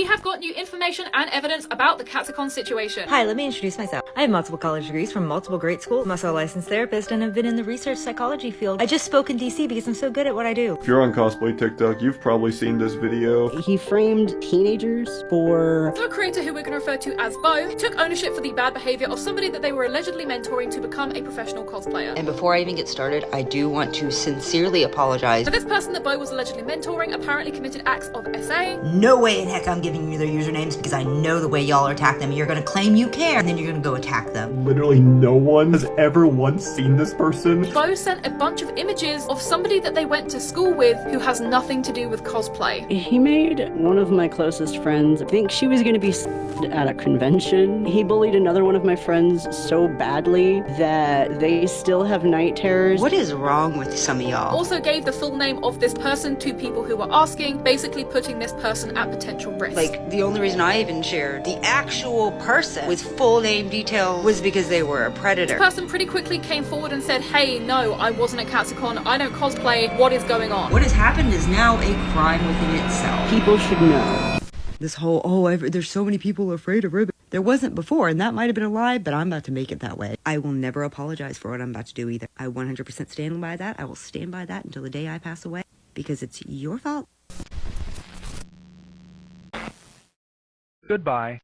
we have got new information and evidence about the Katsucon situation. Hi, let me introduce myself. I have multiple college degrees from multiple great schools. I'm also a licensed therapist and have been in the research psychology field. I just spoke in DC because I'm so good at what I do. If you're on cosplay TikTok, you've probably seen this video. He framed teenagers for... So a creator who we're going to refer to as Bo took ownership for the bad behavior of somebody that they were allegedly mentoring to become a professional cosplayer. And before I even get started, I do want to sincerely apologize. So this person that Bo was allegedly mentoring apparently committed acts of SA. No way in heck I'm giving you their usernames because I know the way y'all attack them. You're gonna claim you care and then you're gonna go attack them. Literally no one has ever once seen this person. Bo sent a bunch of images of somebody that they went to school with who has nothing to do with cosplay. He made one of my closest friends think she was going to be at a convention. He bullied another one of my friends so badly that they still have night terrors. What is wrong with some of y'all? Also gave the full name of this person to people who were asking, basically putting this person at potential risk. Like, the only reason I even shared the actual person with full name detail was because they were a predator. This person pretty quickly came forward and said, hey, no, I wasn't at Katsucon, I don't cosplay, what is going on? What has happened is now a crime within itself. People should know. This whole, there's so many people afraid of ribbon. There wasn't before, and that might have been a lie, but I'm about to make it that way. I will never apologize for what I'm about to do either. I 100% stand by that. I will stand by that until the day I pass away, because it's your fault. Goodbye.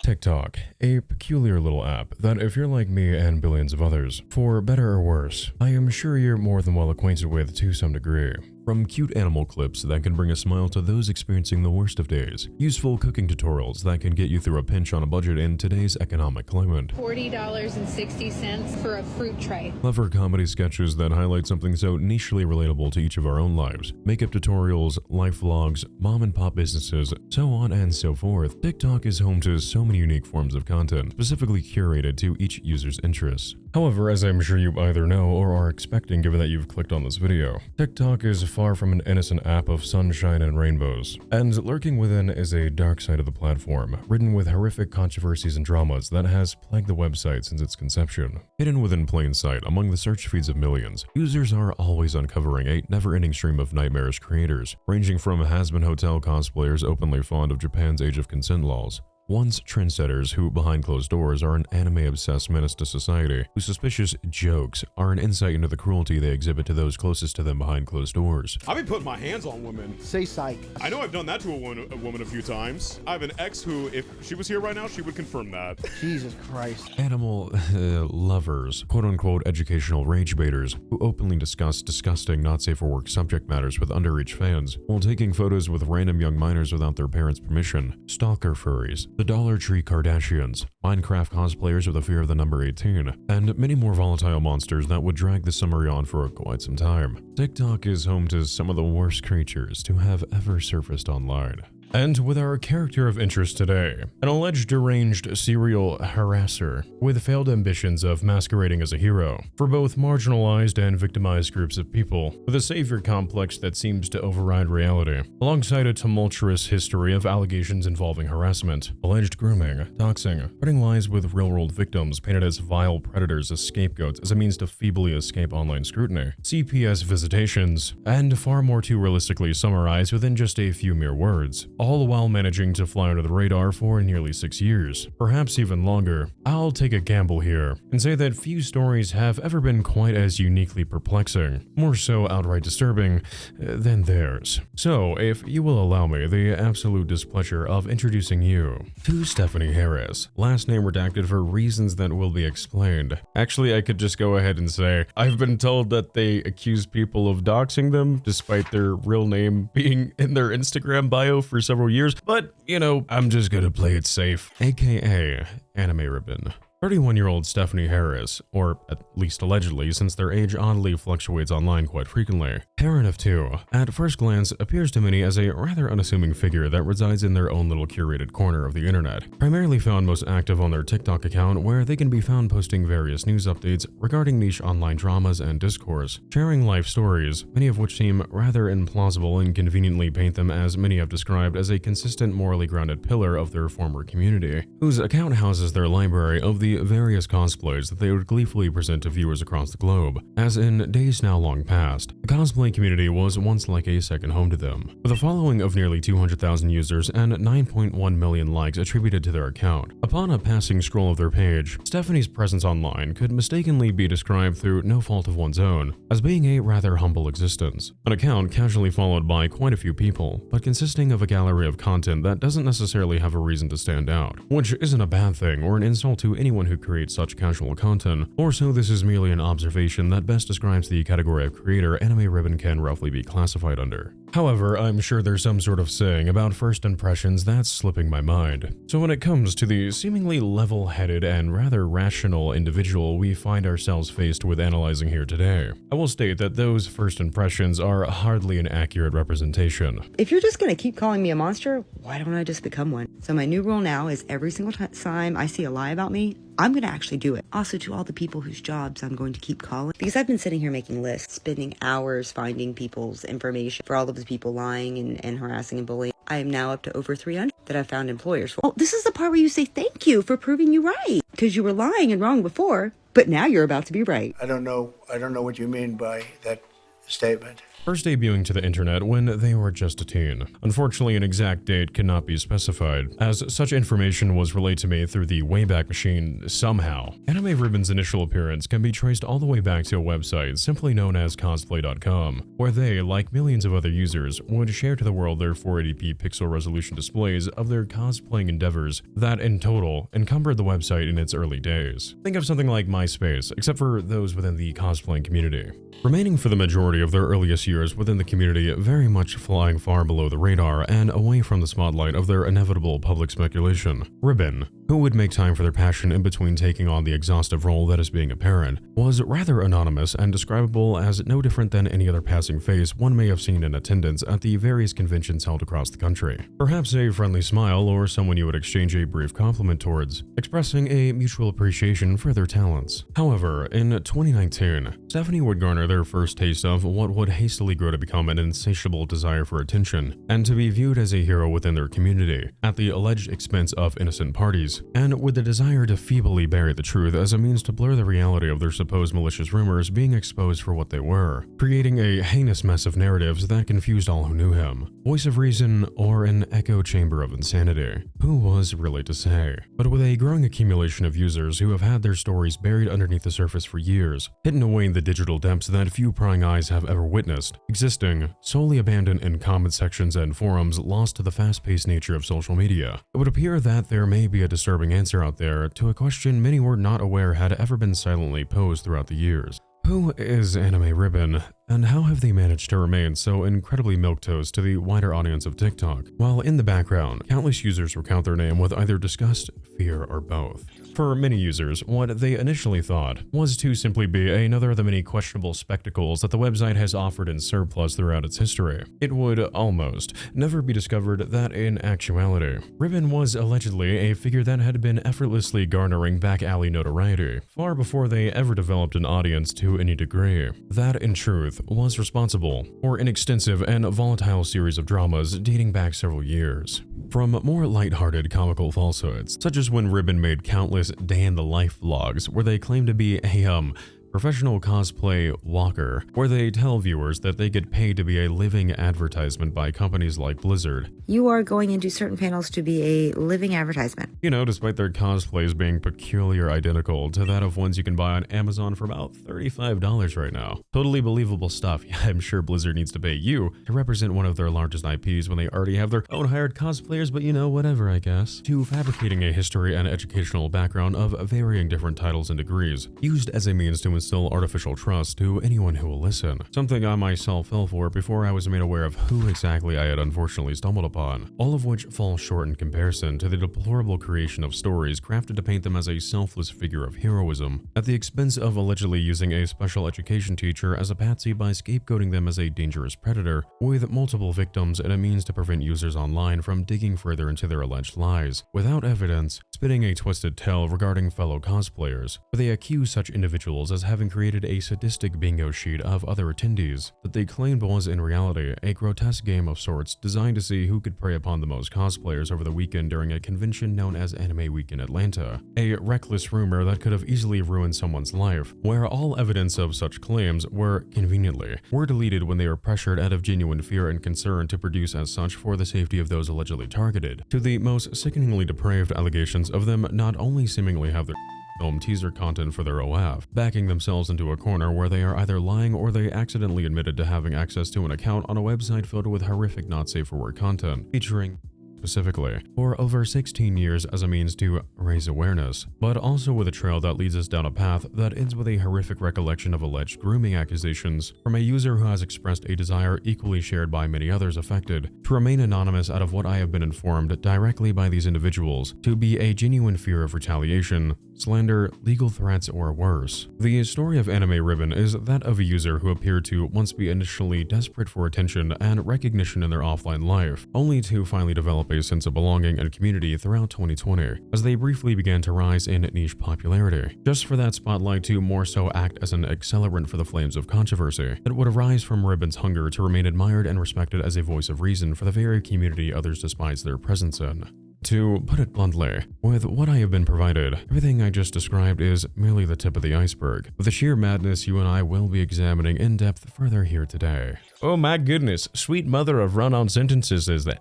TikTok, a peculiar little app that if you're like me and billions of others, for better or worse, I am sure you're more than well acquainted with to some degree. From cute animal clips that can bring a smile to those experiencing the worst of days, useful cooking tutorials that can get you through a pinch on a budget in today's economic climate, $40.60 for a fruit tray, clever comedy sketches that highlight something so nichely relatable to each of our own lives, makeup tutorials, life vlogs, mom and pop businesses, so on and so forth. TikTok is home to so many unique forms of content, specifically curated to each user's interests. However, as I'm sure you either know or are expecting given that you've clicked on this video, TikTok is far from an innocent app of sunshine and rainbows. And lurking within is a dark side of the platform, ridden with horrific controversies and dramas that has plagued the website since its conception. Hidden within plain sight among the search feeds of millions, users are always uncovering a never-ending stream of nightmarish creators, ranging from has-been hotel cosplayers openly fond of Japan's age of consent laws, once trendsetters who, behind closed doors, are an anime-obsessed menace to society, whose suspicious jokes are an insight into the cruelty they exhibit to those closest to them behind closed doors. I've been putting my hands on women. Say psych. I know I've done that to a woman a few times. I have an ex who, if she was here right now, she would confirm that. Jesus Christ. Animal lovers, quote-unquote educational rage baiters, who openly discuss disgusting, not safe for work subject matters with underage fans, while taking photos with random young minors without their parents' permission, stalker furries, the Dollar Tree Kardashians, Minecraft cosplayers with a fear of the number 18, and many more volatile monsters that would drag the summary on for quite some time. TikTok is home to some of the worst creatures to have ever surfaced online. And with our character of interest today, an alleged deranged serial harasser with failed ambitions of masquerading as a hero for both marginalized and victimized groups of people, with a savior complex that seems to override reality, alongside a tumultuous history of allegations involving harassment, alleged grooming, doxing, putting lies with real-world victims painted as vile predators as scapegoats as a means to feebly escape online scrutiny, CPS visitations, and far more to realistically summarize within just a few mere words, all while managing to fly under the radar for nearly 6 years, perhaps even longer. I'll take a gamble here and say that few stories have ever been quite as uniquely perplexing, more so outright disturbing, than theirs. So, if you will allow me the absolute displeasure of introducing you to Stephanie Harris, last name redacted for reasons that will be explained. Actually, I could just go ahead and say, I've been told that they accuse people of doxing them despite their real name being in their Instagram bio for several years, but, you know, I'm just gonna play it safe, aka animeribbon. 31-year-old Stephanie Harris, or at least allegedly since their age oddly fluctuates online quite frequently, parent of two, at first glance appears to many as a rather unassuming figure that resides in their own little curated corner of the internet, primarily found most active on their TikTok account where they can be found posting various news updates regarding niche online dramas and discourse, sharing life stories, many of which seem rather implausible and conveniently paint them as many have described as a consistent morally grounded pillar of their former community, whose account houses their library of the the various cosplays that they would gleefully present to viewers across the globe. As in days now long past, the cosplay community was once like a second home to them. With a following of nearly 200,000 users and 9.1 million likes attributed to their account, upon a passing scroll of their page, Stephanie's presence online could mistakenly be described through no fault of one's own as being a rather humble existence. An account casually followed by quite a few people, but consisting of a gallery of content that doesn't necessarily have a reason to stand out, which isn't a bad thing or an insult to anyone who creates such casual content, or so this is merely an observation that best describes the category of creator animeribbon can roughly be classified under. However, I'm sure there's some sort of saying about first impressions that's slipping my mind. So when it comes to the seemingly level-headed and rather rational individual we find ourselves faced with analyzing here today, I will state that those first impressions are hardly an accurate representation. If you're just going to keep calling me a monster, why don't I just become one? So my new rule now is every single time I see a lie about me, I'm going to actually do it. Also to all the people whose jobs I'm going to keep calling. Because I've been sitting here making lists, spending hours finding people's information for all of the people lying and harassing and bullying. I am now up to over 300 that I've found employers for. Oh, this is the part where you say thank you for proving you right. Because you were lying and wrong before, but now you're about to be right. I don't know what you mean by that statement. First debuting to the internet when they were just a teen. Unfortunately, an exact date cannot be specified, as such information was relayed to me through the Wayback Machine somehow. animeribbon's initial appearance can be traced all the way back to a website simply known as cosplay.com, where they, like millions of other users, would share to the world their 480p pixel resolution displays of their cosplaying endeavors that, in total, encumbered the website in its early days. Think of something like MySpace, except for those within the cosplaying community. Remaining for the majority of their earliest years within the community very much flying far below the radar and away from the spotlight of their inevitable public speculation. Ribbon, who would make time for their passion in between taking on the exhaustive role that is being apparent, was rather anonymous and describable as no different than any other passing face one may have seen in attendance at the various conventions held across the country. Perhaps a friendly smile or someone you would exchange a brief compliment towards, expressing a mutual appreciation for their talents. However, in 2019, Stephanie would garner their first taste of what would hastily grow to become an insatiable desire for attention, and to be viewed as a hero within their community, at the alleged expense of innocent parties, and with the desire to feebly bury the truth as a means to blur the reality of their supposed malicious rumors being exposed for what they were, creating a heinous mess of narratives that confused all who knew him. Voice of reason or an echo chamber of insanity? Who was really to say? But with a growing accumulation of users who have had their stories buried underneath the surface for years, hidden away in the digital depths that few prying eyes have ever witnessed, existing, solely abandoned in comment sections and forums lost to the fast-paced nature of social media, it would appear that there may be a disturbing answer out there to a question many were not aware had ever been silently posed throughout the years. Who is animeribbon, and how have they managed to remain so incredibly milquetoast to the wider audience of TikTok, while in the background, countless users recount their name with either disgust, fear, or both? For many users, what they initially thought was to simply be another of the many questionable spectacles that the website has offered in surplus throughout its history. It would almost never be discovered that in actuality, Ribbon was allegedly a figure that had been effortlessly garnering back-alley notoriety, far before they ever developed an audience to any degree. That, in truth, was responsible for an extensive and volatile series of dramas dating back several years. From more lighthearted comical falsehoods, such as when Ribbon made countless day-in-the-life vlogs where they claim to be a professional cosplay walker, where they tell viewers that they get paid to be a living advertisement by companies like Blizzard. You are going into certain panels to be a living advertisement. You know, despite their cosplays being peculiar identical to that of ones you can buy on Amazon for about $35 right now. Totally believable stuff. Yeah, I'm sure Blizzard needs to pay you to represent one of their largest IPs when they already have their own hired cosplayers, but you know, whatever, I guess. To fabricating a history and educational background of varying different titles and degrees, used as a means to instill artificial trust to anyone who will listen. Something I myself fell for before I was made aware of who exactly I had unfortunately stumbled upon, all of which fall short in comparison to the deplorable creation of stories crafted to paint them as a selfless figure of heroism, at the expense of allegedly using a special education teacher as a patsy by scapegoating them as a dangerous predator, with multiple victims and a means to prevent users online from digging further into their alleged lies, without evidence, spinning a twisted tale regarding fellow cosplayers, where they accuse such individuals as having created a sadistic bingo sheet of other attendees that they claimed was in reality a grotesque game of sorts designed to see who could prey upon the most cosplayers over the weekend during a convention known as Anime Week in Atlanta. A reckless rumor that could have easily ruined someone's life, where all evidence of such claims were, conveniently, deleted when they were pressured out of genuine fear and concern to produce as such for the safety of those allegedly targeted, to the most sickeningly depraved allegations of them not only seemingly have their film teaser content for their OF, backing themselves into a corner where they are either lying or they accidentally admitted to having access to an account on a website filled with horrific not safe for work content, featuring specifically for over 16 years as a means to raise awareness, but also with a trail that leads us down a path that ends with a horrific recollection of alleged grooming accusations from a user who has expressed a desire equally shared by many others affected to remain anonymous out of what I have been informed directly by these individuals to be a genuine fear of retaliation, slander, legal threats, or worse. The story of animeribbon is that of a user who appeared to once be initially desperate for attention and recognition in their offline life, only to finally develop a sense of belonging and community throughout 2020, as they briefly began to rise in niche popularity, just for that spotlight to more so act as an accelerant for the flames of controversy that would arise from Ribbon's hunger to remain admired and respected as a voice of reason for the very community others despise their presence in. To put it bluntly, with what I have been provided, everything I just described is merely the tip of the iceberg, with the sheer madness you and I will be examining in depth further here today. Oh my goodness, sweet mother of run-on sentences is that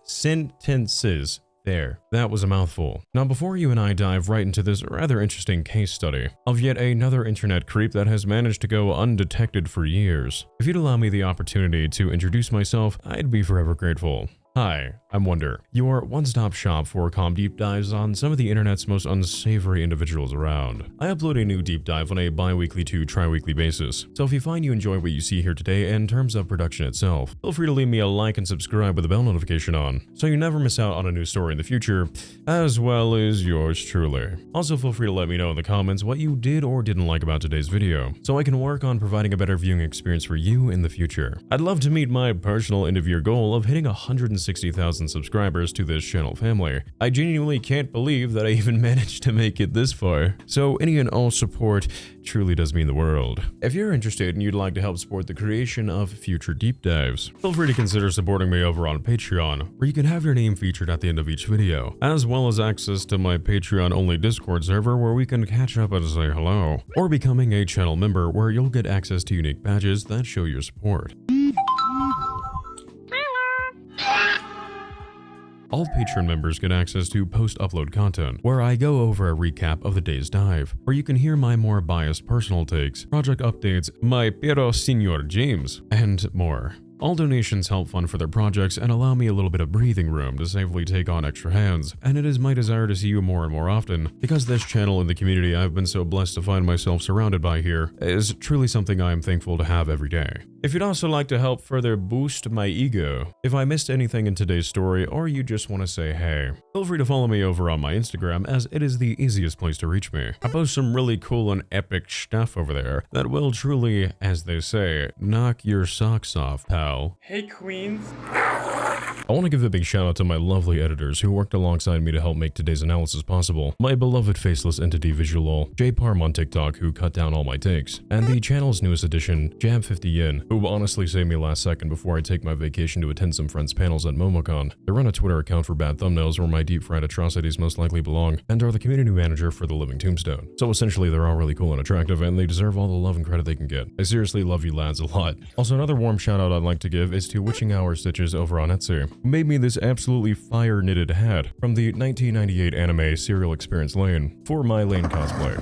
sentences. There, that was a mouthful. Now before you and I dive right into this rather interesting case study of yet another internet creep that has managed to go undetected for years, if you'd allow me the opportunity to introduce myself, I'd be forever grateful. Hi, I'm Wonder, your one-stop shop for calm deep dives on some of the internet's most unsavory individuals around. I upload a new deep dive on a bi-weekly to tri-weekly basis, so if you find you enjoy what you see here today in terms of production itself, feel free to leave me a like and subscribe with the bell notification on, so you never miss out on a new story in the future, as well as yours truly. Also feel free to let me know in the comments what you did or didn't like about today's video, so I can work on providing a better viewing experience for you in the future. I'd love to meet my personal end-of-year goal of hitting 160,000 subscribers to this channel family. I genuinely can't believe that I even managed to make it this far, so any and all support truly does mean the world. If you're interested and you'd like to help support the creation of future deep dives, feel free to consider supporting me over on Patreon, where you can have your name featured at the end of each video, as well as access to my Patreon-only Discord server where we can catch up and say hello, or becoming a channel member where you'll get access to unique badges that show your support. All Patreon members get access to post-upload content, where I go over a recap of the day's dive, where you can hear my more biased personal takes, project updates, my Pero Senor James, and more. All donations help fund for their projects and allow me a little bit of breathing room to safely take on extra hands, and it is my desire to see you more and more often, because this channel and the community I've been so blessed to find myself surrounded by here is truly something I am thankful to have every day. If you'd also like to help further boost my ego, if I missed anything in today's story or you just want to say hey, feel free to follow me over on my Instagram, as it is the easiest place to reach me. I post some really cool and epic stuff over there that will truly, as they say, knock your socks off, pal. Hey Queens. I want to give a big shout out to my lovely editors who worked alongside me to help make today's analysis possible. My beloved faceless entity Visual, J Parm on TikTok who cut down all my takes, and the channel's newest addition, Jam50 Yin, who honestly saved me last second before I take my vacation to attend some friends' panels at MomoCon. They run a Twitter account for bad thumbnails where my deep-fried atrocities most likely belong, and are the community manager for the Living Tombstone. So essentially they're all really cool and attractive, and they deserve all the love and credit they can get. I seriously love you lads a lot. Also, another warm shout out I'd like to give is to Witching Hour Stitches over on Etsy, who made me this absolutely fire knitted hat from the 1998 anime Serial Experience Lane for my Lane cosplay.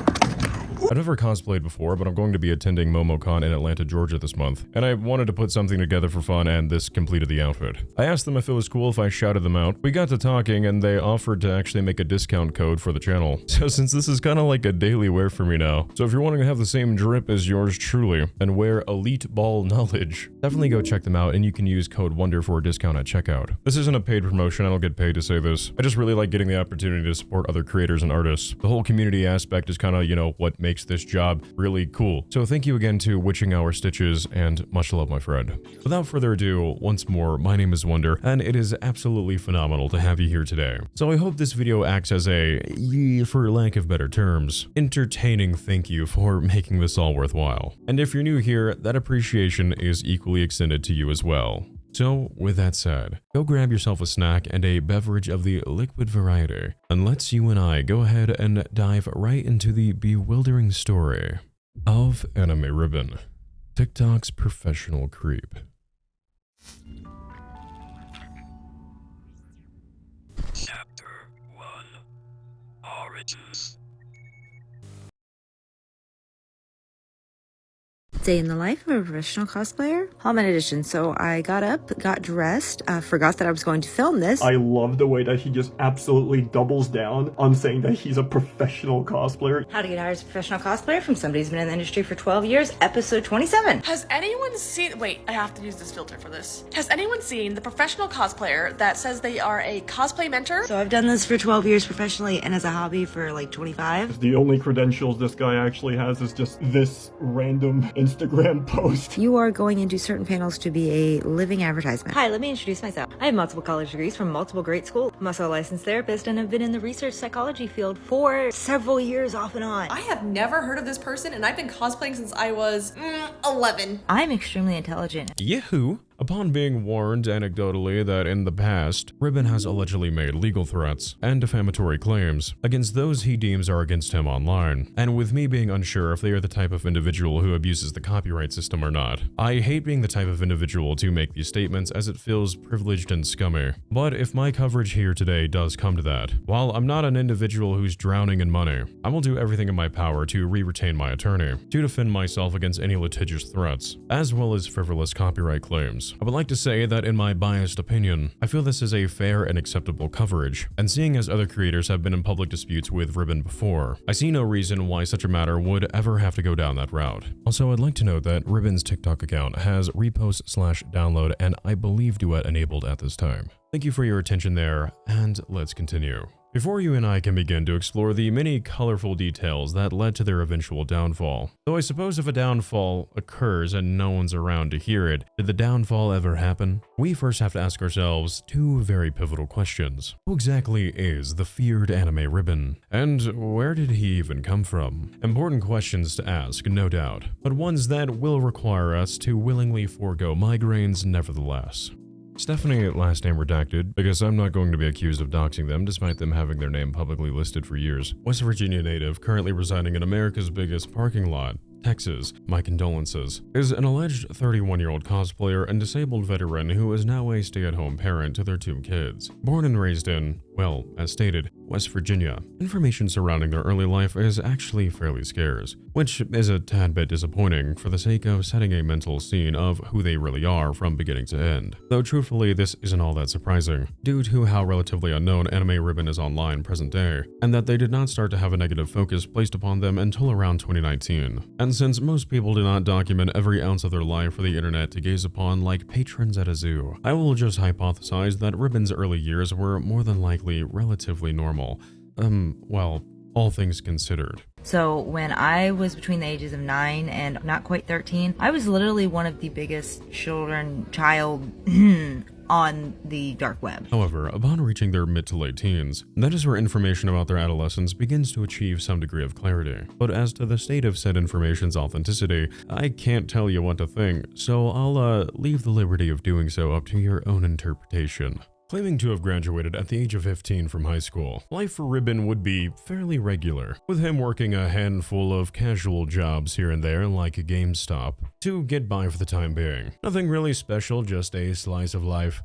I've never cosplayed before, but I'm going to be attending MomoCon in Atlanta, Georgia this month, and I wanted to put something together for fun, and this completed the outfit. I asked them if it was cool if I shouted them out. We got to talking, and they offered to actually make a discount code for the channel. So since this is kind of like a daily wear for me now, so if you're wanting to have the same drip as yours truly, and wear elite ball knowledge, definitely go check them out, and you can use code WONDER for a discount at checkout. This isn't a paid promotion, I don't get paid to say this. I just really like getting the opportunity to support other creators and artists. The whole community aspect is kind of, you know, what makes makes this job really cool. So thank you again to Witching Hour Stitches, and much love, my friend. Without further ado, once more, my name is Wonder, and it is absolutely phenomenal to have you here today. So I hope this video acts as a, for lack of better terms, entertaining thank you for making this all worthwhile. And if you're new here, that appreciation is equally extended to you as well. So, with that said, go grab yourself a snack and a beverage of the liquid variety, and let's you and I go ahead and dive right into the bewildering story of animeribbon, TikTok's professional creep. Chapter 1: Origins. Day in the life of a professional cosplayer? Hallman edition. So I got up, got dressed, forgot that I was going to film this. I love the way that he just absolutely doubles down on saying that he's a professional cosplayer. How to get hired as a professional cosplayer from somebody who's been in the industry for 12 years, episode 27. Has anyone seen, wait, I have to use this filter for this. Has anyone seen the professional cosplayer that says they are a cosplay mentor? So I've done this for 12 years professionally and as a hobby for like 25. The only credentials this guy actually has is just this random Instagram post. You are going into certain panels to be a living advertisement. Hi, let me introduce myself. I have multiple college degrees from multiple great schools. I'm also a licensed therapist and have been in the research psychology field for several years off and on. I have never heard of this person, and I've been cosplaying since I was 11. I'm extremely intelligent. Yahoo! Upon being warned anecdotally that in the past, Ribbon has allegedly made legal threats and defamatory claims against those he deems are against him online, and with me being unsure if they are the type of individual who abuses the copyright system or not. I hate being the type of individual to make these statements as it feels privileged and scummy. But if my coverage here today does come to that, while I'm not an individual who's drowning in money, I will do everything in my power to re-retain my attorney, to defend myself against any litigious threats, as well as frivolous copyright claims. I would like to say that in my biased opinion, I feel this is a fair and acceptable coverage, and seeing as other creators have been in public disputes with Ribbon before, I see no reason why such a matter would ever have to go down that route. Also, I'd like to note that Ribbon's TikTok account has repost/download and I believe duet enabled at this time. Thank you for your attention there, and let's continue. Before you and I can begin to explore the many colorful details that led to their eventual downfall. Though I suppose if a downfall occurs and no one's around to hear it, did the downfall ever happen? We first have to ask ourselves two very pivotal questions. Who exactly is the feared animeribbon? And where did he even come from? Important questions to ask, no doubt, but ones that will require us to willingly forego migraines nevertheless. Stephanie, last name redacted, because I'm not going to be accused of doxing them despite them having their name publicly listed for years. West Virginia native, currently residing in America's biggest parking lot, Texas, my condolences, is an alleged 31-year-old cosplayer and disabled veteran who is now a stay-at-home parent to their 2 kids. Born and raised in, well, as stated, West Virginia, information surrounding their early life is actually fairly scarce, which is a tad bit disappointing for the sake of setting a mental scene of who they really are from beginning to end. Though truthfully, this isn't all that surprising, due to how relatively unknown animeribbon is online present day, and that they did not start to have a negative focus placed upon them until around 2019. And since most people do not document every ounce of their life for the internet to gaze upon like patrons at a zoo, I will just hypothesize that Ribbon's early years were more than likely relatively normal. Well, all things considered. So when I was between the ages of 9 and not quite 13, I was literally one of the biggest child on the dark web. However, upon reaching their mid to late teens, that is where information about their adolescence begins to achieve some degree of clarity. But as to the state of said information's authenticity, I can't tell you what to think, so I'll leave the liberty of doing so up to your own interpretation. Claiming to have graduated at the age of 15 from high school, life for Ribbon would be fairly regular, with him working a handful of casual jobs here and there like a GameStop, to get by for the time being. Nothing really special, just a slice of life.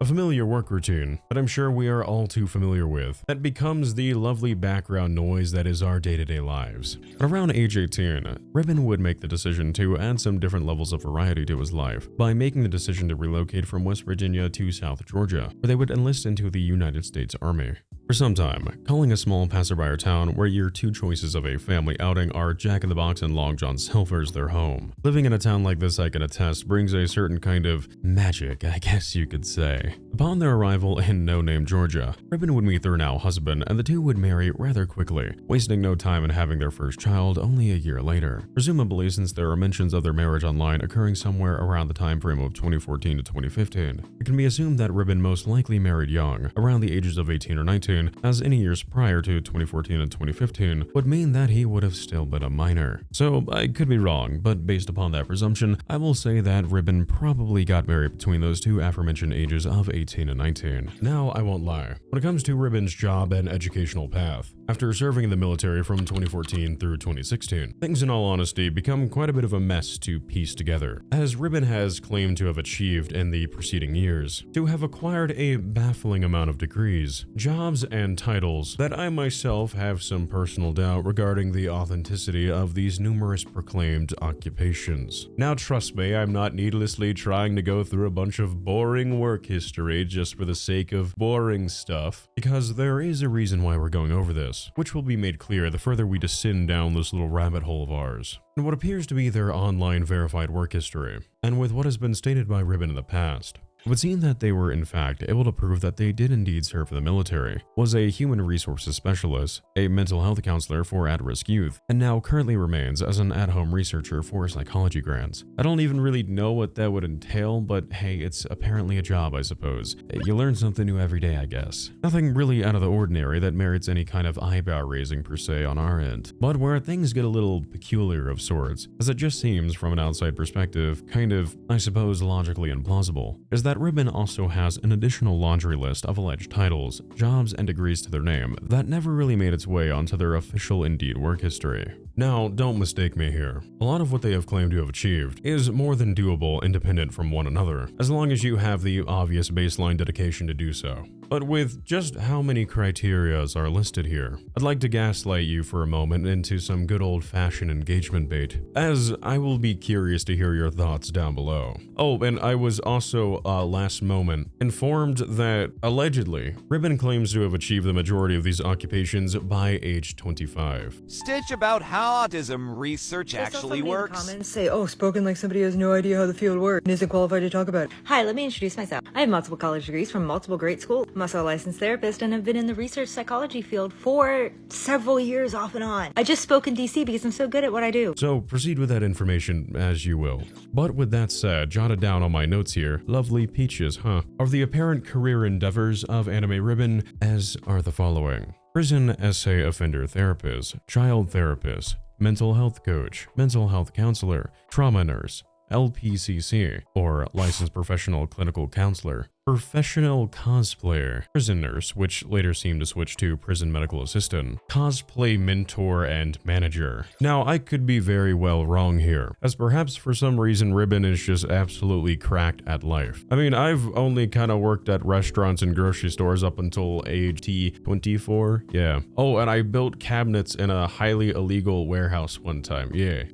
A familiar work routine that I'm sure we are all too familiar with, that becomes the lovely background noise that is our day-to-day lives. At around age 18, Ribbon would make the decision to add some different levels of variety to his life by making the decision to relocate from West Virginia to South Georgia, where they would enlist into the United States Army. For some time, calling a small passerby town where your 2 choices of a family outing are Jack in the Box and Long John Silver's their home. Living in a town like this, I can attest, brings a certain kind of magic, I guess you could say. Scrutiny. Upon their arrival in no-name Georgia, Ribbon would meet their now husband, and the two would marry rather quickly, wasting no time in having their first child only a year later. Presumably, since there are mentions of their marriage online occurring somewhere around the time frame of 2014 to 2015, it can be assumed that Ribbon most likely married young, around the ages of 18 or 19, as any years prior to 2014 and 2015 would mean that he would have still been a minor. So I could be wrong, but based upon that presumption, I will say that Ribbon probably got married between those two aforementioned ages of 18 and 19. Now, I won't lie. When it comes to Ribbon's job and educational path, after serving in the military from 2014 through 2016, things in all honesty become quite a bit of a mess to piece together, as Ribbon has claimed to have achieved in the preceding years, to have acquired a baffling amount of degrees, jobs, and titles that I myself have some personal doubt regarding the authenticity of these numerous proclaimed occupations. Now trust me, I'm not needlessly trying to go through a bunch of boring work history just for the sake of boring stuff, because there is a reason why we're going over this, which will be made clear the further we descend down this little rabbit hole of ours. And what appears to be their online verified work history, and with what has been stated by Ribbon in the past, it would seem that they were in fact able to prove that they did indeed serve in the military, was a human resources specialist, a mental health counselor for at-risk youth, and now currently remains as an at-home researcher for psychology grants. I don't even really know what that would entail, but hey, it's apparently a job, I suppose. You learn something new every day, I guess. Nothing really out of the ordinary that merits any kind of eyebrow raising per se on our end, but where things get a little peculiar of sorts, as it just seems from an outside perspective, kind of, I suppose, logically implausible, is that Ribbon also has an additional laundry list of alleged titles, jobs, and degrees to their name that never really made its way onto their official Indeed work history. Now, don't mistake me here. A lot of what they have claimed to have achieved is more than doable independent from one another, as long as you have the obvious baseline dedication to do so. But with just how many criterias are listed here, I'd like to gaslight you for a moment into some good old-fashioned engagement bait, as I will be curious to hear your thoughts down below. Oh, and I was also, last moment, informed that, allegedly, Ribbon claims to have achieved the majority of these occupations by age 25. Stitch about how autism research actually works. Comments say, oh, spoken like somebody who has no idea how the field works and isn't qualified to talk about it. Hi, let me introduce myself. I have multiple college degrees from multiple great schools. I'm also a licensed therapist and have been in the research psychology field for several years off and on. I just spoke in DC because I'm so good at what I do. So proceed with that information as you will. But with that said, jotted down on my notes here, lovely peaches, huh? Are the apparent career endeavors of animeribbon as are the following: prison essay offender therapist, child therapist, mental health coach, mental health counselor, trauma nurse, LPCC, or licensed professional clinical counselor, professional cosplayer, prison nurse, which later seemed to switch to prison medical assistant, cosplay mentor, and manager. Now, I could be very well wrong here, as perhaps for some reason Ribbon is just absolutely cracked at life. I mean, I've only kind of worked at restaurants and grocery stores up until age 24, yeah. Oh, and I built cabinets in a highly illegal warehouse one time, yeah,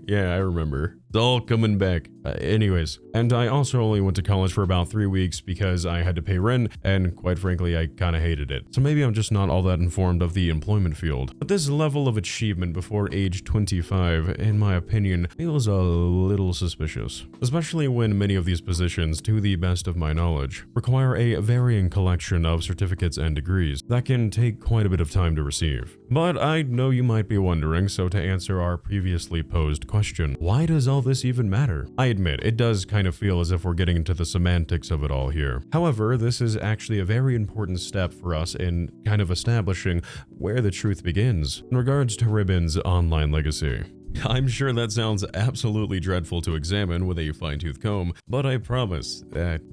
I remember. It's all coming back. Anyways, and I also only went to college for about 3 weeks because I had to pay rent, and quite frankly, I kind of hated it. So maybe I'm just not all that informed of the employment field. But this level of achievement before age 25, in my opinion, feels a little suspicious. Especially when many of these positions, to the best of my knowledge, require a varying collection of certificates and degrees that can take quite a bit of time to receive. But I know you might be wondering, so to answer our previously posed question, why does all this even matter? I admit, it does kind of feel as if we're getting into the semantics of it all here. However, this is actually a very important step for us in kind of establishing where the truth begins in regards to Ribbon's online legacy. I'm sure that sounds absolutely dreadful to examine with a fine-tooth comb, but I promise,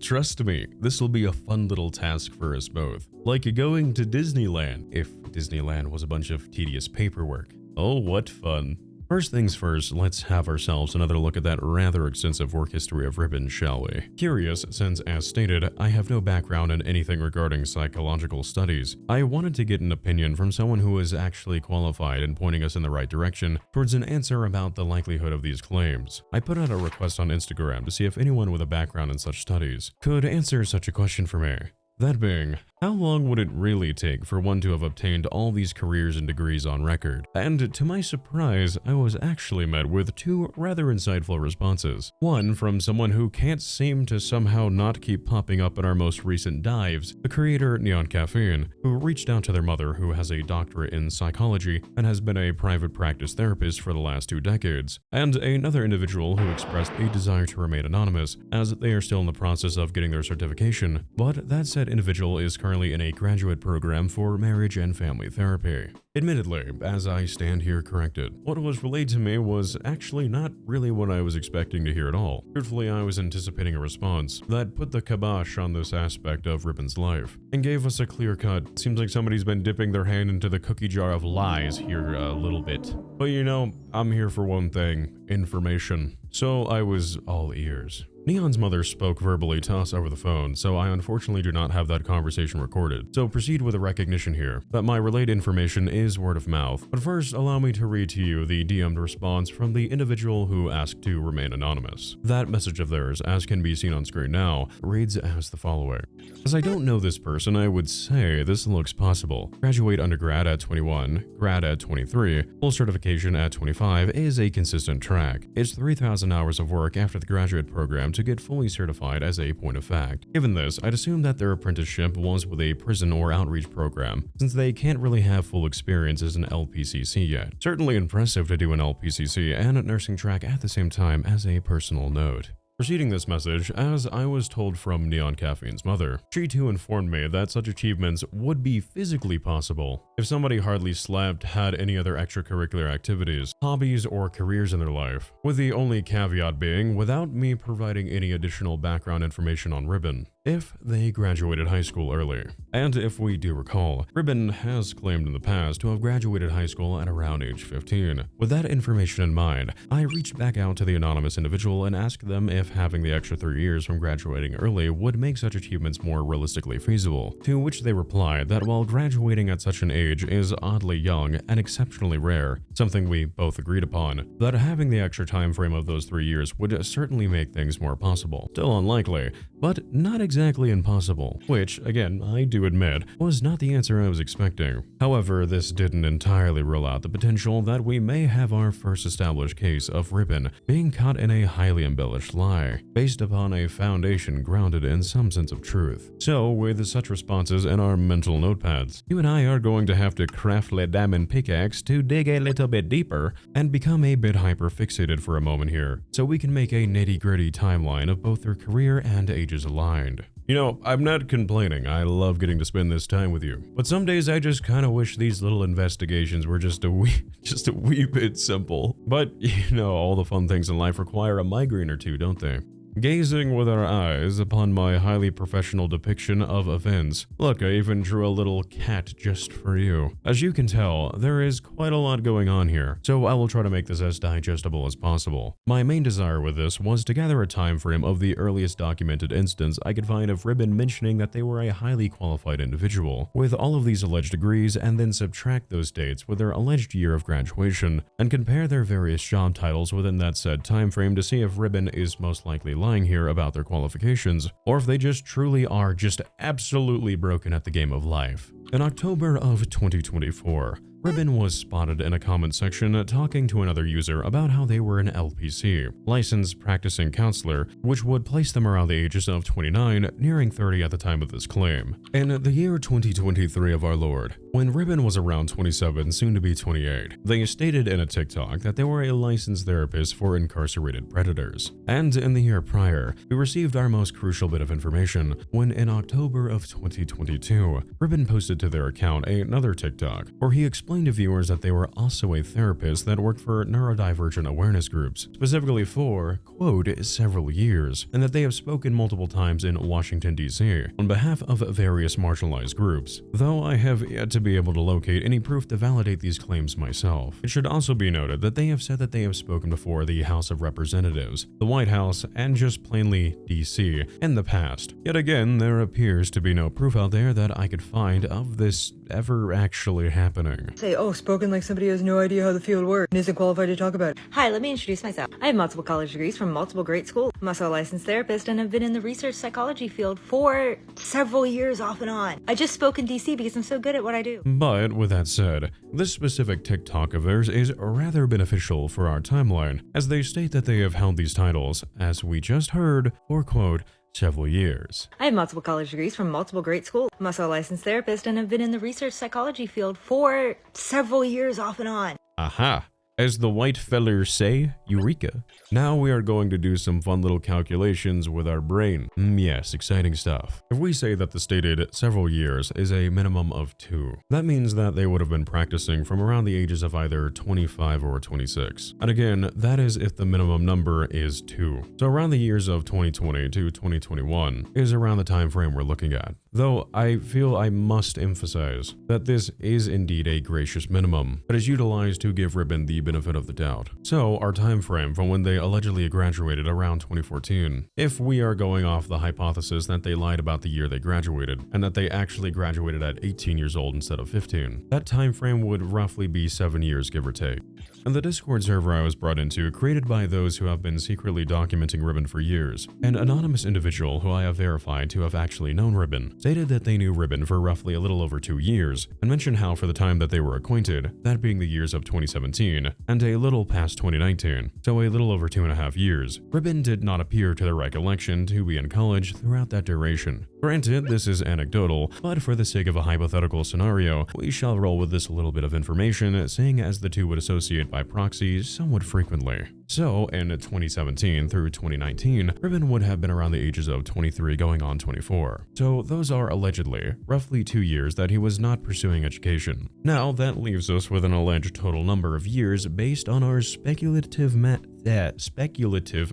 trust me, this will be a fun little task for us both. Like going to Disneyland, if Disneyland was a bunch of tedious paperwork. Oh, what fun. First things first, let's have ourselves another look at that rather extensive work history of Ribbon, shall we? Curious, since as stated, I have no background in anything regarding psychological studies, I wanted to get an opinion from someone who is actually qualified in pointing us in the right direction towards an answer about the likelihood of these claims. I put out a request on Instagram to see if anyone with a background in such studies could answer such a question for me. That being, how long would it really take for one to have obtained all these careers and degrees on record? And to my surprise, I was actually met with two rather insightful responses. One from someone who can't seem to somehow not keep popping up in our most recent dives, the creator Neon Caffeine, who reached out to their mother, who has a doctorate in psychology and has been a private practice therapist for the last 2 decades, and another individual who expressed a desire to remain anonymous as they are still in the process of getting their certification, but that said individual is currently in a graduate program for marriage and family therapy. Admittedly, as I stand here corrected, what was relayed to me was actually not really what I was expecting to hear at all. Truthfully, I was anticipating a response that put the kibosh on this aspect of Ribbon's life and gave us a clear cut. Seems like somebody's been dipping their hand into the cookie jar of lies here a little bit. But you know, I'm here for one thing: information. So I was all ears. Neon's mother spoke verbally to us over the phone, so I unfortunately do not have that conversation recorded. So proceed with a recognition here that my relayed information is word of mouth. But first, allow me to read to you the DM'd response from the individual who asked to remain anonymous. That message of theirs, as can be seen on screen now, reads as the following. As I don't know this person, I would say this looks possible. Graduate undergrad at 21, grad at 23, full certification at 25 is a consistent track. It's 3,000 hours of work after the graduate program to get fully certified as a point of fact. Given this, I'd assume that their apprenticeship was with a prison or outreach program, since they can't really have full experience as an LPCC yet. Certainly impressive to do an LPCC and a nursing track at the same time as a personal note. Proceeding this message, as I was told from Neon Caffeine's mother, she too informed me that such achievements would be physically possible if somebody hardly slept, had any other extracurricular activities, hobbies, or careers in their life, with the only caveat being without me providing any additional background information on Ribbon, if they graduated high school early. And if we do recall, Ribbon has claimed in the past to have graduated high school at around age 15. With that information in mind, I reached back out to the anonymous individual and asked them if having the extra 3 years from graduating early would make such achievements more realistically feasible, to which they replied that while graduating at such an age is oddly young and exceptionally rare, something we both agreed upon, that having the extra time frame of those 3 years would certainly make things more possible. Still unlikely, but not exactly impossible, which, again, I do admit, was not the answer I was expecting. However, this didn't entirely rule out the potential that we may have our first established case of Ribbon being caught in a highly embellished lie, based upon a foundation grounded in some sense of truth. So, with such responses in our mental notepads, you and I are going to have to craft a diamond pickaxe to dig a little bit deeper and become a bit hyper-fixated for a moment here, so we can make a nitty-gritty timeline of both their career and ages aligned. You know, I'm not complaining, I love getting to spend this time with you, but some days I just kinda wish these little investigations were just a wee bit simple. But, you know, all the fun things in life require a migraine or two, don't they? Gazing with our eyes upon my highly professional depiction of events. Look, I even drew a little cat just for you. As you can tell, there is quite a lot going on here, so I will try to make this as digestible as possible. My main desire with this was to gather a time frame of the earliest documented instance I could find of Ribbon mentioning that they were a highly qualified individual, with all of these alleged degrees, and then subtract those dates with their alleged year of graduation, and compare their various job titles within that said time frame to see if Ribbon is most likely lying here about their qualifications, or if they just truly are just absolutely broken at the game of life. In October of 2024, Ribbon was spotted in a comment section talking to another user about how they were an LPC, licensed practicing counselor, which would place them around the ages of 29, nearing 30 at the time of this claim. In the year 2023 of our Lord, when Ribbon was around 27, soon to be 28, they stated in a TikTok that they were a licensed therapist for incarcerated predators. And in the year prior, we received our most crucial bit of information when in October of 2022, Ribbon posted to their account another TikTok where he explained to viewers that they were also a therapist that worked for neurodivergent awareness groups, specifically for, quote, several years, and that they have spoken multiple times in Washington, D.C. on behalf of various marginalized groups, though I have yet to be able to locate any proof to validate these claims myself. It should also be noted that they have said that they have spoken before the House of Representatives, the White House, and just plainly D.C. in the past. Yet again, there appears to be no proof out there that I could find of this ever actually happening. Say, oh, spoken like somebody who has no idea how the field works and isn't qualified to talk about it. Hi, let me introduce myself. I have multiple college degrees from multiple great schools. I'm also a licensed therapist and have been in the research psychology field for several years off and on. I just spoke in DC because I'm so good at what I do. But with that said, this specific TikTok of theirs is rather beneficial for our timeline, as they state that they have held these titles, as we just heard, for quote, several years. I have multiple college degrees from multiple great schools. I'm also a licensed therapist and have been in the research psychology field for several years off and on. Aha! As the white fellers say, eureka. Now we are going to do some fun little calculations with our brain. Yes, exciting stuff. If we say that the stated several years is a minimum of 2, that means that they would have been practicing from around the ages of either 25 or 26. And again, that is if the minimum number is 2. So around the years of 2020 to 2021 is around the time frame we're looking at. Though I feel I must emphasize that this is indeed a gracious minimum that is utilized to give Ribbon the benefit of the doubt. So our time frame from when they allegedly graduated around 2014, if we are going off the hypothesis that they lied about the year they graduated and that they actually graduated at 18 years old instead of 15, that time frame would roughly be 7 years, give or take. And the Discord server I was brought into, created by those who have been secretly documenting Ribbon for years, an anonymous individual who I have verified to have actually known Ribbon, stated that they knew Ribbon for roughly a little over 2 years, and mentioned how for the time that they were acquainted, that being the years of 2017, and a little past 2019, so a little over 2.5 years, Ribbon did not appear to their recollection to be in college throughout that duration. Granted, this is anecdotal, but for the sake of a hypothetical scenario, we shall roll with this little bit of information, seeing as the two would associate by proxy somewhat frequently. So, in 2017 through 2019, Ribbon would have been around the ages of 23 going on 24. So those are allegedly roughly 2 years that he was not pursuing education. Now, that leaves us with an alleged total number of years based on our speculative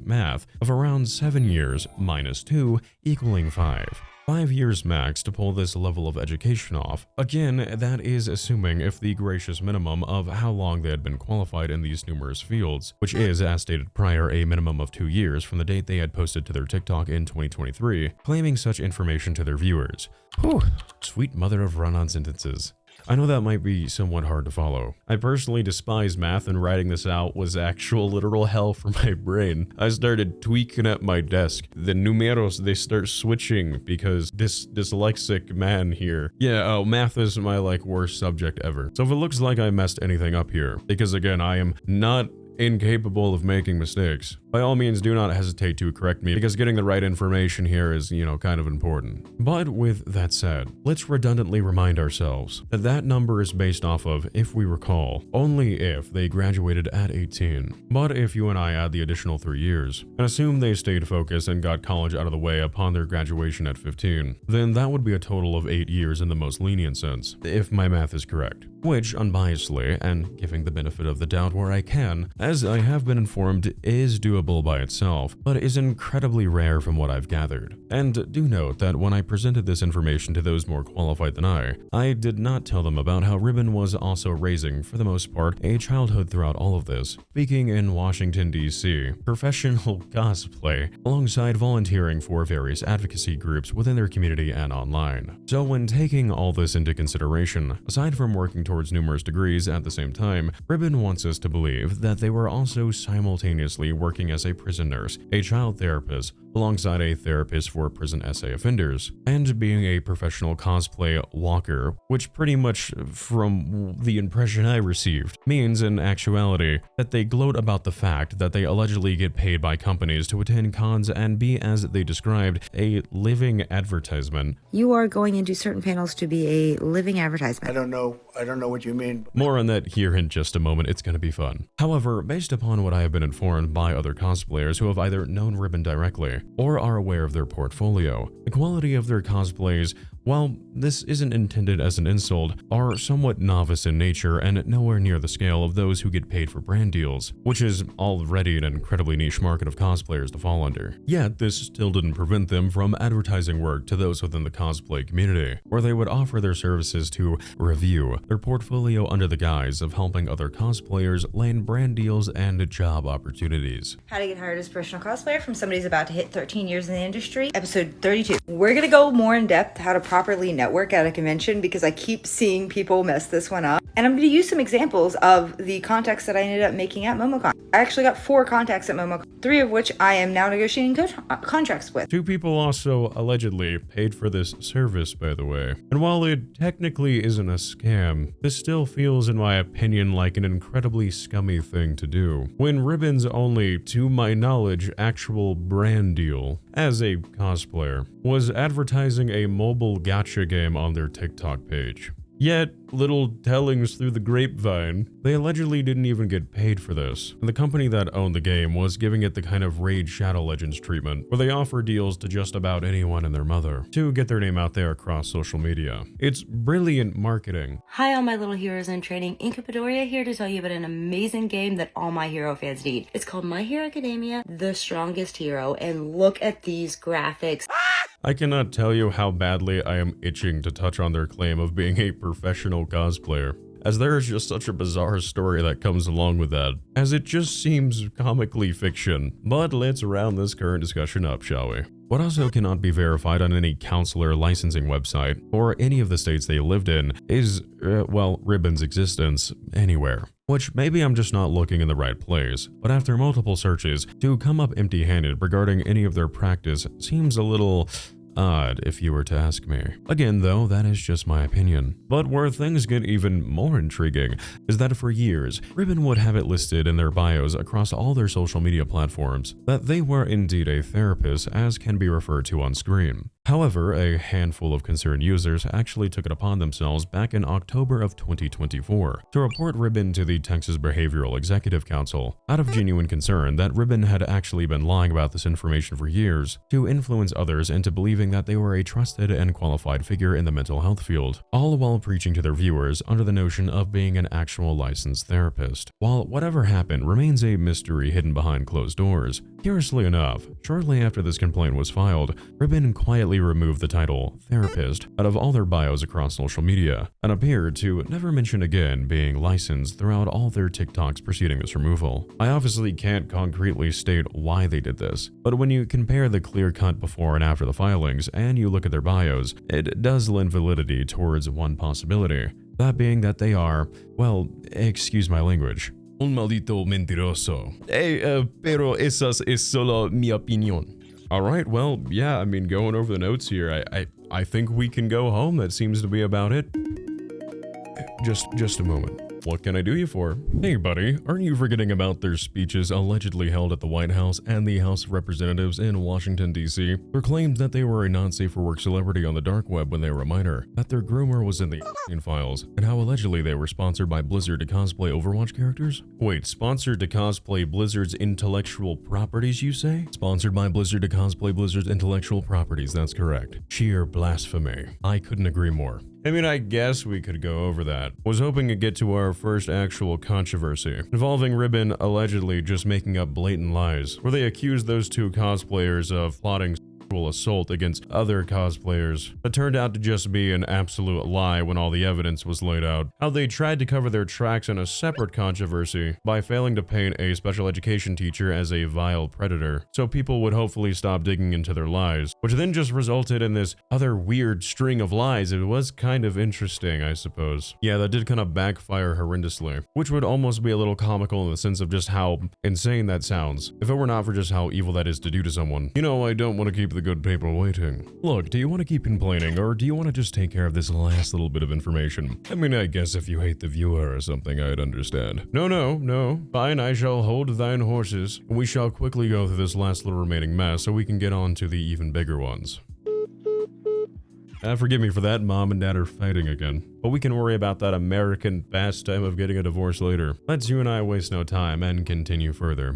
math of around 7 years minus 2 equaling 5. 5 years max to pull this level of education off. Again, that is assuming if the gracious minimum of how long they had been qualified in these numerous fields, which is, as stated prior, a minimum of 2 years from the date they had posted to their TikTok in 2023, claiming such information to their viewers. Whew, sweet mother of run-on sentences. I know that might be somewhat hard to follow. I personally despise math, and writing this out was actual literal hell for my brain. I started tweaking at my desk. The numeros, they start switching because this dyslexic man here. Yeah, math is my worst subject ever. So if it looks like I messed anything up here, because again, I am not incapable of making mistakes, by all means do not hesitate to correct me, because getting the right information here is, kind of important. But with that said, let's redundantly remind ourselves that that number is based off of, if we recall, only if they graduated at 18. But if you and I add the additional 3 years, and assume they stayed focused and got college out of the way upon their graduation at 15, then that would be a total of 8 years in the most lenient sense, if my math is correct. Which, unbiasedly, and giving the benefit of the doubt where I can, as I have been informed, is doable by itself, but is incredibly rare from what I've gathered. And do note that when I presented this information to those more qualified than I did not tell them about how Ribbon was also raising, for the most part, a childhood throughout all of this, speaking in Washington, D.C., professional cosplay, alongside volunteering for various advocacy groups within their community and online. So when taking all this into consideration, aside from working towards numerous degrees at the same time, Ribbon wants us to believe that they were also simultaneously working as a prison nurse, a child therapist, alongside a therapist for prison SA offenders, and being a professional cosplay walker, which pretty much, from the impression I received, means in actuality that they gloat about the fact that they allegedly get paid by companies to attend cons and be, as they described, a living advertisement. You are going into certain panels to be a living advertisement. I don't know what you mean. More on that here in just a moment. It's going to be fun. However, based upon what I have been informed by other cosplayers who have either known Ribbon directly or are aware of their portfolio, the quality of their cosplays, while this isn't intended as an insult, are somewhat novice in nature and nowhere near the scale of those who get paid for brand deals, which is already an incredibly niche market of cosplayers to fall under. Yet, this still didn't prevent them from advertising work to those within the cosplay community, where they would offer their services to review their portfolio under the guise of helping other cosplayers land brand deals and job opportunities. How to get hired as a professional cosplayer from somebody who's about to hit 13 years in the industry, episode 32. We're gonna go more in depth how to properly network at a convention because I keep seeing people mess this one up. And I'm going to use some examples of the contacts that I ended up making at MomoCon. I actually got 4 contacts at MomoCon, 3 of which I am now negotiating contracts with. 2 people also allegedly paid for this service, by the way. And while it technically isn't a scam, this still feels, in my opinion, like an incredibly scummy thing to do. When Ribbon's only, to my knowledge, actual brand deal as a cosplayer was advertising a mobile gacha game on their TikTok page. Yet, little tellings through the grapevine, they allegedly didn't even get paid for this. And the company that owned the game was giving it the kind of Raid Shadow Legends treatment, where they offer deals to just about anyone and their mother to get their name out there across social media. It's brilliant marketing. Hi, all my little heroes in training. Incubadoria here to tell you about an amazing game that all my hero fans need. It's called My Hero Academia, The Strongest Hero, and look at these graphics. I cannot tell you how badly I am itching to touch on their claim of being a professional cosplayer, as there is just such a bizarre story that comes along with that, as it just seems comically fiction. But let's round this current discussion up, shall we? What also cannot be verified on any counselor licensing website, or any of the states they lived in, is, well, Ribbon's existence anywhere. Which maybe I'm just not looking in the right place, but after multiple searches, to come up empty-handed regarding any of their practice seems a little odd if you were to ask me. Again though, that is just my opinion. But where things get even more intriguing is that for years, Ribbon would have it listed in their bios across all their social media platforms that they were indeed a therapist, as can be referred to on screen. However, a handful of concerned users actually took it upon themselves back in October of 2024 to report Ribbon to the Texas Behavioral Executive Council out of genuine concern that Ribbon had actually been lying about this information for years to influence others into believing that they were a trusted and qualified figure in the mental health field, all while preaching to their viewers under the notion of being an actual licensed therapist. While whatever happened remains a mystery hidden behind closed doors, curiously enough, shortly after this complaint was filed, Ribbon quietly removed the title therapist out of all their bios across social media and appeared to never mention again being licensed throughout all their TikToks preceding this removal. I obviously can't concretely state why they did this, but when you compare the clear-cut before and after the filings and you look at their bios, it does lend validity towards one possibility, that being that they are, well, excuse my language, un maldito mentiroso. Pero esas es solo mi opinión. Alright, well, yeah, I mean, going over the notes here, I think we can go home. That seems to be about it. Just a moment. What can I do you for? Hey buddy, aren't you forgetting about their speeches allegedly held at the White House and the House of Representatives in Washington, D.C.? Their claims that they were a not-safe-for-work celebrity on the dark web when they were a minor, that their groomer was in the files, and how allegedly they were sponsored by Blizzard to cosplay Overwatch characters? Wait, sponsored to cosplay Blizzard's intellectual properties, you say? Sponsored by Blizzard to cosplay Blizzard's intellectual properties, that's correct. Sheer blasphemy. I couldn't agree more. I mean, I guess we could go over that. Was hoping to get to our first actual controversy, involving Ribbon allegedly just making up blatant lies, where they accused those 2 cosplayers of plotting sexual assault against other cosplayers, but turned out to just be an absolute lie when all the evidence was laid out. How they tried to cover their tracks in a separate controversy by failing to paint a special education teacher as a vile predator, so people would hopefully stop digging into their lies, which then just resulted in this other weird string of lies. It was kind of interesting, I suppose. Yeah, that did kind of backfire horrendously, which would almost be a little comical in the sense of just how insane that sounds, if it were not for just how evil that is to do to someone. You know, I don't want to keep the good people waiting. Look, do you want to keep complaining, or do you want to just take care of this last little bit of information? I mean, I guess if you hate the viewer or something, I'd understand. No. Fine, I shall hold thine horses, and we shall quickly go through this last little remaining mess so we can get on to the even bigger ones. Forgive me for that, Mom and Dad are fighting again. But we can worry about that American pastime of getting a divorce later. Let's you and I waste no time and continue further,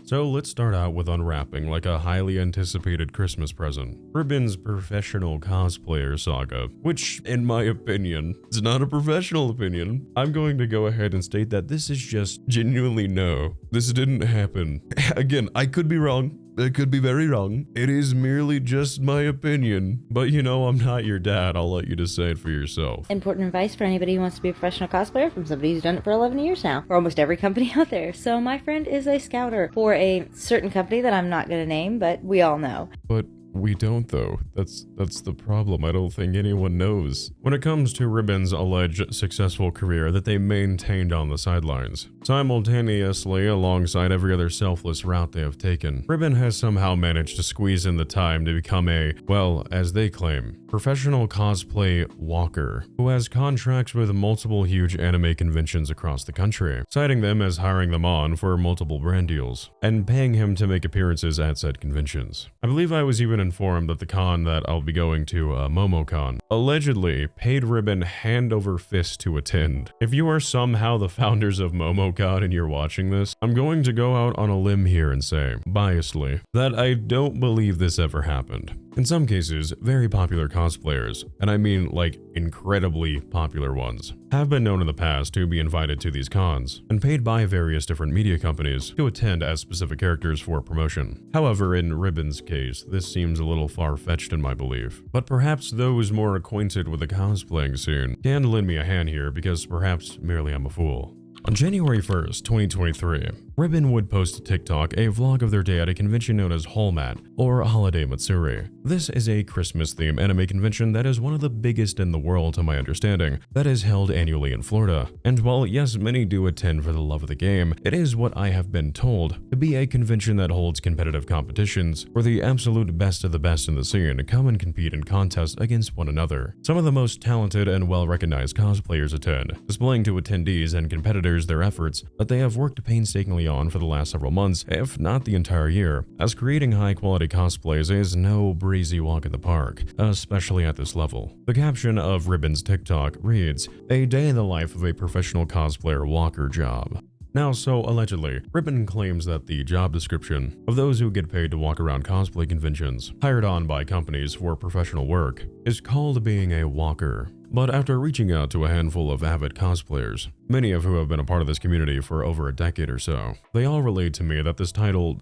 So let's start out with unwrapping like a highly anticipated Christmas present. Ribbon's professional cosplayer saga, which, in my opinion, is not a professional opinion. I'm going to go ahead and state that this is just genuinely no. This didn't happen. Again, I could be wrong. I could be very wrong. It is merely just my opinion. But you know, I'm not your dad. I'll let you decide for yourself. Important advice for anybody who wants to be a professional cosplayer from somebody who's done it for 11 years now, for almost every company out there. So my friend is a scouter for a certain company that I'm not going to name, but we all know. But We don't, though. That's the problem. I don't think anyone knows. When it comes to Ribbon's alleged successful career that they maintained on the sidelines, simultaneously alongside every other selfless route they have taken, Ribbon has somehow managed to squeeze in the time to become a, well, as they claim, professional cosplay walker, who has contracts with multiple huge anime conventions across the country, citing them as hiring them on for multiple brand deals, and paying him to make appearances at said conventions. I believe I was even informed that the con that I'll be going to, MomoCon, allegedly paid Ribbon hand over fist to attend. If you are somehow the founders of MomoCon and you're watching this, I'm going to go out on a limb here and say, biasedly, that I don't believe this ever happened. In some cases, very popular cosplayers, and I mean like incredibly popular ones, have been known in the past to be invited to these cons and paid by various different media companies to attend as specific characters for promotion. However, in Ribbon's case, this seems a little far-fetched in my belief, but perhaps those more acquainted with the cosplaying scene can lend me a hand here because perhaps merely I'm a fool. On January 1st, 2023, Ribbon would post to TikTok a vlog of their day at a convention known as Holmat, or Holiday Matsuri. This is a Christmas-themed anime convention that is one of the biggest in the world to my understanding, that is held annually in Florida. And while yes, many do attend for the love of the game, it is what I have been told to be a convention that holds competitive competitions where the absolute best of the best in the scene come and compete in contests against one another. Some of the most talented and well-recognized cosplayers attend, displaying to attendees and competitors their efforts that they have worked painstakingly on for the last several months, if not the entire year, as creating high-quality cosplays is no breezy walk in the park, especially at this level. The caption of Ribbon's TikTok reads, "A day in the life of a professional cosplayer walker job." Now, so allegedly, Ribbon claims that the job description of those who get paid to walk around cosplay conventions, hired on by companies for professional work, is called being a walker. But after reaching out to a handful of avid cosplayers, many of who have been a part of this community for over a decade or so, they all relayed to me that this title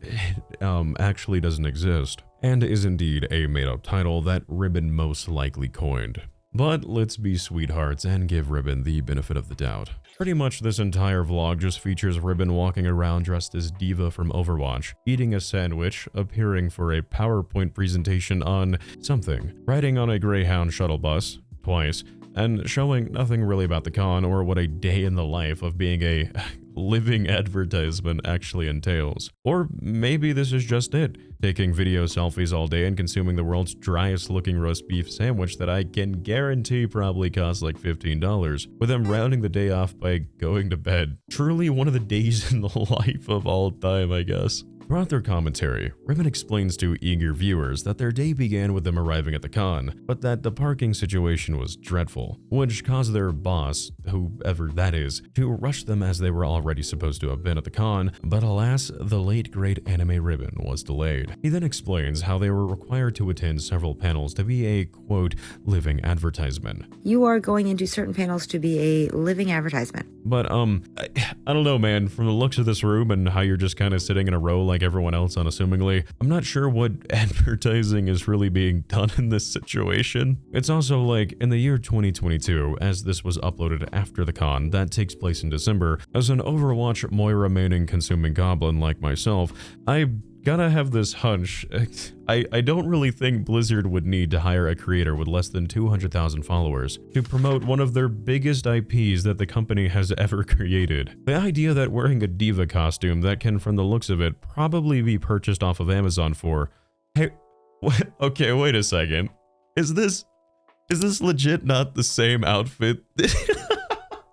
actually doesn't exist, and is indeed a made-up title that Ribbon most likely coined. But let's be sweethearts and give Ribbon the benefit of the doubt. Pretty much this entire vlog just features Ribbon walking around dressed as Diva from Overwatch, eating a sandwich, appearing for a PowerPoint presentation on something, riding on a Greyhound shuttle bus, twice, and showing nothing really about the con or what a day in the life of being a living advertisement actually entails. Or maybe this is just it, taking video selfies all day and consuming the world's driest looking roast beef sandwich that I can guarantee probably costs like $15, with them rounding the day off by going to bed. Truly one of the days in the life of all time, I guess. Throughout their commentary, Ribbon explains to eager viewers that their day began with them arriving at the con, but that the parking situation was dreadful, which caused their boss, whoever that is, to rush them as they were already supposed to have been at the con, but alas, the late great animeribbon was delayed. He then explains how they were required to attend several panels to be a, quote, living advertisement. You are going into certain panels to be a living advertisement. But, I don't know, man, from the looks of this room and how you're just kind of sitting in a row like everyone else unassumingly, I'm not sure what advertising is really being done in this situation. It's also like, in the year 2022, as this was uploaded after the con, that takes place in December, as an Overwatch Moira maining consuming goblin like myself, I gotta have this hunch. I don't really think Blizzard would need to hire a creator with less than 200,000 followers to promote one of their biggest IPs that the company has ever created. The idea that wearing a diva costume that can, from the looks of it, probably be purchased off of Amazon for, hey, what? Okay, wait a second. Is this legit not the same outfit?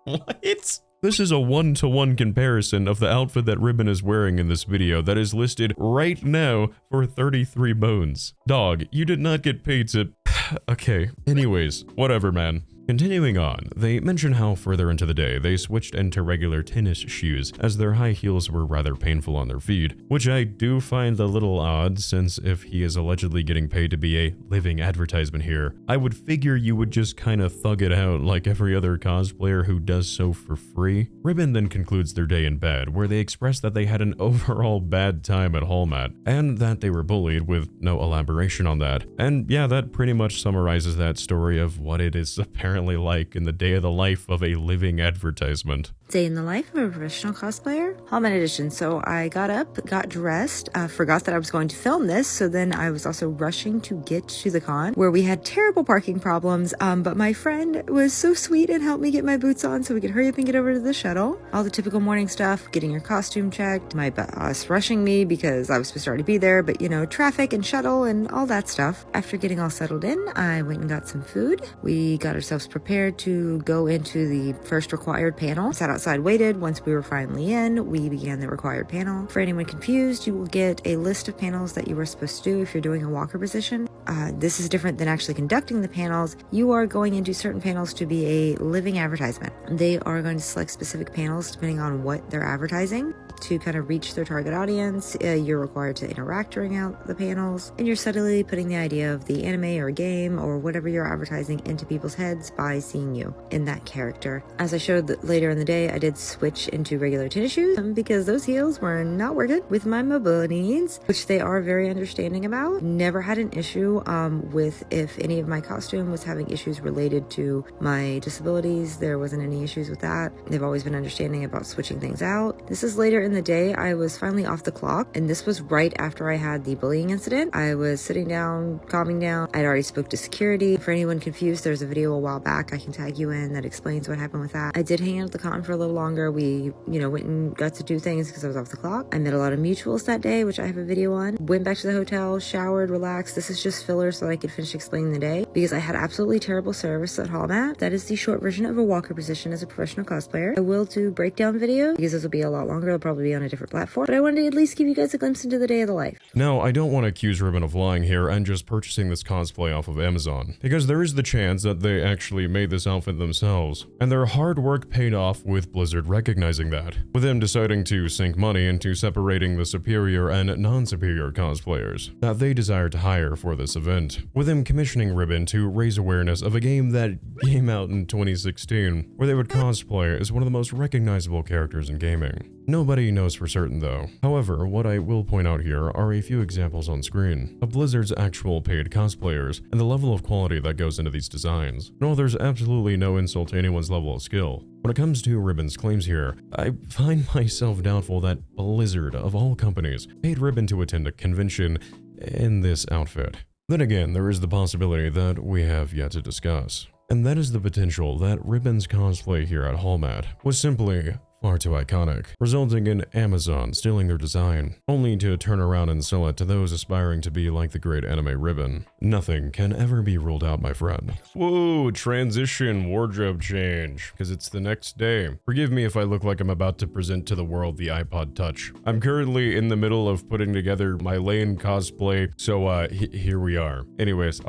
What? This is a one-to-one comparison of the outfit that Ribbon is wearing in this video that is listed right now for 33 bones. Dog, you did not get paid to... Okay, anyways, whatever, man. Continuing on, they mention how further into the day they switched into regular tennis shoes as their high heels were rather painful on their feet, which I do find a little odd since if he is allegedly getting paid to be a living advertisement here, I would figure you would just kind of thug it out like every other cosplayer who does so for free. Ribbon then concludes their day in bed where they express that they had an overall bad time at Holmat and that they were bullied with no elaboration on that. And yeah, that pretty much summarizes that story of what it is apparently like in the day of the life of a living advertisement. Day in the life of a professional cosplayer. Hallman edition. So I got up, got dressed, forgot that I was going to film this. So then I was also rushing to get to the con where we had terrible parking problems. But my friend was so sweet and helped me get my boots on so we could hurry up and get over to the shuttle. All the typical morning stuff, getting your costume checked, my boss rushing me because I was supposed to already be there, but you know, traffic and shuttle and all that stuff. After getting all settled in, I went and got some food. We got ourselves prepared to go into the first required panel. Sat outside, waited. Once we were finally in, we began the required panel. For anyone confused, you will get a list of panels that you were supposed to do if you're doing a walker position. This is different than actually conducting the panels. You are going into certain panels to be a living advertisement. They are going to select specific panels depending on what they're advertising to kind of reach their target audience. You're required to interact during out the panels, and you're subtly putting the idea of the anime or game or whatever you're advertising into people's heads by seeing you in that character. As I showed later in the day, I did switch into regular tennis shoes because those heels were not working with my mobility needs, which they are very understanding about. Never had an issue with if any of my costume was having issues related to my disabilities. There wasn't any issues with that. They've always been understanding about switching things out. This is later in the day. I was finally off the clock, and this was right after I had the bullying incident. I was sitting down, calming down. I'd already spoke to security. For anyone confused, there's a video a while back I can tag you in that explains what happened with that. I did hang out at the con for a little longer. We, went and got to do things because I was off the clock. I met a lot of mutuals that day, which I have a video on. Went back to the hotel, showered, relaxed. This is just filler so that I could finish explaining the day because I had absolutely terrible service at Hallmat. That is the short version of a walker position as a professional cosplayer. I will do breakdown video because this will be a lot longer. It'll probably be on a different platform, but I wanted to at least give you guys a glimpse into the day of the life. Now, I don't want to accuse Ribbon of lying here and just purchasing this cosplay off of Amazon, because there is the chance that they actually made this outfit themselves, and their hard work paid off with Blizzard recognizing that, with them deciding to sink money into separating the superior and non-superior cosplayers that they desire to hire for this event, with them commissioning Ribbon to raise awareness of a game that came out in 2016, where they would cosplay as one of the most recognizable characters in gaming. Nobody knows for certain though. However, what I will point out here are a few examples on screen of Blizzard's actual paid cosplayers and the level of quality that goes into these designs. And while there's absolutely no insult to anyone's level of skill, when it comes to Ribbon's claims here, I find myself doubtful that Blizzard, of all companies, paid Ribbon to attend a convention in this outfit. Then again, there is the possibility that we have yet to discuss, and that is the potential that Ribbon's cosplay here at Hallmat was simply far too iconic, resulting in Amazon stealing their design, only to turn around and sell it to those aspiring to be like the great animeribbon. Nothing can ever be ruled out, my friend. Whoa, transition, wardrobe change, because it's the next day. Forgive me if I look like I'm about to present to the world the iPod Touch. I'm currently in the middle of putting together my Lane cosplay, so here we are. Anyways,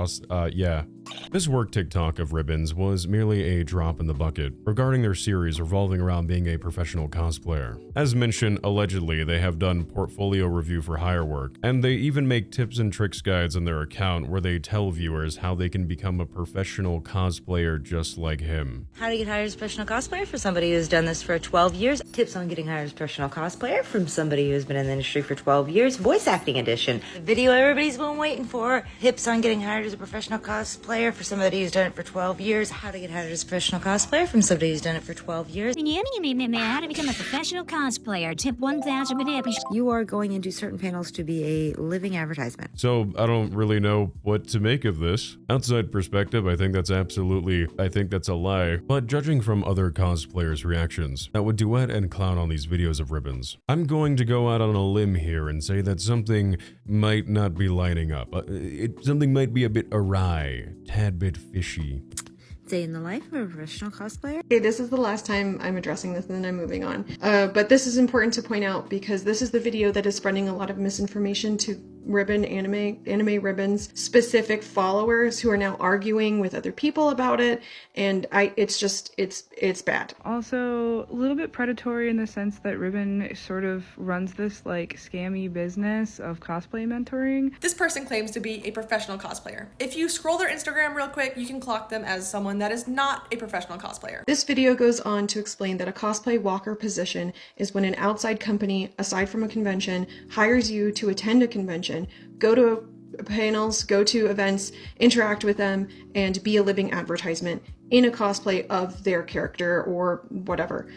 yeah. This work TikTok of Ribbon's was merely a drop in the bucket regarding their series revolving around being a professional cosplayer. As mentioned, allegedly, they have done portfolio review for hire work, and they even make tips and tricks guides on their account where they tell viewers how they can become a professional cosplayer just like him. How to get hired as a professional cosplayer for somebody who's done this for 12 years. Tips on getting hired as a professional cosplayer from somebody who's been in the industry for 12 years. Voice acting edition. The video everybody's been waiting for. Tips on getting hired as a professional cosplayer for somebody who's done it for 12 years. How to get hired as a professional cosplayer from somebody who's done it for 12 years. How to become a professional cosplayer. Tip 1000 with Happy. You are going into certain panels to be a living advertisement. So I don't really know what to make of this. Outside perspective, I think that's a lie. But judging from other cosplayers' reactions that would duet and clown on these videos of Ribbons, I'm going to go out on a limb here and say that something might not be lining up. Something might be a bit awry, tad bit fishy. Day in the life of a professional cosplayer. Okay, this is the last time I'm addressing this and then I'm moving on. But this is important to point out because this is the video that is spreading a lot of misinformation to anime ribbons specific followers who are now arguing with other people about it, and it's bad. Also a little bit predatory in the sense that Ribbon sort of runs this like scammy business of cosplay mentoring. This person claims to be a professional cosplayer. If you scroll their Instagram real quick, you can clock them as someone that is not a professional cosplayer. This video goes on to explain that a cosplay walker position is when an outside company, aside from a convention, hires you to attend a convention, go to panels, go to events, interact with them, and be a living advertisement in a cosplay of their character or whatever.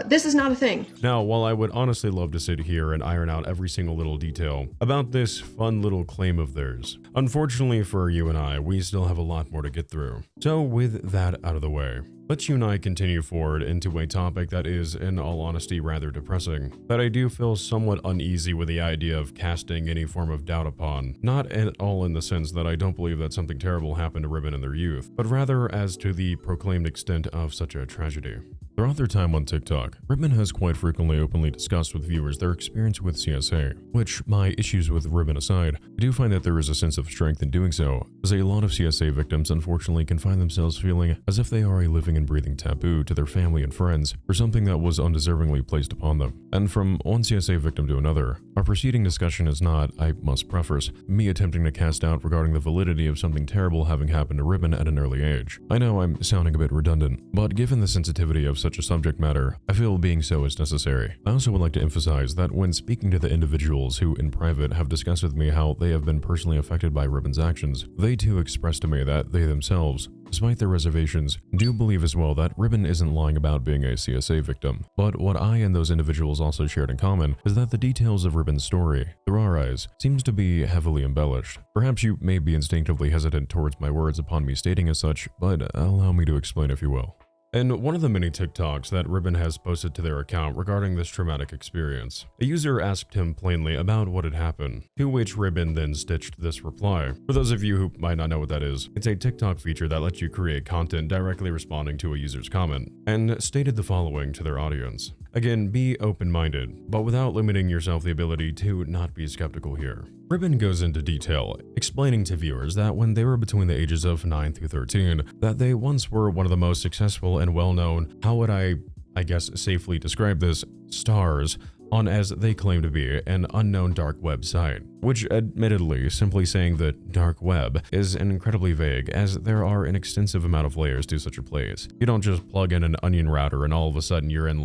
This is not a thing. Now, while I would honestly love to sit here and iron out every single little detail about this fun little claim of theirs, unfortunately for you and I, we still have a lot more to get through. So with that out of the way, let's you and I continue forward into a topic that is, in all honesty, rather depressing, that I do feel somewhat uneasy with the idea of casting any form of doubt upon, not at all in the sense that I don't believe that something terrible happened to Ribbon in their youth, but rather as to the proclaimed extent of such a tragedy. Throughout their time on TikTok, Ribbon has quite frequently openly discussed with viewers their experience with CSA, which, my issues with Ribbon aside, I do find that there is a sense of strength in doing so, as a lot of CSA victims unfortunately can find themselves feeling as if they are a living and breathing taboo to their family and friends for something that was undeservingly placed upon them. And from one CSA victim to another, our preceding discussion is not, I must preface, me attempting to cast doubt regarding the validity of something terrible having happened to Ribbon at an early age. I know I'm sounding a bit redundant, but given the sensitivity of such a subject matter, I feel being so is necessary. I also would like to emphasize that when speaking to the individuals who in private have discussed with me how they have been personally affected by Ribbon's actions, they too expressed to me that they themselves, despite their reservations, do believe as well that Ribbon isn't lying about being a CSA victim. But what I and those individuals also shared in common is that the details of Ribbon's story, through our eyes, seems to be heavily embellished. Perhaps you may be instinctively hesitant towards my words upon me stating as such, but allow me to explain if you will. In one of the many TikToks that Ribbon has posted to their account regarding this traumatic experience, a user asked him plainly about what had happened, to which Ribbon then stitched this reply. For those of you who might not know what that is, it's a TikTok feature that lets you create content directly responding to a user's comment, and stated the following to their audience. Again, be open-minded, but without limiting yourself the ability to not be skeptical here. Ribbon goes into detail, explaining to viewers that when they were between the ages of 9 through 13, that they once were one of the most successful and well-known, how would I guess safely describe this, stars on, as they claim to be, an unknown dark web site, which admittedly, simply saying the dark web is incredibly vague, as there are an extensive amount of layers to such a place. You don't just plug in an onion router and all of a sudden you're in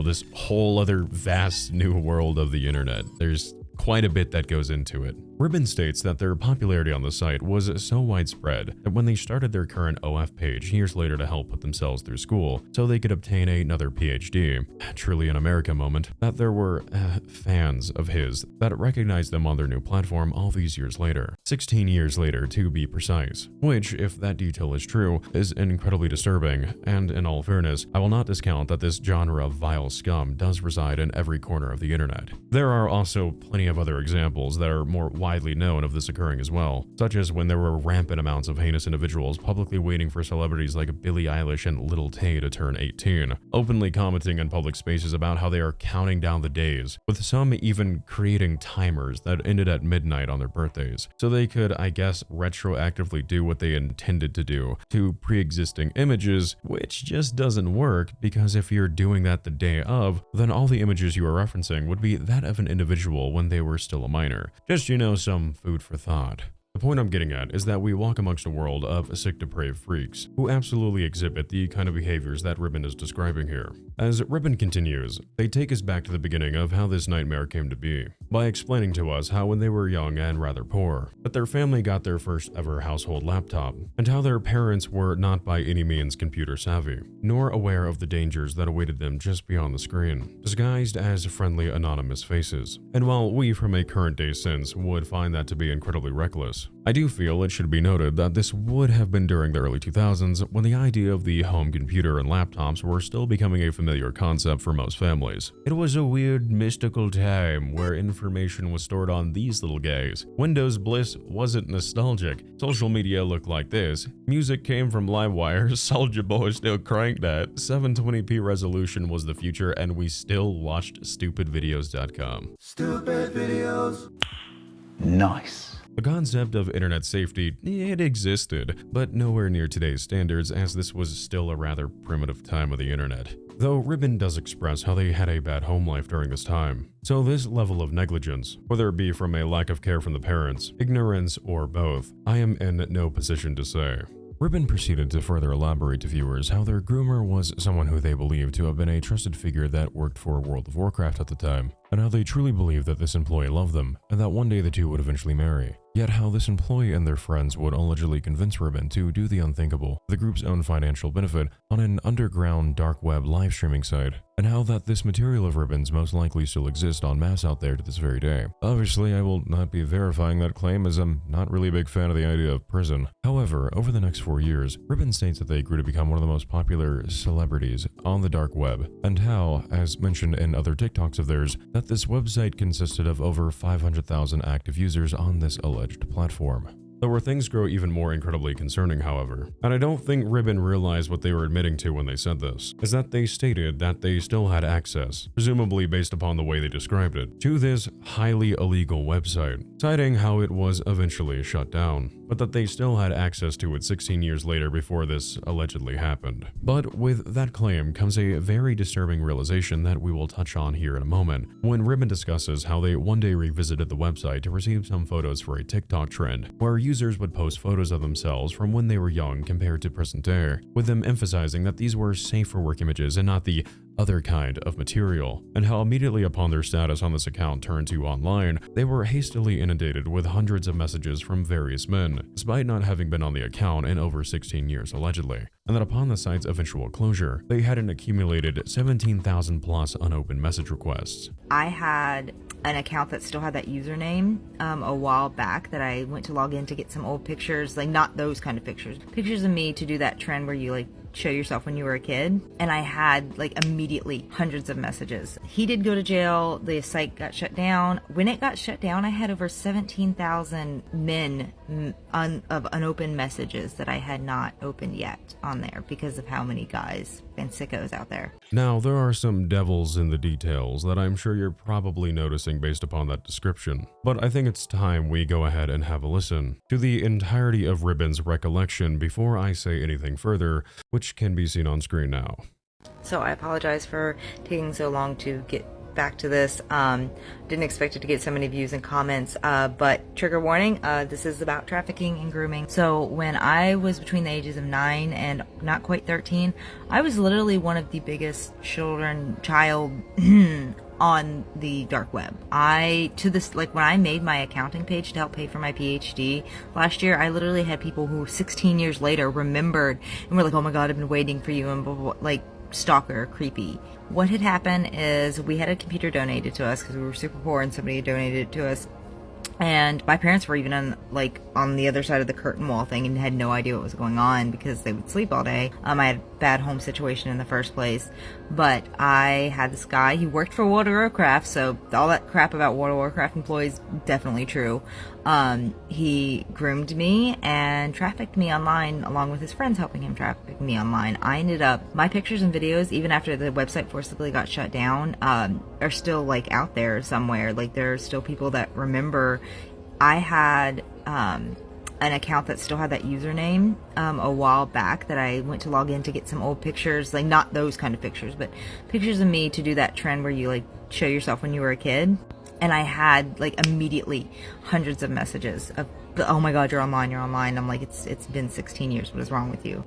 this whole other vast new world of the internet. There's quite a bit that goes into it. Ribbon states that their popularity on the site was so widespread that when they started their current OF page years later to help put themselves through school so they could obtain another PhD, truly an America moment, that there were fans of his that recognized them on their new platform all these years later. 16 years later to be precise, which, if that detail is true, is incredibly disturbing, and in all fairness, I will not discount that this genre of vile scum does reside in every corner of the internet. There are also plenty of other examples that are more widely known of this occurring as well, such as when there were rampant amounts of heinous individuals publicly waiting for celebrities like Billie Eilish and Lil Tay to turn 18, openly commenting in public spaces about how they are counting down the days, with some even creating timers that ended at midnight on their birthdays, so they could, I guess, retroactively do what they intended to do to pre-existing images, which just doesn't work, because if you're doing that the day of, then all the images you are referencing would be that of an individual when they were still a minor. Just, some food for thought. The point I'm getting at is that we walk amongst a world of sick, depraved freaks who absolutely exhibit the kind of behaviors that Ribbon is describing here. As Ribbon continues, they take us back to the beginning of how this nightmare came to be, by explaining to us how when they were young and rather poor, that their family got their first ever household laptop, and how their parents were not by any means computer savvy, nor aware of the dangers that awaited them just beyond the screen, disguised as friendly anonymous faces. And while we from a current day sense would find that to be incredibly reckless, I do feel it should be noted that this would have been during the early 2000s when the idea of the home computer and laptops were still becoming a familiar concept for most families. It was a weird, mystical time where information was stored on these little guys. Windows bliss wasn't nostalgic. Social media looked like this. Music came from LimeWire. Soulja Boy still cranked that. 720p resolution was the future, and we still watched stupidvideos.com. Stupid videos. Nice. The concept of internet safety, it existed, but nowhere near today's standards, as this was still a rather primitive time of the internet. Though Ribbon does express how they had a bad home life during this time. So this level of negligence, whether it be from a lack of care from the parents, ignorance, or both, I am in no position to say. Ribbon proceeded to further elaborate to viewers how their groomer was someone who they believed to have been a trusted figure that worked for World of Warcraft at the time, and how they truly believed that this employee loved them, and that one day the two would eventually marry. Yet how this employee and their friends would allegedly convince Ribbon to do the unthinkable, for the group's own financial benefit, on an underground dark web live streaming site, and how that this material of Ribbon's most likely still exists en masse out there to this very day. Obviously, I will not be verifying that claim, as I'm not really a big fan of the idea of prison. However, over the next 4 years, Ribbon states that they grew to become one of the most popular celebrities on the dark web, and how, as mentioned in other TikToks of theirs, that this website consisted of over 500,000 active users on this alleged platform. Though where things grow even more incredibly concerning, however, and I don't think Ribbon realized what they were admitting to when they said this, is that they stated that they still had access, presumably based upon the way they described it, to this highly illegal website, citing how it was eventually shut down, but that they still had access to it 16 years later before this allegedly happened. But with that claim comes a very disturbing realization that we will touch on here in a moment, when Ribbon discusses how they one day revisited the website to receive some photos for a TikTok trend, where users would post photos of themselves from when they were young compared to present day, with them emphasizing that these were safe for work images and not the other kind of material, and how immediately upon their status on this account turned to online, they were hastily inundated with hundreds of messages from various men, despite not having been on the account in over 16 years allegedly, and that upon the site's eventual closure, they had an accumulated 17,000 plus unopened message requests. I had an account that still had that username a while back that I went to log in to get some old pictures, like not those kind of pictures of me to do that trend where you like show yourself when you were a kid, and I had like immediately hundreds of messages. He did go to jail, the site got shut down. When it got shut down, I had over 17,000 men of unopened messages that I had not opened yet on there because of how many guys and sickos out there. Now, there are some devils in the details that I'm sure you're probably noticing based upon that description, but I think it's time we go ahead and have a listen to the entirety of Ribbon's recollection before I say anything further, which can be seen on screen now. So I apologize for taking so long to get back to this. Didn't expect it to get so many views and comments, but trigger warning, this is about trafficking and grooming. So when I was between the ages of 9 and not quite 13, I was literally one of the biggest child on the dark web. When I made my accounting page to help pay for my PhD last year, I literally had people who 16 years later remembered and were like, oh my god, I've been waiting for you, and blah, blah, blah, like stalker, creepy. What had happened is we had a computer donated to us because we were super poor and somebody had donated it to us. And my parents were even on the other side of the curtain wall thing and had no idea what was going on because they would sleep all day. I had a bad home situation in the first place, but I had this guy, he worked for World of Warcraft, so all that crap about World of Warcraft employees, definitely true. He groomed me and trafficked me online along with his friends helping him traffic me online. I ended up, my pictures and videos, even after the website forcibly got shut down, are still like out there somewhere. Like there are still people that remember. I had an account that still had that username a while back that I went to log in to get some old pictures, like not those kind of pictures, but pictures of me to do that trend where you like show yourself when you were a kid. And I had like immediately hundreds of messages of, oh my god, you're online. I'm like, it's been 16 years. What is wrong with you?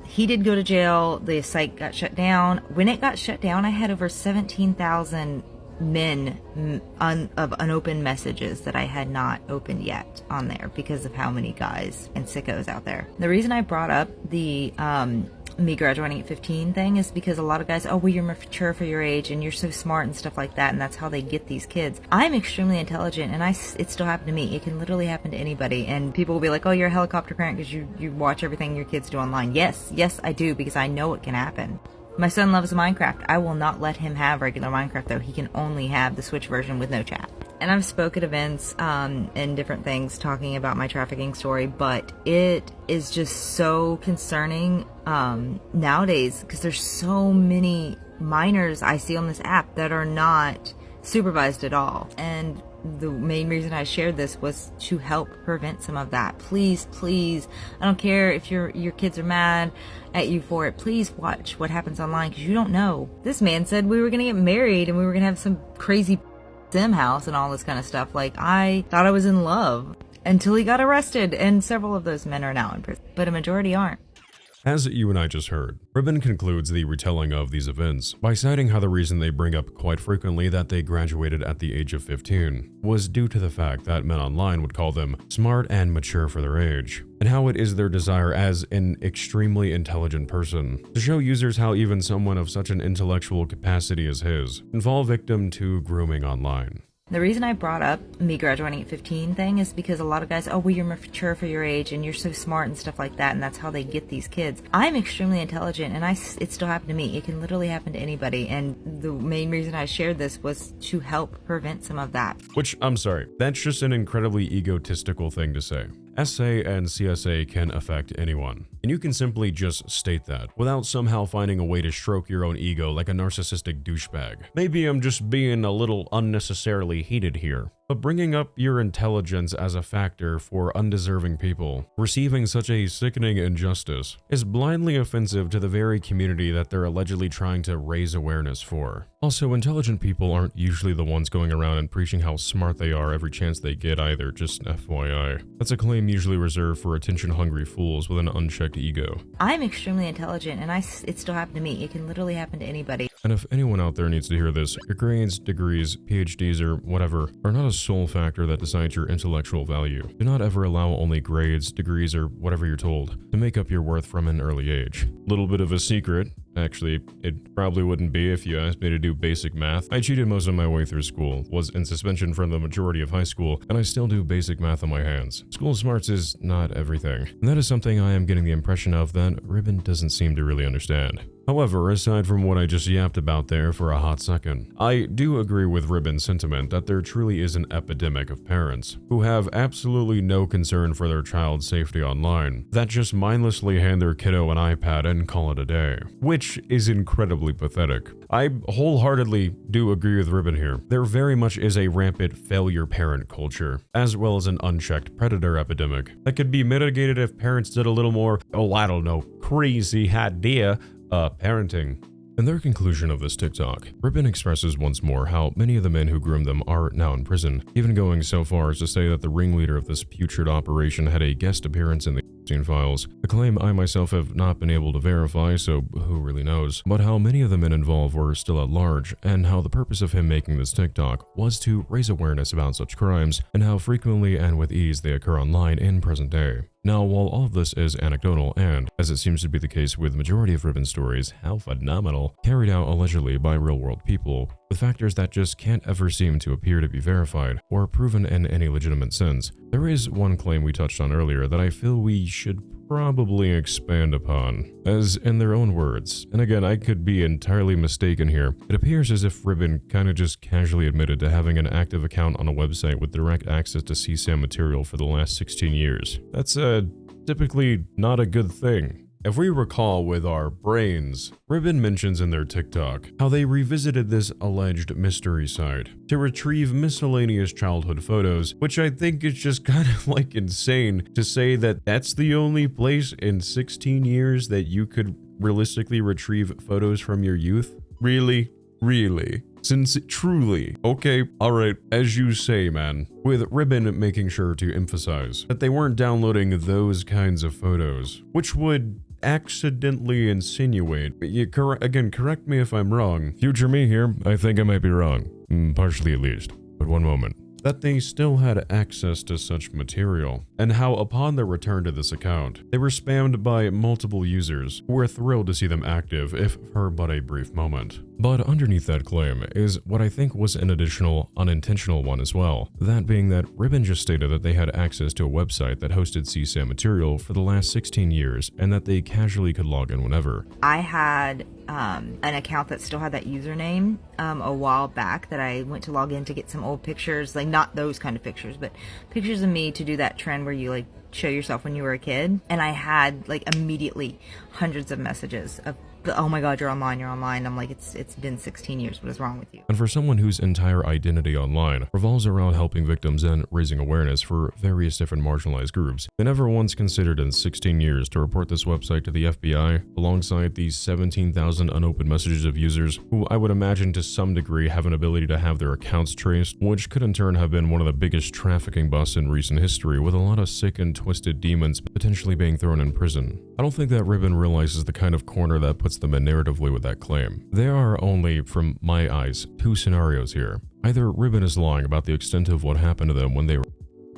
He did go to jail. The site got shut down. When it got shut down, I had over 17,000 men of unopened messages that I had not opened yet on there because of how many guys and sickos out there. The reason I brought up the me graduating at 15 thing is because a lot of guys, oh well, you're mature for your age and you're so smart and stuff like that, and that's how they get these kids. I'm extremely intelligent, and it still happened to me. It can literally happen to anybody, and people will be like, oh, you're a helicopter parent because you watch everything your kids do online. Yes I do, because I know it can happen. My son loves Minecraft. I will not let him have regular Minecraft though. He can only have the Switch version with no chat. And I've spoke at events and different things talking about my trafficking story, but it is just so concerning nowadays because there's so many minors I see on this app that are not supervised at all. And the main reason I shared this was to help prevent some of that. Please, I don't care if your kids are mad at you for it. Please watch what happens online because you don't know. This man said we were going to get married and we were going to have some crazy sim house and all this kind of stuff. Like, I thought I was in love until he got arrested, and several of those men are now in prison, but a majority aren't. As you and I just heard, Ribbon concludes the retelling of these events by citing how the reason they bring up quite frequently that they graduated at the age of 15 was due to the fact that men online would call them smart and mature for their age, and how it is their desire as an extremely intelligent person to show users how even someone of such an intellectual capacity as his can fall victim to grooming online. The reason I brought up me graduating at 15 thing is because a lot of guys, oh, well, you're mature for your age and you're so smart and stuff like that, and that's how they get these kids. I'm extremely intelligent, and it still happened to me. It can literally happen to anybody, and the main reason I shared this was to help prevent some of that. Which, I'm sorry, that's just an incredibly egotistical thing to say. SA and CSA can affect anyone, and you can simply just state that without somehow finding a way to stroke your own ego like a narcissistic douchebag. Maybe I'm just being a little unnecessarily heated here, but bringing up your intelligence as a factor for undeserving people receiving such a sickening injustice is blindly offensive to the very community that they're allegedly trying to raise awareness for. Also, intelligent people aren't usually the ones going around and preaching how smart they are every chance they get either, just FYI. That's a claim usually reserved for attention-hungry fools with an unchecked ego. I'm extremely intelligent, and it still happened to me. It can literally happen to anybody. And if anyone out there needs to hear this, your grades, degrees, PhDs, or whatever are not a sole factor that decides your intellectual value. Do not ever allow only grades, degrees, or whatever you're told to make up your worth from an early age. Little bit of a secret. Actually, it probably wouldn't be if you asked me to do basic math. I cheated most of my way through school, was in suspension from the majority of high school, and I still do basic math on my hands. School smarts is not everything, and that is something I am getting the impression of that Ribbon doesn't seem to really understand. However, aside from what I just yapped about there for a hot second, I do agree with Ribbon's sentiment that there truly is an epidemic of parents who have absolutely no concern for their child's safety online, that just mindlessly hand their kiddo an iPad and call it a day, which is incredibly pathetic. I wholeheartedly do agree with Ribbon here. There very much is a rampant failure parent culture, as well as an unchecked predator epidemic that could be mitigated if parents did a little more, oh, I don't know, crazy idea parenting. In their conclusion of this TikTok, Ribbon expresses once more how many of the men who groomed them are now in prison, even going so far as to say that the ringleader of this putrid operation had a guest appearance in the files, a claim I myself have not been able to verify, so who really knows, but how many of the men involved were still at large, and how the purpose of him making this TikTok was to raise awareness about such crimes, and how frequently and with ease they occur online in present day. Now, while all of this is anecdotal and, as it seems to be the case with the majority of Ribbon stories, how phenomenal, carried out allegedly by real-world people, with factors that just can't ever seem to appear to be verified or proven in any legitimate sense, there is one claim we touched on earlier that I feel we should probably expand upon. As in their own words, and again, I could be entirely mistaken here, it appears as if Ribbon kinda just casually admitted to having an active account on a website with direct access to CSAM material for the last 16 years. That's typically not a good thing. If we recall with our brains, Ribbon mentions in their TikTok how they revisited this alleged mystery site to retrieve miscellaneous childhood photos, which I think is just kind of like insane to say that that's the only place in 16 years that you could realistically retrieve photos from your youth. Really? Really? Since truly, okay, alright, as you say, man, with Ribbon making sure to emphasize that they weren't downloading those kinds of photos, which would accidentally insinuate, again, correct me if I'm wrong, future me here, I think I might be wrong, partially at least, but one moment, that they still had access to such material, and how upon their return to this account, they were spammed by multiple users who were thrilled to see them active, if for but a brief moment. But underneath that claim is what I think was an additional unintentional one as well, that being that Ribbon just stated that they had access to a website that hosted CSAM material for the last 16 years, and that they casually could log in whenever. I had an account that still had that username a while back that I went to log in to get some old pictures, like not those kind of pictures, but pictures of me to do that trend where you like show yourself when you were a kid. And I had like immediately hundreds of messages of oh my god, you're online. I'm like, it's been 16 years. What is wrong with you? And for someone whose entire identity online revolves around helping victims and raising awareness for various different marginalized groups, they never once considered in 16 years to report this website to the FBI alongside these 17,000 unopened messages of users who I would imagine to some degree have an ability to have their accounts traced, which could in turn have been one of the biggest trafficking busts in recent history, with a lot of sick and twisted demons potentially being thrown in prison. I don't think that Ribbon realizes the kind of corner that puts them in narratively with that claim. There are only, from my eyes, two scenarios here. Either Ribbon is lying about the extent of what happened to them when they were,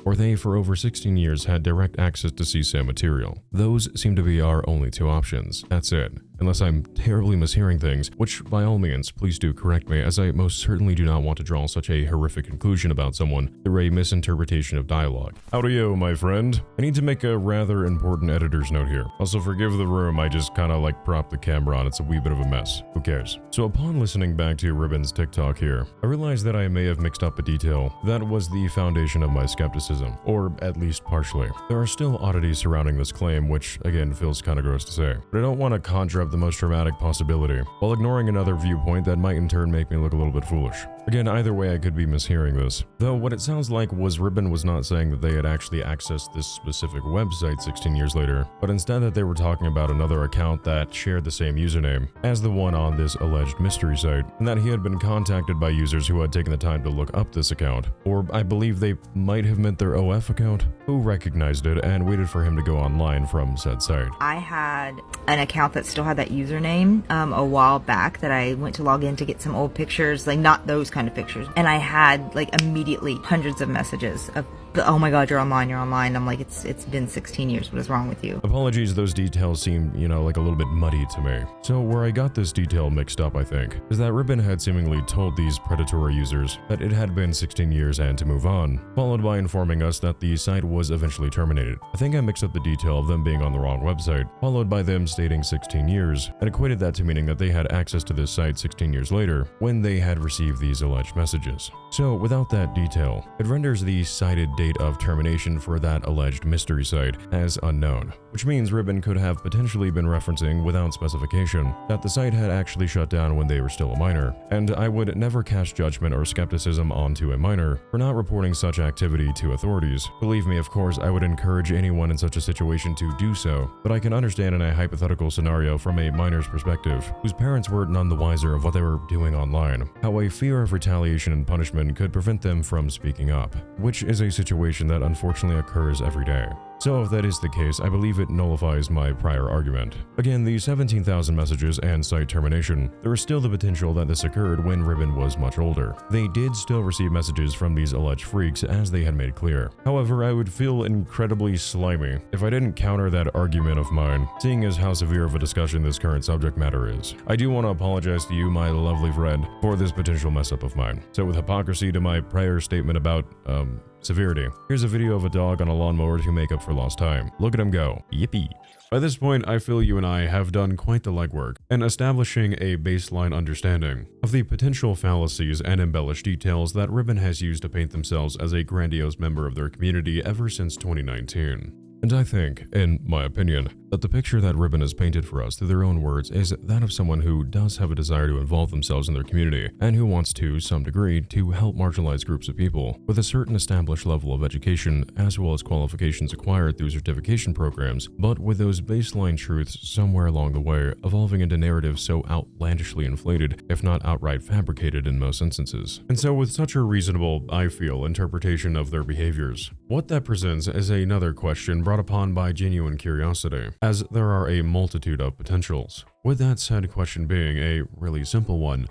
or they, for over 16 years, had direct access to CSAM material. Those seem to be our only two options. That's it. Unless I'm terribly mishearing things, which by all means, please do correct me, as I most certainly do not want to draw such a horrific conclusion about someone through a misinterpretation of dialogue. How do you, my friend? I need to make a rather important editor's note here. Also, forgive the room, I just kinda like propped the camera on, it's a wee bit of a mess. Who cares? So upon listening back to Ribbon's TikTok here, I realized that I may have mixed up a detail that was the foundation of my skepticism, or at least partially. There are still oddities surrounding this claim, which again feels kinda gross to say, but I don't want to conjure up the most dramatic possibility, while ignoring another viewpoint that might in turn make me look a little bit foolish. Again, either way I could be mishearing this. Though what it sounds like was Ribbon was not saying that they had actually accessed this specific website 16 years later, but instead that they were talking about another account that shared the same username as the one on this alleged mystery site, and that he had been contacted by users who had taken the time to look up this account, or I believe they might have meant their OF account, who recognized it and waited for him to go online from said site. I had an account that still had that username a while back that I went to log in to get some old pictures, like not those kind of pictures, and I had like immediately hundreds of messages of, oh my god, you're online. I'm like, it's been 16 years. What is wrong with you? Apologies, those details seem, like a little bit muddy to me. So where I got this detail mixed up, I think, is that Ribbon had seemingly told these predatory users that it had been 16 years and to move on, followed by informing us that the site was eventually terminated. I think I mixed up the detail of them being on the wrong website, followed by them stating 16 years, and equated that to meaning that they had access to this site 16 years later when they had received these alleged messages. So without that detail, it renders the cited date of termination for that alleged mystery site as unknown, which means Ribbon could have potentially been referencing without specification that the site had actually shut down when they were still a minor, and I would never cast judgment or skepticism onto a minor for not reporting such activity to authorities. Believe me, of course, I would encourage anyone in such a situation to do so, but I can understand in a hypothetical scenario from a minor's perspective, whose parents were none the wiser of what they were doing online, how a fear of retaliation and punishment could prevent them from speaking up, which is a situation that unfortunately occurs every day. So if that is the case, I believe it nullifies my prior argument. Again, the 17,000 messages and site termination, there is still the potential that this occurred when Ribbon was much older. They did still receive messages from these alleged freaks, as they had made clear. However, I would feel incredibly slimy if I didn't counter that argument of mine, seeing as how severe of a discussion this current subject matter is. I do want to apologize to you, my lovely friend, for this potential mess up of mine. So with hypocrisy to my prior statement about, severity, here's a video of a dog on a lawnmower to make up for lost time. Look at him go. Yippee. By this point, I feel you and I have done quite the legwork in establishing a baseline understanding of the potential fallacies and embellished details that Ribbon has used to paint themselves as a grandiose member of their community ever since 2019. And I think, in my opinion, that the picture that Ribbon has painted for us through their own words is that of someone who does have a desire to involve themselves in their community and who wants to some degree to help marginalized groups of people with a certain established level of education as well as qualifications acquired through certification programs, but with those baseline truths somewhere along the way evolving into narratives so outlandishly inflated, if not outright fabricated in most instances. And so with such a reasonable, I feel, interpretation of their behaviors, what that presents is another question brought upon by genuine curiosity, as there are a multitude of potentials. With that said question being a really simple one,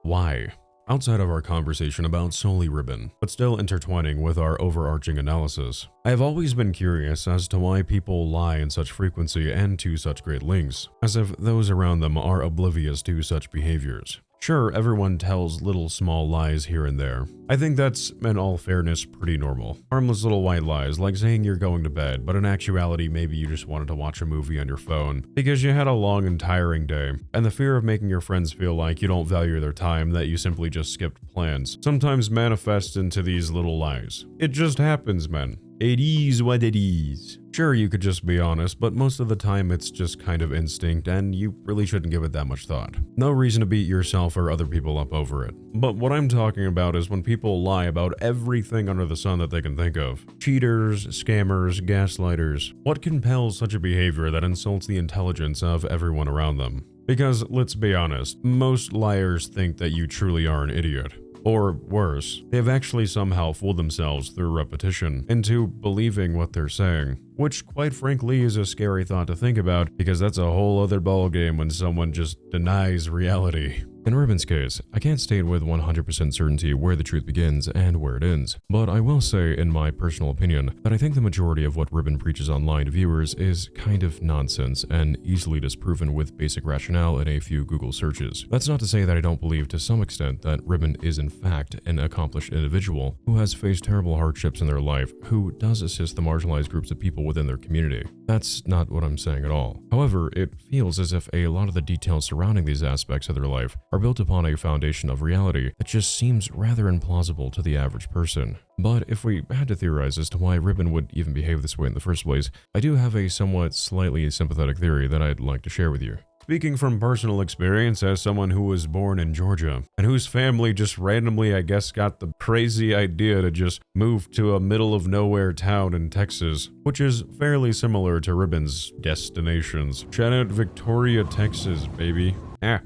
why? Outside of our conversation about solely Ribbon, but still intertwining with our overarching analysis, I have always been curious as to why people lie in such frequency and to such great lengths, as if those around them are oblivious to such behaviors. Sure, everyone tells little small lies here and there. I think that's, in all fairness, pretty normal. Harmless little white lies, like saying you're going to bed, but in actuality maybe you just wanted to watch a movie on your phone because you had a long and tiring day, and the fear of making your friends feel like you don't value their time, that you simply just skipped plans, sometimes manifests into these little lies. It just happens, man. It is what it is. Sure, you could just be honest, but most of the time it's just kind of instinct and you really shouldn't give it that much thought. No reason to beat yourself or other people up over it. But what I'm talking about is when people lie about everything under the sun that they can think of. Cheaters, scammers, gaslighters. What compels such a behavior that insults the intelligence of everyone around them? Because, let's be honest, most liars think that you truly are an idiot. Or worse, they have actually somehow fooled themselves through repetition into believing what they're saying. Which, quite frankly, is a scary thought to think about because that's a whole other ballgame when someone just denies reality. In Ribbon's case, I can't state with 100% certainty where the truth begins and where it ends, but I will say, in my personal opinion, that I think the majority of what Ribbon preaches online to viewers is kind of nonsense and easily disproven with basic rationale in a few Google searches. That's not to say that I don't believe to some extent that Ribbon is in fact an accomplished individual who has faced terrible hardships in their life, who does assist the marginalized groups of people within their community. That's not what I'm saying at all. However, it feels as if a lot of the details surrounding these aspects of their life are built upon a foundation of reality that just seems rather implausible to the average person. But if we had to theorize as to why Ribbon would even behave this way in the first place, I do have a somewhat slightly sympathetic theory that I'd like to share with you. Speaking from personal experience as someone who was born in Georgia, and whose family just randomly, I guess, got the crazy idea to just move to a middle-of-nowhere town in Texas, which is fairly similar to Ribbon's destinations. Shout out Victoria, Texas, baby.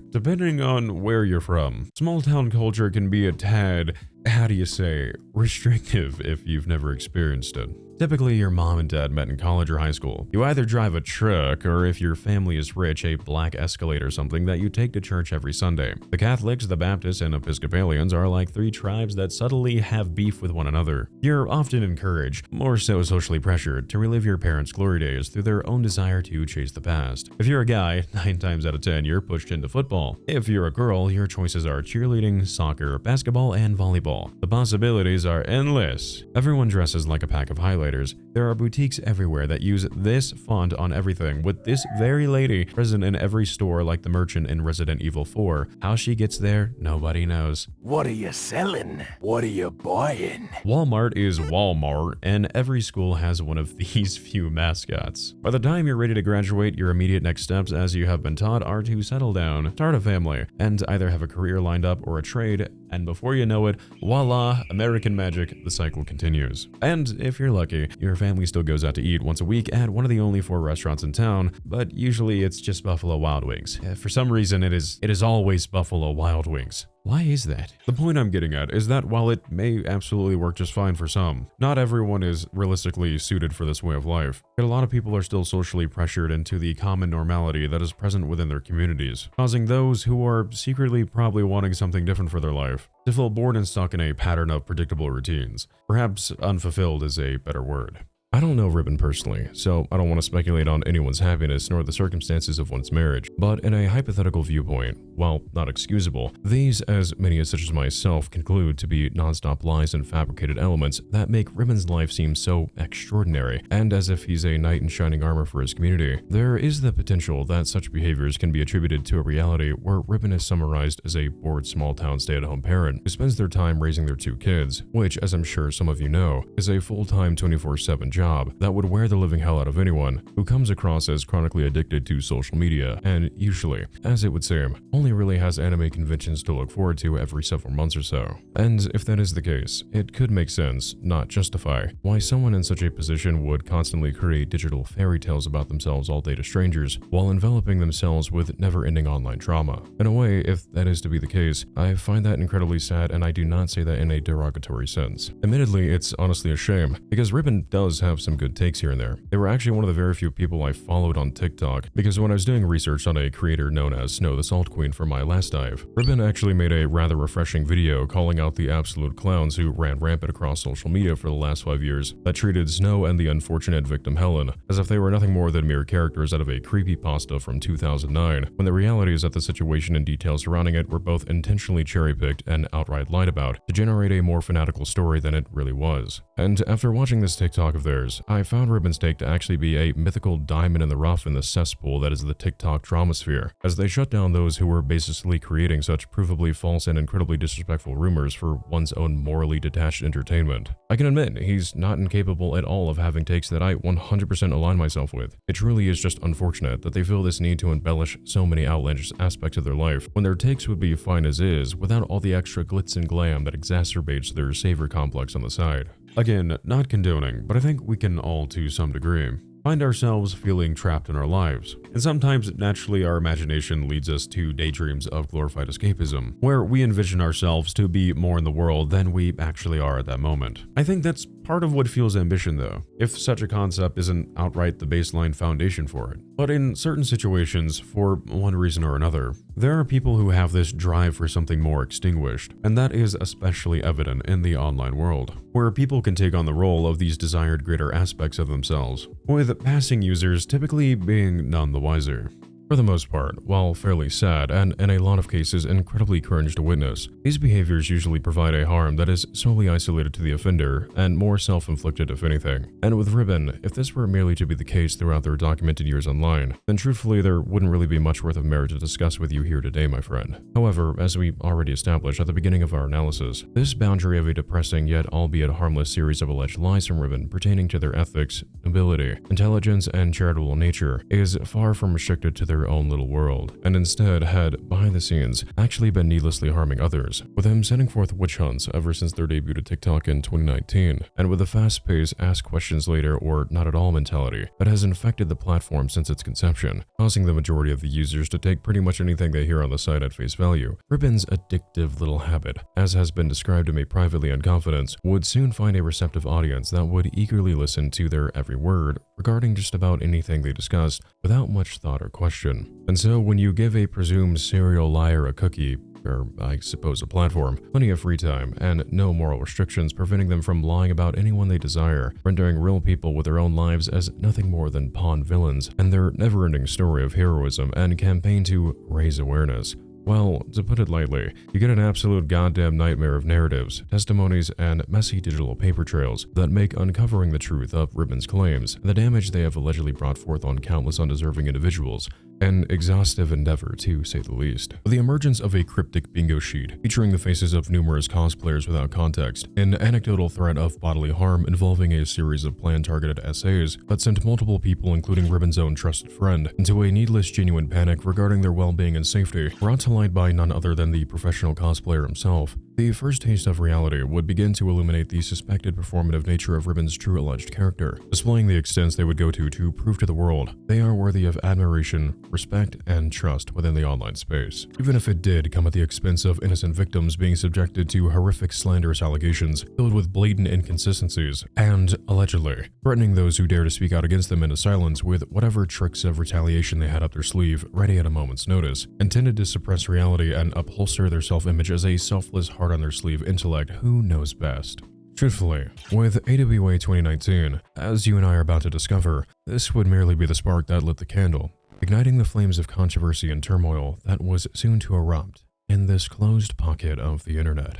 Depending on where you're from, small-town culture can be a tad, how do you say, restrictive if you've never experienced it. Typically, your mom and dad met in college or high school. You either drive a truck, or if your family is rich, a black Escalade or something that you take to church every Sunday. The Catholics, the Baptists, and Episcopalians are like three tribes that subtly have beef with one another. You're often encouraged, more so socially pressured, to relive your parents' glory days through their own desire to chase the past. If you're a guy, 9 times out of 10, you're pushed into football. If you're a girl, your choices are cheerleading, soccer, basketball, and volleyball. The possibilities are endless. Everyone dresses like a pack of highlighters. There are boutiques everywhere that use this font on everything, with this very lady present in every store like the merchant in Resident Evil 4. How she gets there, nobody knows. What are you selling? What are you buying? Walmart is Walmart, and every school has one of these few mascots. By the time you're ready to graduate, your immediate next steps, as you have been taught, are to settle down, start a family, and either have a career lined up or a trade, and before you know it, voila, American magic, the cycle continues. And if you're lucky, your family still goes out to eat once a week at one of the only 4 restaurants in town, but usually it's just Buffalo Wild Wings. For some reason, it is always Buffalo Wild Wings. Why is that? The point I'm getting at is that while it may absolutely work just fine for some, not everyone is realistically suited for this way of life. Yet a lot of people are still socially pressured into the common normality that is present within their communities, causing those who are secretly probably wanting something different for their life to feel bored and stuck in a pattern of predictable routines. Perhaps unfulfilled is a better word. I don't know Ribbon personally, so I don't want to speculate on anyone's happiness nor the circumstances of one's marriage, but in a hypothetical viewpoint, while not excusable, these, as many as such as myself, conclude to be non-stop lies and fabricated elements that make Ribbon's life seem so extraordinary, and as if he's a knight in shining armor for his community. There is the potential that such behaviors can be attributed to a reality where Ribbon is summarized as a bored small-town stay-at-home parent who spends their time raising their 2 kids, which, as I'm sure some of you know, is a full-time 24/7 job that would wear the living hell out of anyone who comes across as chronically addicted to social media and usually, as it would seem, only really has anime conventions to look forward to every several months or so. And if that is the case, it could make sense, not justify, why someone in such a position would constantly create digital fairy tales about themselves all day to strangers while enveloping themselves with never-ending online drama. In a way, if that is to be the case, I find that incredibly sad, and I do not say that in a derogatory sense. Admittedly, it's honestly a shame, because Ribbon does have some good takes here and there. They were actually one of the very few people I followed on TikTok, because when I was doing research on a creator known as Snow the Salt Queen for my last dive, Ribbon actually made a rather refreshing video calling out the absolute clowns who ran rampant across social media for the last 5 years that treated Snow and the unfortunate victim Helen as if they were nothing more than mere characters out of a creepypasta from 2009, when the reality is that the situation and details surrounding it were both intentionally cherry-picked and outright lied about to generate a more fanatical story than it really was. And after watching this TikTok of theirs, theirs, I found Ribbon's take to actually be a mythical diamond in the rough in the cesspool that is the TikTok dramasphere, as they shut down those who were basically creating such provably false and incredibly disrespectful rumors for one's own morally detached entertainment. I can admit, he's not incapable at all of having takes that I 100% align myself with. It truly is just unfortunate that they feel this need to embellish so many outlandish aspects of their life, when their takes would be fine as is, without all the extra glitz and glam that exacerbates their savior complex on the side. Again, not condoning, but I think we can all, to some degree, find ourselves feeling trapped in our lives. And sometimes, naturally, our imagination leads us to daydreams of glorified escapism, where we envision ourselves to be more in the world than we actually are at that moment. I think that's part of what fuels ambition, though, if such a concept isn't outright the baseline foundation for it. But in certain situations, for one reason or another, there are people who have this drive for something more extinguished, and that is especially evident in the online world, where people can take on the role of these desired greater aspects of themselves, with passing users typically being none the wiser. For the most part, while fairly sad and in a lot of cases incredibly cringe to witness, these behaviors usually provide a harm that is solely isolated to the offender and more self-inflicted if anything. And with Ribbon, if this were merely to be the case throughout their documented years online, then truthfully there wouldn't really be much worth of merit to discuss with you here today, my friend. However, as we already established at the beginning of our analysis, this boundary of a depressing yet albeit harmless series of alleged lies from Ribbon pertaining to their ethics, ability, intelligence, and charitable nature is far from restricted to their own little world, and instead had, behind the scenes, actually been needlessly harming others, with them setting forth witch hunts ever since their debut to TikTok in 2019, and with a fast-paced ask questions later or not at all mentality that has infected the platform since its conception, causing the majority of the users to take pretty much anything they hear on the site at face value. Ribbon's addictive little habit, as has been described to me privately in confidence, would soon find a receptive audience that would eagerly listen to their every word regarding just about anything they discussed without much thought or question. And so when you give a presumed serial liar a cookie, or I suppose a platform, plenty of free time, and no moral restrictions preventing them from lying about anyone they desire, rendering real people with their own lives as nothing more than pawn villains, and their never-ending story of heroism and campaign to raise awareness. Well, to put it lightly, you get an absolute goddamn nightmare of narratives, testimonies, and messy digital paper trails that make uncovering the truth of Ribbon's claims and the damage they have allegedly brought forth on countless undeserving individuals an exhaustive endeavor, to say the least. The emergence of a cryptic bingo sheet featuring the faces of numerous cosplayers without context, an anecdotal threat of bodily harm involving a series of planned targeted essays that sent multiple people, including Ribbon's own trusted friend, into a needless genuine panic regarding their well-being and safety, brought to light by none other than the professional cosplayer himself. The first taste of reality would begin to illuminate the suspected performative nature of Ribbon's true alleged character, displaying the extents they would go to prove to the world they are worthy of admiration, respect, and trust within the online space, even if it did come at the expense of innocent victims being subjected to horrific slanderous allegations filled with blatant inconsistencies, and, allegedly, threatening those who dare to speak out against them into silence with whatever tricks of retaliation they had up their sleeve, ready at a moment's notice, intended to suppress reality and upholster their self-image as a selfless, hard-on-their-sleeve intellect who knows best. Truthfully, with AWA 2019, as you and I are about to discover, this would merely be the spark that lit the candle, igniting the flames of controversy and turmoil that was soon to erupt in this closed pocket of the internet.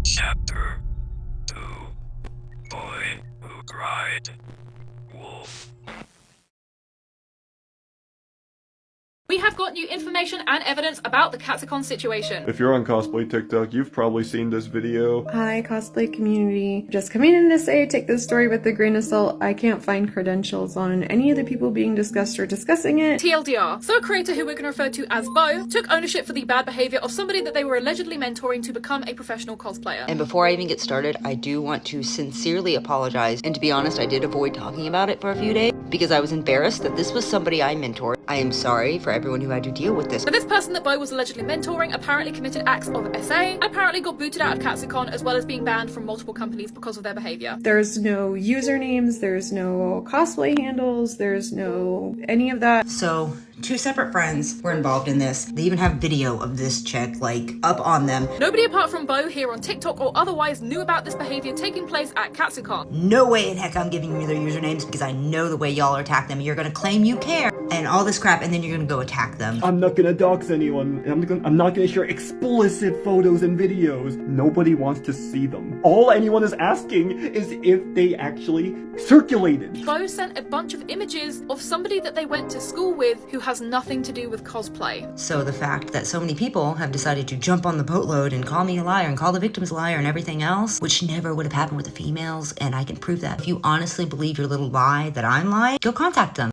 Chapter 2. Boy Who Cried Wolf. We have got new information and evidence about the Katsucon situation. If you're on cosplay TikTok, you've probably seen this video. Hi, cosplay community. Just coming in to say, take this story with a grain of salt. I can't find credentials on any of the people being discussed or discussing it. TLDR. So a creator who we can refer to as Bo took ownership for the bad behavior of somebody that they were allegedly mentoring to become a professional cosplayer. And before I even get started, I do want to sincerely apologize. And to be honest, I did avoid talking about it for a few days because I was embarrassed that this was somebody I mentored. I am sorry for everyone who had to deal with this. But this person that Bo was allegedly mentoring apparently committed acts of SA and apparently got booted out of Katsucon, as well as being banned from multiple companies because of their behavior. There's no usernames, there's no cosplay handles, there's no any of that. So, 2 separate friends were involved in this. They even have video of this chick, like, up on them. Nobody apart from Bo here on TikTok or otherwise knew about this behavior taking place at Katsucon. No way in heck I'm giving you their usernames because I know the way y'all attack them. You're gonna claim you care, and all this crap, and then you're gonna go attack them. I'm not gonna dox anyone. I'm not gonna share explicit photos and videos. Nobody wants to see them. All anyone is asking is if they actually circulated. Bo sent a bunch of images of somebody that they went to school with who has nothing to do with cosplay. So the fact that so many people have decided to jump on the boatload and call me a liar and call the victims a liar and everything else, which never would have happened with the females, and I can prove that. If you honestly believe your little lie that I'm lying, go contact them.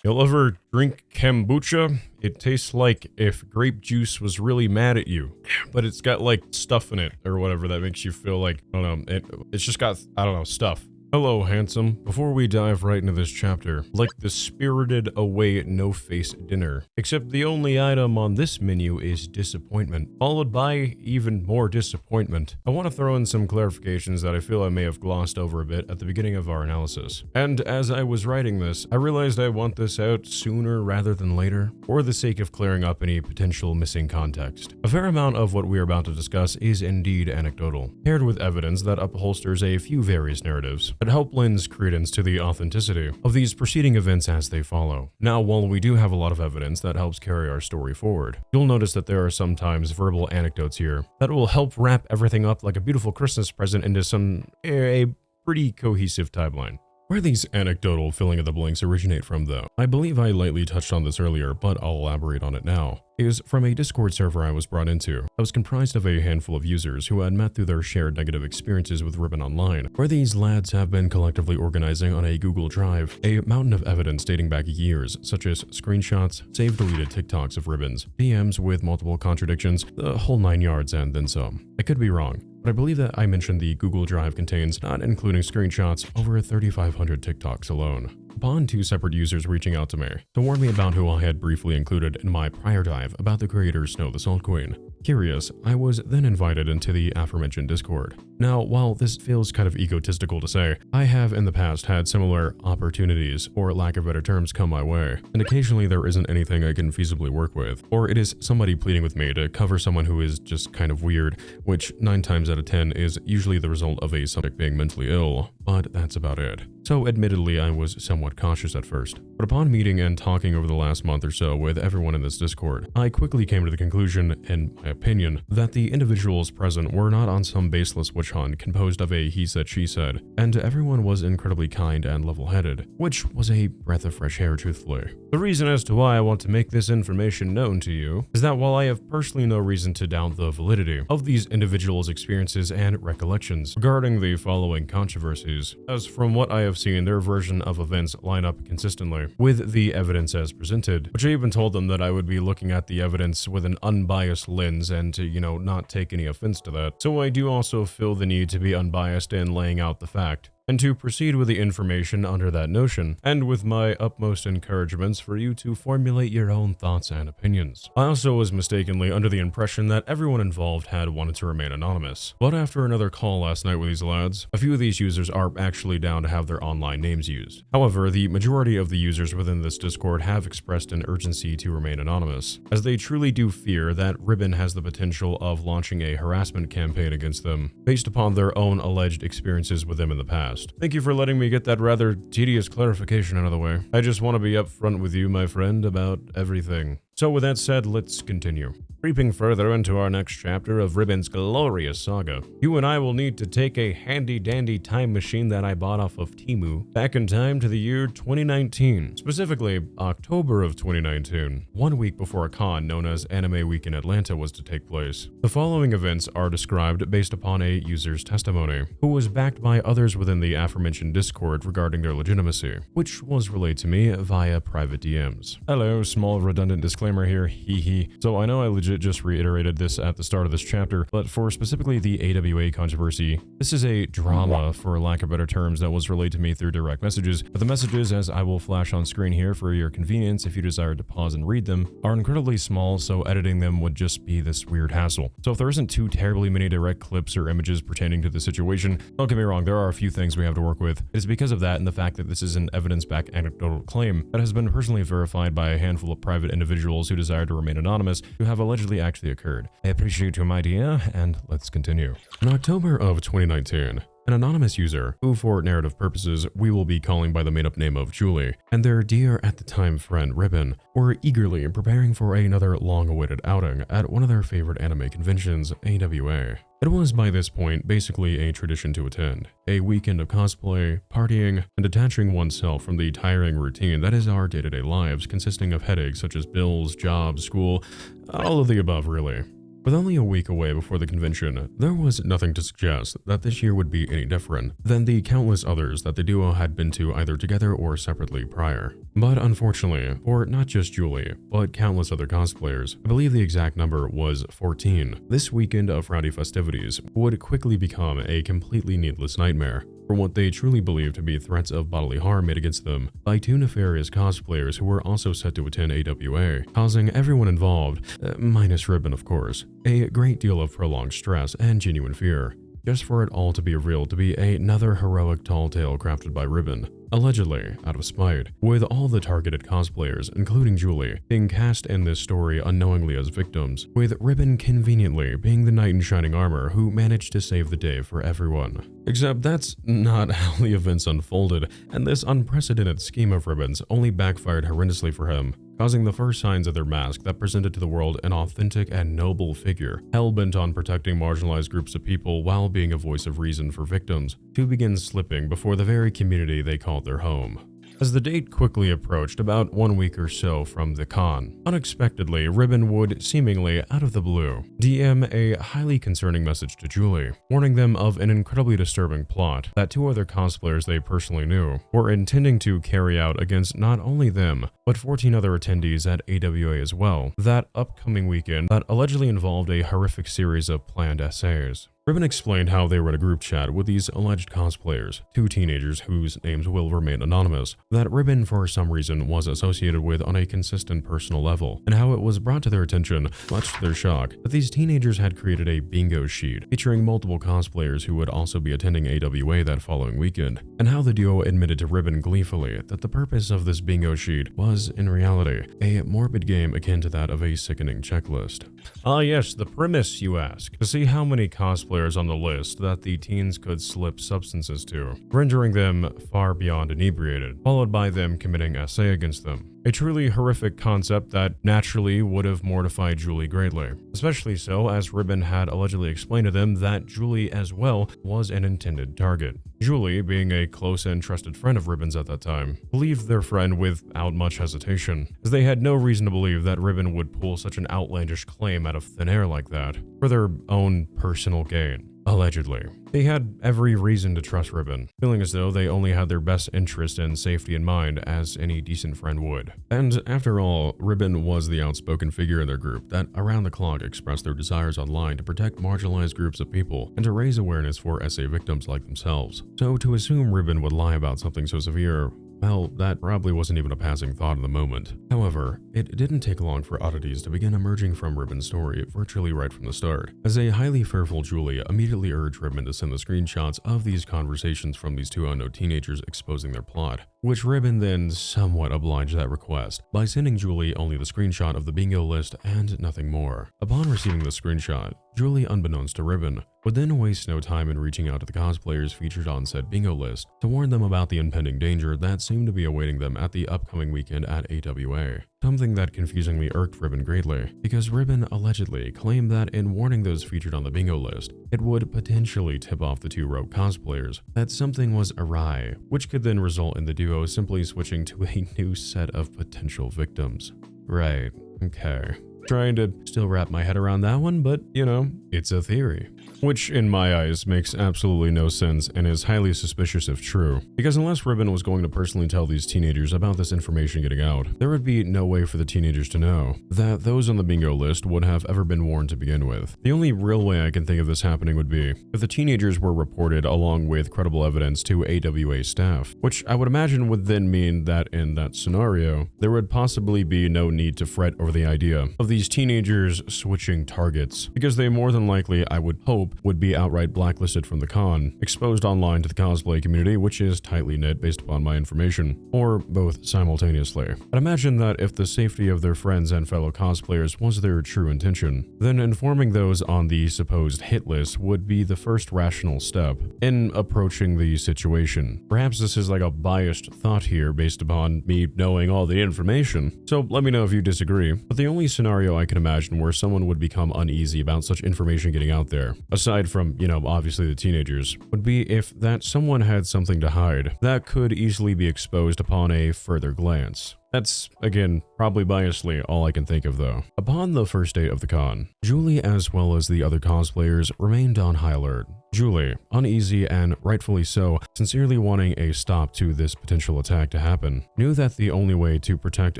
You'll ever drink kombucha? It tastes like if grape juice was really mad at you, but it's got like stuff in it or whatever that makes you feel like, I don't know, it's just got, I don't know, stuff. Hello, handsome. Before we dive right into this chapter, like the Spirited Away no-face dinner, except the only item on this menu is disappointment, followed by even more disappointment. I want to throw in some clarifications that I feel I may have glossed over a bit at the beginning of our analysis. And as I was writing this, I realized I want this out sooner rather than later, for the sake of clearing up any potential missing context. A fair amount of what we are about to discuss is indeed anecdotal, paired with evidence that upholsters a few various narratives that help lend credence to the authenticity of these preceding events as they follow. Now, while we do have a lot of evidence that helps carry our story forward, you'll notice that there are sometimes verbal anecdotes here that will help wrap everything up like a beautiful Christmas present into a pretty cohesive timeline. Where these anecdotal filling of the blanks originate from, though, I believe I lightly touched on this earlier, but I'll elaborate on it now, is from a Discord server I was brought into that was comprised of a handful of users who had met through their shared negative experiences with Ribbon Online, where these lads have been collectively organizing on a Google Drive a mountain of evidence dating back years, such as screenshots, saved deleted TikToks of Ribbons, DMs with multiple contradictions, the whole 9 yards and then some. I could be wrong, but I believe that I mentioned the Google Drive contains, not including screenshots, over 3,500 TikToks alone. Upon two separate users reaching out to me to warn me about who I had briefly included in my prior dive about the creator Snow the Salt Queen. Curious, I was then invited into the aforementioned Discord. Now, while this feels kind of egotistical to say, I have in the past had similar opportunities, or lack of better terms, come my way, and occasionally there isn't anything I can feasibly work with, or it is somebody pleading with me to cover someone who is just kind of weird, which 9 times out of 10 is usually the result of a subject being mentally ill, but that's about it. So admittedly, I was somewhat cautious at first, but upon meeting and talking over the last month or so with everyone in this Discord, I quickly came to the conclusion, in my opinion, that the individuals present were not on some baseless witch hunt composed of a he said she said, and everyone was incredibly kind and level-headed, which was a breath of fresh air, truthfully. The reason as to why I want to make this information known to you is that while I have personally no reason to doubt the validity of these individuals' experiences and recollections regarding the following controversies, as from what I have seen, their version of events line up consistently with the evidence as presented, which I even told them that I would be looking at the evidence with an unbiased lens and to, not take any offense to that. So I do also feel the need to be unbiased in laying out the fact, and to proceed with the information under that notion, and with my utmost encouragements for you to formulate your own thoughts and opinions. I also was mistakenly under the impression that everyone involved had wanted to remain anonymous, but after another call last night with these lads, a few of these users are actually down to have their online names used. However, the majority of the users within this Discord have expressed an urgency to remain anonymous, as they truly do fear that Ribbon has the potential of launching a harassment campaign against them, based upon their own alleged experiences with them in the past. Thank you for letting me get that rather tedious clarification out of the way. I just want to be upfront with you, my friend, about everything. So with that said, let's continue. Creeping further into our next chapter of Ribbon's glorious saga, you and I will need to take a handy-dandy time machine that I bought off of Temu back in time to the year 2019, specifically October of 2019, 1 week before a con known as Anime Week in Atlanta was to take place. The following events are described based upon a user's testimony, who was backed by others within the aforementioned Discord regarding their legitimacy, which was relayed to me via private DMs. Hello, small redundant disclaimer here, hee hee. So I know I legit just reiterated this at the start of this chapter, but for specifically the AWA controversy, this is a drama, for lack of better terms, that was relayed to me through direct messages. But the messages, as I will flash on screen here for your convenience if you desire to pause and read them, are incredibly small, so editing them would just be this weird hassle. So if there isn't too terribly many direct clips or images pertaining to the situation, don't get me wrong, there are a few things we have to work with. It is because of that and the fact that this is an evidence-backed anecdotal claim that has been personally verified by a handful of private individuals who desire to remain anonymous who have allegedly actually occurred. I appreciate your idea, and let's continue. In October of 2019, an anonymous user, who for narrative purposes we will be calling by the made-up name of Julie, and their dear at the time friend Ribbon were eagerly preparing for another long-awaited outing at one of their favorite anime conventions, AWA. It was by this point basically a tradition to attend, a weekend of cosplay, partying, and detaching oneself from the tiring routine that is our day-to-day lives, consisting of headaches such as bills, jobs, school, all of the above really. With only a week away before the convention, there was nothing to suggest that this year would be any different than the countless others that the duo had been to either together or separately prior. But unfortunately, for not just Julie, but countless other cosplayers, I believe the exact number was 14, this weekend of rowdy festivities would quickly become a completely needless nightmare for what they truly believed to be threats of bodily harm made against them by two nefarious cosplayers who were also set to attend AWA, causing everyone involved, minus Ribbon of course, a great deal of prolonged stress and genuine fear, just for it all to be revealed to be another heroic tall tale crafted by Ribbon, allegedly out of spite, with all the targeted cosplayers, including Julie, being cast in this story unknowingly as victims, with Ribbon conveniently being the knight in shining armor who managed to save the day for everyone. Except that's not how the events unfolded, and this unprecedented scheme of Ribbon's only backfired horrendously for him, causing the first signs of their mask that presented to the world an authentic and noble figure, hell-bent on protecting marginalized groups of people while being a voice of reason for victims, to begin slipping before the very community they called their home. As the date quickly approached, about 1 week or so from the con, unexpectedly, Ribbon would, seemingly out of the blue, DM a highly concerning message to Julie, warning them of an incredibly disturbing plot that two other cosplayers they personally knew were intending to carry out against not only them, but 14 other attendees at AWA as well, that upcoming weekend that allegedly involved a horrific series of planned essays. Ribbon explained how they were in a group chat with these alleged cosplayers, two teenagers whose names will remain anonymous, that Ribbon for some reason was associated with on a consistent personal level, and how it was brought to their attention, much to their shock, that these teenagers had created a bingo sheet featuring multiple cosplayers who would also be attending AWA that following weekend, and how the duo admitted to Ribbon gleefully that the purpose of this bingo sheet was, in reality, a morbid game akin to that of a sickening checklist. Ah yes, the premise, you ask, to see how many cosplayers on the list that the teens could slip substances to, rendering them far beyond inebriated, followed by them committing essay against them. A truly horrific concept that naturally would have mortified Julie greatly, especially so as Ribbon had allegedly explained to them that Julie as well was an intended target. Julie, being a close and trusted friend of Ribbon's at that time, believed their friend without much hesitation, as they had no reason to believe that Ribbon would pull such an outlandish claim out of thin air like that, for their own personal gain. Allegedly. They had every reason to trust Ribbon, feeling as though they only had their best interest and safety in mind, as any decent friend would. And after all, Ribbon was the outspoken figure in their group that around the clock expressed their desires online to protect marginalized groups of people and to raise awareness for SA victims like themselves. So to assume Ribbon would lie about something so severe, well, that probably wasn't even a passing thought in the moment. However, it didn't take long for oddities to begin emerging from Ribbon's story virtually right from the start, as a highly fearful Julie immediately urged Ribbon to send the screenshots of these conversations from these two unknown teenagers exposing their plot, which Ribbon then somewhat obliged that request by sending Julie only the screenshot of the bingo list and nothing more. Upon receiving the screenshot, Julie, unbeknownst to Ribbon, would then waste no time in reaching out to the cosplayers featured on said bingo list to warn them about the impending danger that seemed to be awaiting them at the upcoming weekend at AWA. Something that confusingly irked Ribbon greatly, because Ribbon allegedly claimed that in warning those featured on the bingo list, it would potentially tip off the two rogue cosplayers that something was awry, which could then result in the duo simply switching to a new set of potential victims. Right, okay. Trying to still wrap my head around that one, but, you know, it's a theory. Which, in my eyes, makes absolutely no sense and is highly suspicious if true. Because unless Ribbon was going to personally tell these teenagers about this information getting out, there would be no way for the teenagers to know that those on the bingo list would have ever been warned to begin with. The only real way I can think of this happening would be if the teenagers were reported along with credible evidence to AWA staff, which I would imagine would then mean that in that scenario, there would possibly be no need to fret over the idea of the these teenagers switching targets, because they more than likely, I would hope, would be outright blacklisted from the con, exposed online to the cosplay community, which is tightly knit based upon my information, or both simultaneously. I'd imagine that if the safety of their friends and fellow cosplayers was their true intention, then informing those on the supposed hit list would be the first rational step in approaching the situation. Perhaps this is like a biased thought here based upon me knowing all the information, so let me know if you disagree, but the only scenario I can imagine where someone would become uneasy about such information getting out there, aside from, obviously the teenagers, would be if that someone had something to hide that could easily be exposed upon a further glance. That's, again, probably biasly all I can think of though. Upon the first day of the con, Julie as well as the other cosplayers remained on high alert. Julie, uneasy and rightfully so, sincerely wanting a stop to this potential attack to happen, knew that the only way to protect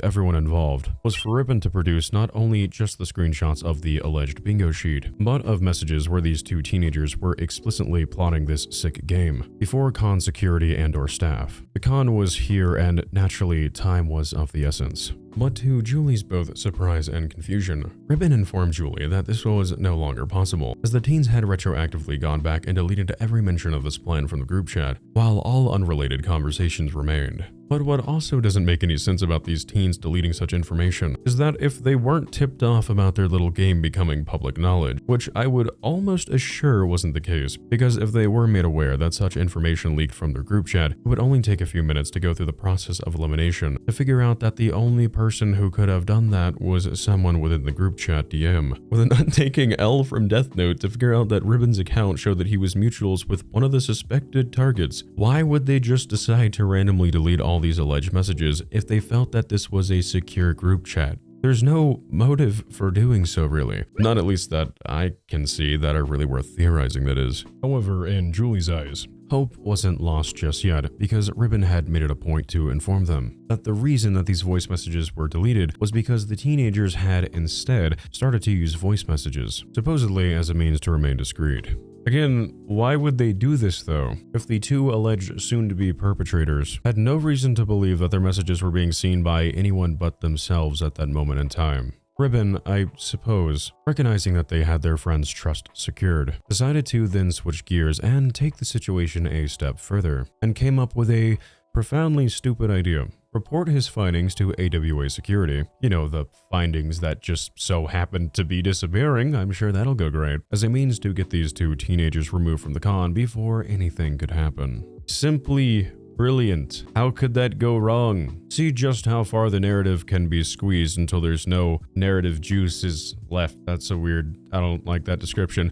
everyone involved was for Ribbon to produce not only just the screenshots of the alleged bingo sheet, but of messages where these two teenagers were explicitly plotting this sick game before con security and/or staff. The con was here and naturally time was of the essence. But to Julie's both surprise and confusion, Ribbon informed Julie that this was no longer possible, as the teens had retroactively gone back and deleted every mention of this plan from the group chat, while all unrelated conversations remained. But what also doesn't make any sense about these teens deleting such information is that if they weren't tipped off about their little game becoming public knowledge, which I would almost assure wasn't the case, because if they were made aware that such information leaked from their group chat, it would only take a few minutes to go through the process of elimination to figure out that the only person who could have done that was someone within the group chat DM, with an untaking L from Death Note to figure out that Ribbon's account showed that he was mutuals with one of the suspected targets. Why would they just decide to randomly delete all these alleged messages if they felt that this was a secure group chat? There's no motive for doing so, really. Not at least that I can see that are really worth theorizing, that is. However, in Julie's eyes, hope wasn't lost just yet, because Ribbon had made it a point to inform them that the reason that these voice messages were deleted was because the teenagers had instead started to use voice messages, supposedly as a means to remain discreet. Again, why would they do this though, if the two alleged soon-to-be perpetrators had no reason to believe that their messages were being seen by anyone but themselves at that moment in time? Ribbon, I suppose, recognizing that they had their friend's trust secured, decided to then switch gears and take the situation a step further, and came up with a profoundly stupid idea. Report his findings to AWA security. The findings that just so happened to be disappearing. I'm sure that'll go great, as a means to get these two teenagers removed from the con before anything could happen. Simply brilliant. How could that go wrong? See just how far the narrative can be squeezed until there's no narrative juices left. That's I don't like that description.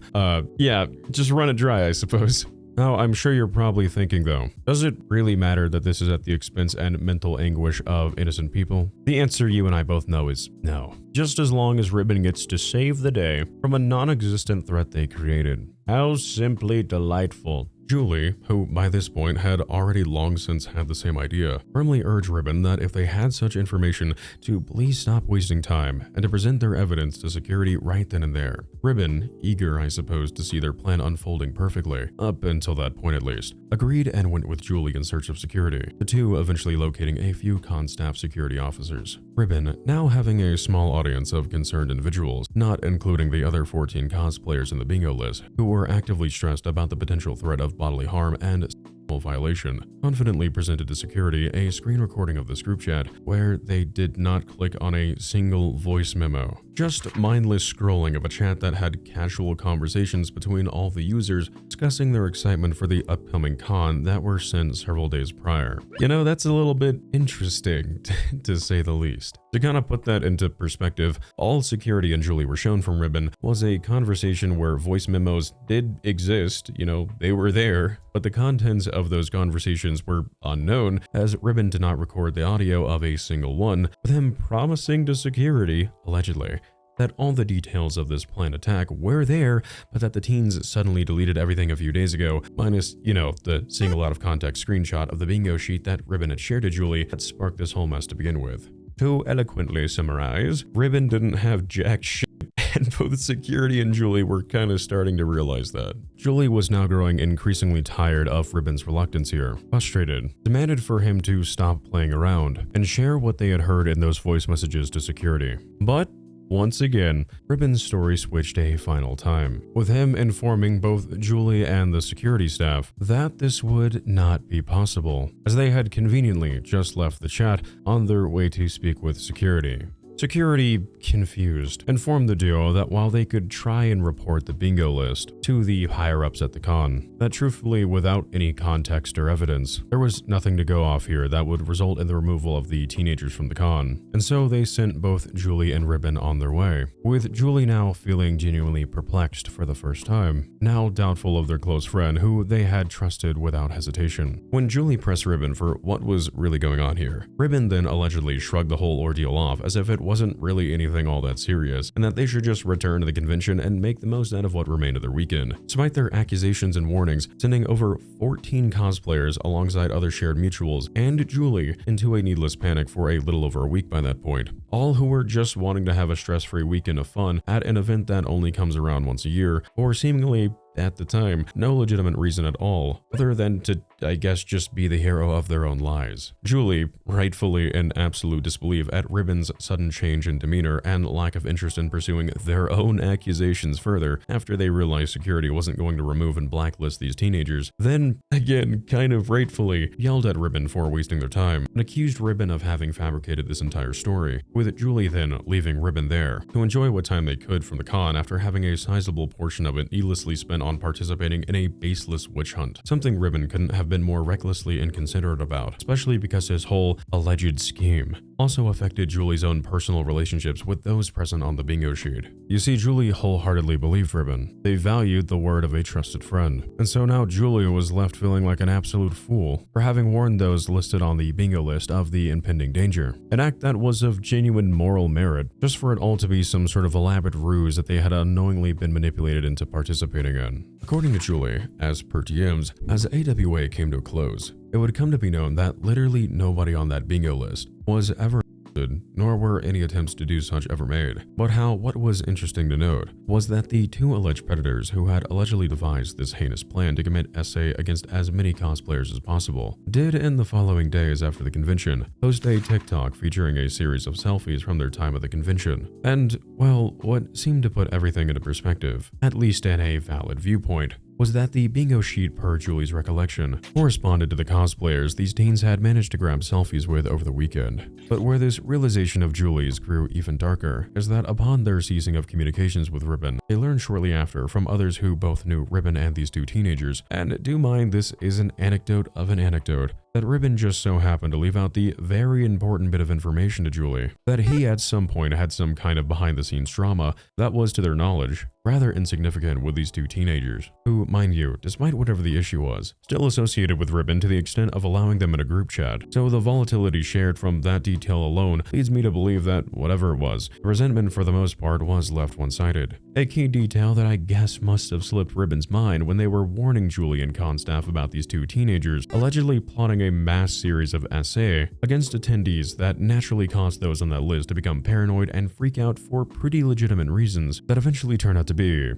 Yeah, just run it dry, I suppose. Now, I'm sure you're probably thinking though, does it really matter that this is at the expense and mental anguish of innocent people? The answer you and I both know is no. Just as long as Ribbon gets to save the day from a non-existent threat they created. How simply delightful. Julie, who by this point had already long since had the same idea, firmly urged Ribbon that if they had such information to please stop wasting time and to present their evidence to security right then and there. Ribbon, eager I suppose to see their plan unfolding perfectly, up until that point at least, agreed and went with Julie in search of security, the two eventually locating a few con staff security officers. Ribbon, now having a small audience of concerned individuals, not including the other 14 cosplayers in the bingo list, who were actively stressed about the potential threat of bodily harm and violation, confidently presented to security a screen recording of this group chat where they did not click on a single voice memo. Just mindless scrolling of a chat that had casual conversations between all the users discussing their excitement for the upcoming con that were sent several days prior. That's a little bit interesting, to say the least. To kind of put that into perspective, all security and Julie were shown from Ribbon was a conversation where voice memos did exist, they were there, but the contents of those conversations were unknown, as Ribbon did not record the audio of a single one, with him promising to security, allegedly, that all the details of this planned attack were there, but that the teens suddenly deleted everything a few days ago, minus, the single out of context screenshot of the bingo sheet that Ribbon had shared to Julie that sparked this whole mess to begin with. To eloquently summarize, Ribbon didn't have jack shit, and both security and Julie were kind of starting to realize that. Julie was now growing increasingly tired of Ribbon's reluctance here, frustrated, demanded for him to stop playing around and share what they had heard in those voice messages to security. But Once again, Ribbon's story switched a final time, with him informing both Julie and the security staff that this would not be possible, as they had conveniently just left the chat on their way to speak with security. Security, confused, informed the duo that while they could try and report the bingo list to the higher-ups at the con, that truthfully, without any context or evidence, there was nothing to go off here that would result in the removal of the teenagers from the con, and so they sent both Julie and Ribbon on their way, with Julie now feeling genuinely perplexed for the first time, now doubtful of their close friend who they had trusted without hesitation. When Julie pressed Ribbon for what was really going on here, Ribbon then allegedly shrugged the whole ordeal off as if it wasn't really anything all that serious, and that they should just return to the convention and make the most out of what remained of their weekend. Despite their accusations and warnings, sending over 14 cosplayers alongside other shared mutuals and Julie into a needless panic for a little over a week by that point, all who were just wanting to have a stress-free weekend of fun at an event that only comes around once a year, or seemingly at the time, no legitimate reason at all, other than to, I guess, just be the hero of their own lies. Julie, rightfully in absolute disbelief at Ribbon's sudden change in demeanor and lack of interest in pursuing their own accusations further after they realized security wasn't going to remove and blacklist these teenagers, then, again, kind of rightfully, yelled at Ribbon for wasting their time and accused Ribbon of having fabricated this entire story, with Julie then leaving Ribbon there to enjoy what time they could from the con after having a sizable portion of it needlessly spent on participating in a baseless witch hunt, something Ribbon couldn't have been more recklessly inconsiderate about, especially because his whole alleged scheme also affected Julie's own personal relationships with those present on the bingo sheet. You see, Julie wholeheartedly believed Ribbon. They valued the word of a trusted friend, and so now Julie was left feeling like an absolute fool for having warned those listed on the bingo list of the impending danger, an act that was of genuine moral merit, just for it all to be some sort of elaborate ruse that they had unknowingly been manipulated into participating in. According to Julie, as per TMs, as AWA came to a close, it would come to be known that literally nobody on that bingo list was ever arrested, nor were any attempts to do such ever made. But what was interesting to note was that the two alleged predators who had allegedly devised this heinous plan to commit SA against as many cosplayers as possible did in the following days after the convention post a TikTok featuring a series of selfies from their time at the convention. And, well, what seemed to put everything into perspective, at least in a valid viewpoint, was that the bingo sheet, per Julie's recollection, corresponded to the cosplayers these teens had managed to grab selfies with over the weekend. But where this realization of Julie's grew even darker is that upon their ceasing of communications with Ribbon, they learned shortly after from others who both knew Ribbon and these two teenagers, and do mind this is an anecdote of an anecdote, that Ribbon just so happened to leave out the very important bit of information to Julie, that he at some point had some kind of behind-the-scenes drama that was, to their knowledge, rather insignificant with these two teenagers, who, mind you, despite whatever the issue was, still associated with Ribbon to the extent of allowing them in a group chat. So the volatility shared from that detail alone leads me to believe that, whatever it was, the resentment for the most part was left one-sided. A key detail that I guess must have slipped Ribbon's mind when they were warning Julie and con staff about these two teenagers allegedly plotting a mass series of SA against attendees that naturally caused those on that list to become paranoid and freak out for pretty legitimate reasons that eventually turned out to be,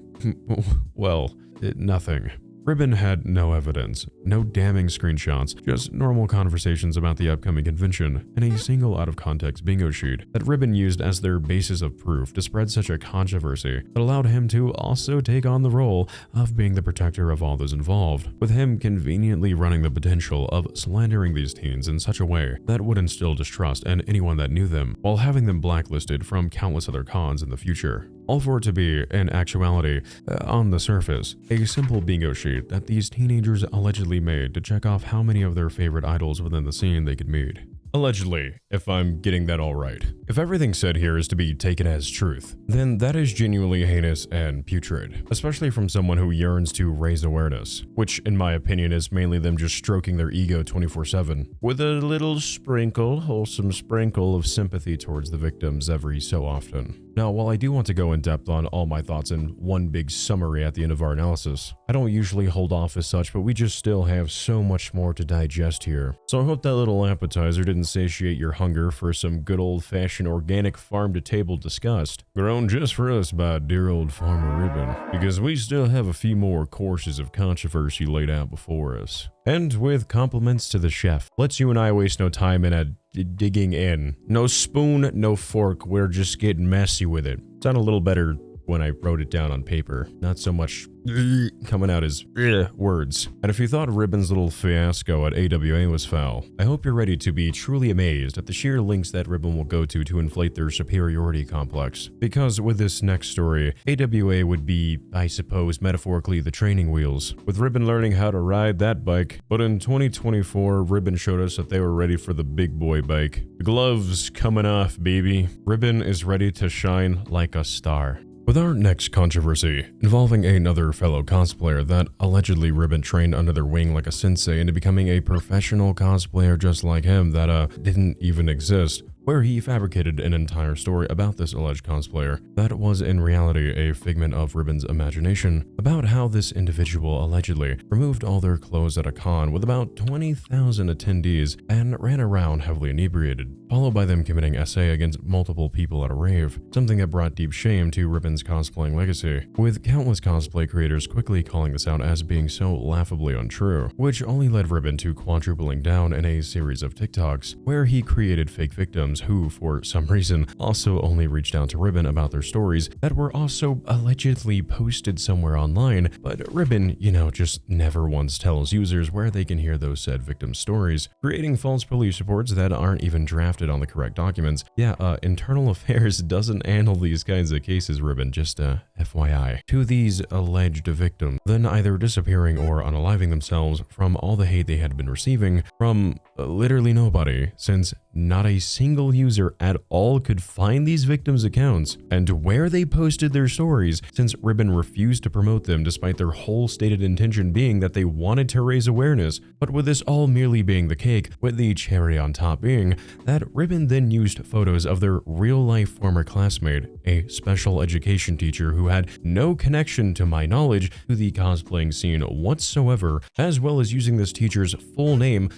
well, nothing. Ribbon had no evidence, no damning screenshots, just normal conversations about the upcoming convention, and a single out-of-context bingo sheet that Ribbon used as their basis of proof to spread such a controversy that allowed him to also take on the role of being the protector of all those involved, with him conveniently running the potential of slandering these teens in such a way that would instill distrust in anyone that knew them, while having them blacklisted from countless other cons in the future. All for it to be, in actuality, on the surface, a simple bingo sheet that these teenagers allegedly made to check off how many of their favorite idols within the scene they could meet. Allegedly, if I'm getting that all right. If everything said here is to be taken as truth, then that is genuinely heinous and putrid, especially from someone who yearns to raise awareness, which in my opinion is mainly them just stroking their ego 24/7, with a little wholesome sprinkle of sympathy towards the victims every so often. Now, while I do want to go in depth on all my thoughts in one big summary at the end of our analysis, I don't usually hold off as such, but we just still have so much more to digest here. So I hope that little appetizer didn't didn't satiate your hunger for some good old-fashioned organic farm-to-table disgust, grown just for us by dear old Farmer Ribbon, because we still have a few more courses of controversy laid out before us. And with compliments to the chef, let's you and I waste no time in digging in. No spoon, no fork, we're just getting messy with it. Sound a little better when I wrote it down on paper, not so much coming out as words. And if you thought Ribbon's little fiasco at AWA was foul, I hope you're ready to be truly amazed at the sheer lengths that Ribbon will go to inflate their superiority complex. Because with this next story, AWA would be, I suppose, metaphorically the training wheels, with Ribbon learning how to ride that bike. But in 2024, Ribbon showed us that they were ready for the big boy bike. The gloves coming off, baby. Ribbon is ready to shine like a star. With our next controversy, involving another fellow cosplayer that allegedly Ribbon trained under their wing like a sensei into becoming a professional cosplayer just like him that didn't even exist, where he fabricated an entire story about this alleged cosplayer that was in reality a figment of Ribbon's imagination about how this individual allegedly removed all their clothes at a con with about 20,000 attendees and ran around heavily inebriated, followed by them committing SA against multiple people at a rave, something that brought deep shame to Ribbon's cosplaying legacy, with countless cosplay creators quickly calling this out as being so laughably untrue, which only led Ribbon to quadrupling down in a series of TikToks where he created fake victims who, for some reason, also only reached out to Ribbon about their stories that were also allegedly posted somewhere online, but Ribbon, just never once tells users where they can hear those said victims' stories, creating false police reports that aren't even drafted on the correct documents. Internal Affairs doesn't handle these kinds of cases, Ribbon, just FYI. To these alleged victims, then either disappearing or unaliving themselves from all the hate they had been receiving from literally nobody, since not a single user at all could find these victims' accounts and where they posted their stories, since Ribbon refused to promote them despite their whole stated intention being that they wanted to raise awareness. But with this all merely being the cake, with the cherry on top being that Ribbon then used photos of their real-life former classmate, a special education teacher who had no connection to my knowledge to the cosplaying scene whatsoever, as well as using this teacher's full name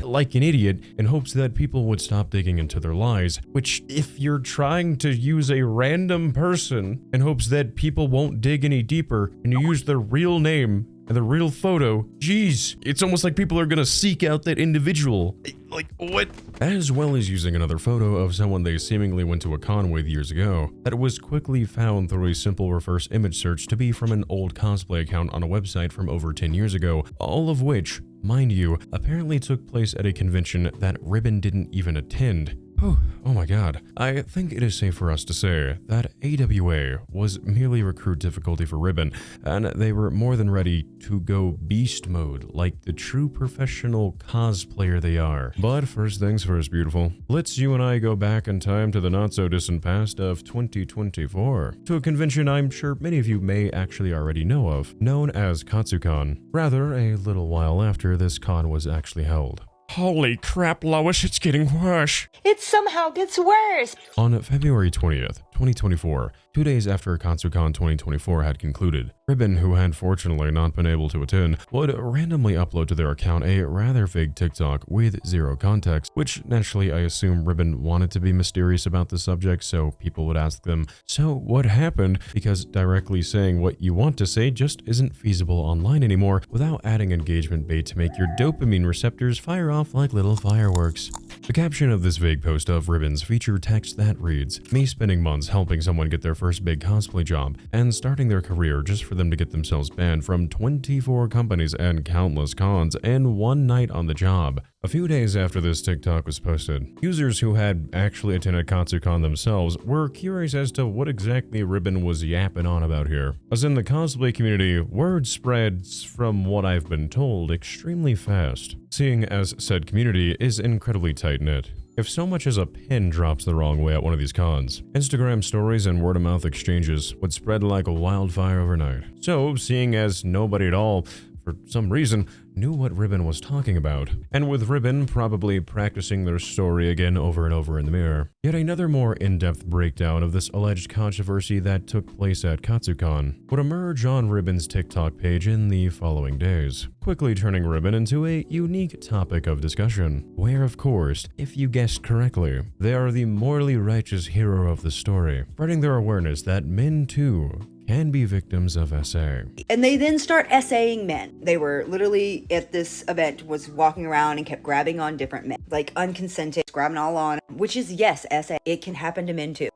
like an idiot in hopes that people would stop digging into their lies, which if you're trying to use a random person in hopes that people won't dig any deeper and you use their real name and the real photo, geez, it's almost like people are gonna seek out that individual. Like, what? As well as using another photo of someone they seemingly went to a con with years ago that was quickly found through a simple reverse image search to be from an old cosplay account on a website from over 10 years ago, all of which, mind you, apparently took place at a convention that Ribbon didn't even attend. Oh my god. I think it is safe for us to say that AWA was merely recruit difficulty for Ribbon, and they were more than ready to go beast mode like the true professional cosplayer they are. But first things first, beautiful. Let's you and I go back in time to the not-so-distant past of 2024, to a convention I'm sure many of you may actually already know of, known as Katsucon. Rather, a little while after this con was actually held. Holy crap, Lois, it's getting worse. It somehow gets worse. On February 20th, 2024, 2 days after Katsucon 2024 had concluded, Ribbon, who had fortunately not been able to attend, would randomly upload to their account a rather vague TikTok with zero context, which naturally I assume Ribbon wanted to be mysterious about the subject, so people would ask them, so what happened? Because directly saying what you want to say just isn't feasible online anymore without adding engagement bait to make your dopamine receptors fire off like little fireworks. The caption of this vague post of Ribbon's featured text that reads, "Me spending months helping someone get their first big cosplay job and starting their career just for them to get themselves banned from 24 companies and countless cons and one night on the job." A few days after this TikTok was posted, users who had actually attended Katsucon themselves were curious as to what exactly Ribbon was yapping on about here. As in the cosplay community, word spreads, from what I've been told, extremely fast, seeing as said community is incredibly tight-knit. If so much as a pin drops the wrong way at one of these cons, Instagram stories and word-of-mouth exchanges would spread like a wildfire overnight. So, seeing as nobody at all for some reason, knew what Ribbon was talking about. And with Ribbon probably practicing their story again over and over in the mirror. Yet another more in-depth breakdown of this alleged controversy that took place at Katsucon would emerge on Ribbon's TikTok page in the following days, quickly turning Ribbon into a unique topic of discussion, where of course, if you guessed correctly, they are the morally righteous hero of the story, spreading their awareness that men too can be victims of SA. And they then start essaying men. They were literally at this event, was walking around and kept grabbing on different men, like unconsented, grabbing all on, which is, yes, SA. It can happen to men too.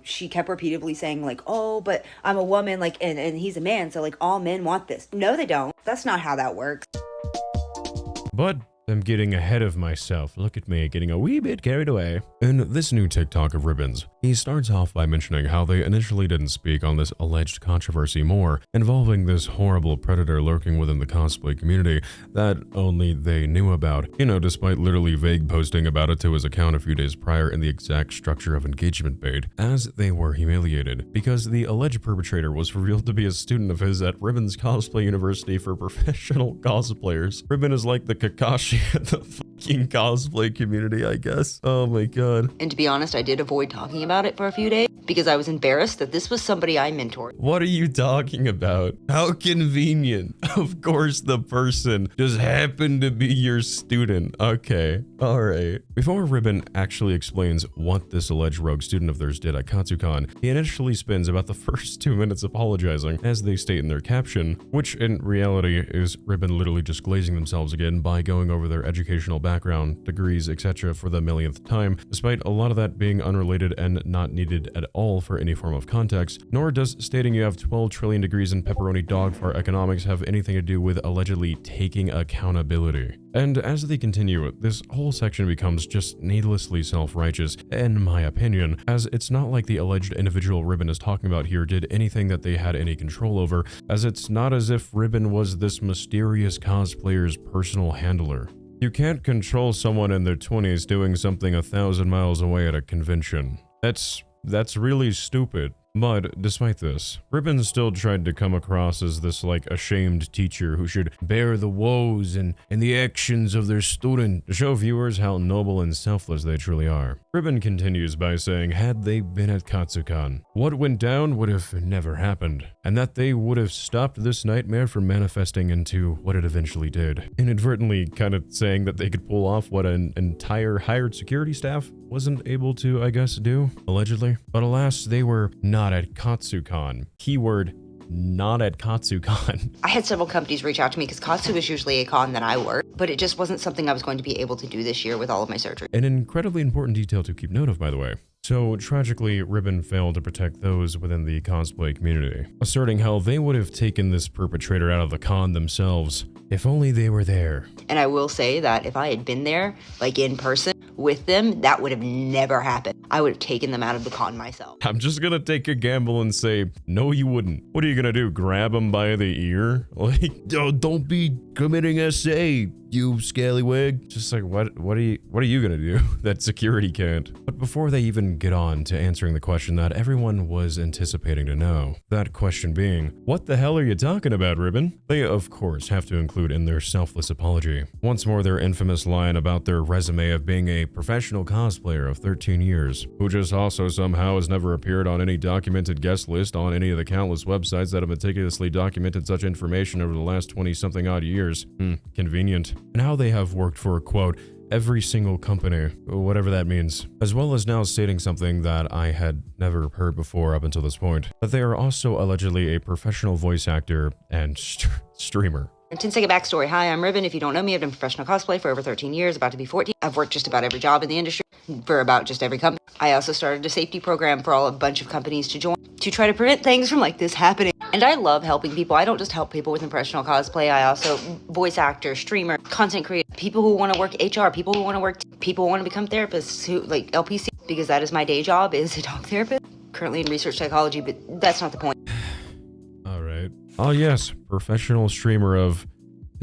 She kept repeatedly saying like, oh, but I'm a woman, like, and he's a man, so like all men want this. No, they don't. That's not how that works. But I'm getting ahead of myself. Look at me, getting a wee bit carried away. In this new TikTok of Ribbon's, he starts off by mentioning how they initially didn't speak on this alleged controversy more, involving this horrible predator lurking within the cosplay community that only they knew about, you know, despite literally vague posting about it to his account a few days prior in the exact structure of engagement bait, as they were humiliated, because the alleged perpetrator was revealed to be a student of his at Ribbon's Cosplay University for professional cosplayers. Ribbon is like the Kakashi at the fucking cosplay community, I guess. Oh my god. And to be honest, I did avoid talking about it for a few days because I was embarrassed that this was somebody I mentored. What are you talking about? How convenient. Of course the person just happened to be your student. Okay, alright. Before Ribbon actually explains what this alleged rogue student of theirs did at Katsucon, he initially spends about the first 2 minutes apologizing, as they state in their caption, which in reality is Ribbon literally just glazing themselves again by going over their educational background, degrees, etc. for the millionth time, despite a lot of that being unrelated and not needed at all for any form of context, nor does stating you have 12 trillion degrees in pepperoni dog fart economics have anything to do with allegedly taking accountability. And as they continue, this whole section becomes just needlessly self-righteous, in my opinion, as it's not like the alleged individual Ribbon is talking about here did anything that they had any control over, as it's not as if Ribbon was this mysterious cosplayer's personal handler. You can't control someone in their 20s doing something 1,000 miles away at a convention. That's really stupid. But despite this, Ribbon still tried to come across as this like ashamed teacher who should bear the woes and the actions of their student to show viewers how noble and selfless they truly are. Ribbon continues by saying had they been at Katsucon, what went down would have never happened, and that they would have stopped this nightmare from manifesting into what it eventually did. Inadvertently kind of saying that they could pull off what an entire hired security staff wasn't able to, I guess, do, allegedly. But alas, they were not at Katsucon. Keyword, not at Katsucon. I had several companies reach out to me because Katsu is usually a con that I work, but it just wasn't something I was going to be able to do this year with all of my surgery. An incredibly important detail to keep note of, by the way. So, tragically, Ribbon failed to protect those within the cosplay community, asserting how they would have taken this perpetrator out of the con themselves, if only they were there. And I will say that if I had been there, like in person, with them, that would have never happened. I would have taken them out of the con myself. I'm just gonna take a gamble and say, no you wouldn't. What are you gonna do, grab them by the ear? Like, oh, don't be committing SA, you scallywag. Just like, what are you gonna do that security can't? But before they even get on to answering the question that everyone was anticipating to know, that question being, what the hell are you talking about, Ribbon? They, of course, have to include in their selfless apology once more their infamous line about their resume of being a professional cosplayer of 13 years, who just also somehow has never appeared on any documented guest list on any of the countless websites that have meticulously documented such information over the last 20-something odd years. Convenient. And how they have worked for, quote, every single company, whatever that means, as well as now stating something that I had never heard before up until this point, that they are also allegedly a professional voice actor and streamer. And to take a backstory, hi, I'm Ribbon. If you don't know me, I've done professional cosplay for over 13 years, about to be 14. I've worked just about every job in the industry for about just every company. I also started a safety program for a bunch of companies to join to try to prevent things from like this happening. And I love helping people. I don't just help people with professional cosplay. I also voice actor, streamer, content creator, people who want to work HR, people who want to work, people who want to become therapists, who like LPC, because that is my day job, is a dog therapist. Currently in research psychology, but that's not the point. All right. Oh yes, professional streamer of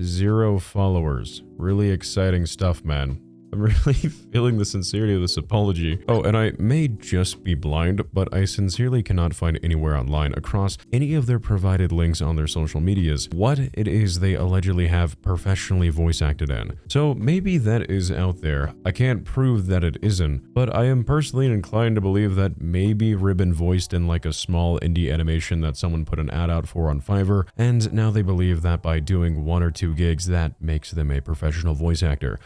0 followers. Really exciting stuff, man. I'm really feeling the sincerity of this apology. Oh, and I may just be blind, but I sincerely cannot find anywhere online across any of their provided links on their social medias what it is they allegedly have professionally voice acted in. So maybe that is out there. I can't prove that it isn't, but I am personally inclined to believe that maybe Ribbon voiced in like a small indie animation that someone put an ad out for on Fiverr, and now they believe that by doing 1 or 2 gigs that makes them a professional voice actor.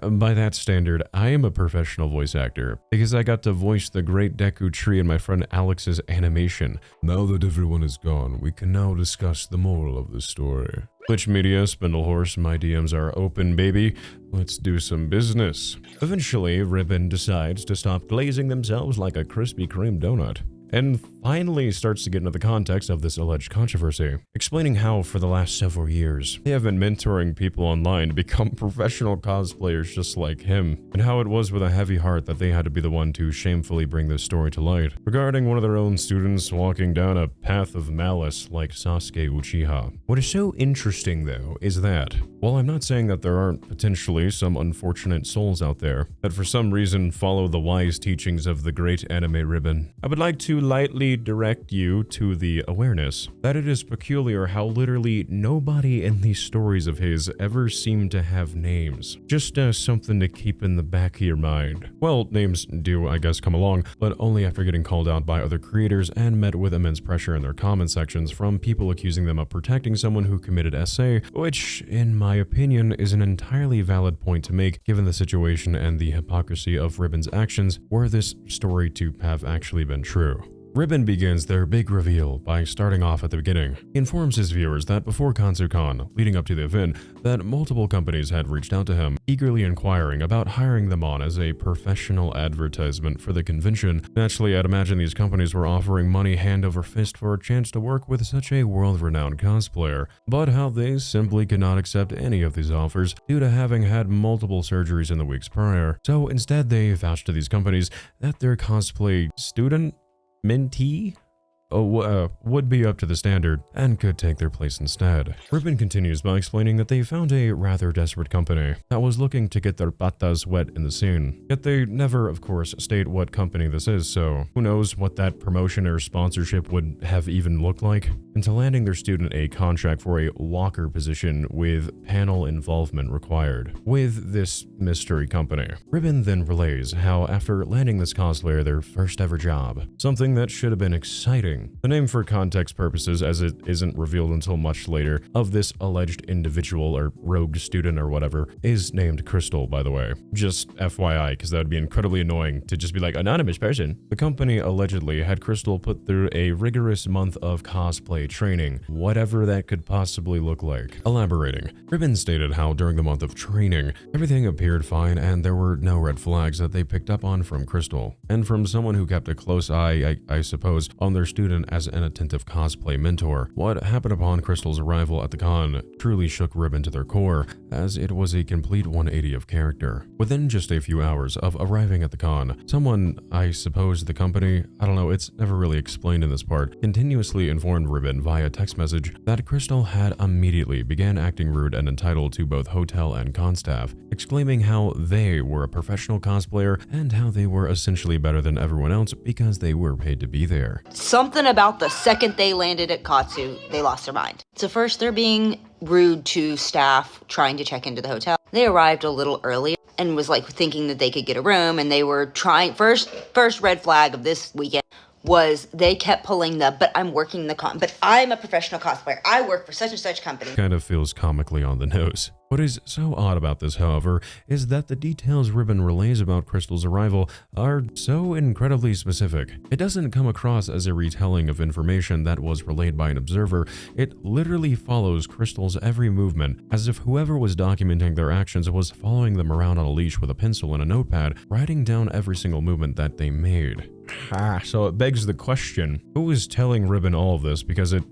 By that standard, I am a professional voice actor because I got to voice the Great Deku Tree in my friend Alex's animation. Now that everyone is gone, we can now discuss the moral of the story. Twitch Media, Spindlehorse, my DMs are open, baby. Let's do some business. Eventually, Ribbon decides to stop glazing themselves like a Krispy Kreme donut, and finally starts to get into the context of this alleged controversy, explaining how for the last several years they have been mentoring people online to become professional cosplayers just like him, and how it was with a heavy heart that they had to be the one to shamefully bring this story to light, regarding one of their own students walking down a path of malice like Sasuke Uchiha. What is so interesting though is that, while I'm not saying that there aren't potentially some unfortunate souls out there that for some reason follow the wise teachings of the great animeribbon, I would like to lightly direct you to the awareness that it is peculiar how literally nobody in these stories of his ever seemed to have names. Just as something to keep in the back of your mind. Well, names do, I guess, come along, but only after getting called out by other creators and met with immense pressure in their comment sections from people accusing them of protecting someone who committed SA, which, in my opinion, is an entirely valid point to make given the situation and the hypocrisy of Ribbon's actions were this story to have actually been true. Ribbon begins their big reveal by starting off at the beginning. He informs his viewers that before Katsucon, leading up to the event, that multiple companies had reached out to him, eagerly inquiring about hiring them on as a professional advertisement for the convention. Naturally, I'd imagine these companies were offering money hand over fist for a chance to work with such a world-renowned cosplayer, but how they simply could not accept any of these offers due to having had multiple surgeries in the weeks prior. So instead, they vouched to these companies that their cosplay student mentee would be up to the standard and could take their place instead. Ribbon continues by explaining that they found a rather desperate company that was looking to get their patas wet in the scene. Yet they never, of course, state what company this is, so who knows what that promotion or sponsorship would have even looked like, until landing their student a contract for a walker position with panel involvement required with this mystery company. Ribbon then relays how after landing this cosplayer their first ever job, something that should have been exciting. The name for context purposes, as it isn't revealed until much later, of this alleged individual or rogue student or whatever, is named Crystal, by the way. Just FYI, because that would be incredibly annoying to just be like, anonymous person. The company allegedly had Crystal put through a rigorous month of cosplay training, whatever that could possibly look like. Elaborating, Ribbon stated how during the month of training, everything appeared fine and there were no red flags that they picked up on from Crystal. And from someone who kept a close eye, I suppose, on their student as an attentive cosplay mentor, what happened upon Crystal's arrival at the con truly shook Ribbon to their core, as it was a complete 180 of character. Within just a few hours of arriving at the con, someone, I suppose the company, I don't know, it's never really explained in this part, continuously informed Ribbon via text message that Crystal had immediately began acting rude and entitled to both hotel and con staff, exclaiming how they were a professional cosplayer and how they were essentially better than everyone else because they were paid to be there. Something about the second they landed at Katsu, they lost their mind. So first they're being rude to staff trying to check into the hotel. They arrived a little earlier and was like thinking that they could get a room, and they were trying, first red flag of this weekend was they kept pulling but I'm working the con, but I'm a professional cosplayer. I work for such and such company. Kind of feels comically on the nose. What is so odd about this, however, is that the details Ribbon relays about Crystal's arrival are so incredibly specific. It doesn't come across as a retelling of information that was relayed by an observer. It literally follows Crystal's every movement, as if whoever was documenting their actions was following them around on a leash with a pencil and a notepad, writing down every single movement that they made. So it begs the question, who was telling Ribbon all of this, because it,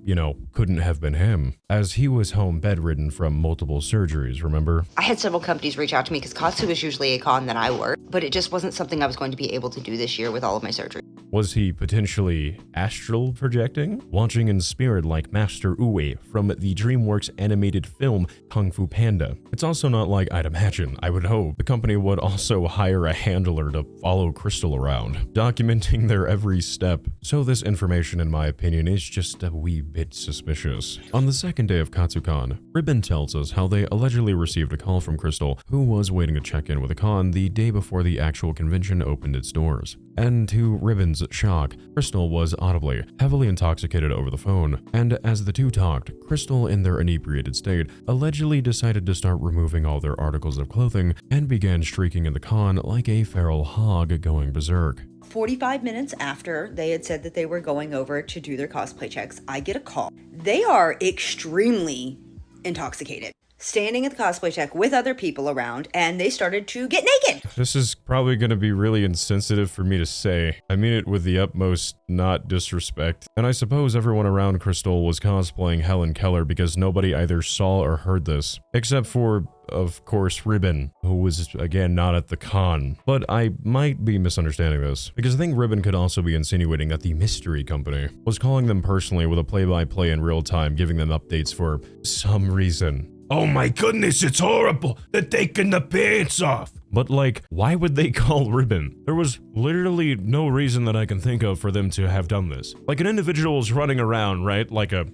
couldn't have been him, as he was home bedridden from multiple surgeries, remember? I had several companies reach out to me because Katsu is usually a con that I work, but it just wasn't something I was going to be able to do this year with all of my surgery. Was he potentially astral projecting? Watching in spirit like Master Uwe from the DreamWorks animated film Kung Fu Panda. It's also not like I'd imagine, I would hope, the company would also hire a handler to follow Crystal around, documenting their every step. So this information, in my opinion, is just a wee bit suspicious. On the second day of Katsucon, Ribbon tells us how they allegedly received a call from Crystal, who was waiting to check in with the con the day before the actual convention opened its doors. And to Ribbon's shock, Crystal was audibly heavily intoxicated over the phone, and as the two talked, Crystal, in their inebriated state, allegedly decided to start removing all their articles of clothing and began streaking in the con like a feral hog going berserk. 45 minutes after they had said that they were going over to do their cosplay checks, I get a call. They are extremely intoxicated, standing at the cosplay check with other people around, and they started to get naked. This is probably going to be really insensitive for me to say. I mean it with the utmost not disrespect. And I suppose everyone around Crystal was cosplaying Helen Keller because nobody either saw or heard this, except for, of course, Ribbon, who was, again, not at the con. But I might be misunderstanding this, because I think Ribbon could also be insinuating that the mystery company was calling them personally with a play-by-play in real time, giving them updates for some reason. Oh my goodness, it's horrible! They're taking the pants off! But like, why would they call Ribbon? There was literally no reason that I can think of for them to have done this. Like an individual's running around, right? Like a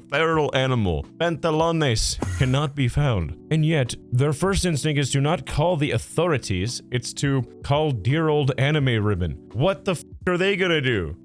feral animal. Pantalones cannot be found. And yet, their first instinct is to not call the authorities, it's to call dear old anime Ribbon. What the f are they gonna do?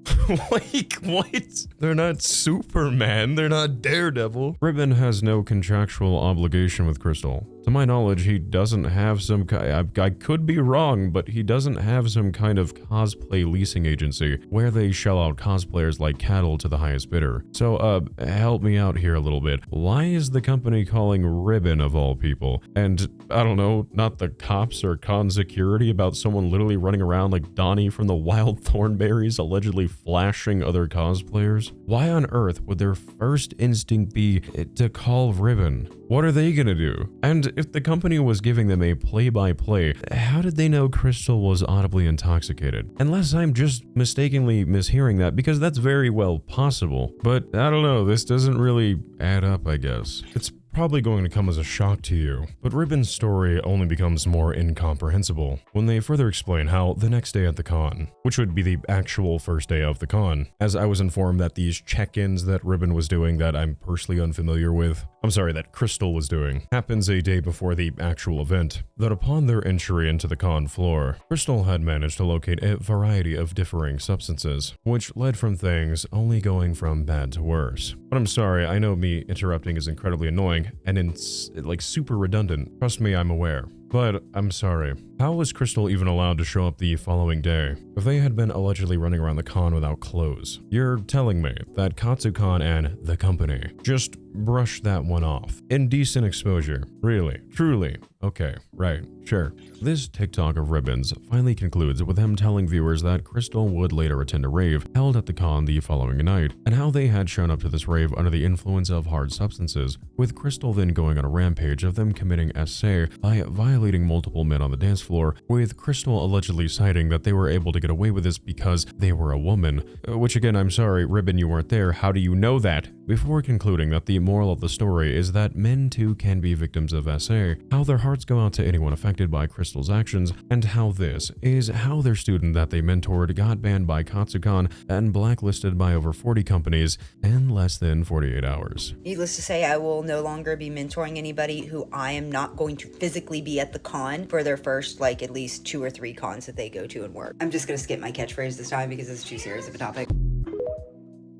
Like, what? They're not Superman, they're not Daredevil. Ribbon has no contractual obligation with Crystal. To my knowledge, he doesn't have some I could be wrong, but he doesn't have some kind of cosplay leasing agency where they shell out cosplayers like cattle to the highest bidder. So, help me out here a little bit. Why is the company calling Ribbon of all people? And, I don't know, not the cops or con security about someone literally running around like Donnie from the Wild Thornberries allegedly flashing other cosplayers? Why on earth would their first instinct be to call Ribbon? What are they gonna do? And if the company was giving them a play-by-play, how did they know Crystal was audibly intoxicated? Unless I'm just mistakenly mishearing that, because that's very well possible. But I don't know, this doesn't really add up, I guess. It's probably going to come as a shock to you, but Ribbon's story only becomes more incomprehensible when they further explain how the next day at the con, which would be the actual first day of the con, as I was informed that these check-ins that Ribbon was doing that I'm personally unfamiliar with, that Crystal was doing, happens a day before the actual event, that upon their entry into the con floor, Crystal had managed to locate a variety of differing substances, which led from things only going from bad to worse. But I'm sorry, I know me interrupting is incredibly annoying, and it's like super redundant. Trust me, I'm aware. But I'm sorry. How was Crystal even allowed to show up the following day if they had been allegedly running around the con without clothes? You're telling me that Katsucon and the company just brushed that one off. Indecent exposure. Really? Truly? Okay, right, sure. This TikTok of Ribbons finally concludes with him telling viewers that Crystal would later attend a rave held at the con the following night, and how they had shown up to this rave under the influence of hard substances, with Crystal then going on a rampage of them committing SA by violating multiple men on the dance floor, with Crystal allegedly citing that they were able to get away with this because they were a woman. Which again, I'm sorry, Ribbon, you weren't there, how do you know that? Before concluding that the moral of the story is that men too can be victims of SA, how their hearts go out to anyone affected by Crystal's actions, and how this is how their student that they mentored got banned by Katsucon and blacklisted by over 40 companies in less than 48 hours. Needless to say, I will no longer be mentoring anybody who I am not going to physically be at the con for their first, like, at least 2 or 3 cons that they go to and work. I'm just gonna skip my catchphrase this time because it's too serious of a topic.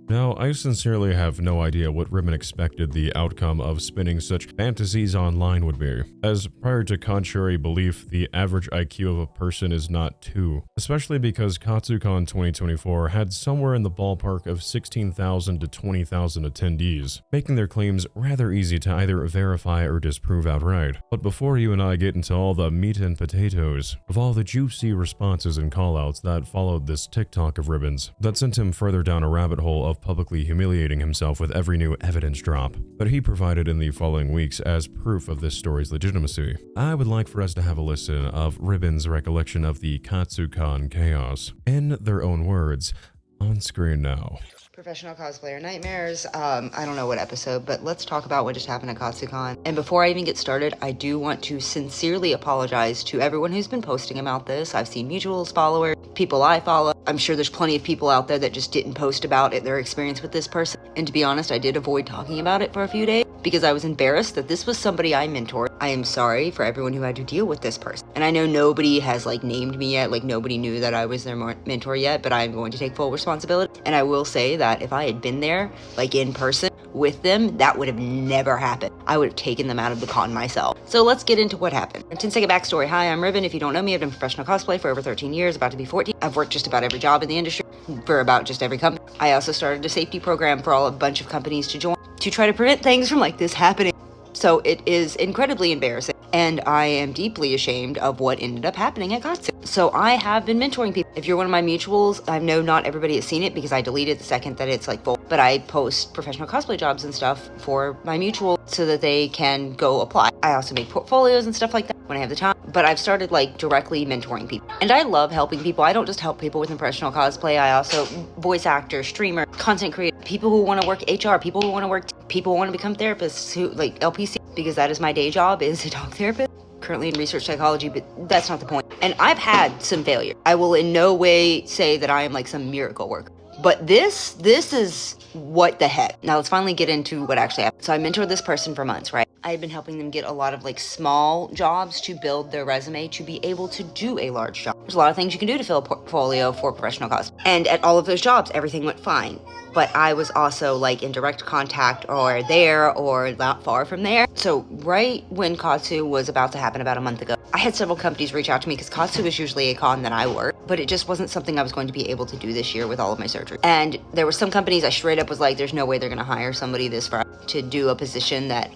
Now, I sincerely have no idea what Ribbon expected the outcome of spinning such fantasies online would be, as prior to contrary belief, the average IQ of a person is not 2, especially because Katsucon 2024 had somewhere in the ballpark of 16,000 to 20,000 attendees, making their claims rather easy to either verify or disprove outright. But before you and I get into all the meat and potatoes of all the juicy responses and callouts that followed this TikTok of Ribbon's, that sent him further down a rabbit hole of himself publicly humiliating himself with every new evidence drop, but he provided in the following weeks as proof of this story's legitimacy. I would like for us to have a listen of Ribbon's recollection of the Katsucon chaos, in their own words, on screen now. Professional cosplayer nightmares. I don't know what episode, but let's talk about what just happened at Katsucon. And before I even get started, I do want to sincerely apologize to everyone who's been posting about this. I've seen mutuals, followers, people I follow. I'm sure there's plenty of people out there that just didn't post about it, their experience with this person. And to be honest, I did avoid talking about it for a few days because I was embarrassed that this was somebody I mentored. I am sorry for everyone who had to deal with this person. And I know nobody has named me yet, nobody knew that I was their mentor yet, but I'm going to take full responsibility. And I will say that if I had been there, in person with them, that would have never happened. I would have taken them out of the con myself. So let's get into what happened. 10-second backstory. Hi, I'm Ribbon. If you don't know me, I've done professional cosplay for over 13 years, about to be 14. I've worked just about every job in the industry for about just every company. I also started a safety program for a bunch of companies to join to try to prevent things from this happening. So it is incredibly embarrassing, and I am deeply ashamed of what ended up happening at Katsucon. So I have been mentoring people. If you're one of my mutuals, I know not everybody has seen it because I deleted the second that it's full, but I post professional cosplay jobs and stuff for my mutual so that they can go apply. I also make portfolios and stuff like that when I have the time, but I've started directly mentoring people. And I love helping people. I don't just help people with professional cosplay. I also voice actor, streamer, content creator, people who want to work HR, people who want to work, people who want to become therapists, who LPC, because that is my day job, is a dog therapist. Currently in research psychology, but that's not the point. And I've had some failure. I will in no way say that I am some miracle worker. But this is what the heck. Now let's finally get into what actually happened. So I mentored this person for months, right? I had been helping them get a lot of small jobs to build their resume to be able to do a large job. There's a lot of things you can do to fill a portfolio for professional cosplay. And at all of those jobs, everything went fine. But I was also in direct contact or there or not far from there. So right when Katsu was about to happen about a month ago, I had several companies reach out to me because Katsu is usually a con that I work, but it just wasn't something I was going to be able to do this year with all of my surgery. And there were some companies I straight up was there's no way they're going to hire somebody this far to do a position that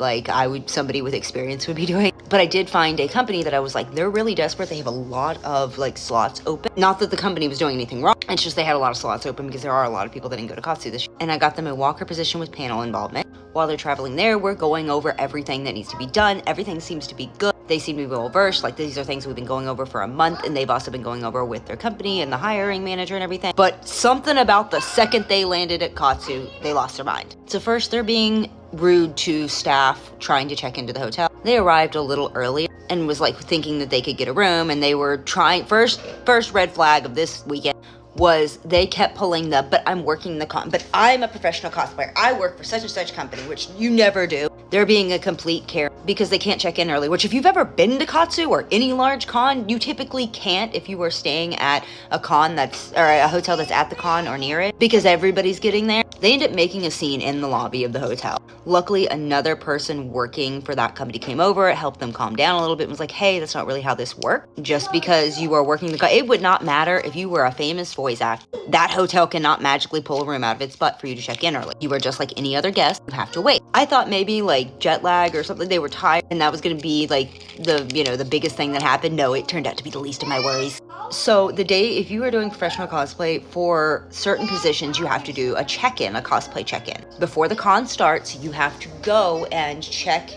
somebody with experience would be doing. But I did find a company that I was they're really desperate. They have a lot of slots open. Not that the company was doing anything wrong. It's just they had a lot of slots open because there are a lot of people that didn't go to Katsu this year. And I got them a walker position with panel involvement. While they're traveling there, we're going over everything that needs to be done. Everything seems to be good. They seem to be well versed. These are things we've been going over for a month, and they've also been going over with their company and the hiring manager and everything. But something about the second they landed at Katsu, they lost their mind. So first, they're being rude to staff trying to check into the hotel. They arrived a little early and was thinking that they could get a room, and they were trying. First red flag of this weekend was they kept pulling but I'm working the con, but I'm a professional cosplayer. I work for such and such company, which you never do. They're being a complete care because they can't check in early, which if you've ever been to Katsu or any large con, you typically can't if you are staying at a con or a hotel that's at the con or near it, because everybody's getting there. They end up making a scene in the lobby of the hotel. Luckily, another person working for that company came over, helped them calm down a little bit, and was hey, that's not really how this works. Just because you are working it would not matter if you were a famous voice actor. That hotel cannot magically pull a room out of its butt for you to check in early. You are just like any other guest. You have to wait. I thought maybe jet lag or something. They were tired, and that was going to be the biggest thing that happened. No, it turned out to be the least of my worries. So the day, if you are doing professional cosplay for certain positions, you have to do a check-in, a cosplay check-in. Before the con starts, you have to go and check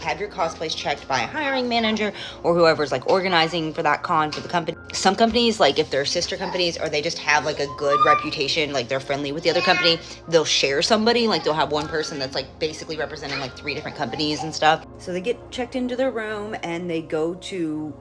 have your cosplays checked by a hiring manager or whoever's organizing for that con for the company. Some companies, if they're sister companies or they just have a good reputation, they're friendly with the other company, they'll share somebody, they'll have one person that's basically representing 3 different companies and stuff. So they get checked into their room and they go do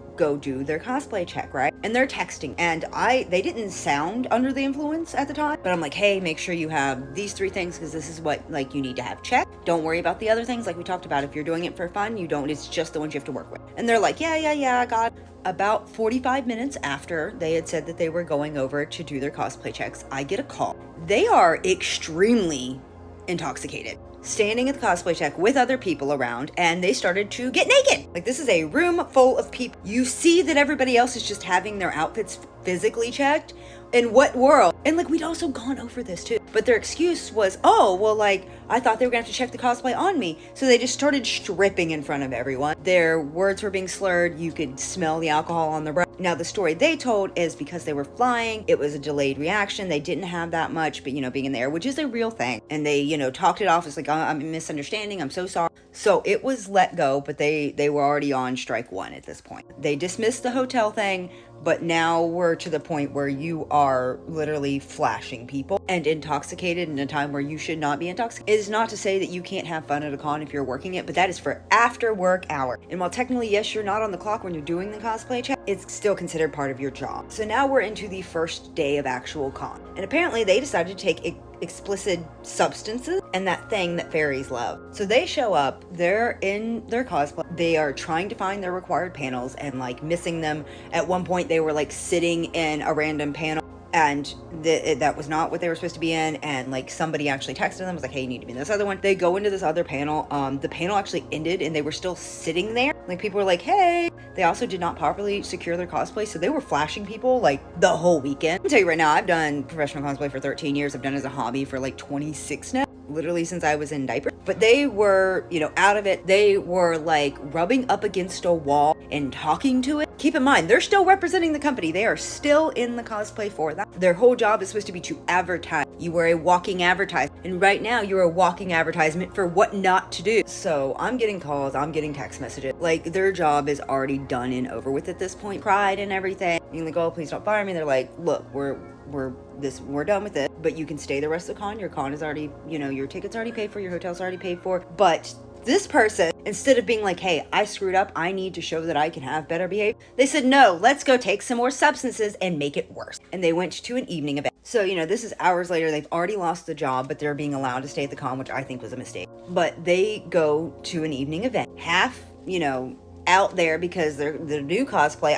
their cosplay check, right? And they're texting, and they didn't sound under the influence at the time, but I'm hey, make sure you have these 3 things because this is what you need to have checked. Don't worry about the other things we talked about. If you're doing it for fun, it's just the ones you have to work with. And they're yeah, I got it. About 45 minutes after they had said that they were going over to do their cosplay checks, I get a call. They are extremely intoxicated, standing at the cosplay check with other people around, and they started to get naked. This is a room full of people. You see that everybody else is just having their outfits physically checked. In what world? And we'd also gone over this too. But their excuse was, oh, well, I thought they were gonna have to check the cosplay on me. So they just started stripping in front of everyone. Their words were being slurred. You could smell the alcohol on the breath. Now, the story they told is because they were flying, it was a delayed reaction. They didn't have that much, but, being in the air, which is a real thing. And they, talked it off as like, oh, I'm a misunderstanding. I'm so sorry. So it was let go, but they were already on strike one at this point. They dismissed the hotel thing, but now we're to the point where you are literally flashing people and intoxicated in a time where you should not be intoxicated. It is not to say that you can't have fun at a con if you're working it, but that is for after work hour. And while technically, yes, you're not on the clock when you're doing the cosplay check, it's still considered part of your job. So now we're into the first day of actual con. And apparently they decided to take explicit substances and that thing that fairies love. So they show up, they're in their cosplay, they are trying to find their required panels and like missing them. At one point they were like sitting in a random panel and that was not what they were supposed to be in, and like somebody actually texted them, was like, hey, you need to be in this other one. They go into this other panel, the panel actually ended and they were still sitting there. Like people were like, hey. They also did not properly secure their cosplay, so they were flashing people like the whole weekend. I'll tell you right now, I've done professional cosplay for 13 years. I've done it as a hobby for like 26 now, literally since I was in diapers. But they were, out of it. They were like rubbing up against a wall and talking to it. Keep in mind, they're still representing the company. They are still in the cosplay for that. Their whole job is supposed to be to advertise. You are a walking advertisement. And right now you're a walking advertisement for what not to do. So I'm getting calls, I'm getting text messages. Like their job is already done and over with at this point. Pride and everything. Being like, oh, please don't fire me. They're like, look, we're done with it, but you can stay the rest of the con. Your con is already, your ticket's already paid for, your hotel's already paid for. But this person, instead of being like, hey, I screwed up, I need to show that I can have better behavior, they said, no, let's go take some more substances and make it worse. And they went to an evening event. So, this is hours later. They've already lost the job, but they're being allowed to stay at the con, which I think was a mistake. But they go to an evening event, half, out there because they're the new cosplay.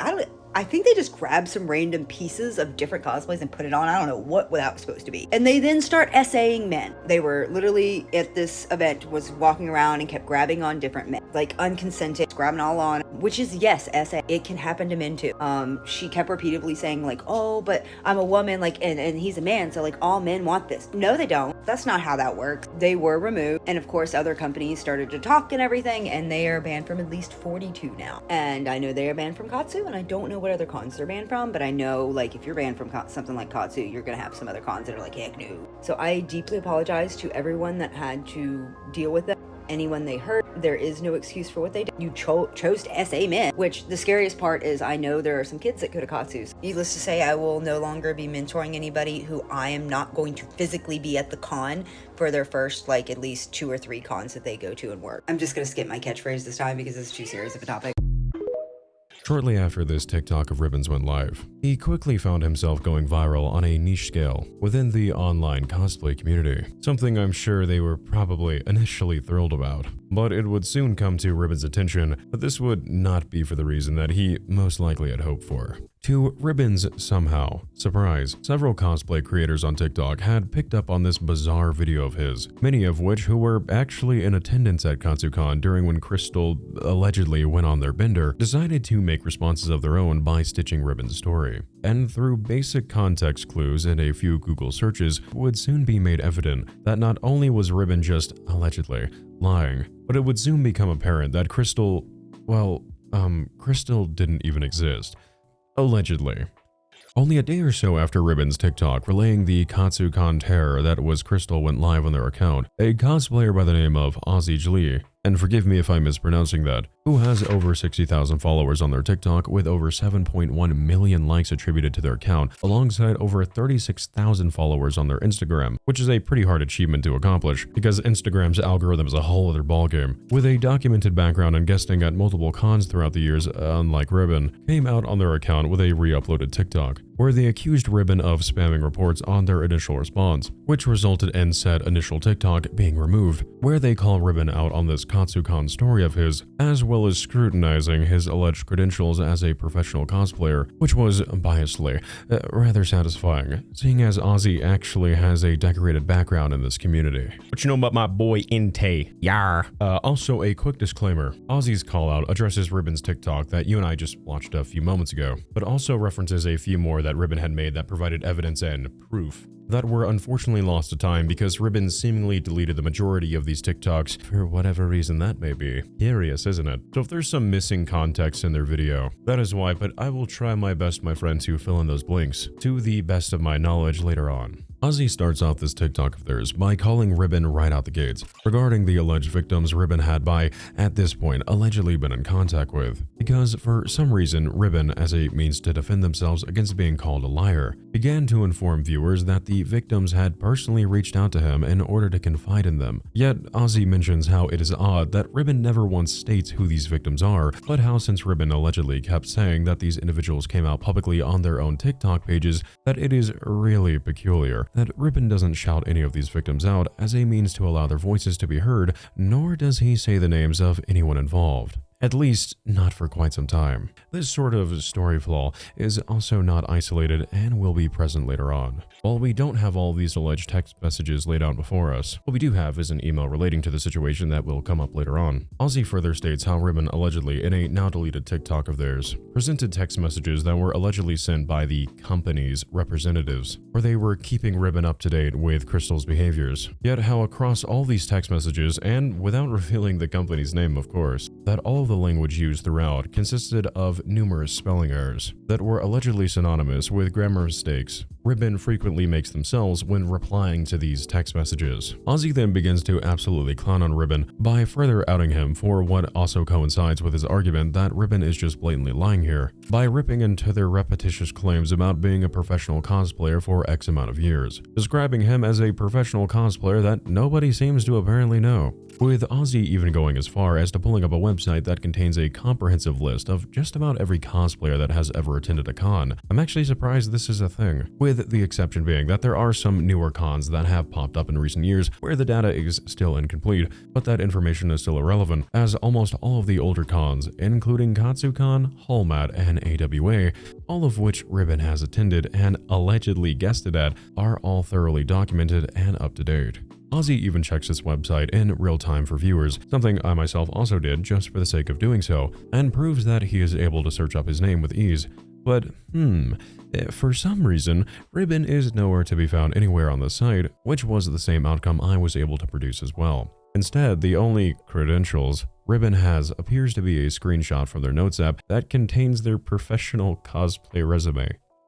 I think they just grabbed some random pieces of different cosplays and put it on. I don't know what that was supposed to be. And they then start essaying men. They were literally at this event, was walking around and kept grabbing on different men, like unconsented, grabbing all on, which is, yes, essay. It can happen to men too. She kept repeatedly saying like, oh, but I'm a woman, like, and he's a man, so like all men want this. No, they don't. That's not how that works. They were removed. And of course, other companies started to talk and everything, and they are banned from at least 42 now. And I know they are banned from Katsu, and I don't know what other cons they're banned from, but I know like if you're banned from something like Katsu, you're gonna have some other cons that are like, heck no. So I deeply apologize to everyone that had to deal with that. Anyone they hurt, there is no excuse for what they did. You chose to SA men, which the scariest part is I know there are some kids that go to Katsus. Needless to say, I will no longer be mentoring anybody who I am not going to physically be at the con for their first like at least 2 or 3 cons that they go to and work. I'm just gonna skip my catchphrase this time because it's too serious of a topic. Shortly after this TikTok of Ribbons went live, he quickly found himself going viral on a niche scale within the online cosplay community, something I'm sure they were probably initially thrilled about. But it would soon come to Ribbons' attention that this would not be for the reason that he most likely had hoped for. To Ribbons' somehow surprise, several cosplay creators on TikTok had picked up on this bizarre video of his, many of which who were actually in attendance at Katsucon during when Crystal allegedly went on their bender, decided to make responses of their own by stitching Ribbons' story. And through basic context clues and a few Google searches, it would soon be made evident that not only was Ribbon just allegedly lying, but it would soon become apparent that Crystal didn't even exist. Allegedly. Only a day or so after Ribbons' TikTok relaying the Katsucon terror that was Crystal went live on their account, a cosplayer by the name of Auzziejlee, and forgive me if I'm mispronouncing that, who has over 60,000 followers on their TikTok with over 7.1 million likes attributed to their account, alongside over 36,000 followers on their Instagram, which is a pretty hard achievement to accomplish because Instagram's algorithm is a whole other ballgame. With a documented background and guesting at multiple cons throughout the years, unlike Ribbon, came out on their account with a re-uploaded TikTok, where they accused Ribbon of spamming reports on their initial response, which resulted in said initial TikTok being removed, where they call Ribbon out on this Katsucon story of his, as well as scrutinizing his alleged credentials as a professional cosplayer, which was, biasedly, rather satisfying, seeing as Ozzy actually has a decorated background in this community. What you know about my boy Inte? Yar. Also, a quick disclaimer, Ozzy's call out addresses Ribbon's TikTok that you and I just watched a few moments ago, but also references a few more that that Ribbon had made that provided evidence and proof that were unfortunately lost to time because Ribbon seemingly deleted the majority of these TikToks for whatever reason that may be. Curious, isn't it? So if there's some missing context in their video, that is why, but I will try my best, my friend, to fill in those blanks to the best of my knowledge later on. Auzzie starts off this TikTok of theirs by calling Ribbon right out the gates regarding the alleged victims Ribbon had by, at this point, allegedly been in contact with, because for some reason Ribbon, as a means to defend themselves against being called a liar, began to inform viewers that the victims had personally reached out to him in order to confide in them. Yet Auzzie mentions how it is odd that Ribbon never once states who these victims are, but how since Ribbon allegedly kept saying that these individuals came out publicly on their own TikTok pages, that it is really peculiar that Ribbon doesn't shout any of these victims out as a means to allow their voices to be heard, nor does he say the names of anyone involved. At least, not for quite some time. This sort of story flaw is also not isolated and will be present later on. While we don't have all these alleged text messages laid out before us, what we do have is an email relating to the situation that will come up later on. Auzzie further states how Ribbon allegedly, in a now-deleted TikTok of theirs, presented text messages that were allegedly sent by the company's representatives, where they were keeping Ribbon up to date with Crystal's behaviors. Yet how across all these text messages, and without revealing the company's name of course, that all of the language used throughout consisted of numerous spelling errors that were allegedly synonymous with grammar mistakes Ribbon frequently makes themselves when replying to these text messages. Auzzie then begins to absolutely clown on Ribbon by further outing him for what also coincides with his argument that Ribbon is just blatantly lying here, by ripping into their repetitious claims about being a professional cosplayer for X amount of years, describing him as a professional cosplayer that nobody seems to apparently know, with Auzzie even going as far as to pulling up a website that contains a comprehensive list of just about every cosplayer that has ever attended a con. I'm actually surprised this is a thing, with the exception being that there are some newer cons that have popped up in recent years where the data is still incomplete, but that information is still irrelevant, as almost all of the older cons, including Katsucon, Hallmat, and AWA, all of which Ribbon has attended and allegedly guested at, are all thoroughly documented and up to date. Auzzie even checks this website in real time for viewers, something I myself also did just for the sake of doing so, and proves that he is able to search up his name with ease. But, for some reason, Ribbon is nowhere to be found anywhere on the site, which was the same outcome I was able to produce as well. Instead, the only credentials Ribbon has appears to be a screenshot from their Notes app that contains their professional cosplay resume.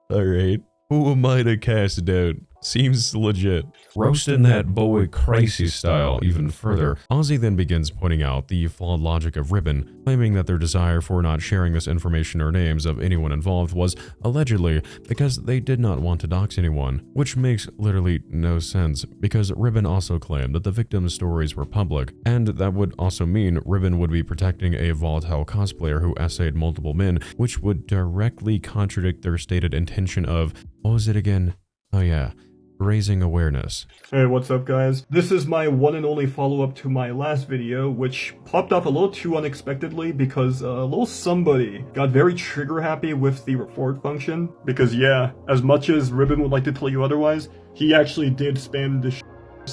Alright, who am I to cast doubt? Seems legit. Roasting that boy crazy style even further, Auzzie then begins pointing out the flawed logic of Ribbon, claiming that their desire for not sharing this information or names of anyone involved was allegedly because they did not want to dox anyone, which makes literally no sense because Ribbon also claimed that the victims' stories were public, and that would also mean Ribbon would be protecting a volatile cosplayer who essayed multiple men, which would directly contradict their stated intention of, what was it again? Oh yeah, raising awareness. Hey, what's up guys? This is my one and only follow-up to my last video, which popped off a little too unexpectedly because a little somebody got very trigger happy with the report function. Because yeah, as much as Ribbon would like to tell you otherwise, he actually did spam this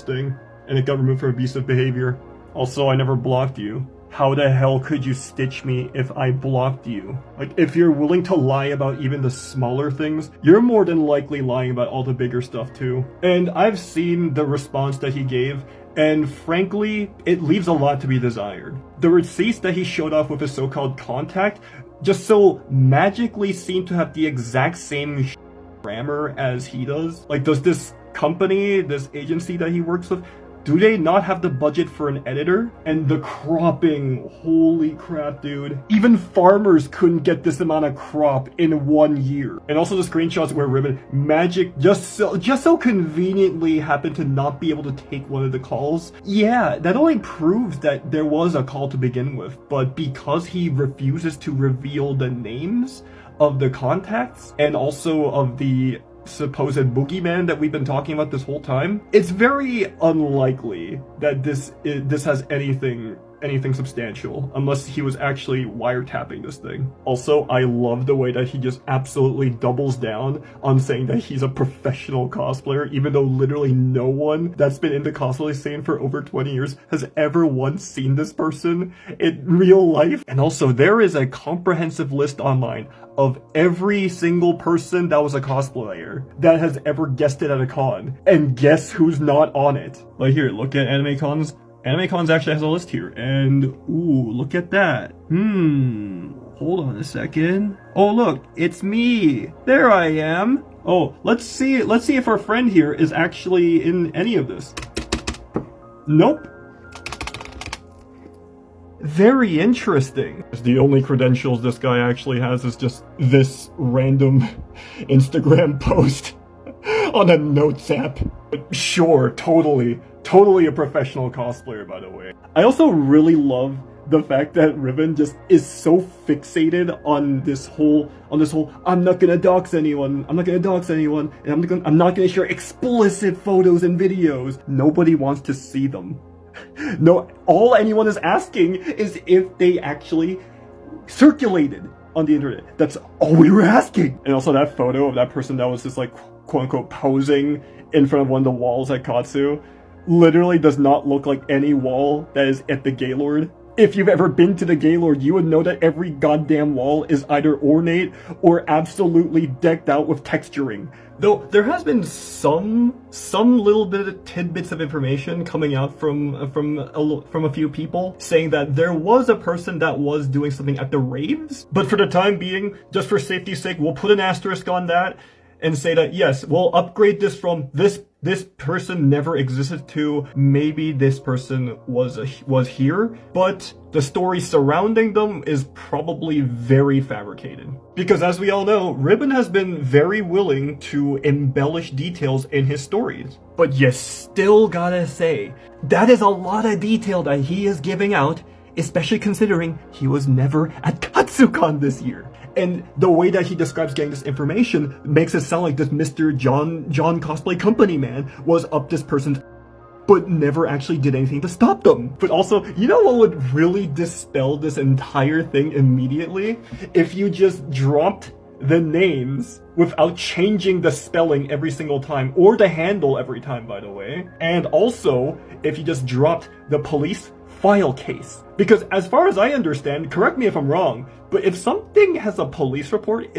thing, and it got removed for abusive behavior. Also, I never blocked you. How the hell could you stitch me if I blocked you? Like, if you're willing to lie about even the smaller things, you're more than likely lying about all the bigger stuff too. And I've seen the response that he gave, and frankly, it leaves a lot to be desired. The receipts that he showed off with his so-called contact just so magically seem to have the exact same grammar as he does. Like, does this company, this agency that he works with, do they not have the budget for an editor? And the cropping, holy crap, dude. Even farmers couldn't get this amount of crop in 1 year. And also the screenshots where Ribbon magic just so conveniently happened to not be able to take one of the calls. Yeah, that only proves that there was a call to begin with, but because he refuses to reveal the names of the contacts and also of the supposed boogeyman that we've been talking about this whole time, it's very unlikely that this has anything anything substantial, unless he was actually wiretapping this thing. Also, I love the way that he just absolutely doubles down on saying that he's a professional cosplayer, even though literally no one that's been in the cosplay scene for over 20 years has ever once seen this person in real life. And also, there is a comprehensive list online of every single person that was a cosplayer that has ever guested at a con. And guess who's not on it? Like here, look at anime cons. Anime cons actually has a list here. And ooh, look at that. Hold on a second. Oh look, it's me. There I am. Oh, let's see if our friend here is actually in any of this. Nope. Very interesting. The only credentials this guy actually has is just this random Instagram post on a notes app. Sure, totally a professional cosplayer, by the way. I also really love the fact that Ribbon just is so fixated on this whole I'm not gonna dox anyone, and I'm not gonna share explicit photos and videos. Nobody wants to see them. No, all anyone is asking is if they actually circulated on the internet. That's all we were asking. And also that photo of that person that was just like quote unquote posing in front of one of the walls at Katsu literally does not look like any wall that is at the Gaylord. If you've ever been to the Gaylord, you would know that every goddamn wall is either ornate or absolutely decked out with texturing. Though there has been some little bit of tidbits of information coming out from a few people saying that there was a person that was doing something at the raves, but for the time being, just for safety's sake, we'll put an asterisk on that and say that yes, we'll upgrade this from this person never existed to maybe this person was here, but the story surrounding them is probably very fabricated. Because as we all know, Ribbon has been very willing to embellish details in his stories. But you still gotta say, that is a lot of detail that he is giving out, especially considering he was never at Katsucon this year. And the way that he describes getting this information makes it sound like this Mr. John Cosplay Company man was up this person's but never actually did anything to stop them. But also, you know what would really dispel this entire thing immediately? If you just dropped the names without changing the spelling every single time, or the handle every time, by the way. And also, if you just dropped the police file case. Because as far as I understand, correct me if I'm wrong, but if something has a police report,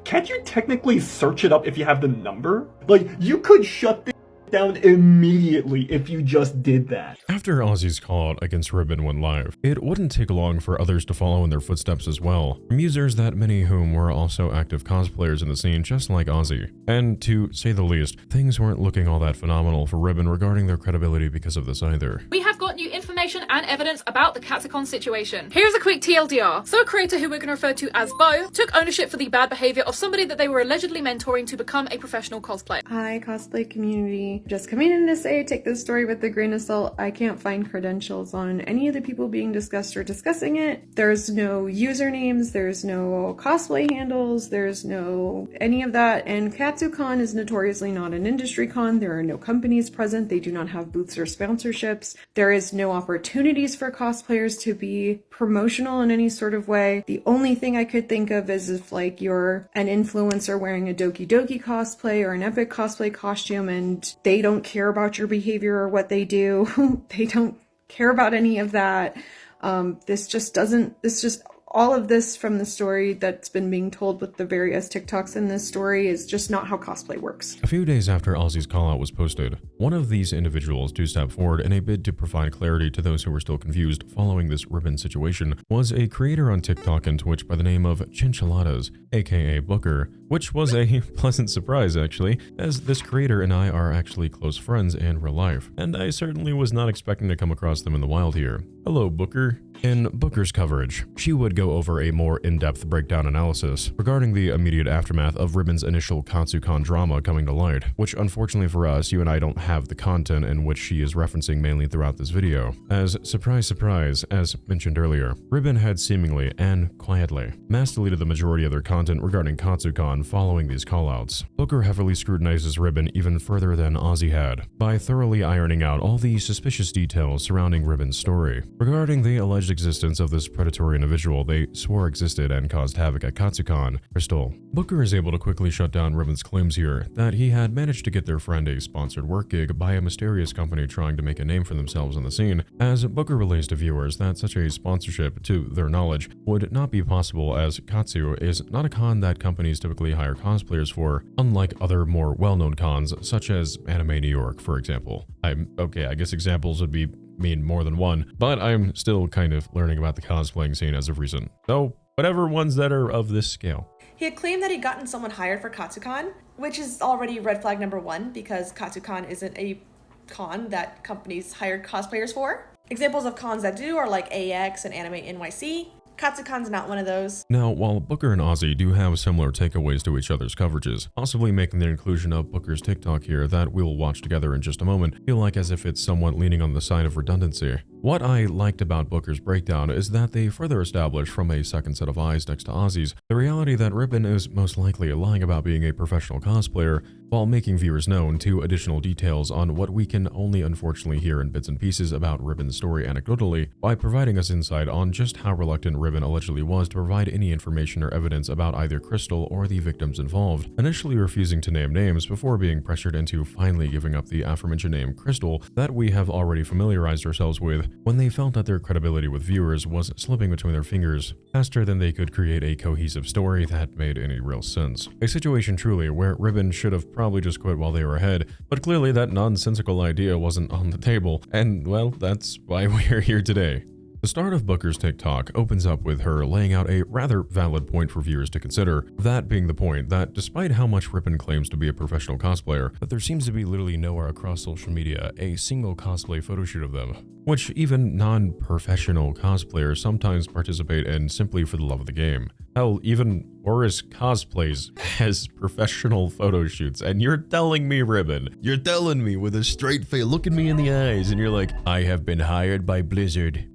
can't you technically search it up if you have the number? Like, you could shut this down immediately if you just did that. After Auzzie's call out against Ribbon went live, it wouldn't take long for others to follow in their footsteps as well, from users that many of whom were also active cosplayers in the scene just like Auzzie. And to say the least, things weren't looking all that phenomenal for Ribbon regarding their credibility because of this either. We have got new information and evidence about the Katsucon situation. Here's a quick TLDR. So a creator who we're going to refer to as Bo took ownership for the bad behavior of somebody that they were allegedly mentoring to become a professional cosplayer. Hi, cosplay community. Just coming in to say, take this story with a grain of salt. I can't find credentials on any of the people being discussed or discussing it. There's no usernames, there's no cosplay handles, there's no any of that. And Katsucon is notoriously not an industry con. There are no companies present. They do not have booths or sponsorships. There is no opportunities for cosplayers to be promotional in any sort of way. The only thing I could think of is if like you're an influencer wearing a Doki Doki cosplay or an Epic cosplay costume and they don't care about your behavior or what they do. They don't care about any of that. All of this from the story that's been being told with the various TikToks in this story is just not how cosplay works. A few days after Auzzie's callout was posted, one of these individuals to step forward in a bid to provide clarity to those who were still confused following this Ribbon situation was a creator on TikTok and Twitch by the name of Chinchillladas, aka Booker, which was a pleasant surprise actually, as this creator and I are actually close friends in real life, and I certainly was not expecting to come across them in the wild here. Hello, Booker. In Booker's coverage, she would go over a more in-depth breakdown analysis regarding the immediate aftermath of Ribbon's initial Katsucon drama coming to light, which unfortunately for us, you and I don't have the content in which she is referencing mainly throughout this video. As surprise surprise, as mentioned earlier, Ribbon had seemingly and quietly mass deleted the majority of their content regarding Katsucon following these callouts. Booker heavily scrutinizes Ribbon even further than Ozzy had, by thoroughly ironing out all the suspicious details surrounding Ribbon's story. Regarding the alleged existence of this predatory individual they swore existed and caused havoc at Katsucon, Crystal, Booker is able to quickly shut down Ribbon's claims here that he had managed to get their friend a sponsored work gig by a mysterious company trying to make a name for themselves on the scene, as Booker relays to viewers that such a sponsorship, to their knowledge, would not be possible as Katsu is not a con that companies typically hire cosplayers for, unlike other more well-known cons such as Anime New York, for example. I guess examples would mean more than one, but I'm still kind of learning about the cosplaying scene as of recent. So, whatever ones that are of this scale. He had claimed that he'd gotten someone hired for Katsucon, which is already red flag number 1 because Katsucon isn't a con that companies hire cosplayers for. Examples of cons that do are like AX and Anime NYC. Katsucon's not one of those. Now, while Booker and Ozzy do have similar takeaways to each other's coverages, possibly making the inclusion of Booker's TikTok here that we'll watch together in just a moment feel like as if it's somewhat leaning on the side of redundancy. What I liked about Booker's breakdown is that they further establish from a second set of eyes next to Ozzy's the reality that Ribbon is most likely lying about being a professional cosplayer while making viewers known to additional details on what we can only unfortunately hear in bits and pieces about Ribbon's story anecdotally by providing us insight on just how reluctant Ribbon allegedly was to provide any information or evidence about either Crystal or the victims involved, initially refusing to name names before being pressured into finally giving up the aforementioned name Crystal that we have already familiarized ourselves with when they felt that their credibility with viewers was slipping between their fingers faster than they could create a cohesive story that made any real sense. A situation truly where Ribbon should have probably just quit while they were ahead, but clearly that nonsensical idea wasn't on the table, and well, that's why we're here today. The start of Booker's TikTok opens up with her laying out a rather valid point for viewers to consider, that being the point that despite how much Ribbon claims to be a professional cosplayer, that there seems to be literally nowhere across social media a single cosplay photoshoot of them, which even non-professional cosplayers sometimes participate in simply for the love of the game. Hell, even Boris cosplays as professional photo shoots, and you're telling me, Ribbon, you're telling me with a straight face, look at me in the eyes, and you're like, I have been hired by Blizzard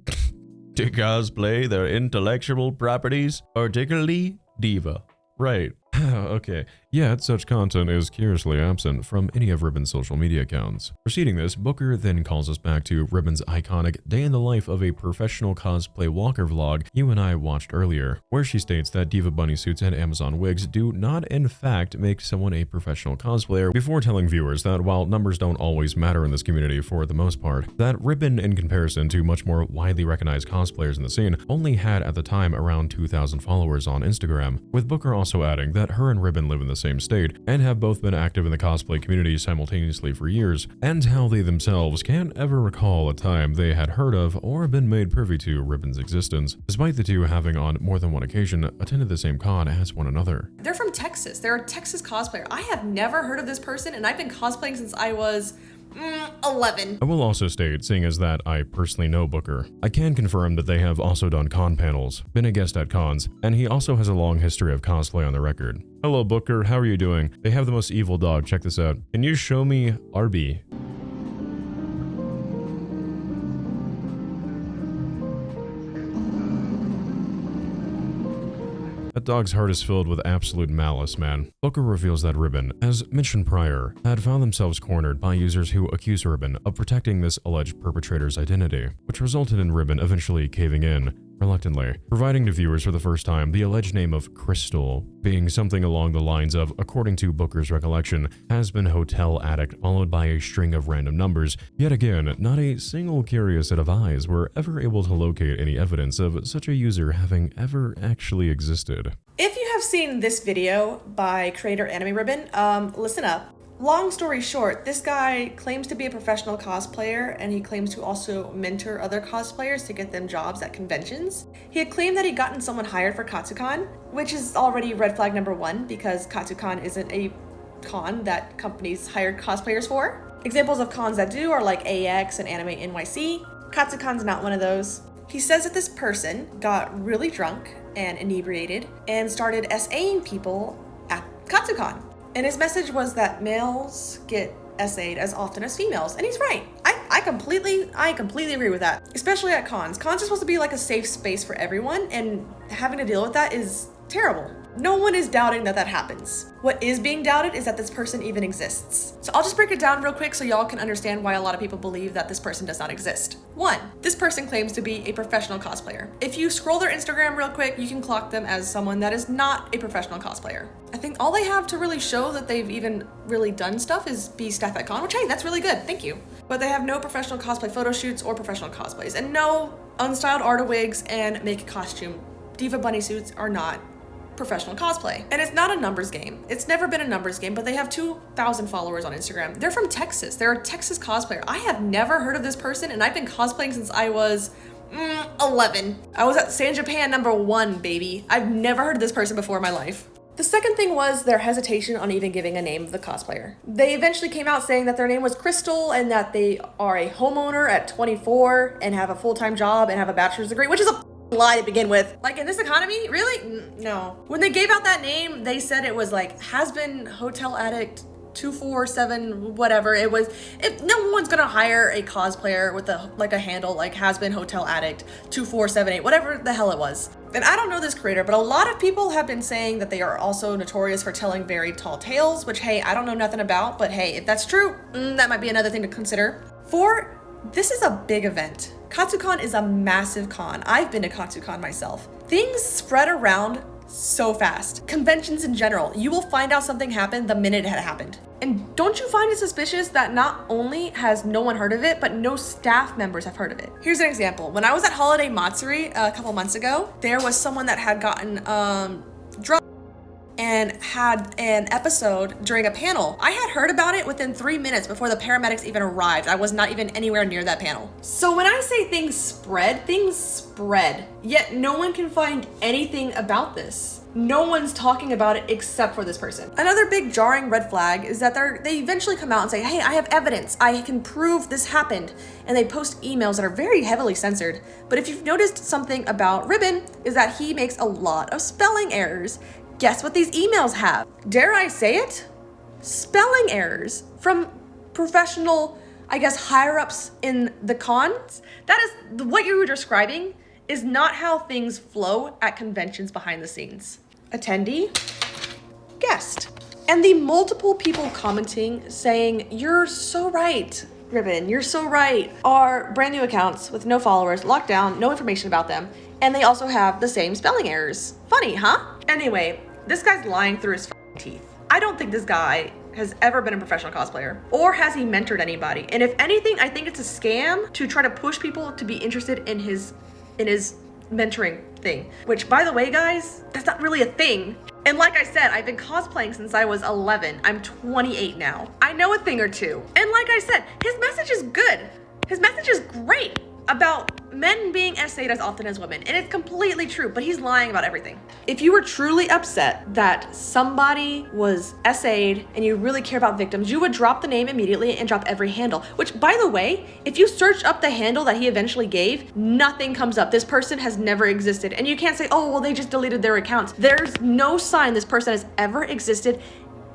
to cosplay their intellectual properties, particularly Diva. Right. Okay. Yet, such content is curiously absent from any of Ribbon's social media accounts. Preceding this, Booker then calls us back to Ribbon's iconic day in the life of a professional cosplay walker vlog you and I watched earlier, where she states that Diva bunny suits and Amazon wigs do not in fact make someone a professional cosplayer, before telling viewers that while numbers don't always matter in this community for the most part, that Ribbon, in comparison to much more widely recognized cosplayers in the scene, only had at the time around 2,000 followers on Instagram, with Booker also adding that her and Ribbon live in the same state and have both been active in the cosplay community simultaneously for years, and how they themselves can't ever recall a time they had heard of or been made privy to Ribbon's existence, despite the two having on more than one occasion attended the same con as one another. They're from Texas. They're a Texas cosplayer. I have never heard of this person, and I've been cosplaying since I was 11. I will also state, seeing as that I personally know Booker, I can confirm that they have also done con panels, been a guest at cons, and he also has a long history of cosplay on the record. Hello Booker, how are you doing? They have the most evil dog, check this out. Can you show me Arby? That dog's heart is filled with absolute malice, man. Booker reveals that Ribbon, as mentioned prior, had found themselves cornered by users who accuse Ribbon of protecting this alleged perpetrator's identity, which resulted in Ribbon eventually caving in, reluctantly, providing to viewers for the first time the alleged name of Crystal, being something along the lines of, according to Booker's recollection, has been hotel addict followed by a string of random numbers. Yet again, not a single curious set of eyes were ever able to locate any evidence of such a user having ever actually existed. If you have seen this video by creator animeribbon, listen up. Long story short, this guy claims to be a professional cosplayer, and he claims to also mentor other cosplayers to get them jobs at conventions. He had claimed that he'd gotten someone hired for Katsucon, which is already red flag number 1 because Katsucon isn't a con that companies hire cosplayers for. Examples of cons that do are like AX and Anime NYC. Katsucon's not one of those. He says that this person got really drunk and inebriated and started SAing people at Katsucon. And his message was that males get SA'd as often as females. And he's right. I completely agree with that. Especially at cons. Cons are supposed to be like a safe space for everyone, and having to deal with that is terrible. No one is doubting that happens. What is being doubted is that this person even exists. So I'll just break it down real quick so y'all can understand why a lot of people believe that this person does not exist. 1, this person claims to be a professional cosplayer. If you scroll their Instagram real quick, you can clock them as someone that is not a professional cosplayer. I think all they have to really show that they've even really done stuff is be staff at con, which, hey, that's really good, thank you. But they have no professional cosplay photo shoots or professional cosplays, and no unstyled art wigs and make a costume. Diva bunny suits are not professional cosplay. And it's not a numbers game. It's never been a numbers game, but they have 2,000 followers on Instagram. They're from Texas. They're a Texas cosplayer. I have never heard of this person, and I've been cosplaying since I was 11. I was at San Japan #1, baby. I've never heard of this person before in my life. The second thing was their hesitation on even giving a name of the cosplayer. They eventually came out saying that their name was Crystal and that they are a homeowner at 24 and have a full-time job and have a bachelor's degree, which is a lie to begin with. Like, in this economy, really? No. When they gave out that name, they said it was like has-been hotel addict 247 whatever. It was, if no one's gonna hire a cosplayer with a handle like has-been hotel addict 2478, whatever the hell it was. And I don't know this creator, but a lot of people have been saying that they are also notorious for telling very tall tales, which, hey, I don't know nothing about, but hey, if that's true, that might be another thing to consider. 4, this is a big event. Katsucon is a massive con. I've been to Katsucon myself. Things spread around so fast. Conventions in general, you will find out something happened the minute it had happened. And don't you find it suspicious that not only has no one heard of it, but no staff members have heard of it? Here's an example. When I was at Holiday Matsuri a couple months ago, there was someone that had gotten drunk and had an episode during a panel. I had heard about it within 3 minutes before the paramedics even arrived. I was not even anywhere near that panel. So when I say things spread, yet no one can find anything about this. No one's talking about it except for this person. Another big jarring red flag is that they eventually come out and say, hey, I have evidence. I can prove this happened. And they post emails that are very heavily censored. But if you've noticed something about Ribbon, is that he makes a lot of spelling errors. Guess what these emails have? Dare I say it? Spelling errors from professional, I guess, higher-ups in the cons. That is, what you were describing is not how things flow at conventions behind the scenes. Attendee, guest. And the multiple people commenting saying, you're so right, Ribbon, you're so right, are brand new accounts with no followers, locked down, no information about them, and they also have the same spelling errors. Funny, huh? Anyway, this guy's lying through his teeth. I don't think this guy has ever been a professional cosplayer, or has he mentored anybody. And if anything, I think it's a scam to try to push people to be interested in his mentoring thing, which, by the way, guys, that's not really a thing. And like I said, I've been cosplaying since I was 11. I'm 28 now. I know a thing or two. And like I said, his message is good. His message is great about men being SA'd as often as women, and it's completely true, but he's lying about everything. If you were truly upset that somebody was SA'd and you really care about victims, you would drop the name immediately and drop every handle, which, by the way, if you search up the handle that he eventually gave, nothing comes up. This person has never existed, and you can't say, oh, well, they just deleted their accounts. There's no sign this person has ever existed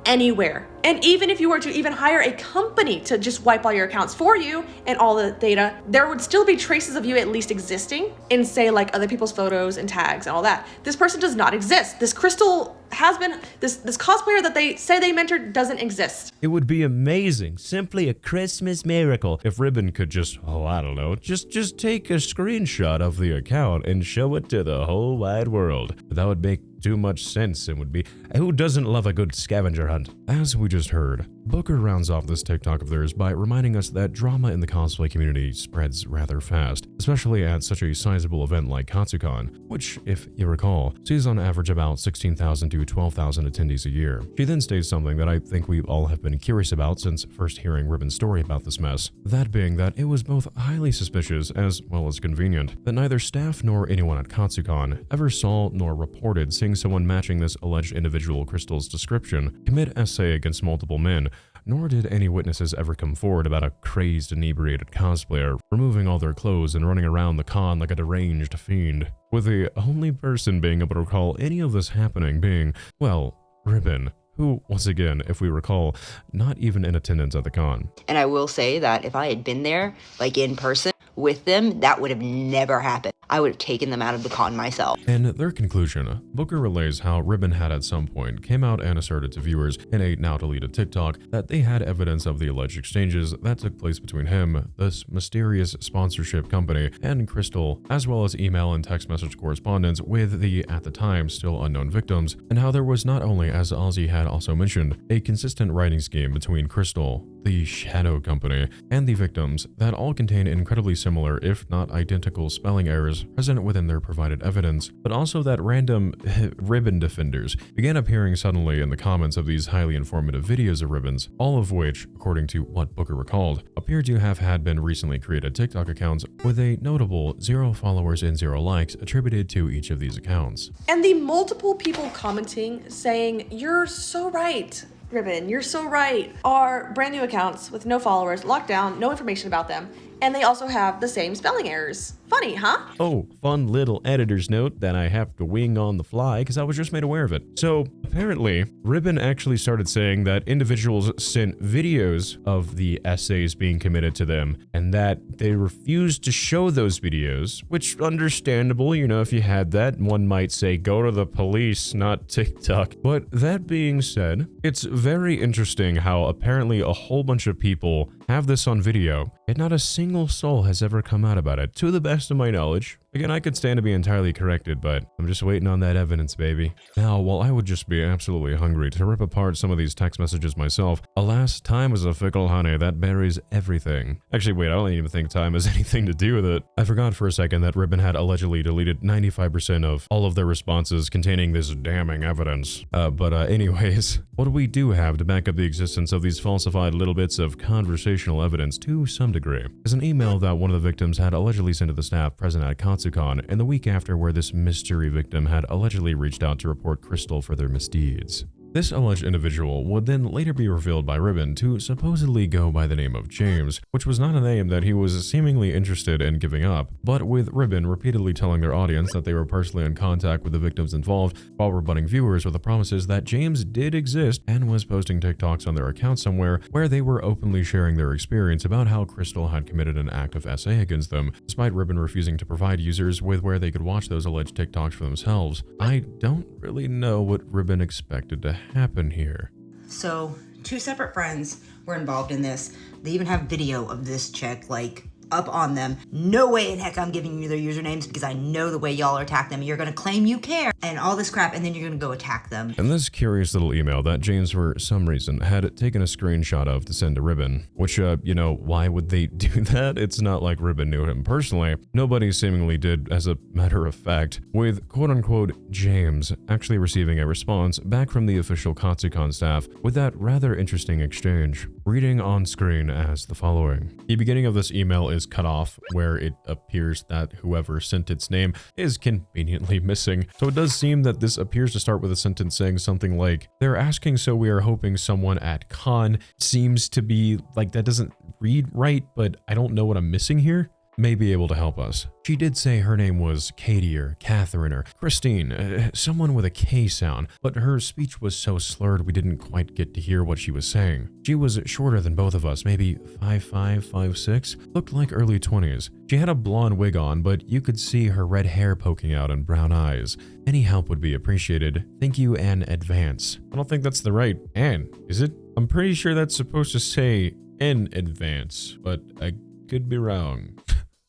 anywhere. And even if you were to even hire a company to just wipe all your accounts for you and all the data, there would still be traces of you at least existing in, say, like other people's photos and tags and all that. This person does not exist. This Crystal has been, this cosplayer that they say they mentored doesn't exist. It would be amazing, simply a Christmas miracle, if Ribbon could just, I don't know, just take a screenshot of the account and show it to the whole wide world. That would make too much sense. It would be, who doesn't love a good scavenger hunt? As we just heard, Booker rounds off this TikTok of theirs by reminding us that drama in the cosplay community spreads rather fast, especially at such a sizable event like Katsucon, which, if you recall, sees on average about 16,000 to 12,000 attendees a year. She then states something that I think we all have been curious about since first hearing Ribbon's story about this mess, that being that it was both highly suspicious as well as convenient that neither staff nor anyone at Katsucon ever saw nor reported seeing watching someone matching this alleged individual Crystal's description commit essay against multiple men, nor did any witnesses ever come forward about a crazed, inebriated cosplayer removing all their clothes and running around the con like a deranged fiend, with the only person being able to recall any of this happening being, well, Ribbon, who, once again, if we recall, not even in attendance at the con. And I will say that if I had been there, like in person, with them, that would have never happened. I would have taken them out of the con myself. In their conclusion, Booker relays how Ribbon had at some point came out and asserted to viewers in a now deleted TikTok that they had evidence of the alleged exchanges that took place between him, this mysterious sponsorship company, and Crystal, as well as email and text message correspondence with the, at the time, still unknown victims, and how there was not only, as Ozzy had also mentioned, a consistent writing scheme between Crystal, the Shadow Company, and the victims that all contain incredibly similar, if not identical, spelling errors present within their provided evidence, but also that random Ribbon defenders began appearing suddenly in the comments of these highly informative videos of Ribbons, all of which, according to what Booker recalled, appear to have had been recently created TikTok accounts with a notable 0 followers and 0 likes attributed to each of these accounts. And the multiple people commenting saying, "You're so right, Ribbon, you're so right," are brand new accounts with no followers, locked down, no information about them, and they also have the same spelling errors. Funny, huh? Oh, fun little editor's note that I have to wing on the fly because I was just made aware of it. So apparently, Ribbon actually started saying that individuals sent videos of the essays being committed to them and that they refused to show those videos, which understandable, you know, if you had that, one might say go to the police, not TikTok. But that being said, it's very interesting how apparently a whole bunch of people have this on video and not a single soul has ever come out about it, to the best of my knowledge. Again, I could stand to be entirely corrected, but I'm just waiting on that evidence, baby. Now, while I would just be absolutely hungry to rip apart some of these text messages myself, alas, time is a fickle honey that buries everything. Actually, wait, I don't even think time has anything to do with it. I forgot for a second that Ribbon had allegedly deleted 95% of all of their responses containing this damning evidence. Anyways, what we do have to back up the existence of these falsified little bits of conversational evidence to some degree is an email that one of the victims had allegedly sent to the staff present at Katsucon in the week after, where this mystery victim had allegedly reached out to report Crystal for their misdeeds. This alleged individual would then later be revealed by Ribbon to supposedly go by the name of James, which was not a name that he was seemingly interested in giving up, but with Ribbon repeatedly telling their audience that they were personally in contact with the victims involved while rebutting viewers with the promises that James did exist and was posting TikToks on their account somewhere where they were openly sharing their experience about how Crystal had committed an act of SA against them, despite Ribbon refusing to provide users with where they could watch those alleged TikToks for themselves. I don't really know what Ribbon expected to happen here. So 2 separate friends were involved in this. They even have video of this chick, like, up on them. No way in heck I'm giving you their usernames because I know the way y'all attack them. You're gonna claim you care and all this crap, and then you're gonna go attack them. And this curious little email that James, for some reason, had taken a screenshot of to send to Ribbon, which, you know, why would they do that? It's not like Ribbon knew him personally. Nobody seemingly did, as a matter of fact, with quote-unquote James actually receiving a response back from the official Katsucon staff with that rather interesting exchange, reading on screen as the following. The beginning of this email is cut off where it appears that whoever sent its name is conveniently missing. So it does seem that this appears to start with a sentence saying something like, "They're asking, so we are hoping someone at con," seems to be like, that doesn't read right, but I don't know what I'm missing here. May be able to help us. She did say her name was Katie or Catherine or Christine, someone with a K sound, but her speech was so slurred we didn't quite get to hear what she was saying. She was shorter than both of us, maybe 5'5", 5'6", looked like early 20s. She had a blonde wig on, but you could see her red hair poking out and brown eyes. Any help would be appreciated. Thank you in advance. I don't think that's the right "and," is it? I'm pretty sure that's supposed to say "in advance," but I could be wrong.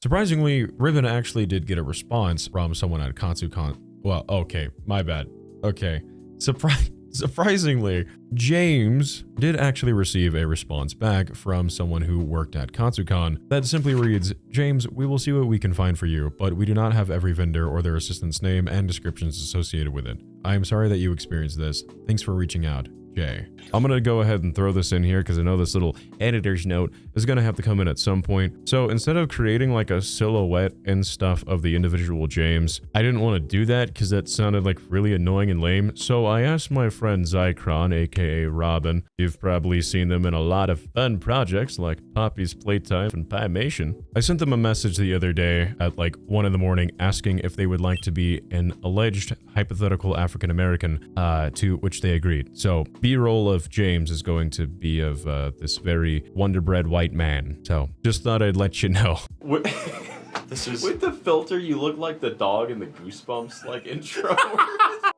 Surprisingly, Ribbon actually did get a response from someone at Katsucon. Well, okay, my bad. Okay. Surprisingly, James did actually receive a response back from someone who worked at Katsucon that simply reads, "James, we will see what we can find for you, but we do not have every vendor or their assistant's name and descriptions associated with it. I am sorry that you experienced this. Thanks for reaching out. J. I'm gonna go ahead and throw this in here because I know this little editor's note is gonna have to come in at some point. So instead of creating like a silhouette and stuff of the individual James, I didn't want to do that because that sounded like really annoying and lame. So I asked my friend Zycron, aka Robin. You've probably seen them in a lot of fun projects like Poppy's Playtime and Piemation. I sent them a message the other day at like 1 in the morning asking if they would like to be an alleged hypothetical African American, to which they agreed. So B-roll of James is going to be of this very wonderbread white man. So just thought I'd let you know. This is with the filter. You look like the dog in the Goosebumps like intro.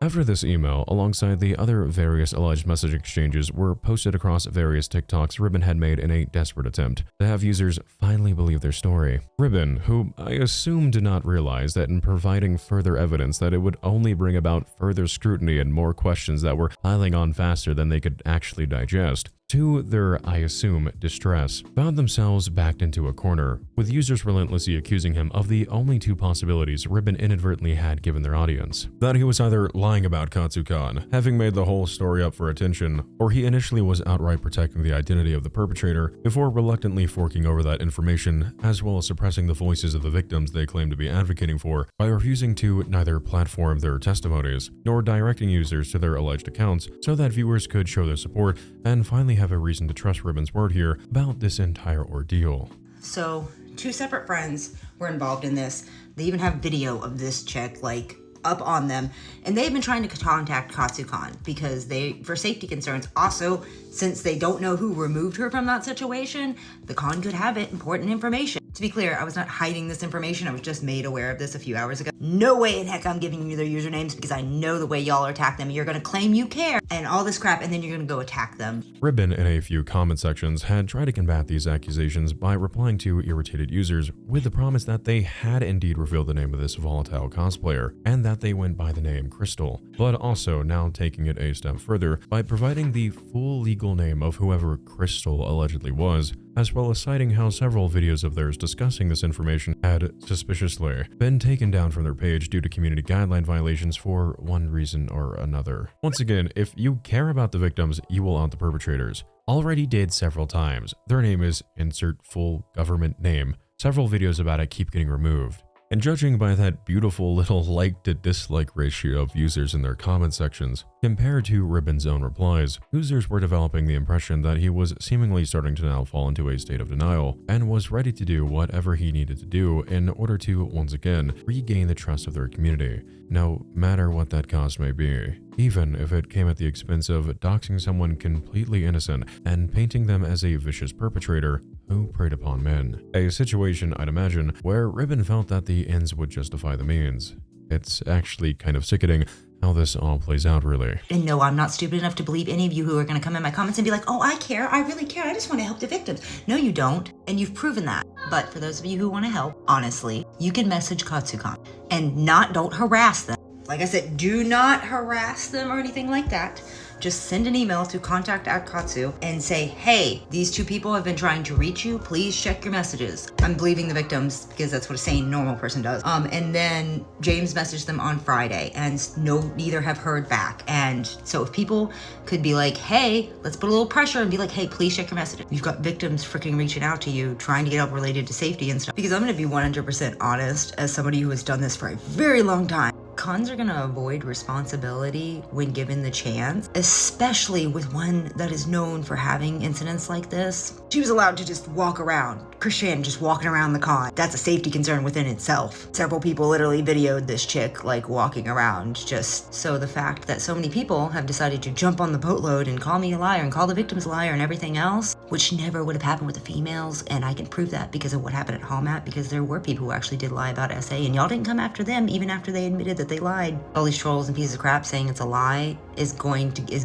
After this email, alongside the other various alleged message exchanges, were posted across various TikToks Ribbon had made in a desperate attempt to have users finally believe their story. Ribbon, who I assume did not realize that in providing further evidence that it would only bring about further scrutiny and more questions that were piling on faster than they could actually digest, to their, I assume, distress, found themselves backed into a corner, with users relentlessly accusing him of the only two possibilities Ribbon inadvertently had given their audience. That he was either lying about Katsucon, having made the whole story up for attention, or he initially was outright protecting the identity of the perpetrator before reluctantly forking over that information, as well as suppressing the voices of the victims they claim to be advocating for by refusing to neither platform their testimonies, nor directing users to their alleged accounts so that viewers could show their support and finally have a reason to trust Ribbon's word here about this entire ordeal. So, 2 separate friends were involved in this. They even have video of this chick, like, up on them. And they've been trying to contact Katsucon because for safety concerns. Also, since they don't know who removed her from that situation, the con could have important information. To be clear, I was not hiding this information. I was just made aware of this a few hours ago. No way in heck I'm giving you their usernames because I know the way y'all attack them. You're gonna claim you care and all this crap, and then you're gonna go attack them. Ribbon, in a few comment sections, had tried to combat these accusations by replying to irritated users with the promise that they had indeed revealed the name of this volatile cosplayer and that they went by the name Crystal, but also now taking it a step further by providing the full legal name of whoever Crystal allegedly was, as well as citing how several videos of theirs discussing this information had suspiciously been taken down from their page due to community guideline violations for one reason or another. Once again, if you care about the victims, you will out the perpetrators. Already did several times. Their name is insert full government name. Several videos about it keep getting removed. And judging by that beautiful little like to dislike ratio of users in their comment sections, compared to Ribbon's own replies, users were developing the impression that he was seemingly starting to now fall into a state of denial and was ready to do whatever he needed to do in order to, once again, regain the trust of their community, no matter what that cost may be, even if it came at the expense of doxing someone completely innocent and painting them as a vicious perpetrator who preyed upon men. A situation, I'd imagine, where Ribbon felt that the ends would justify the means. It's actually kind of sickening how this all plays out, really. And no, I'm not stupid enough to believe any of you who are going to come in my comments and be like, oh, I care, I really care, I just want to help the victims. No, you don't, and you've proven that. But for those of you who want to help, honestly, you can message Katsucon and don't harass them. Like I said, do not harass them or anything like that. Just send an email to contact@Katsu and say, hey, these 2 people have been trying to reach you. Please check your messages. I'm believing the victims because that's what a sane, normal person does. And then James messaged them on Friday and neither have heard back. And so if people could be like, hey, let's put a little pressure and be like, hey, please check your messages. You've got victims freaking reaching out to you, trying to get help related to safety and stuff. Because I'm going to be 100% honest, as somebody who has done this for a very long time. Cons are going to avoid responsibility when given the chance, especially with one that is known for having incidents like this. She was allowed to just walk around. Christian just walking around the con. That's a safety concern within itself. Several people literally videoed this chick like walking around just so the fact that so many people have decided to jump on the boatload and call me a liar and call the victims a liar and everything else, which never would have happened with the females, and I can prove that because of what happened at HiI'mWonder, because there were people who actually did lie about SA and y'all didn't come after them even after they admitted that they lied. All these trolls and pieces of crap saying it's a lie is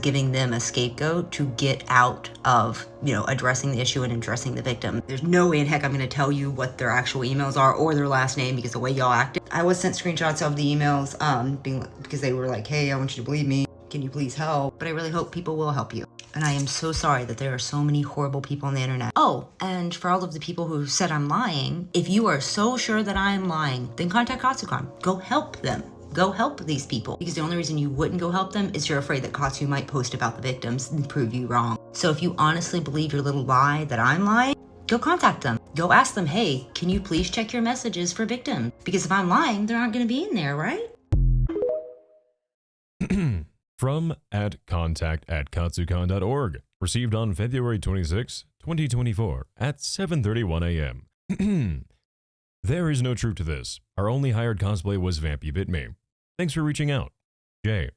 giving them a scapegoat to get out of, addressing the issue and addressing the victim. There's no way in heck I'm going to tell you what their actual emails are or their last name because the way y'all acted. I was sent screenshots of the emails because they were like, hey, I want you to believe me. Can you please help? But I really hope people will help you. And I am so sorry that there are so many horrible people on the internet. Oh, and for all of the people who said I'm lying, if you are so sure that I am lying, then contact Katsucon. Go help them. Go help these people, because the only reason you wouldn't go help them is you're afraid that Katsu might post about the victims and prove you wrong. So if you honestly believe your little lie that I'm lying, go contact them. Go ask them, hey, can you please check your messages for victims? Because if I'm lying, they aren't going to be in there, right? From @contact@katsucon.org. Received on February 26, 2024 at 7:31 a.m. There is no truth to this. Our only hired cosplay was Vampy Bit Me. Thanks for reaching out. Jay.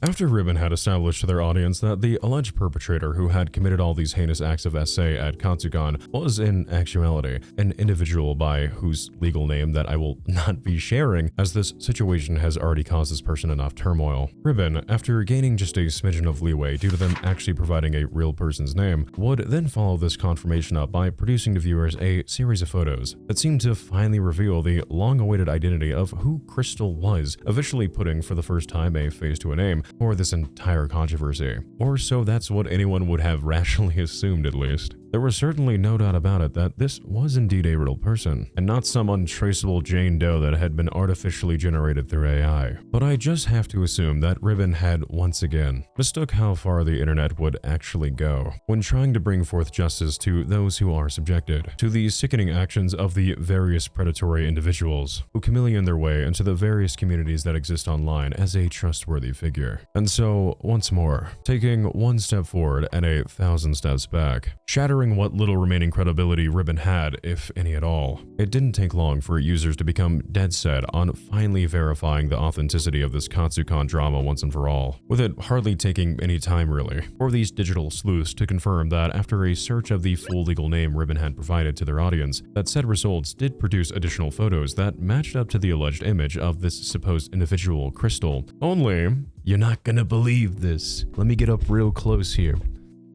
After Ribbon had established to their audience that the alleged perpetrator who had committed all these heinous acts of essay at Katsucon was in actuality an individual by whose legal name that I will not be sharing, as this situation has already caused this person enough turmoil. Ribbon, after gaining just a smidgen of leeway due to them actually providing a real person's name, would then follow this confirmation up by producing to viewers a series of photos that seemed to finally reveal the long-awaited identity of who Crystal was, officially putting for the first time a face to a name for this entire controversy. Or so that's what anyone would have rationally assumed, at least. There was certainly no doubt about it that this was indeed a real person, and not some untraceable Jane Doe that had been artificially generated through AI. But I just have to assume that Ribbon had once again mistook how far the internet would actually go when trying to bring forth justice to those who are subjected to the sickening actions of the various predatory individuals who chameleon their way into the various communities that exist online as a trustworthy figure. And so, once more, taking one step forward and 1,000 steps back, shattering what little remaining credibility Ribbon had, if any at all. It didn't take long for users to become dead set on finally verifying the authenticity of this Katsucon drama once and for all, with it hardly taking any time really for these digital sleuths to confirm that after a search of the full legal name Ribbon had provided to their audience, that said results did produce additional photos that matched up to the alleged image of this supposed individual, Crystal. Only, you're not gonna believe this. Let me get up real close here.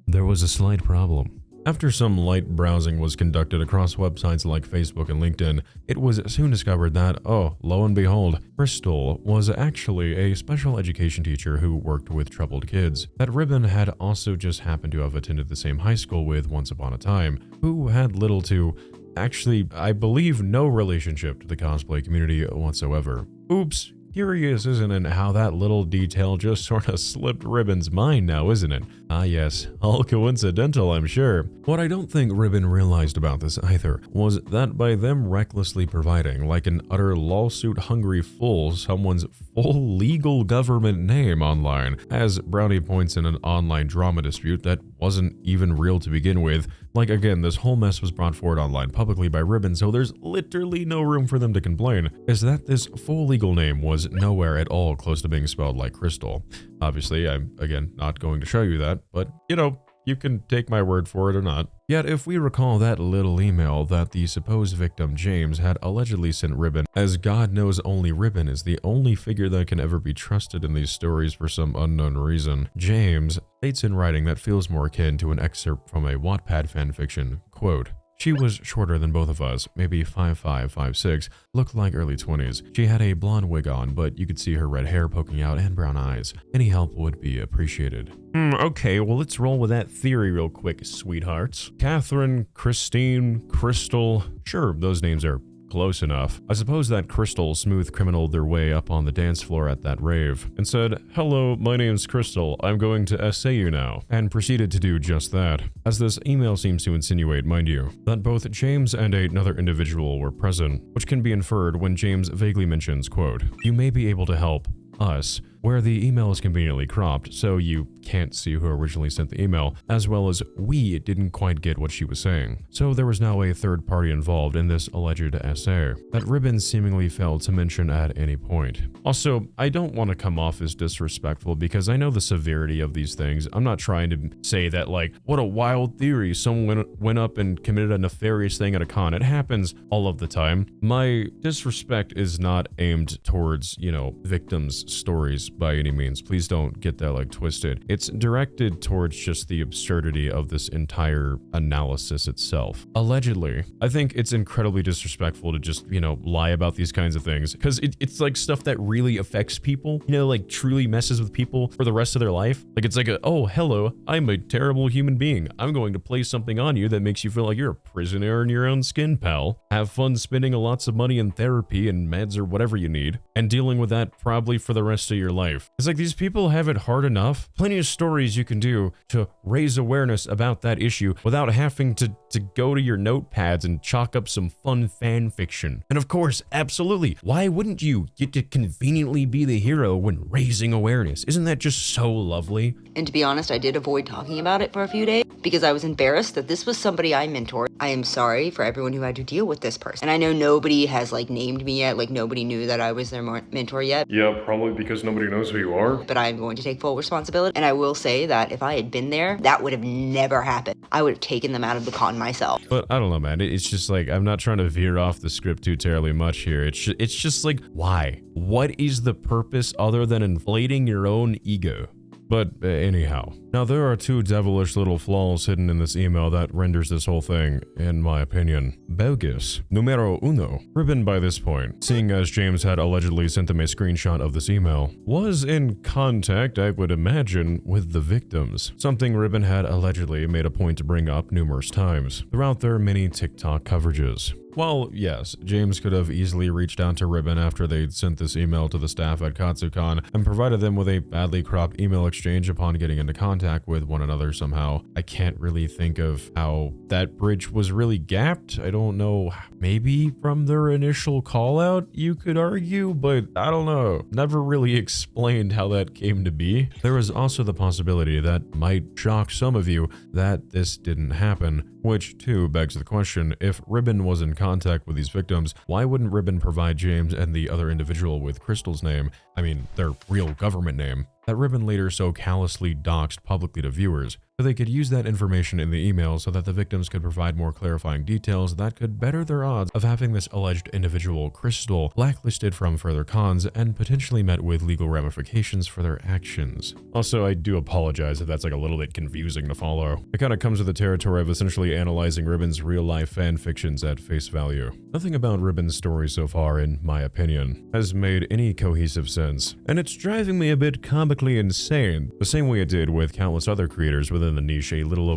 There was a slight problem. After some light browsing was conducted across websites like Facebook and LinkedIn, it was soon discovered that, oh, lo and behold, Crystal was actually a special education teacher who worked with troubled kids that Ribbon had also just happened to have attended the same high school with once upon a time, who had little to, actually, I believe no relationship to the cosplay community whatsoever. Oops. Curious, isn't it, how that little detail just sort of slipped Ribbon's mind now, isn't it? Ah yes, all coincidental, I'm sure. What I don't think Ribbon realized about this either was that by them recklessly providing, like an utter lawsuit-hungry fool, someone's full legal government name online as brownie points in an online drama dispute that wasn't even real to begin with. Like again, this whole mess was brought forward online publicly by Ribbon, so there's literally no room for them to complain, is that this full legal name was nowhere at all close to being spelled like Crystal. Obviously, I'm, again, not going to show you that, but, you know, you can take my word for it or not. Yet, if we recall that little email that the supposed victim, James, had allegedly sent Ribbon, as God knows only Ribbon is the only figure that can ever be trusted in these stories for some unknown reason, James states in writing that feels more akin to an excerpt from a Wattpad fanfiction, quote, "She was shorter than both of us, maybe 5'5", 5'6", looked like early 20s. She had a blonde wig on, but you could see her red hair poking out and brown eyes. Any help would be appreciated." Okay, well let's roll with that theory real quick, sweethearts. Catherine, Christine, Crystal, sure, those names are close enough. I suppose that Crystal smooth criminaled their way up on the dance floor at that rave and said, "Hello, my name's Crystal, I'm going to essay you now," and proceeded to do just that. As this email seems to insinuate, mind you, that both James and another individual were present, which can be inferred when James vaguely mentions, quote, "You may be able to help us," where the email is conveniently cropped so you can't see who originally sent the email, as well as we didn't quite get what she was saying. So there was now a third party involved in this alleged essay that Ribbon seemingly failed to mention at any point. Also, I don't want to come off as disrespectful because I know the severity of these things. I'm not trying to say that like, what a wild theory, someone went up and committed a nefarious thing at a con. It happens all of the time. My disrespect is not aimed towards, you know, victims' stories by any means. Please don't get that like twisted. It's directed towards just the absurdity of this entire analysis itself. Allegedly, I think it's incredibly disrespectful to just, you know, lie about these kinds of things, because it's like stuff that really affects people, you know, like truly messes with people for the rest of their life. Like it's like oh, hello, I'm a terrible human being. I'm going to place something on you that makes you feel like you're a prisoner in your own skin, pal. Have fun spending lots of money in therapy and meds or whatever you need, and dealing with that probably for the rest of your life. It's like these people have it hard enough. Plenty of stories you can do to raise awareness about that issue without having to go to your notepads and chalk up some fun fan fiction. And of course, absolutely, why wouldn't you get to conveniently be the hero when raising awareness? Isn't that just so lovely? And to be honest, I did avoid talking about it for a few days because I was embarrassed that this was somebody I mentored. I am sorry for everyone who had to deal with this person. And I know nobody has like named me yet, like nobody knew that I was their mentor yet. Yeah, probably because nobody knows who you are. But I'm going to take full responsibility. And I will say that if I had been there, that would have never happened. I would have taken them out of the con myself. But I don't know, man. It's just like, I'm not trying to veer off the script too terribly much here. It's just like, why? What is the purpose other than inflating your own ego? But anyhow, now there are two devilish little flaws hidden in this email that renders this whole thing, in my opinion, bogus. Numero uno. Ribbon by this point, seeing as James had allegedly sent him a screenshot of this email, was in contact, I would imagine, with the victims. Something Ribbon had allegedly made a point to bring up numerous times throughout their many TikTok coverages. Well, yes, James could have easily reached out to Ribbon after they'd sent this email to the staff at Katsucon and provided them with a badly cropped email exchange upon getting into contact with one another somehow. I can't really think of how that bridge was really gapped. I don't know, maybe from their initial call out, you could argue, but I don't know. Never really explained how that came to be. There was also the possibility that might shock some of you that this didn't happen, which too begs the question, if Ribbon was in contact with these victims, why wouldn't Ribbon provide James and the other individual with Crystal's name, I mean their real government name, that Ribbon later so callously doxed publicly to viewers, so they could use that information in the email so that the victims could provide more clarifying details that could better their odds of having this alleged individual, Crystal, blacklisted from further cons and potentially met with legal ramifications for their actions. Also, I do apologize if that's like a little bit confusing to follow. It kind of comes with the territory of essentially analyzing Ribbon's real-life fan fictions at face value. Nothing about Ribbon's story so far, in my opinion, has made any cohesive sense, and it's driving me a bit comically insane, the same way it did with countless other creators within the niche a little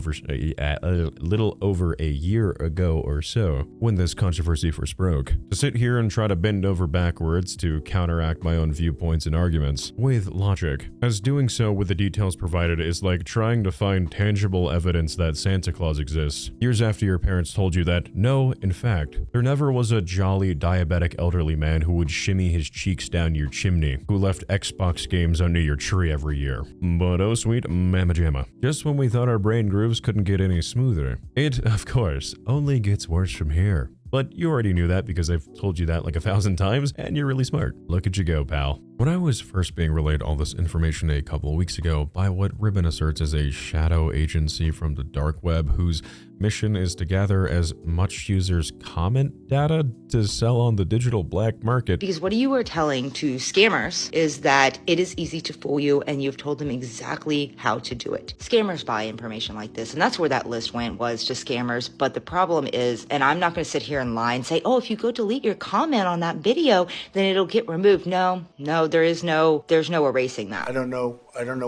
over a year ago or so, when this controversy first broke. To sit here and try to bend over backwards to counteract my own viewpoints and arguments with logic, as doing so with the details provided is like trying to find tangible evidence that Santa Claus exists, years after your parents told you that, no, in fact, there never was a jolly diabetic elderly man who would shimmy his cheeks down your chimney, who left Xbox games under your tree every year. But oh sweet mamma jamma, just when we thought our brain grooves couldn't get any smoother, it, of course, only gets worse from here. But you already knew that because I've told you that like 1,000 times, and you're really smart. Look at you go, pal. When I was first being relayed all this information a couple of weeks ago by what Ribbon asserts is a shadow agency from the dark web whose mission is to gather as much users' comment data to sell on the digital black market. Because what you are telling to scammers is that it is easy to fool you and you've told them exactly how to do it. Scammers buy information like this, and that's where that list went, was to scammers. But the problem is, and I'm not going to sit here and lie and say, oh, if you go delete your comment on that video, then it'll get removed. No, there's no erasing that. I don't know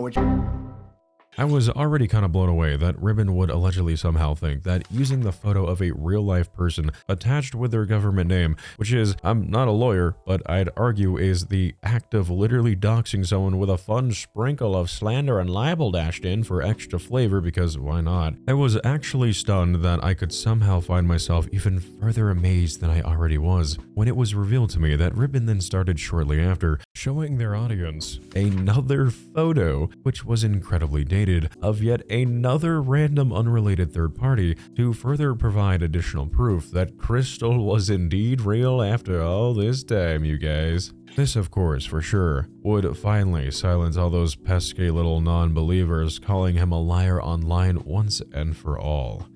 what you... I was already kind of blown away that Ribbon would allegedly somehow think that using the photo of a real-life person attached with their government name, which is, I'm not a lawyer, but I'd argue is the act of literally doxing someone with a fun sprinkle of slander and libel dashed in for extra flavor, because why not? I was actually stunned that I could somehow find myself even further amazed than I already was when it was revealed to me that Ribbon then started shortly after showing their audience another photo, which was incredibly dated, of yet another random unrelated third party to further provide additional proof that Crystal was indeed real after all this time, you guys. This, of course, for sure, would finally silence all those pesky little non-believers calling him a liar online once and for all.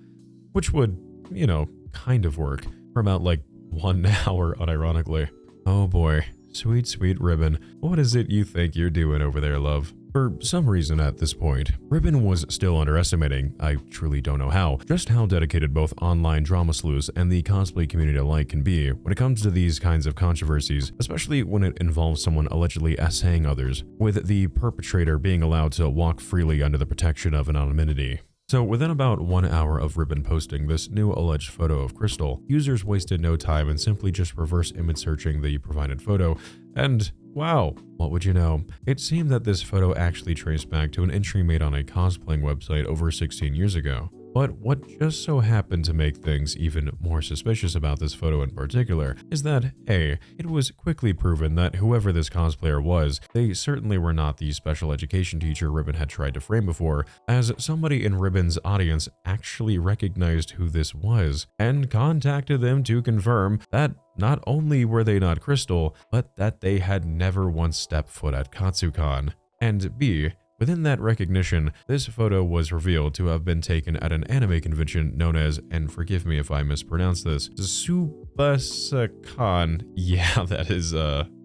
Which would, you know, kind of work for about like 1 hour, unironically. Oh boy. Sweet, sweet Ribbon. What is it you think you're doing over there, love? For some reason at this point, Ribbon was still underestimating, I truly don't know how, just how dedicated both online drama sleuths and the cosplay community alike can be when it comes to these kinds of controversies, especially when it involves someone allegedly essaying others, with the perpetrator being allowed to walk freely under the protection of anonymity. So within about 1 hour of Ribbon posting this new alleged photo of Crystal, users wasted no time and simply just reverse image searching the provided photo, and wow, what would you know? It seemed that this photo actually traced back to an entry made on a cosplaying website over 16 years ago. But what just so happened to make things even more suspicious about this photo in particular is that, A, it was quickly proven that whoever this cosplayer was, they certainly were not the special education teacher Ribbon had tried to frame before, as somebody in Ribbon's audience actually recognized who this was and contacted them to confirm that not only were they not Crystal, but that they had never once stepped foot at Katsucon. And B, within that recognition, this photo was revealed to have been taken at an anime convention known as, and forgive me if I mispronounce this, Tsubasacon. Yeah, that is,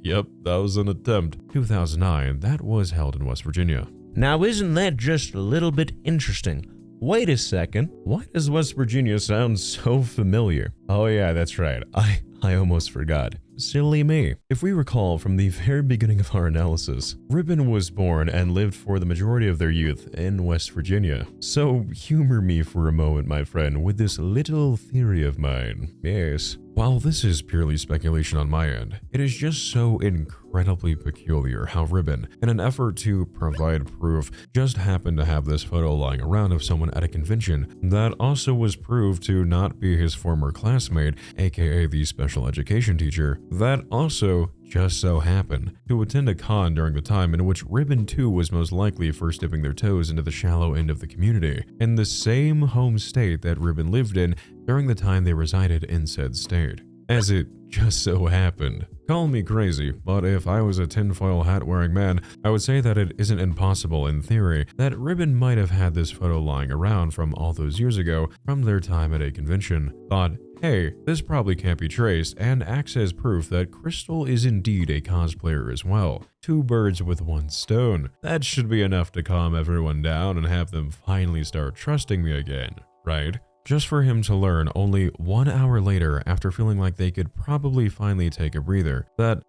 yep, that was an attempt. 2009, that was held in West Virginia. Now isn't that just a little bit interesting? Wait a second, why does West Virginia sound so familiar? Oh yeah, that's right, I almost forgot. Silly me. If we recall from the very beginning of our analysis, Ribbon was born and lived for the majority of their youth in West Virginia. So humor me for a moment, my friend, with this little theory of mine. Yes. While this is purely speculation on my end, it is just so incredibly peculiar how Ribbon, in an effort to provide proof, just happened to have this photo lying around of someone at a convention that also was proved to not be his former classmate, aka the special education teacher, that also just so happened to attend a con during the time in which Ribbon too was most likely first dipping their toes into the shallow end of the community, in the same home state that Ribbon lived in during the time they resided in said state. As it just so happened. Call me crazy, but if I was a tinfoil hat wearing man, I would say that it isn't impossible in theory that Ribbon might have had this photo lying around from all those years ago from their time at a convention, thought, hey, this probably can't be traced, and acts as proof that Crystal is indeed a cosplayer as well. Two birds with one stone. That should be enough to calm everyone down and have them finally start trusting me again, right? Just for him to learn only 1 hour later, after feeling like they could probably finally take a breather, that,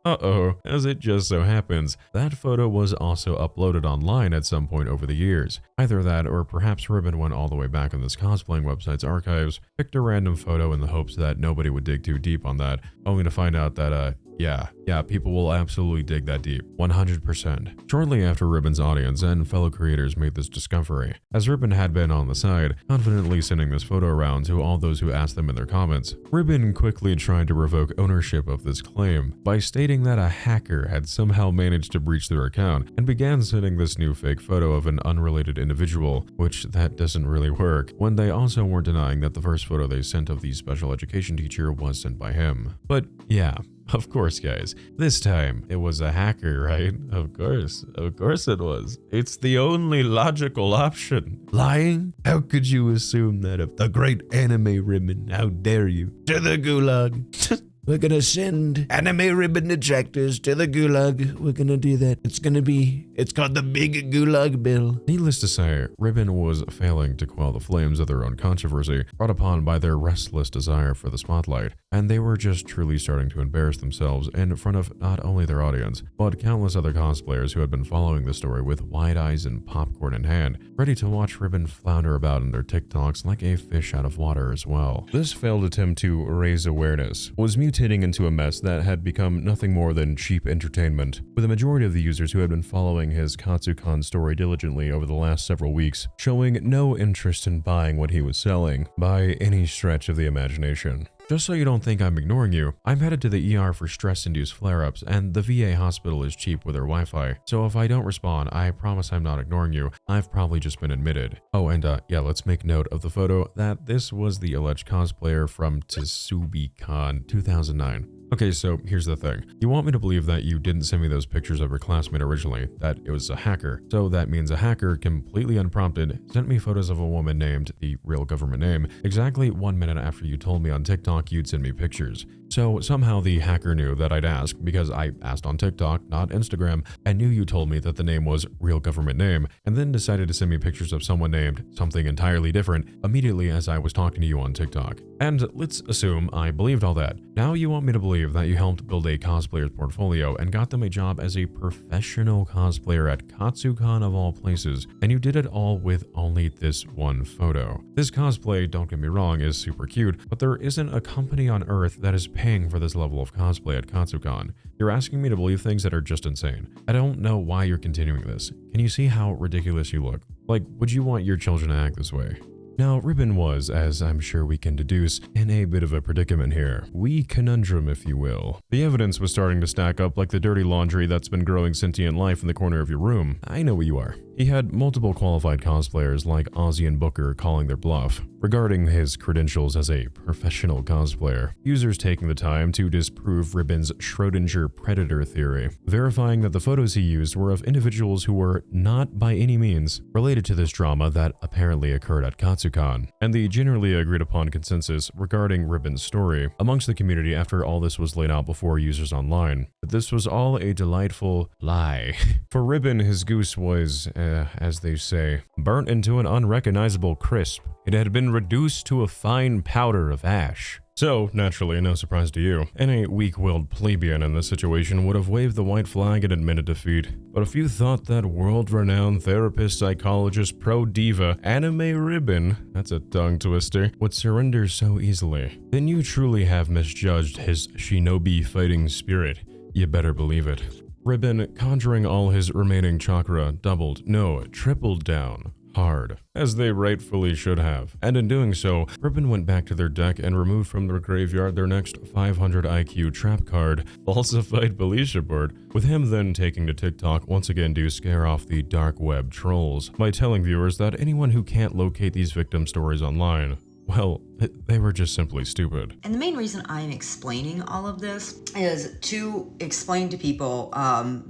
as it just so happens, that photo was also uploaded online at some point over the years. Either that, or perhaps Ribbon went all the way back on this cosplaying website's archives, picked a random photo in the hopes that nobody would dig too deep on that, only to find out that, yeah, people will absolutely dig that deep, 100%. Shortly after Ribbon's audience and fellow creators made this discovery, as Ribbon had been on the side, confidently sending this photo around to all those who asked them in their comments, Ribbon quickly tried to revoke ownership of this claim by stating that a hacker had somehow managed to breach their account and began sending this new fake photo of an unrelated individual, which that doesn't really work, when they also weren't denying that the first photo they sent of the special education teacher was sent by him. But yeah, of course, guys. This time, it was a hacker, right? Of course it was. It's the only logical option. Lying? How could you assume that of the great anime Ribbon? How dare you? To the gulag. We're gonna send anime ribbon detractors to the gulag. We're gonna do that. It's called the Big Gulag Bill. Needless to say, Ribbon was failing to quell the flames of their own controversy, brought upon by their restless desire for the spotlight, and they were just truly starting to embarrass themselves in front of not only their audience, but countless other cosplayers who had been following the story with wide eyes and popcorn in hand, ready to watch Ribbon flounder about in their TikToks like a fish out of water as well. This failed attempt to raise awareness was mutating into a mess that had become nothing more than cheap entertainment, with the majority of the users who had been following his Katsucon story diligently over the last several weeks showing no interest in buying what he was selling by any stretch of the imagination. Just so you don't think I'm ignoring you, I'm headed to the ER for stress-induced flare-ups, and the VA hospital is cheap with their Wi-Fi, so if I don't respond, I promise I'm not ignoring you. I've probably just been admitted. Oh, and yeah, let's make note of the photo that this was the alleged cosplayer from Tsubicon 2009. Okay, so here's the thing. You want me to believe that you didn't send me those pictures of your classmate originally, that it was a hacker. So that means a hacker, completely unprompted, sent me photos of a woman named, the real government name, exactly 1 minute after you told me on TikTok you'd send me pictures. So somehow the hacker knew that I'd ask because I asked on TikTok, not Instagram, and knew you told me that the name was real government name, and then decided to send me pictures of someone named something entirely different immediately as I was talking to you on TikTok. And let's assume I believed all that. Now you want me to believe that you helped build a cosplayer's portfolio and got them a job as a professional cosplayer at Katsucon of all places, and you did it all with only this one photo. This cosplay, don't get me wrong, is super cute, but there isn't a company on Earth that is paying for this level of cosplay at Katsucon. You're asking me to believe things that are just insane. I don't know why you're continuing this. Can you see how ridiculous you look? Like, would you want your children to act this way? Now, Ribbon was, as I'm sure we can deduce, in a bit of a predicament here. Wee conundrum, if you will. The evidence was starting to stack up like the dirty laundry that's been growing sentient life in the corner of your room. I know what you are. He had multiple qualified cosplayers like Ozzy and Booker calling their bluff regarding his credentials as a professional cosplayer. Users taking the time to disprove Ribbon's Schrodinger predator theory, verifying that the photos he used were of individuals who were not by any means related to this drama that apparently occurred at Katsucon, and the generally agreed upon consensus regarding Ribbon's story amongst the community after all this was laid out before users online. But this was all a delightful lie. For Ribbon, his goose was, as they say, burnt into an unrecognizable crisp. It had been reduced to a fine powder of ash. So, naturally, no surprise to you, any weak-willed plebeian in this situation would have waved the white flag and admitted defeat. But if you thought that world-renowned therapist, psychologist, pro-diva, animeribbon, that's a tongue twister, would surrender so easily, then you truly have misjudged his shinobi fighting spirit. You better believe it. Ribbon, conjuring all his remaining chakra, doubled, no, tripled down. Hard, as they rightfully should have. And in doing so, Ribbon went back to their deck and removed from their graveyard their next 500 IQ trap card, Falsified police report, with him then taking to TikTok once again to scare off the dark web trolls by telling viewers that anyone who can't locate these victim stories online, well, they were just simply stupid. And the main reason I'm explaining all of this is to explain to people,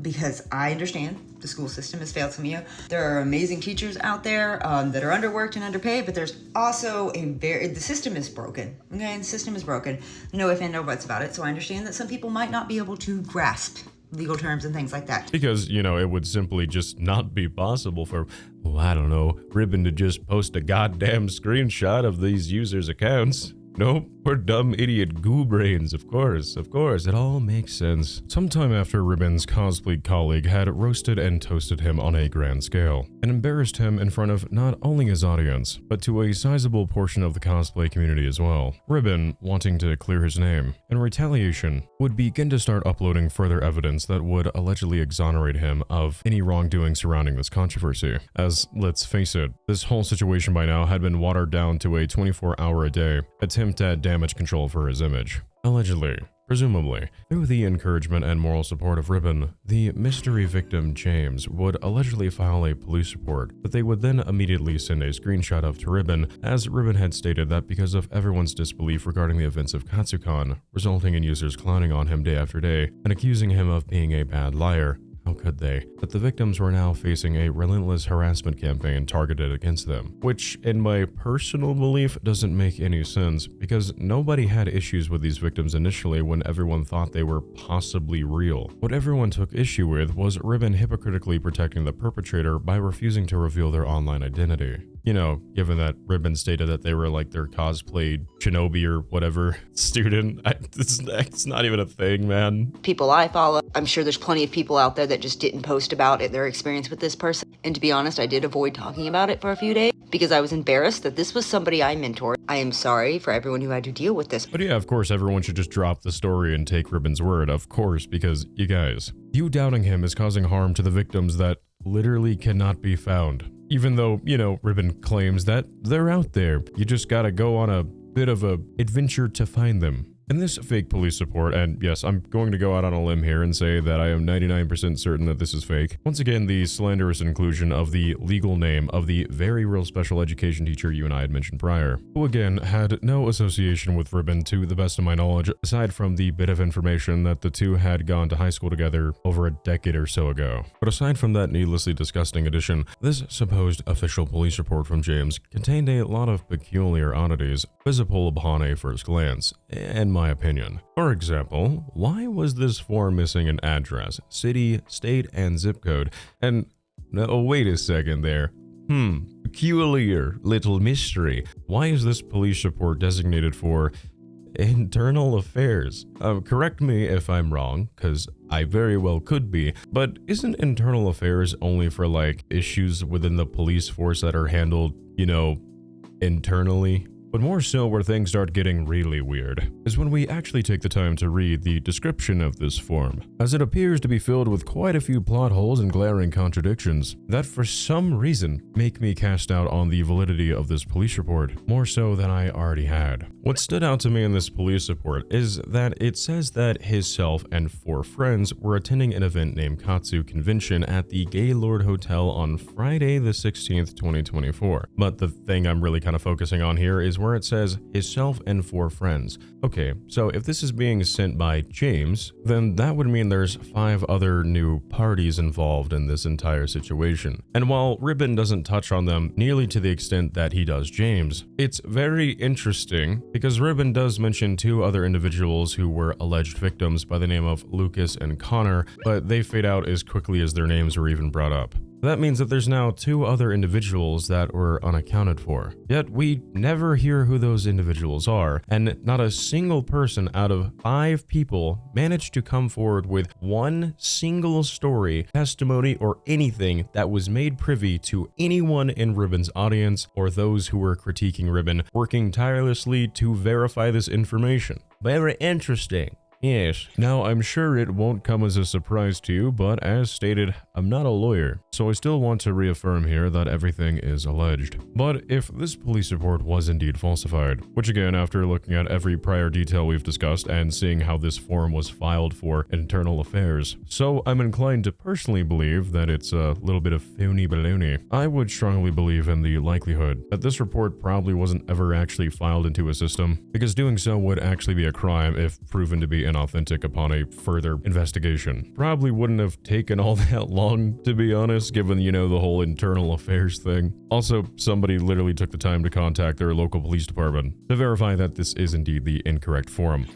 because I understand the school system has failed some of you. There are amazing teachers out there that are underworked and underpaid, but there's also the system is broken. Okay, the system is broken. No ifs and no buts about it. So I understand that some people might not be able to grasp legal terms and things like that. Because, you know, it would simply just not be possible for, well, I don't know, Ribbon to just post a goddamn screenshot of these users' accounts. Nope, we're dumb idiot goo brains, of course, it all makes sense. Sometime after Ribbon's cosplay colleague had roasted and toasted him on a grand scale, and embarrassed him in front of not only his audience, but to a sizable portion of the cosplay community as well. Ribbon, wanting to clear his name, in retaliation, would begin to start uploading further evidence that would allegedly exonerate him of any wrongdoing surrounding this controversy. As, let's face it, this whole situation by now had been watered down to a 24-hour-a-day attempt at damage control for his image. Allegedly. Presumably, through the encouragement and moral support of Ribbon, the mystery victim James would allegedly file a police report that they would then immediately send a screenshot of to Ribbon, as Ribbon had stated that because of everyone's disbelief regarding the events of Katsucon, resulting in users clowning on him day after day and accusing him of being a bad liar, how could they? That the victims were now facing a relentless harassment campaign targeted against them, which in my personal belief doesn't make any sense because nobody had issues with these victims initially when everyone thought they were possibly real. What everyone took issue with was Ribbon hypocritically protecting the perpetrator by refusing to reveal their online identity. You know, given that Ribbon stated that they were like their cosplayed shinobi or whatever student, it's not even a thing, man. People I follow, I'm sure there's plenty of people out there that just didn't post about it, their experience with this person. And to be honest, I did avoid talking about it for a few days because I was embarrassed that this was somebody I mentored. I am sorry for everyone who had to deal with this. But yeah, of course, everyone should just drop the story and take Ribbon's word, of course, because you guys, you doubting him is causing harm to the victims that literally cannot be found. Even though, you know, Ribbon claims that they're out there. You just gotta go on a bit of a adventure to find them. In this fake police report, and yes, I'm going to go out on a limb here and say that I am 99% certain that this is fake. Once again, the slanderous inclusion of the legal name of the very real special education teacher you and I had mentioned prior, who again had no association with Ribbon to the best of my knowledge, aside from the bit of information that the two had gone to high school together over a decade or so ago. But aside from that needlessly disgusting addition, this supposed official police report from James contained a lot of peculiar oddities, visible upon a first glance, and my opinion. For example, why was this form missing an address, city, state, and zip code? And no, wait a second there. Peculiar little mystery. Why is this police report designated for internal affairs? Correct me if I'm wrong, because I very well could be, but isn't internal affairs only for like issues within the police force that are handled, you know, internally? But more so where things start getting really weird is when we actually take the time to read the description of this form, as it appears to be filled with quite a few plot holes and glaring contradictions that for some reason make me cast doubt on the validity of this police report, more so than I already had. What stood out to me in this police report is that it says that himself and 4 friends were attending an event named Katsucon Convention at the Gaylord Hotel on Friday the 16th, 2024. But the thing I'm really kind of focusing on here is where it says himself and 4 friends. Okay, so if this is being sent by James, then that would mean there's 5 other new parties involved in this entire situation. And while Ribbon doesn't touch on them nearly to the extent that he does James, it's very interesting because Ribbon does mention 2 other individuals who were alleged victims by the name of Lucas and Connor, but they fade out as quickly as their names were even brought up. That means that there's now 2 other individuals that were unaccounted for. Yet we never hear who those individuals are, and not a single person out of 5 people managed to come forward with one single story, testimony, or anything that was made privy to anyone in Ribbon's audience or those who were critiquing Ribbon, working tirelessly to verify this information. Very interesting. Yes. Now, I'm sure it won't come as a surprise to you, but as stated, I'm not a lawyer, so I still want to reaffirm here that everything is alleged. But if this police report was indeed falsified, which again, after looking at every prior detail we've discussed and seeing how this form was filed for internal affairs, so I'm inclined to personally believe that it's a little bit of phony baloney. I would strongly believe in the likelihood that this report probably wasn't ever actually filed into a system, because doing so would actually be a crime if proven to be inauthentic upon a further investigation. Probably wouldn't have taken all that long, to be honest, given, you know, the whole internal affairs thing. Also, somebody literally took the time to contact their local police department to verify that this is indeed the incorrect form.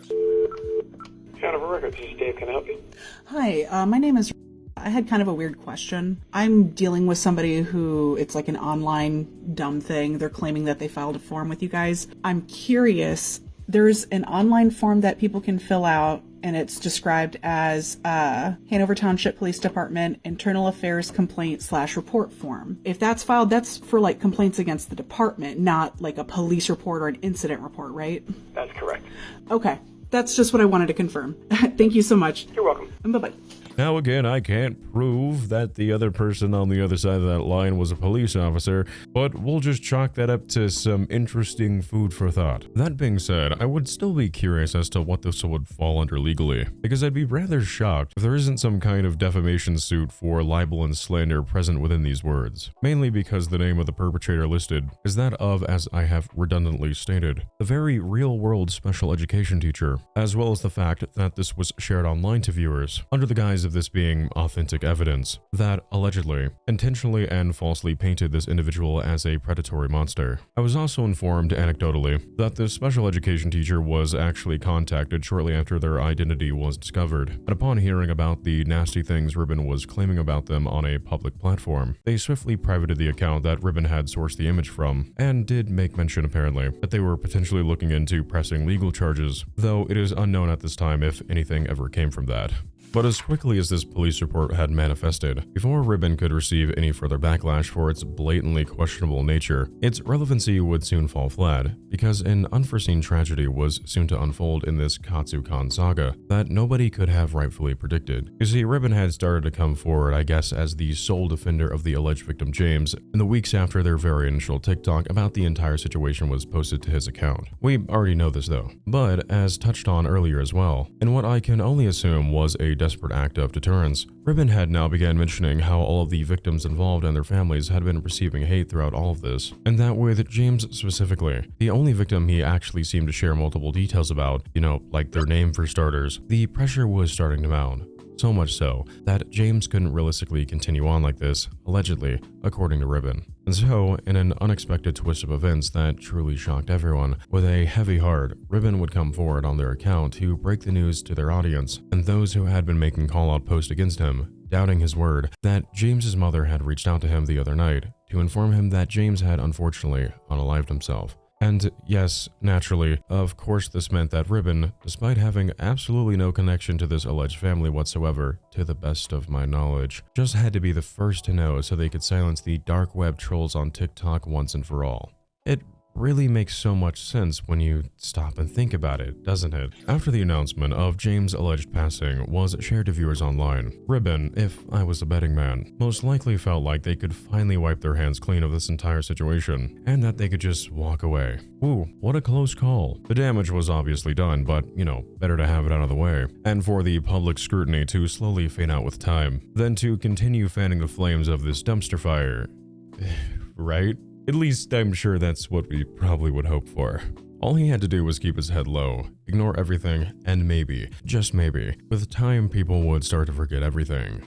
Jennifer Records, this is Dave. Can I help you? Hi, my name is... I had kind of a weird question. I'm dealing with somebody who, it's like an online dumb thing. They're claiming that they filed a form with you guys. I'm curious. There's an online form that people can fill out, and it's described as Hanover Township Police Department Internal Affairs Complaint/Report form. If that's filed, that's for like complaints against the department, not like a police report or an incident report, right? That's correct. Okay. That's just what I wanted to confirm. Thank you so much. You're welcome. And bye-bye. Now again, I can't prove that the other person on the other side of that line was a police officer, but we'll just chalk that up to some interesting food for thought. That being said, I would still be curious as to what this would fall under legally, because I'd be rather shocked if there isn't some kind of defamation suit for libel and slander present within these words, mainly because the name of the perpetrator listed is that of, as I have redundantly stated, a very real-world special education teacher, as well as the fact that this was shared online to viewers under the guise of this being authentic evidence that allegedly, intentionally and falsely painted this individual as a predatory monster. I was also informed anecdotally that this special education teacher was actually contacted shortly after their identity was discovered, and upon hearing about the nasty things Ribbon was claiming about them on a public platform, they swiftly privated the account that Ribbon had sourced the image from, and did make mention apparently that they were potentially looking into pressing legal charges, though it is unknown at this time if anything ever came from that. But as quickly as this police report had manifested, before Ribbon could receive any further backlash for its blatantly questionable nature, its relevancy would soon fall flat, because an unforeseen tragedy was soon to unfold in this Katsucon saga that nobody could have rightfully predicted. You see, Ribbon had started to come forward, I guess, as the sole defender of the alleged victim James in the weeks after their very initial TikTok about the entire situation was posted to his account. We already know this though, but as touched on earlier as well, in what I can only assume was a desperate act of deterrence, Ribbon had now began mentioning how all of the victims involved and their families had been receiving hate throughout all of this, and that with James specifically, the only victim he actually seemed to share multiple details about, you know, like their name for starters, the pressure was starting to mount. So much so that James couldn't realistically continue on like this, allegedly, according to Ribbon. And so, in an unexpected twist of events that truly shocked everyone, with a heavy heart, Ribbon would come forward on their account to break the news to their audience and those who had been making call-out posts against him, doubting his word, that James's mother had reached out to him the other night to inform him that James had unfortunately unalived himself. And yes, naturally, of course this meant that Ribbon, despite having absolutely no connection to this alleged family whatsoever, to the best of my knowledge, just had to be the first to know so they could silence the dark web trolls on TikTok once and for all. It really makes so much sense when you stop and think about it, doesn't it? After the announcement of James' alleged passing was shared to viewers online, Ribbon, if I was a betting man, most likely felt like they could finally wipe their hands clean of this entire situation, and that they could just walk away. Ooh, what a close call. The damage was obviously done, but, you know, better to have it out of the way, and for the public scrutiny to slowly fade out with time, than to continue fanning the flames of this dumpster fire. Right? At least I'm sure that's what we probably would hope for. All he had to do was keep his head low, ignore everything, and maybe, just maybe, with time people would start to forget everything.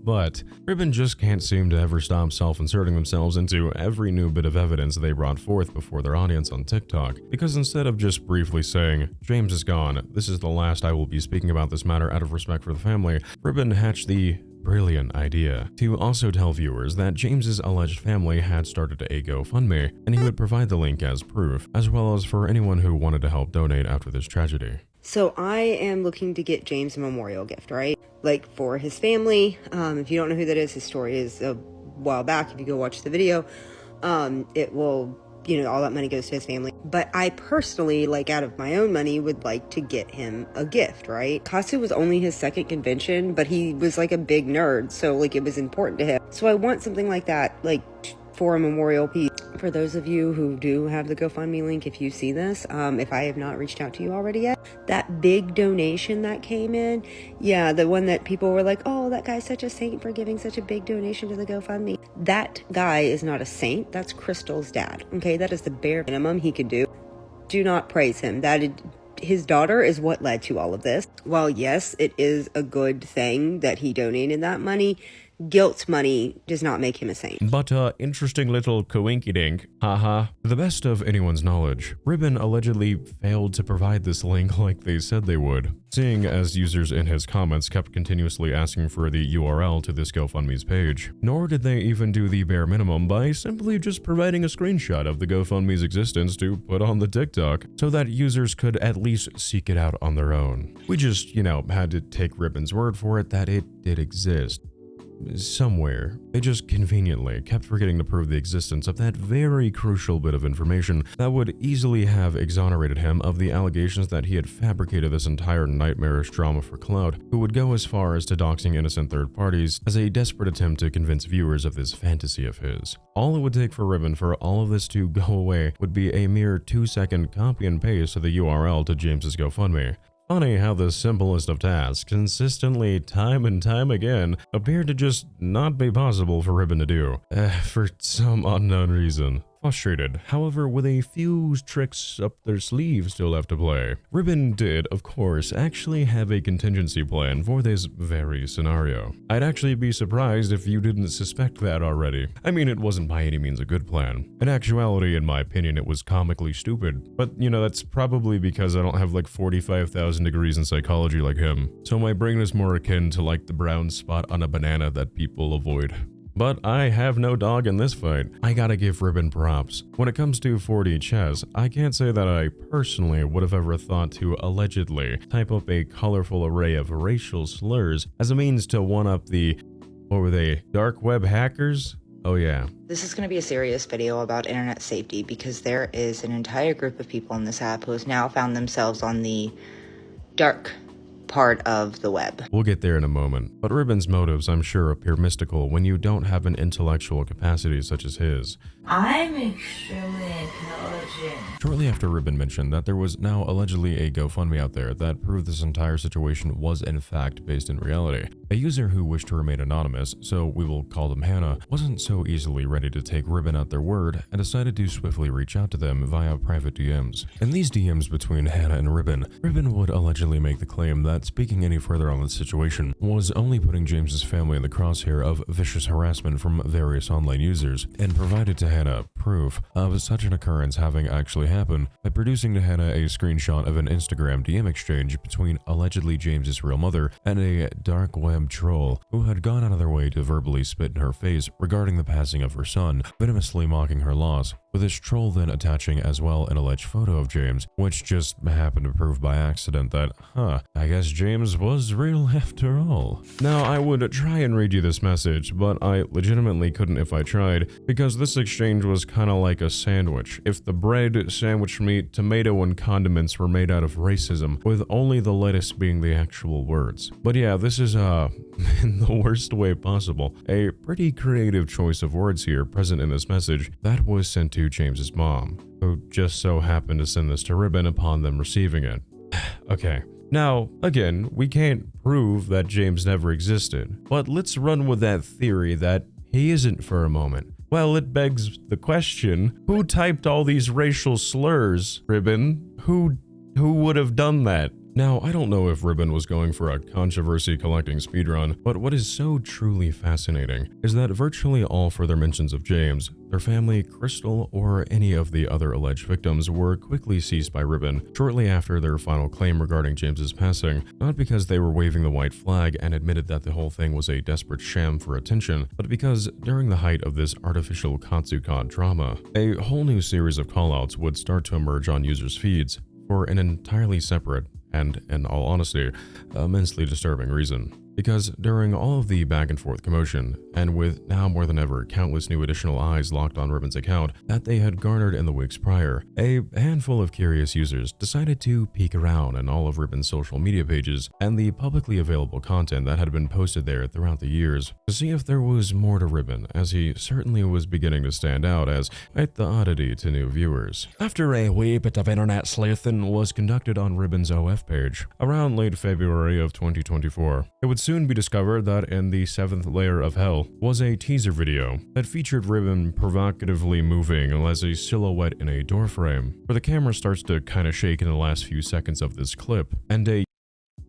But Ribbon just can't seem to ever stop self-inserting themselves into every new bit of evidence they brought forth before their audience on TikTok, because instead of just briefly saying, James is gone, this is the last I will be speaking about this matter out of respect for the family, Ribbon hatched the brilliant idea to also tell viewers that James's alleged family had started a GoFundMe, and he would provide the link as proof, as well as for anyone who wanted to help donate after this tragedy. So I am looking to get James a memorial gift, right? Like for his family. If you don't know who that is, his story is a while back. If you go watch the video, it will, you know, all that money goes to his family. But I personally, like out of my own money, would like to get him a gift, right? Katsu was only his second convention, but he was like a big nerd. So like it was important to him. So I want something like that, like for a memorial piece. For those of you who do have the GoFundMe link, if you see this, if I have not reached out to you already yet, that big donation that came in, yeah, the one that people were like, oh, that guy's such a saint for giving such a big donation to the GoFundMe. That guy is not a saint. That's Crystal's dad. Okay, that is the bare minimum he could do. Do not praise him. His daughter is what led to all of this. While yes, it is a good thing that he donated that money, guilt money does not make him a saint. But interesting little coinky-dink, haha. To the best of anyone's knowledge, Ribbon allegedly failed to provide this link like they said they would, seeing as users in his comments kept continuously asking for the URL to this GoFundMe's page. Nor did they even do the bare minimum by simply just providing a screenshot of the GoFundMe's existence to put on the TikTok, so that users could at least seek it out on their own. We just, you know, had to take Ribbon's word for it that it did exist. Somewhere. They just conveniently kept forgetting to prove the existence of that very crucial bit of information that would easily have exonerated him of the allegations that he had fabricated this entire nightmarish drama for clout, who would go as far as to doxing innocent third parties as a desperate attempt to convince viewers of this fantasy of his. All it would take for Ribbon for all of this to go away would be a mere 2-second copy and paste of the URL to James's GoFundMe. Funny how the simplest of tasks consistently, time and time again, appeared to just not be possible for Ribbon to do, for some unknown reason. Frustrated, however, with a few tricks up their sleeve still left to play. Ribbon did, of course, actually have a contingency plan for this very scenario. I'd actually be surprised if you didn't suspect that already. I mean, it wasn't by any means a good plan. In actuality, in my opinion, it was comically stupid. But, you know, that's probably because I don't have like 45,000 degrees in psychology like him. So my brain is more akin to like the brown spot on a banana that people avoid. But I have no dog in this fight. I gotta give Ribbon props. When it comes to 4D chess, I can't say that I personally would have ever thought to allegedly type up a colorful array of racial slurs as a means to one-up the, what were they, dark web hackers? Oh yeah. This is going to be a serious video about internet safety because there is an entire group of people on this app who has now found themselves on the dark part of the web. We'll get there in a moment, but Ribbon's motives, I'm sure, appear mystical when you don't have an intellectual capacity such as his. I'm extremely intelligent. Shortly after Ribbon mentioned that there was now allegedly a GoFundMe out there that proved this entire situation was in fact based in reality, a user who wished to remain anonymous, so we will call them Hannah, wasn't so easily ready to take Ribbon at their word and decided to swiftly reach out to them via private DMs. In these DMs between Hannah and Ribbon would allegedly make the claim that that speaking any further on the situation was only putting James's family in the crosshair of vicious harassment from various online users, and provided to Hannah proof of such an occurrence having actually happened by producing to Hannah a screenshot of an Instagram DM exchange between allegedly James's real mother and a dark web troll who had gone out of their way to verbally spit in her face regarding the passing of her son, venomously mocking her loss, with this troll then attaching as well an alleged photo of James, which just happened to prove by accident that, I guess James was real after all. Now, I would try and read you this message, but I legitimately couldn't if I tried, because this exchange was kinda like a sandwich. If the bread, sandwich meat, tomato, and condiments were made out of racism, with only the lettuce being the actual words. But yeah, this is, in the worst way possible, a pretty creative choice of words here present in this message that was sent to James's mom, who just so happened to send this to Ribbon upon them receiving it. Okay. Now, again, we can't prove that James never existed, but let's run with that theory that he isn't for a moment. Well, it begs the question, who typed all these racial slurs, Ribbon? Who would have done that? Now, I don't know if Ribbon was going for a controversy collecting speedrun, but what is so truly fascinating is that virtually all further mentions of James, their family, Crystal, or any of the other alleged victims were quickly ceased by Ribbon shortly after their final claim regarding James's passing, not because they were waving the white flag and admitted that the whole thing was a desperate sham for attention, but because during the height of this artificial Katsucon drama, a whole new series of callouts would start to emerge on users' feeds for an entirely separate and, in all honesty, immensely disturbing reason. Because during all of the back and forth commotion, and with now more than ever countless new additional eyes locked on Ribbon's account that they had garnered in the weeks prior, a handful of curious users decided to peek around in all of Ribbon's social media pages and the publicly available content that had been posted there throughout the years to see if there was more to Ribbon, as he certainly was beginning to stand out as quite the oddity to new viewers. After a wee bit of internet sleuthing was conducted on Ribbon's OF page around late February of 2024, it would soon be discovered that in the 7th layer of hell was a teaser video that featured Ribbon provocatively moving as a silhouette in a doorframe, where the camera starts to kinda shake in the last few seconds of this clip, and a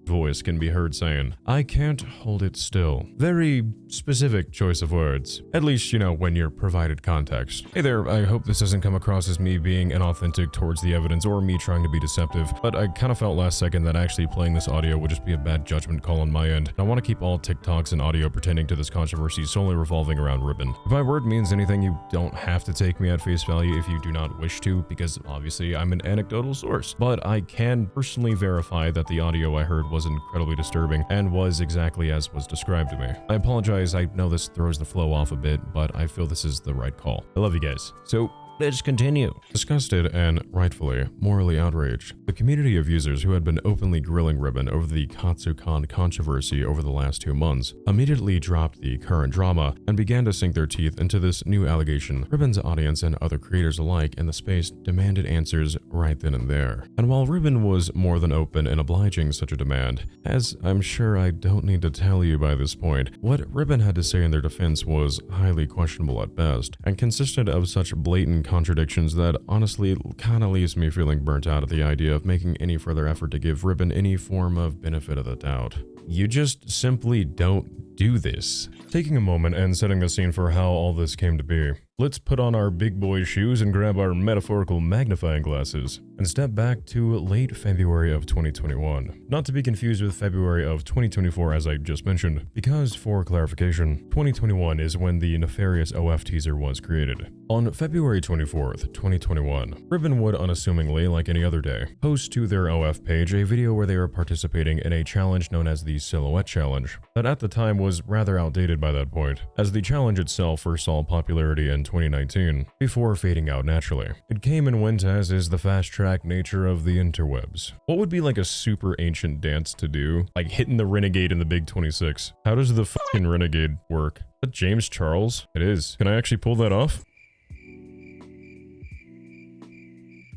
voice can be heard saying, "I can't hold it still." Very specific choice of words. At least, you know, when you're provided context. Hey there, I hope this doesn't come across as me being inauthentic towards the evidence or me trying to be deceptive, but I kind of felt last second that actually playing this audio would just be a bad judgment call on my end. I want to keep all TikToks and audio pertaining to this controversy solely revolving around Ribbon. If my word means anything, you don't have to take me at face value if you do not wish to, because obviously I'm an anecdotal source. But I can personally verify that the audio I heard was incredibly disturbing and was exactly as was described to me. I apologize, I know this throws the flow off a bit, but I feel this is the right call. I love you guys. So, let's continue. Disgusted and rightfully morally outraged, the community of users who had been openly grilling Ribbon over the Katsucon controversy over the last 2 months immediately dropped the current drama and began to sink their teeth into this new allegation. Ribbon's audience and other creators alike in the space demanded answers right then and there. And while Ribbon was more than open in obliging such a demand, as I'm sure I don't need to tell you by this point, what Ribbon had to say in their defense was highly questionable at best, and consisted of such blatant contradictions that honestly kinda leaves me feeling burnt out at the idea of making any further effort to give Ribbon any form of benefit of the doubt. You just simply don't do this. Taking a moment and setting the scene for how all this came to be, let's put on our big boy shoes and grab our metaphorical magnifying glasses and step back to late February of 2021. Not to be confused with February of 2024 as I just mentioned, because for clarification, 2021 is when the nefarious OF teaser was created. On February 24th, 2021, Ribbon would unassumingly, like any other day, post to their OF page a video where they were participating in a challenge known as the Silhouette Challenge, that at the time was rather outdated by that point, as the challenge itself first saw popularity in 2019, before fading out naturally. It came and went as is the fast-track nature of the interwebs. What would be like a super ancient dance to do? Like hitting the renegade in the Big 26. How does the fucking renegade work? Is that James Charles? It is. Can I actually pull that off?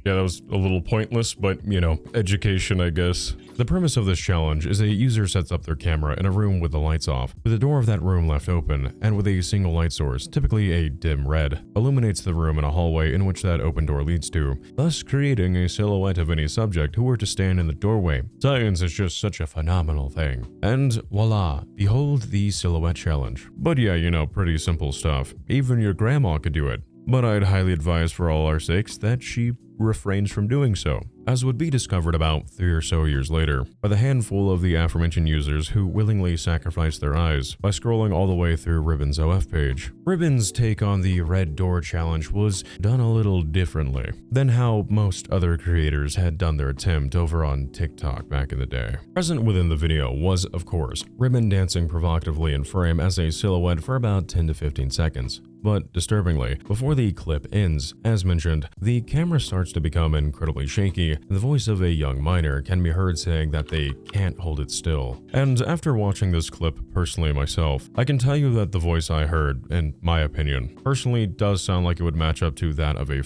Yeah, that was a little pointless, but, you know, education, I guess. The premise of this challenge is a user sets up their camera in a room with the lights off, with the door of that room left open, and with a single light source, typically a dim red, illuminates the room in a hallway in which that open door leads to, thus creating a silhouette of any subject who were to stand in the doorway. Science is just such a phenomenal thing. And voila, behold the silhouette challenge. But yeah, you know, pretty simple stuff. Even your grandma could do it. But I'd highly advise for all our sakes that she refrains from doing so, as would be discovered about 3 or so years later by the handful of the aforementioned users who willingly sacrificed their eyes by scrolling all the way through Ribbon's OF page. Ribbon's take on the red door challenge was done a little differently than how most other creators had done their attempt over on TikTok back in the day. Present within the video was, of course, Ribbon dancing provocatively in frame as a silhouette for about 10 to 15 seconds. But disturbingly, before the clip ends, as mentioned, the camera starts to become incredibly shaky, and the voice of a young miner can be heard saying that they can't hold it still. And after watching this clip personally myself, I can tell you that the voice I heard, in my opinion, personally does sound like it would match up to that of a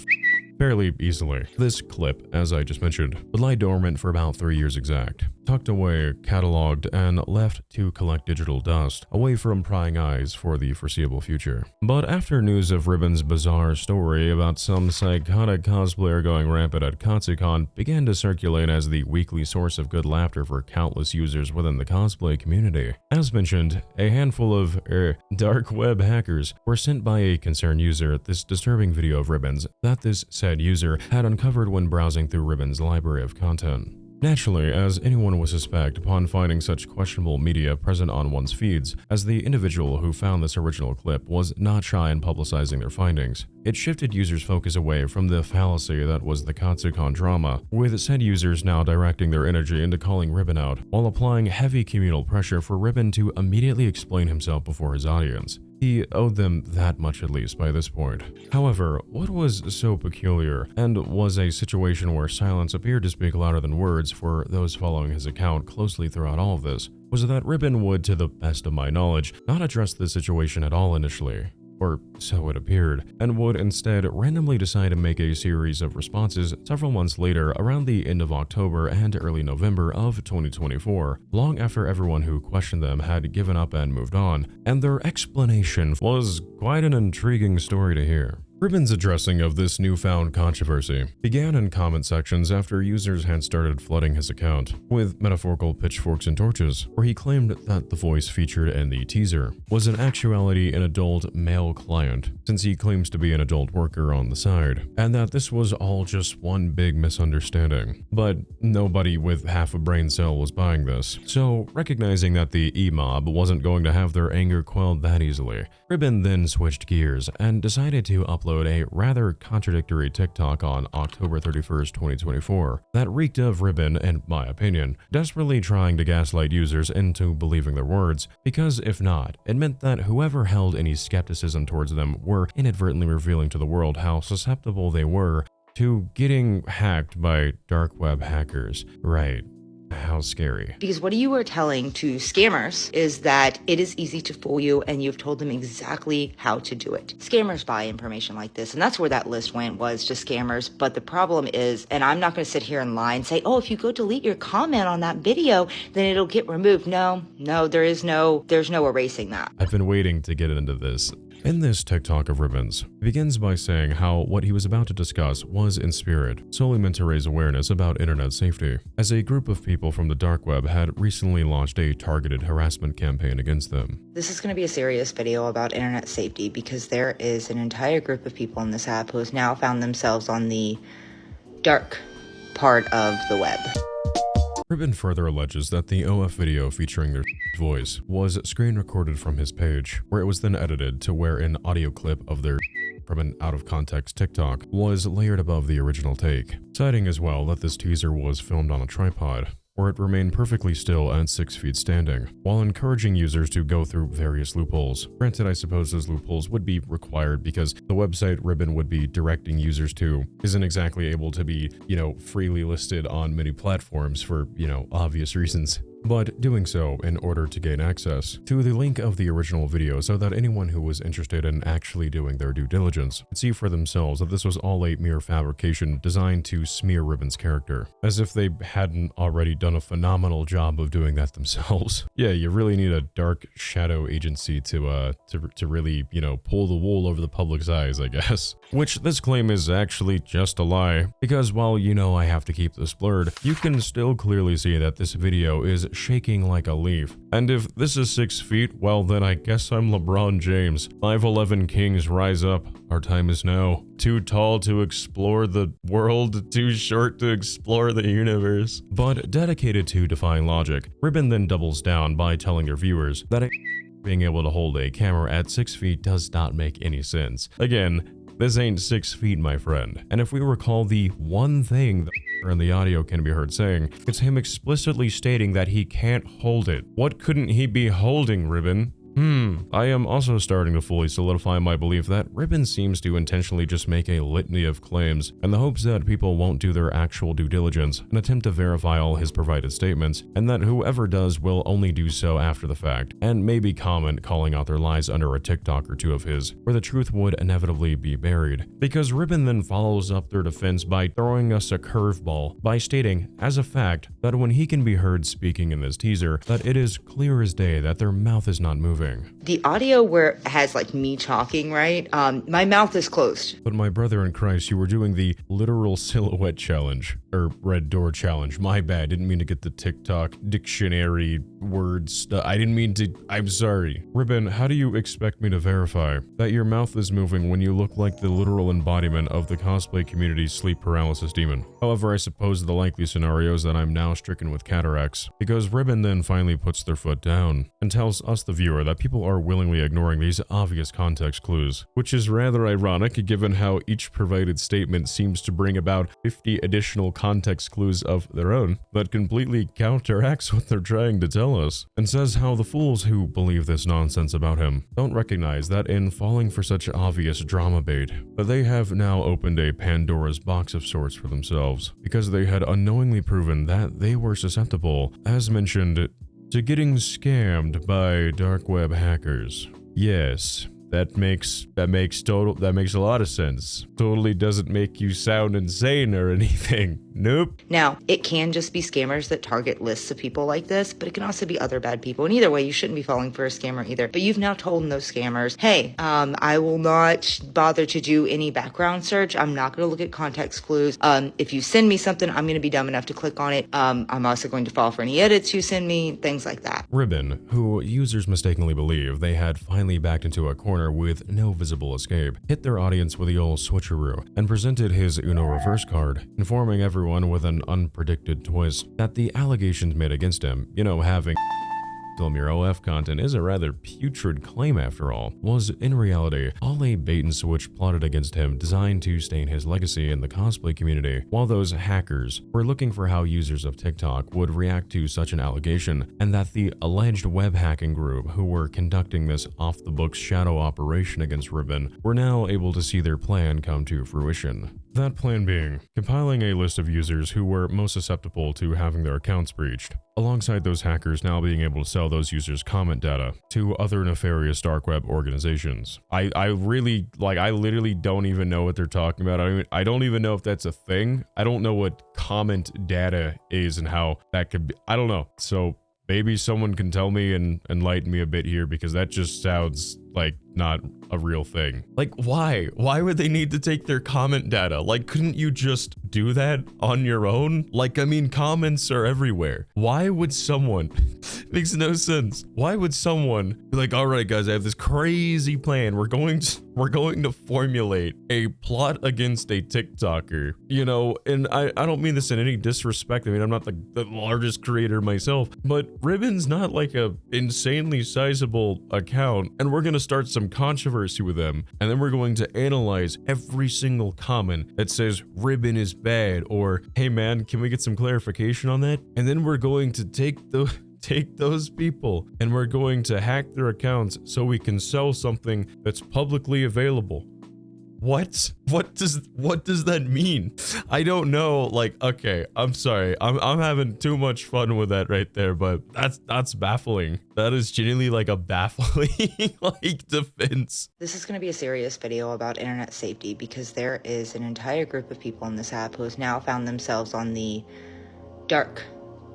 fairly easily. This clip, as I just mentioned, would lie dormant for about 3 years exact, tucked away, cataloged, and left to collect digital dust, away from prying eyes for the foreseeable future. But after news of Ribbon's bizarre story about some psychotic cosplayer going rampant at Katsucon began to circulate as the weekly source of good laughter for countless users within the cosplay community. As mentioned, a handful of dark web hackers were sent by a concerned user this disturbing video of Ribbon's that this said user had uncovered when browsing through Ribbon's library of content. Naturally, as anyone would suspect upon finding such questionable media present on one's feeds, as the individual who found this original clip was not shy in publicizing their findings, it shifted users' focus away from the fallacy that was the Katsucon drama, with said users now directing their energy into calling Ribbon out, while applying heavy communal pressure for Ribbon to immediately explain himself before his audience. He owed them that much at least by this point. However, what was so peculiar, and was a situation where silence appeared to speak louder than words for those following his account closely throughout all of this, was that Ribbon would, to the best of my knowledge, not address the situation at all initially. Or so it appeared, and would instead randomly decide to make a series of responses several months later around the end of October and early November of 2024, long after everyone who questioned them had given up and moved on, and their explanation was quite an intriguing story to hear. Ribbon's addressing of this newfound controversy began in comment sections after users had started flooding his account with metaphorical pitchforks and torches, where he claimed that the voice featured in the teaser was in actuality an adult male client, since he claims to be an adult worker on the side, and that this was all just one big misunderstanding. But nobody with half a brain cell was buying this, so recognizing that the E-mob wasn't going to have their anger quelled that easily, Ribbon then switched gears and decided to upload a rather contradictory TikTok on October 31st, 2024 that reeked of Ribbon, in my opinion, desperately trying to gaslight users into believing their words, because if not, it meant that whoever held any skepticism towards them were inadvertently revealing to the world how susceptible they were to getting hacked by dark web hackers. Right. How scary. Because what you are telling to scammers is that it is easy to fool you, and you've told them exactly how to do it. Scammers buy information like this, and that's where that list went, was to scammers. But the problem is, and I'm not going to sit here and lie and say, oh, if you go delete your comment on that video, then it'll get removed. No, there's no erasing that. I've been waiting to get into this. In this TikTok of Ribbon's, he begins by saying how what he was about to discuss was in spirit, solely meant to raise awareness about internet safety, as a group of people from the dark web had recently launched a targeted harassment campaign against them. This is going to be a serious video about internet safety, because there is an entire group of people on this app who has now found themselves on the dark part of the web. Ribbon further alleges that the OF video featuring their voice was screen recorded from his page, where it was then edited to where an audio clip of their from an out-of-context TikTok was layered above the original take, citing as well that this teaser was filmed on a tripod, where it remained perfectly still at 6 feet standing, while encouraging users to go through various loopholes. Granted, I suppose those loopholes would be required because the website Ribbon would be directing users to isn't exactly able to be, freely listed on many platforms for, obvious reasons. but doing so in order to gain access to the link of the original video so that anyone who was interested in actually doing their due diligence could see for themselves that this was all a mere fabrication designed to smear Ribbon's character, as if they hadn't already done a phenomenal job of doing that themselves. Yeah, you really need a dark shadow agency to really, you know, pull the wool over the public's eyes, I guess. Which this claim is actually just a lie, because while you know I have to keep this blurred, you can still clearly see that this video is shaking like a leaf. And if this is 6 feet, well then I guess I'm LeBron James. 5'11" kings rise up, our time is now. Too tall to explore the world, too short to explore the universe. But dedicated to defying logic, Ribbon then doubles down by telling their viewers that being able to hold a camera at 6 feet does not make any sense. Again, this ain't 6 feet, my friend. And if we recall the one thing that in the audio can be heard saying, it's him explicitly stating that he can't hold it. What couldn't he be holding, Ribbon? I am also starting to fully solidify my belief that Ribbon seems to intentionally just make a litany of claims in the hopes that people won't do their actual due diligence and attempt to verify all his provided statements, and that whoever does will only do so after the fact, and maybe comment calling out their lies under a TikTok or two of his, where the truth would inevitably be buried. Because Ribbon then follows up their defense by throwing us a curveball, by stating, as a fact, that when he can be heard speaking in this teaser, that it is clear as day that their mouth is not moving. The audio where it has like me talking, right? My mouth is closed. But my brother in Christ, you were doing the literal silhouette challenge, or red door challenge. My bad, didn't mean to get the TikTok dictionary words. I didn't mean to, I'm sorry. Ribbon, how do you expect me to verify that your mouth is moving when you look like the literal embodiment of the cosplay community's sleep paralysis demon? However, I suppose the likely scenario is that I'm now stricken with cataracts, because Ribbon then finally puts their foot down and tells us, the viewer, that people are willingly ignoring these obvious context clues, which is rather ironic given how each provided statement seems to bring about 50 additional context clues of their own that completely counteracts what they're trying to tell us, and says how the fools who believe this nonsense about him don't recognize that in falling for such obvious drama bait, that they have now opened a Pandora's box of sorts for themselves, because they had unknowingly proven that they were susceptible, as mentioned, to getting scammed by dark web hackers. Yes, that makes a lot of sense. Totally doesn't make you sound insane or anything. Nope. Now, it can just be scammers that target lists of people like this, but it can also be other bad people. And either way, you shouldn't be falling for a scammer either. But you've now told those scammers, hey, I will not bother to do any background search. I'm not going to look at context clues. If you send me something, I'm going to be dumb enough to click on it. I'm also going to fall for any edits you send me, things like that. Ribbon, who users mistakenly believe they had finally backed into a corner with no visible escape, hit their audience with the old switcheroo and presented his Uno reverse card, informing everyone with an unpredicted twist that the allegations made against him, you know, having film your OF content is a rather putrid claim after all, was in reality all a bait and switch plotted against him designed to stain his legacy in the cosplay community, while those hackers were looking for how users of TikTok would react to such an allegation, and that the alleged web hacking group who were conducting this off-the-books shadow operation against Ribbon were now able to see their plan come to fruition. That plan being, compiling a list of users who were most susceptible to having their accounts breached, alongside those hackers now being able to sell those users' comment data to other nefarious dark web organizations. I literally don't even know what they're talking about. I don't even know if that's a thing. I don't know what comment data is and how that could be. I don't know. So maybe someone can tell me and enlighten me a bit here, because that just sounds like not a real thing. Like, why? Why would they need to take their comment data? Like, couldn't you just do that on your own? Like, I mean, comments are everywhere. Why would someone, makes no sense. Why would someone be like, all right, guys, I have this crazy plan. We're going to formulate a plot against a TikToker, you know, and I don't mean this in any disrespect. I mean, I'm not the largest creator myself, but Ribbon's not like a insanely sizable account, and we're going to start some controversy with them, and then we're going to analyze every single comment that says Ribbon is bad, or hey man, can we get some clarification on that? And then we're going to take those people and we're going to hack their accounts so we can sell something that's publicly available. What? What does that mean? I don't know. Like, okay, I'm sorry. I'm having too much fun with that right there, but that's baffling. That is genuinely like a baffling like defense. This is going to be a serious video about internet safety because there is an entire group of people on this app who has now found themselves on the dark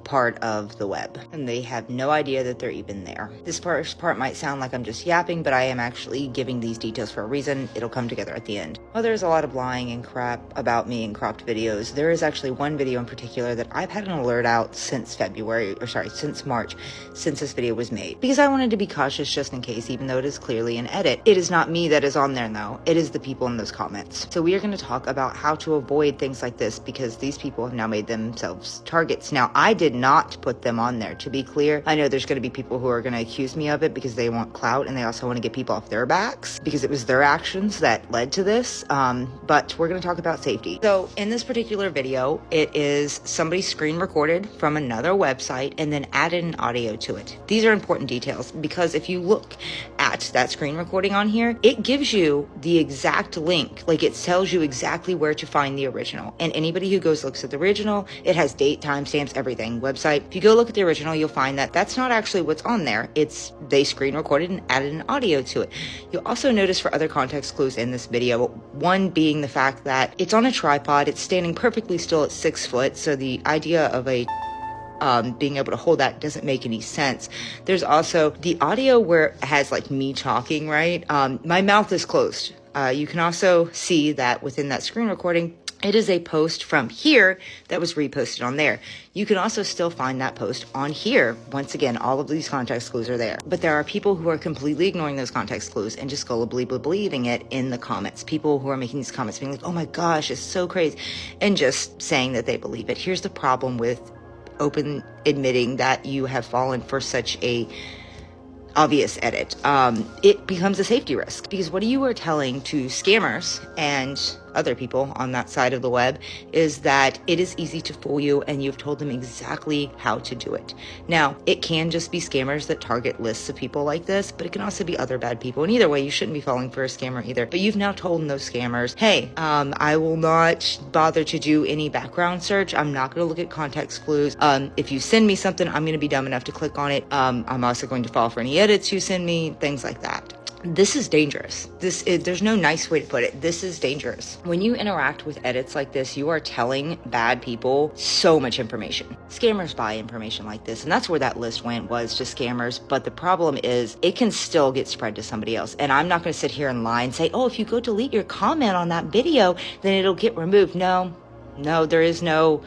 part of the web, and they have no idea that they're even there. This first part might sound like I'm just yapping, but I am actually giving these details for a reason. It'll come together at the end. While there's a lot of lying and crap about me in cropped videos, there is actually one video in particular that I've had an alert out since since March, since this video was made, because I wanted to be cautious just in case, even though it is clearly an edit. It is not me that is on there though. It is the people in those comments. So we are going to talk about how to avoid things like this because these people have now made themselves targets. Now, I did not put them on there, to be clear. I know there's going to be people who are going to accuse me of it because they want clout and they also want to get people off their backs because it was their actions that led to this. But we're going to talk about safety. So in this particular video, it is somebody screen recorded from another website and then added an audio to it. These are important details because if you look at that screen recording on here, it gives you the exact link. Like, it tells you exactly where to find the original. And anybody who looks at the original, it has date, timestamps, everything, website. If you go look at the original, you'll find that that's not actually what's on there. They screen recorded and added an audio to it. You'll also notice for other context clues in this video, one being the fact that it's on a tripod, it's standing perfectly still at 6 foot, so the idea of a being able to hold that doesn't make any sense. There's also the audio where it has like me talking, right? My mouth is closed. You can also see that within that screen recording, it is a post from here that was reposted on there. You can also still find that post on here. Once again, all of these context clues are there. But there are people who are completely ignoring those context clues and just gullibly believing it in the comments. People who are making these comments being like, oh my gosh, it's so crazy, and just saying that they believe it. Here's the problem with open admitting that you have fallen for such a obvious edit. It becomes a safety risk because what you are telling to scammers and other people on that side of the web is that it is easy to fool you and you've told them exactly how to do it. Now, it can just be scammers that target lists of people like this, but it can also be other bad people. And either way, you shouldn't be falling for a scammer either. But you've now told those scammers, hey, I will not bother to do any background search. I'm not going to look at context clues. If you send me something, I'm going to be dumb enough to click on it. I'm also going to fall for any edits you send me, things like that. This is dangerous. There's no nice way to put it. This is dangerous. When you interact with edits like this, you are telling bad people so much information. Scammers buy information like this, and that's where that list was to scammers. But the problem is it can still get spread to somebody else. And I'm not going to sit here and lie and say, oh, if you go delete your comment on that video, then it'll get removed. No, there's no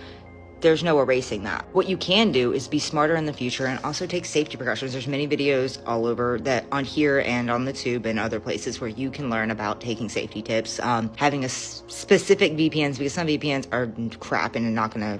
erasing that. What you can do is be smarter in the future and also take safety precautions. There's many videos all over that on here and on the tube and other places where you can learn about taking safety tips, having a specific VPNs, because some VPNs are crap and not gonna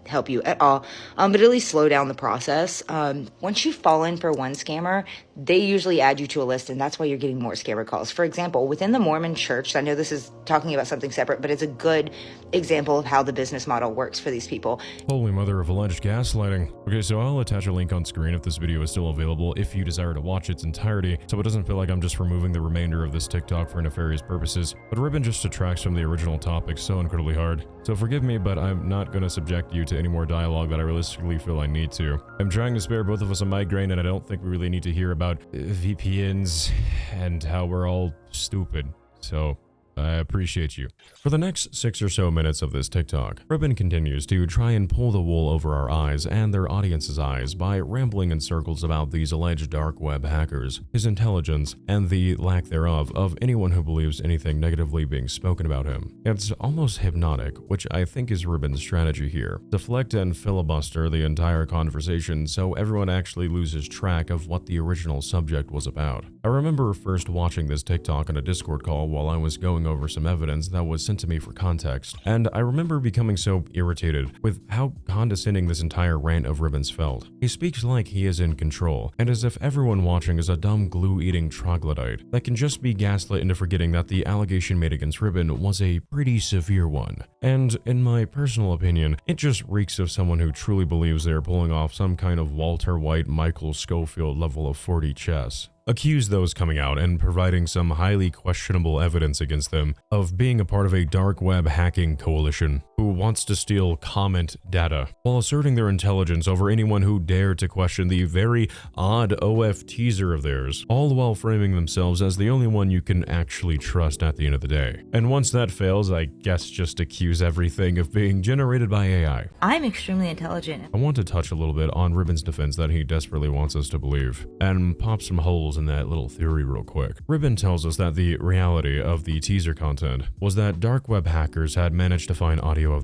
help you at all, but at least slow down the process. Once you fall in for one scammer, they usually add you to a list, and that's why you're getting more scammer calls. For example, within the Mormon church, I know this is talking about something separate, but it's a good example of how the business model works for these people. Holy mother of alleged gaslighting. Okay, so I'll attach a link on screen if this video is still available if you desire to watch its entirety, so it doesn't feel like I'm just removing the remainder of this TikTok for nefarious purposes. But Ribbon just detracts from the original topic so incredibly hard. So forgive me, but I'm not going to subject you to any more dialogue that I realistically feel I need to. I'm trying to spare both of us a migraine, and I don't think we really need to hear about VPNs and how we're all stupid. So I appreciate you. For the next 6 or so minutes of this TikTok, Ribbon continues to try and pull the wool over our eyes and their audience's eyes by rambling in circles about these alleged dark web hackers, his intelligence, and the lack thereof of anyone who believes anything negatively being spoken about him. It's almost hypnotic, which I think is Ribbon's strategy here. Deflect and filibuster the entire conversation so everyone actually loses track of what the original subject was about. I remember first watching this TikTok on a Discord call while I was going over some evidence that was sent to me for context, and I remember becoming so irritated with how condescending this entire rant of Ribbon's felt. He speaks like he is in control, and as if everyone watching is a dumb glue-eating troglodyte that can just be gaslit into forgetting that the allegation made against Ribbon was a pretty severe one. And in my personal opinion, it just reeks of someone who truly believes they're pulling off some kind of Walter White, Michael Schofield level of 4D chess. accused those coming out and providing some highly questionable evidence against them of being a part of a dark web hacking coalition who wants to steal comment data, while asserting their intelligence over anyone who dared to question the very odd OF teaser of theirs, all the while framing themselves as the only one you can actually trust at the end of the day. And once that fails, I guess just accuse everything of being generated by AI. I'm extremely intelligent. I want to touch a little bit on Ribbon's defense that he desperately wants us to believe, and pop some holes in that little theory real quick. Ribbon tells us that the reality of the teaser content was that dark web hackers had managed to find audio of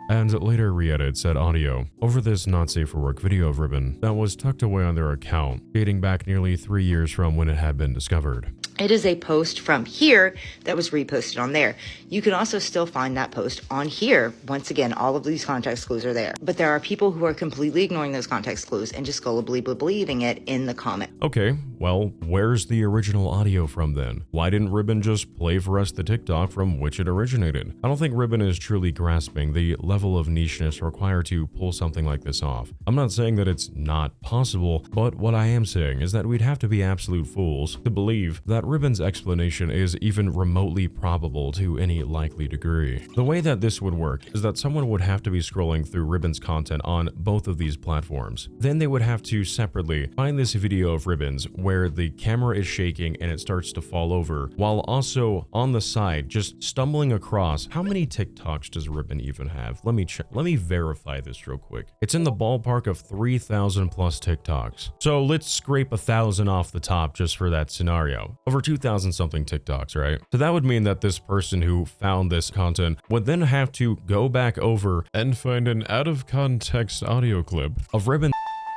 and later re-edit said audio over this not safe for work video of Ribbon that was tucked away on their account, dating back nearly 3 years from when it had been discovered. It is a post from here that was reposted on there. You can also still find that post on here. Once again, all of these context clues are there. But there are people who are completely ignoring those context clues and just gullibly believing it in the comment. Okay, well, where's the original audio from then? Why didn't Ribbon just play for us the TikTok from which it originated? I don't think Ribbon is truly grasping the level of nicheness required to pull something like this off. I'm not saying that it's not possible, but what I am saying is that we'd have to be absolute fools to believe that Ribbon's explanation is even remotely probable to any likely degree. The way that this would work is that someone would have to be scrolling through Ribbon's content on both of these platforms. Then they would have to separately find this video of Ribbon's where the camera is shaking and it starts to fall over, while also on the side just stumbling across. How many TikToks does Ribbon even have? Let me check. Let me verify this real quick. It's in the ballpark of 3,000 plus TikToks. So let's scrape 1,000 off the top just for that scenario. Over 2,000 something TikToks, right? So that would mean that this person who found this content would then have to go back over and find an out of context audio clip of Ribbon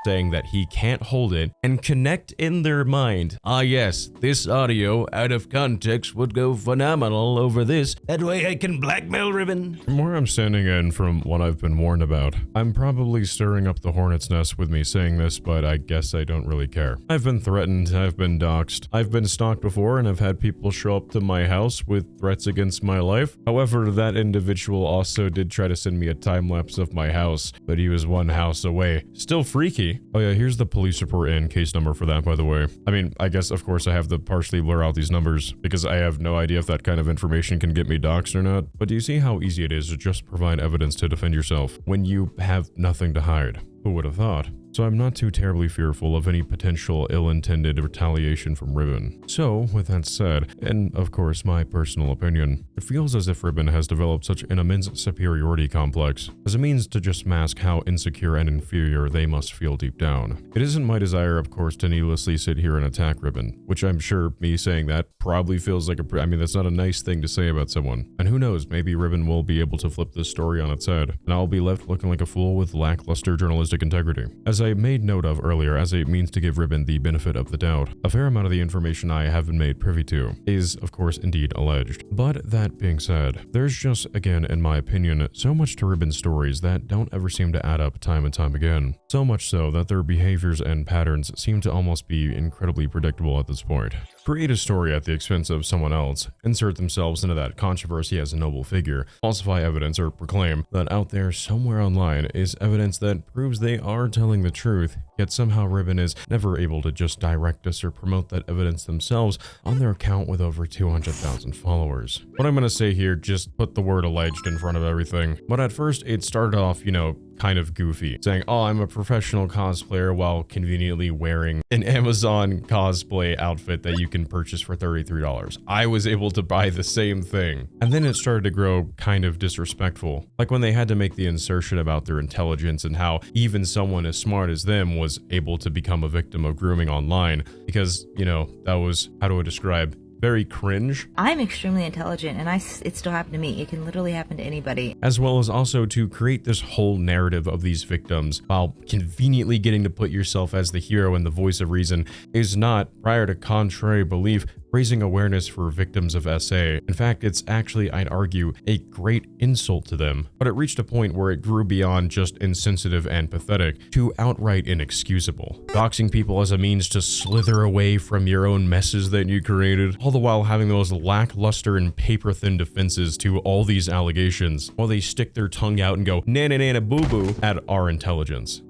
saying that he can't hold it and connect in their mind, ah yes, this audio out of context would go phenomenal over this, that way I can blackmail Ribbon. From where I'm standing and from what I've been warned about, I'm probably stirring up the hornet's nest with me saying this, but I guess I don't really care. I've been threatened, I've been doxxed, I've been stalked before, and I've had people show up to my house with threats against my life. However, that individual also did try to send me a time lapse of my house, but he was one house away. Still freaky. Oh yeah, here's the police report and case number for that, by the way. I mean, I guess of course I have to partially blur out these numbers because I have no idea if that kind of information can get me doxxed or not. But do you see how easy it is to just provide evidence to defend yourself when you have nothing to hide? Who would have thought? So I'm not too terribly fearful of any potential ill-intended retaliation from Ribbon. So, with that said, and of course my personal opinion, it feels as if Ribbon has developed such an immense superiority complex as a means to just mask how insecure and inferior they must feel deep down. It isn't my desire, of course, to needlessly sit here and attack Ribbon, which I'm sure me saying that probably feels like I mean, that's not a nice thing to say about someone. And who knows, maybe Ribbon will be able to flip this story on its head, and I'll be left looking like a fool with lackluster journalistic integrity. As I made note of earlier, as a means to give Ribbon the benefit of the doubt, a fair amount of the information I have been made privy to is, of course, indeed alleged. But that being said, there's just, again, in my opinion, so much to Ribbon's stories that don't ever seem to add up time and time again. So much so that their behaviors and patterns seem to almost be incredibly predictable at this point. Create a story at the expense of someone else, insert themselves into that controversy as a noble figure, falsify evidence, or proclaim that out there somewhere online is evidence that proves they are telling the truth, yet somehow Ribbon is never able to just direct us or promote that evidence themselves on their account with over 200,000 followers. What I'm gonna say here, just put the word alleged in front of everything. But at first, it started off, kind of goofy, saying, oh, I'm a professional cosplayer while conveniently wearing an Amazon cosplay outfit that you can purchase for $33. I was able to buy the same thing. And then it started to grow kind of disrespectful, like when they had to make the insertion about their intelligence and how even someone as smart as them was able to become a victim of grooming online because, that was, how do I describe, very cringe. I'm extremely intelligent, and it still happened to me. It can literally happen to anybody. As well as also to create this whole narrative of these victims while conveniently getting to put yourself as the hero and the voice of reason is not, prior to contrary belief, raising awareness for victims of SA. In fact, it's actually, I'd argue, a great insult to them. But it reached a point where it grew beyond just insensitive and pathetic to outright inexcusable. Doxing people as a means to slither away from your own messes that you created, all the while having the most lackluster and paper-thin defenses to all these allegations, while they stick their tongue out and go na-na-na-na boo-boo at our intelligence.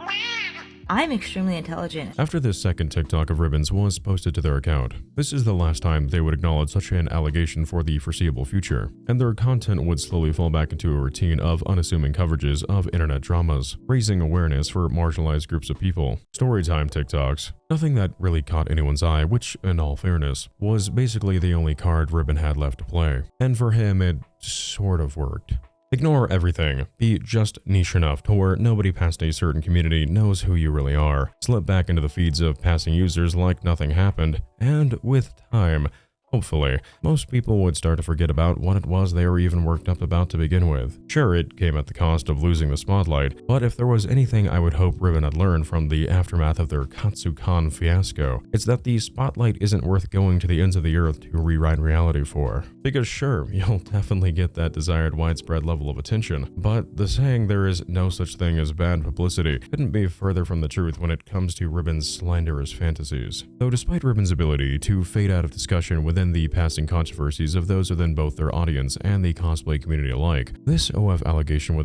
I'm extremely intelligent. After this second TikTok of Ribbon's was posted to their account, this is the last time they would acknowledge such an allegation for the foreseeable future, and their content would slowly fall back into a routine of unassuming coverages of internet dramas, raising awareness for marginalized groups of people. Storytime TikToks. Nothing that really caught anyone's eye, which, in all fairness, was basically the only card Ribbon had left to play. And for him, it sort of worked. Ignore everything. Be just niche enough to where nobody past a certain community knows who you really are. Slip back into the feeds of passing users like nothing happened, and with time, hopefully, most people would start to forget about what it was they were even worked up about to begin with. Sure, it came at the cost of losing the spotlight, but if there was anything I would hope Ribbon had learned from the aftermath of their Katsucon fiasco, it's that the spotlight isn't worth going to the ends of the earth to rewrite reality for. Because sure, you'll definitely get that desired widespread level of attention, but the saying there is no such thing as bad publicity couldn't be further from the truth when it comes to Ribbon's slanderous fantasies. Though despite Ribbon's ability to fade out of discussion within the passing controversies of those within both their audience and the cosplay community alike, this OF allegation would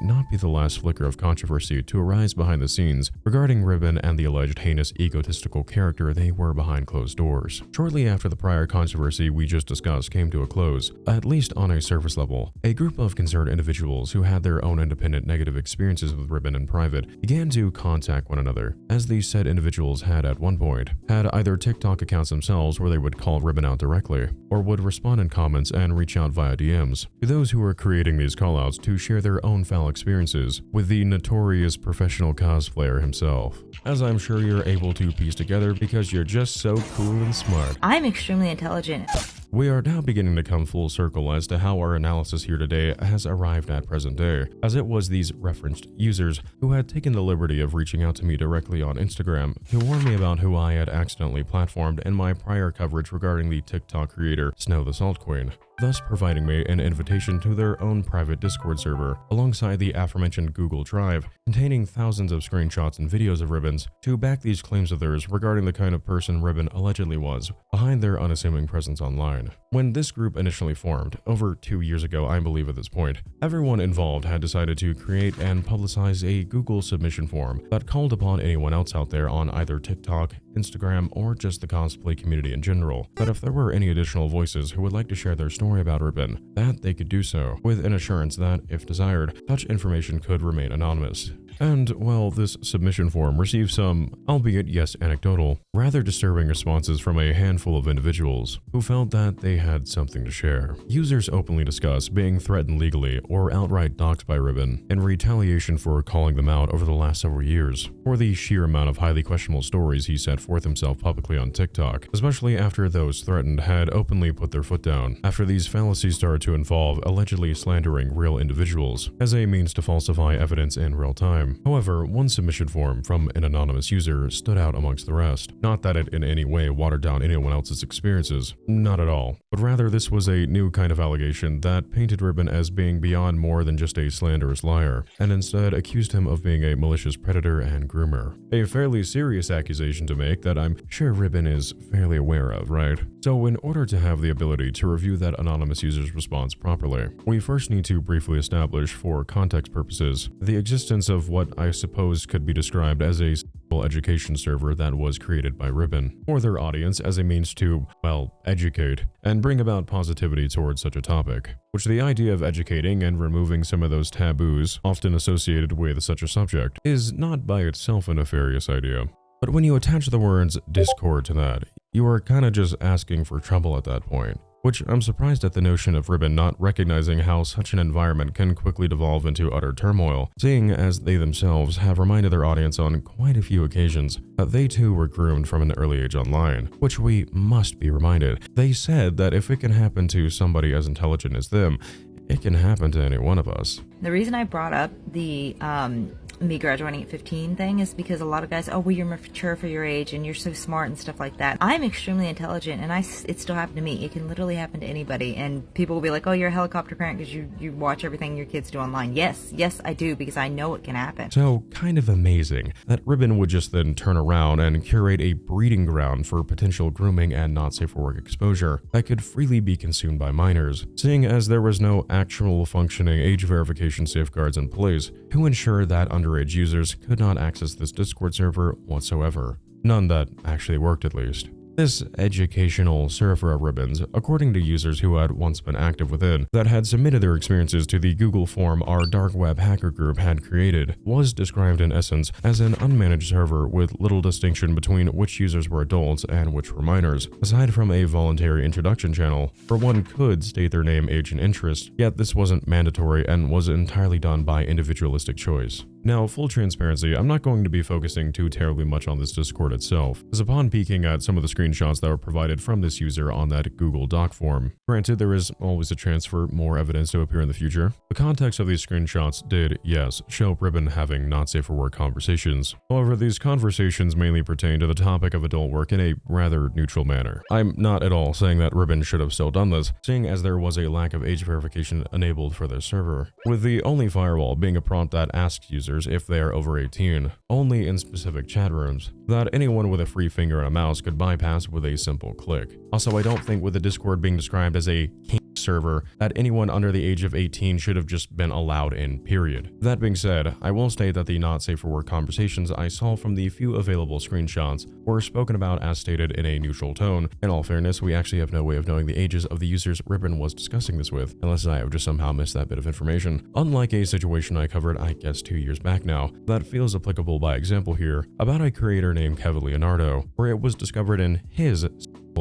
not be the last flicker of controversy to arise behind the scenes regarding Ribbon and the alleged heinous egotistical character they were behind closed doors. Shortly after the prior controversy we just discussed came to a close, at least on a surface level, a group of concerned individuals who had their own independent negative experiences with Ribbon in private began to contact one another, as these said individuals had at one point had either TikTok accounts themselves where they would call Ribbon out directly, or would respond in comments and reach out via DMs to those who were creating these callouts to share their own foul experiences with the notorious professional cosplayer himself, as I'm sure you're able to piece together because you're just so cool and smart. I'm extremely intelligent. We are now beginning to come full circle as to how our analysis here today has arrived at present day, as it was these referenced users who had taken the liberty of reaching out to me directly on Instagram to warn me about who I had accidentally platformed in my prior coverage regarding the TikTok creator Snow the Salt Queen, thus providing me an invitation to their own private Discord server, alongside the aforementioned Google Drive, containing thousands of screenshots and videos of Ribbon's to back these claims of theirs regarding the kind of person Ribbon allegedly was behind their unassuming presence online. When this group initially formed, over 2 years ago I believe at this point, everyone involved had decided to create and publicize a Google submission form that called upon anyone else out there on either TikTok, Instagram, or just the cosplay community in general, that if there were any additional voices who would like to share their story about Ribbon, that they could do so, with an assurance that, if desired, such information could remain anonymous. And, well, this submission form received some, albeit yes anecdotal, rather disturbing responses from a handful of individuals who felt that they had something to share. Users openly discuss being threatened legally or outright doxxed by Ribbon in retaliation for calling them out over the last several years, for the sheer amount of highly questionable stories he set forth himself publicly on TikTok, especially after those threatened had openly put their foot down, after these fallacies started to involve allegedly slandering real individuals as a means to falsify evidence in real time. However, one submission form from an anonymous user stood out amongst the rest. Not that it in any way watered down anyone else's experiences, not at all, but rather this was a new kind of allegation that painted Ribbon as being beyond more than just a slanderous liar, and instead accused him of being a malicious predator and groomer. A fairly serious accusation to make that I'm sure Ribbon is fairly aware of, right? So in order to have the ability to review that anonymous user's response properly, we first need to briefly establish, for context purposes, the existence of what I suppose could be described as a education server that was created by Ribbon for their audience as a means to, well, educate and bring about positivity towards such a topic, which the idea of educating and removing some of those taboos often associated with such a subject is not by itself a nefarious idea. But when you attach the words Discord to that, you are kinda just asking for trouble at that point. Which I'm surprised at the notion of Ribbon not recognizing how such an environment can quickly devolve into utter turmoil, seeing as they themselves have reminded their audience on quite a few occasions that they too were groomed from an early age online, which we must be reminded. They said that if it can happen to somebody as intelligent as them, it can happen to any one of us. The reason I brought up the me graduating at 15 thing is because a lot of guys, oh, well, you're mature for your age and you're so smart and stuff like that. I'm extremely intelligent, and it still happened to me. It can literally happen to anybody, and people will be like, oh, you're a helicopter parent because you watch everything your kids do online. Yes, I do, because I know it can happen. So kind of amazing that Ribbon would just then turn around and curate a breeding ground for potential grooming and not safe for work exposure that could freely be consumed by minors, seeing as there was no actual functioning age verification safeguards in place to ensure that underage underage users could not access this Discord server whatsoever. None that actually worked, at least. This educational server of ribbons, according to users who had once been active within, that had submitted their experiences to the Google form our dark web hacker group had created, was described in essence as an unmanaged server with little distinction between which users were adults and which were minors, aside from a voluntary introduction channel, where one could state their name, age, and interest, yet this wasn't mandatory and was entirely done by individualistic choice. Now, full transparency, I'm not going to be focusing too terribly much on this Discord itself, as upon peeking at some of the screenshots that were provided from this user on that Google Doc form. Granted, there is always a chance for more evidence to appear in the future. The context of these screenshots did, yes, show Ribbon having not safe for work conversations. However, these conversations mainly pertain to the topic of adult work in a rather neutral manner. I'm not at all saying that Ribbon should have still done this, seeing as there was a lack of age verification enabled for their server, with the only firewall being a prompt that asks users if they are over 18, only in specific chat rooms, that anyone with a free finger and a mouse could bypass with a simple click. Also, I don't think with the Discord being described as a kink server that anyone under the age of 18 should have just been allowed in, period. That being said, I will state that the not safe for work conversations I saw from the few available screenshots were spoken about as stated in a neutral tone. In all fairness, we actually have no way of knowing the ages of the users Ribbon was discussing this with, unless I have just somehow missed that bit of information. Unlike a situation I covered, I guess 2 years back now, that feels applicable by example here, about a creator named Kevin Leonardo, where it was discovered in his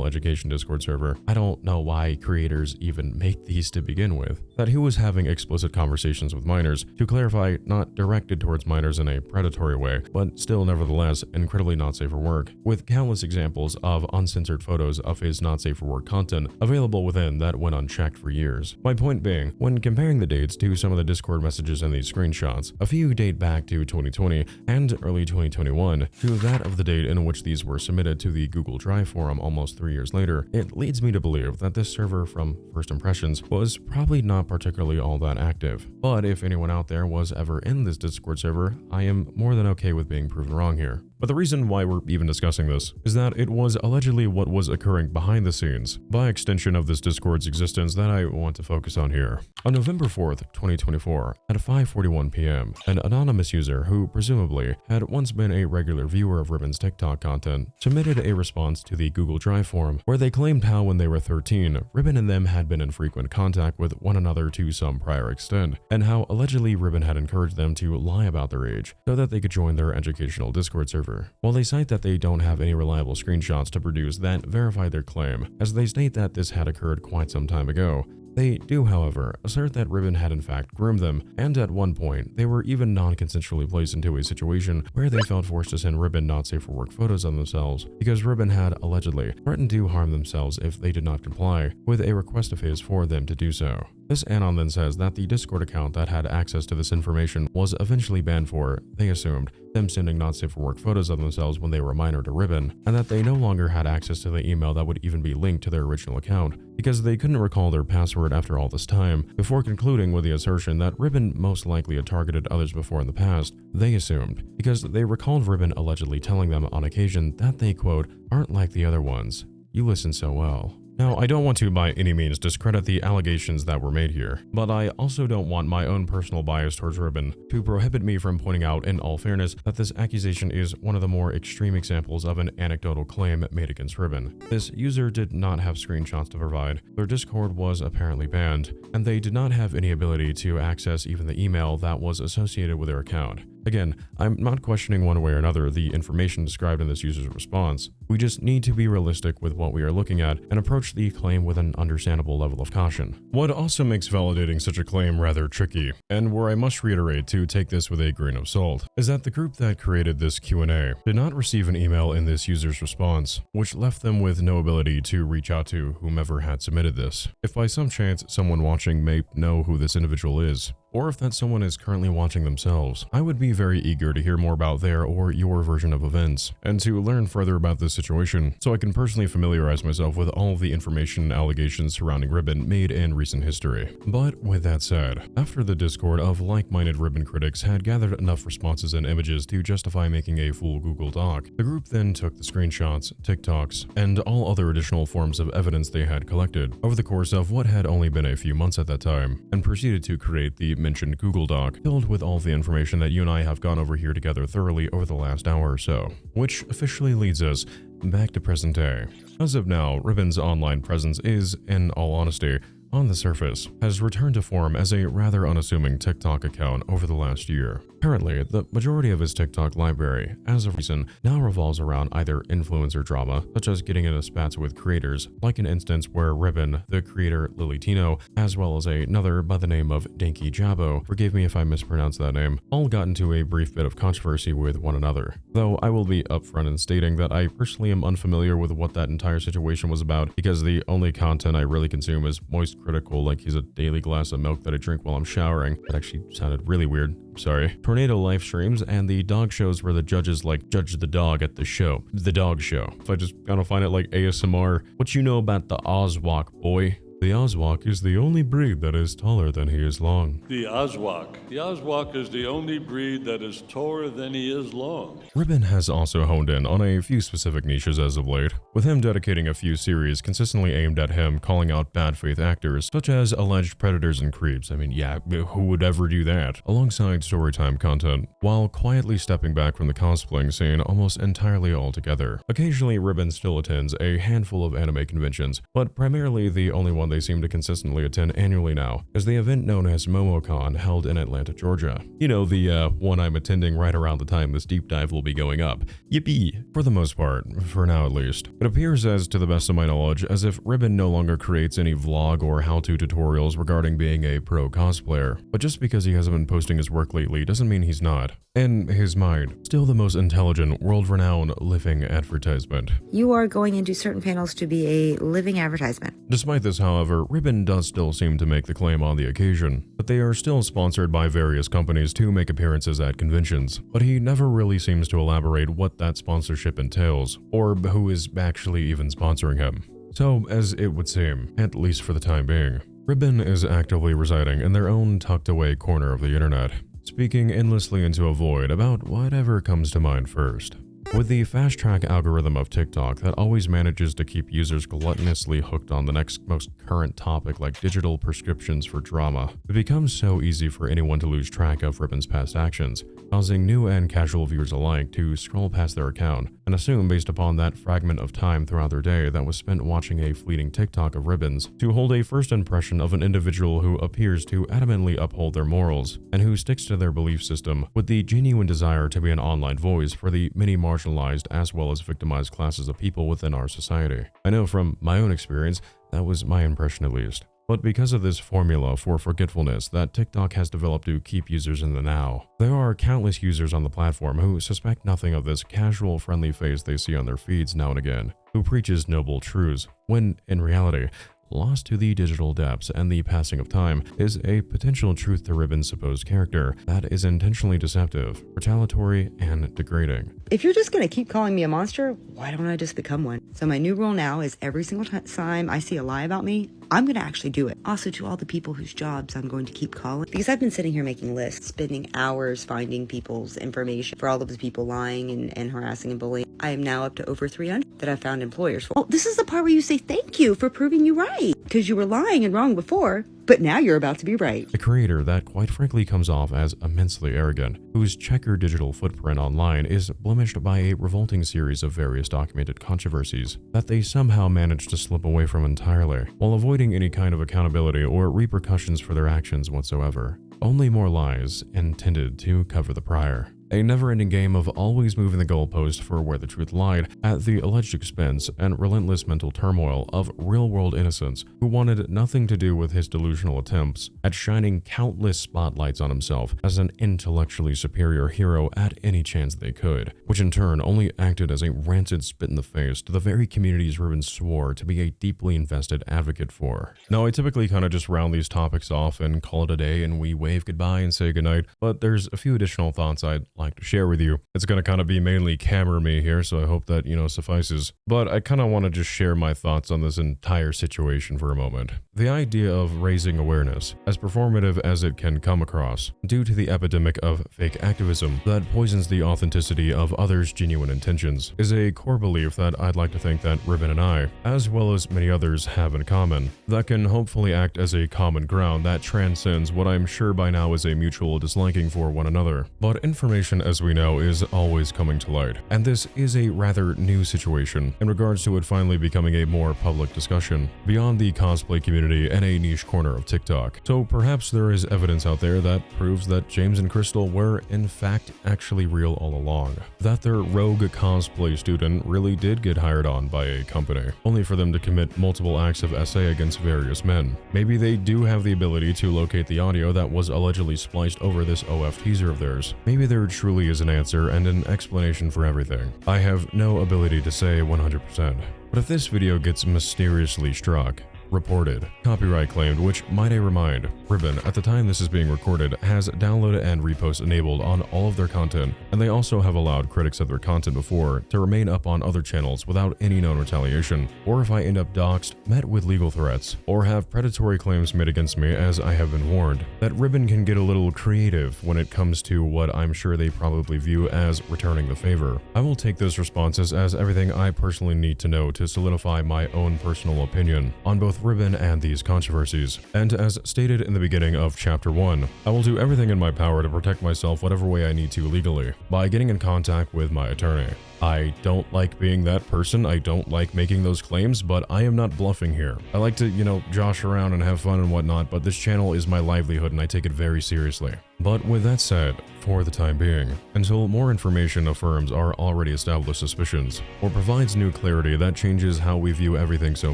education Discord server, I don't know why creators even make these to begin with, that he was having explicit conversations with minors, to clarify, not directed towards minors in a predatory way, but still nevertheless incredibly not safe for work, with countless examples of uncensored photos of his not safe for work content available within that went unchecked for years. My point being, when comparing the dates to some of the Discord messages in these screenshots, a few date back to 2020 and early 2021, to that of the date in which these were submitted to the Google Drive forum almost 3 years later, it leads me to believe that this server, from first impressions, was probably not particularly all that active. But if anyone out there was ever in this Discord server, I am more than okay with being proven wrong here. But the reason why we're even discussing this is that it was allegedly what was occurring behind the scenes, by extension of this Discord's existence, that I want to focus on here. On November 4th, 2024, at 5:41 p.m., an anonymous user who presumably had once been a regular viewer of Ribbon's TikTok content submitted a response to the Google Drive forum where they claimed how when they were 13, Ribbon and them had been in frequent contact with one another to some prior extent, and how allegedly Ribbon had encouraged them to lie about their age so that they could join their educational Discord server. While they cite that they don't have any reliable screenshots to produce that verify their claim, as they state that this had occurred quite some time ago, they do, however, assert that Ribbon had in fact groomed them, and at one point, they were even non-consensually placed into a situation where they felt forced to send Ribbon not safe for work photos of themselves, because Ribbon had allegedly threatened to harm themselves if they did not comply with a request of his for them to do so. This anon then says that the Discord account that had access to this information was eventually banned for, they assumed, them sending not safe for work photos of themselves when they were minor to Ribbon, and that they no longer had access to the email that would even be linked to their original account, because they couldn't recall their password after all this time, before concluding with the assertion that Ribbon most likely had targeted others before in the past, they assumed, because they recalled Ribbon allegedly telling them on occasion that they, quote, aren't like the other ones. You listen so well. Now, I don't want to by any means discredit the allegations that were made here, but I also don't want my own personal bias towards Ribbon to prohibit me from pointing out, in all fairness, that this accusation is one of the more extreme examples of an anecdotal claim made against Ribbon. This user did not have screenshots to provide, their Discord was apparently banned, and they did not have any ability to access even the email that was associated with their account. Again, I'm not questioning one way or another the information described in this user's response. We just need to be realistic with what we are looking at and approach the claim with an understandable level of caution. What also makes validating such a claim rather tricky, and where I must reiterate to take this with a grain of salt, is that the group that created this Q&A did not receive an email in this user's response, which left them with no ability to reach out to whomever had submitted this. If by some chance someone watching may know who this individual is, or if that someone is currently watching themselves, I would be very eager to hear more about their or your version of events, and to learn further about this situation, so I can personally familiarize myself with all of the information and allegations surrounding Ribbon made in recent history. But with that said, after the Discord of like-minded Ribbon critics had gathered enough responses and images to justify making a full Google Doc, the group then took the screenshots, TikToks, and all other additional forms of evidence they had collected over the course of what had only been a few months at that time, and proceeded to create the mentioned Google Doc filled with all the information that you and I I have gone over here together thoroughly over the last hour or so, which officially leads us back to present day. As of now, Ribbon's online presence is, in all honesty, on the surface, has returned to form as a rather unassuming TikTok account over the last year. Currently, the majority of his TikTok library, as of recent, now revolves around either influencer drama, such as getting into spats with creators, like an instance where Ribbon, the creator Lily Tino, as well as another by the name of Dinky Jabbo, forgive me if I mispronounce that name, all got into a brief bit of controversy with one another. Though I will be upfront in stating that I personally am unfamiliar with what that entire situation was about, because the only content I really consume is moist critical, like he's a daily glass of milk that I drink while I'm showering. That actually sounded really weird. Sorry. Tornado live streams and the dog shows where the judges like judge the dog at the show. The dog show. If I just kind of find it like ASMR. What you know about the Ozwalk, boy? The Ozwalk is the only breed that is taller than he is long. The Ozwalk. The Ozwalk is the only breed that is taller than he is long. Ribbon has also honed in on a few specific niches as of late, with him dedicating a few series consistently aimed at him calling out bad faith actors, such as alleged predators and creeps. I mean, yeah, who would ever do that? Alongside storytime content, while quietly stepping back from the cosplaying scene almost entirely altogether. Occasionally, Ribbon still attends a handful of anime conventions, but primarily the only one they seem to consistently attend annually now is the event known as MomoCon, held in Atlanta, Georgia. You know, the one I'm attending right around the time this deep dive will be going up. Yippee! For the most part, for now at least. It appears, as to the best of my knowledge, as if Ribbon no longer creates any vlog or how-to tutorials regarding being a pro cosplayer. But just because he hasn't been posting his work lately doesn't mean he's not. In his mind, still the most intelligent, world-renowned living advertisement. You are going into certain panels to be a living advertisement. Despite this, however, Ribbon does still seem to make the claim on the occasion that they are still sponsored by various companies to make appearances at conventions, but he never really seems to elaborate what that sponsorship entails, or who is actually even sponsoring him. So, as it would seem, at least for the time being, Ribbon is actively residing in their own tucked-away corner of the internet, speaking endlessly into a void about whatever comes to mind first. With the fast-track algorithm of TikTok that always manages to keep users gluttonously hooked on the next most current topic like digital prescriptions for drama, it becomes so easy for anyone to lose track of Ribbon's past actions, causing new and casual viewers alike to scroll past their account and assume, based upon that fragment of time throughout their day that was spent watching a fleeting TikTok of Ribbon's, to hold a first impression of an individual who appears to adamantly uphold their morals and who sticks to their belief system with the genuine desire to be an online voice for the many marginalized as well as victimized classes of people within our society. I know from my own experience, that was my impression at least. But because of this formula for forgetfulness that TikTok has developed to keep users in the now, there are countless users on the platform who suspect nothing of this casual, friendly face they see on their feeds now and again, who preaches noble truths, when, in reality, lost to the digital depths and the passing of time, is a potential truth to Ribbon's supposed character that is intentionally deceptive, retaliatory, and degrading. If you're just gonna keep calling me a monster, why don't I just become one? So my new rule now is every single time I see a lie about me, I'm gonna actually do it. Also, to all the people whose jobs I'm going to keep calling, because I've been sitting here making lists, spending hours finding people's information for all of the people lying and harassing and bullying. I am now up to over 300 that I've found employers for. Oh, this is the part where you say thank you for proving you right, because you were lying and wrong before, but now you're about to be right. A creator that quite frankly comes off as immensely arrogant, whose checkered digital footprint online is blemished by a revolting series of various documented controversies that they somehow managed to slip away from entirely, while avoiding any kind of accountability or repercussions for their actions whatsoever. Only more lies intended to cover the prior. A never-ending game of always moving the goalpost for where the truth lied at the alleged expense and relentless mental turmoil of real-world innocents who wanted nothing to do with his delusional attempts at shining countless spotlights on himself as an intellectually superior hero at any chance they could, which in turn only acted as a rancid spit in the face to the very communities Ribbon swore to be a deeply invested advocate for. Now, I typically kind of just round these topics off and call it a day and we wave goodbye and say goodnight, but there's a few additional thoughts I'd like like to share with you. It's going to kind of be mainly camera me here, so I hope that, suffices. But I kind of want to just share my thoughts on this entire situation for a moment. The idea of raising awareness, as performative as it can come across, due to the epidemic of fake activism that poisons the authenticity of others' genuine intentions, is a core belief that I'd like to think that Ribbon and I, as well as many others, have in common, that can hopefully act as a common ground that transcends what I'm sure by now is a mutual disliking for one another. But information, as we know, is always coming to light, and this is a rather new situation in regards to it finally becoming a more public discussion beyond the cosplay community and a niche corner of TikTok. So perhaps there is evidence out there that proves that James and Crystal were in fact actually real all along, that their rogue cosplay student really did get hired on by a company, only for them to commit multiple acts of SA against various men. Maybe they do have the ability to locate the audio that was allegedly spliced over this OF teaser of theirs. Maybe there truly is an answer and an explanation for everything. I have no ability to say 100%. But if this video gets mysteriously struck, reported, copyright claimed, which, might I remind, Ribbon, at the time this is being recorded, has download and repost enabled on all of their content, and they also have allowed critics of their content before to remain up on other channels without any known retaliation, or if I end up doxxed, met with legal threats, or have predatory claims made against me, as I have been warned, that Ribbon can get a little creative when it comes to what I'm sure they probably view as returning the favor. I will take those responses as everything I personally need to know to solidify my own personal opinion on both Ribbon and these controversies. And as stated in the beginning of Chapter 1, I will do everything in my power to protect myself whatever way I need to legally, by getting in contact with my attorney. I don't like being that person, I don't like making those claims, but I am not bluffing here. I like to, josh around and have fun and whatnot, but this channel is my livelihood and I take it very seriously. But with that said, for the time being, until more information affirms our already established suspicions, or provides new clarity that changes how we view everything so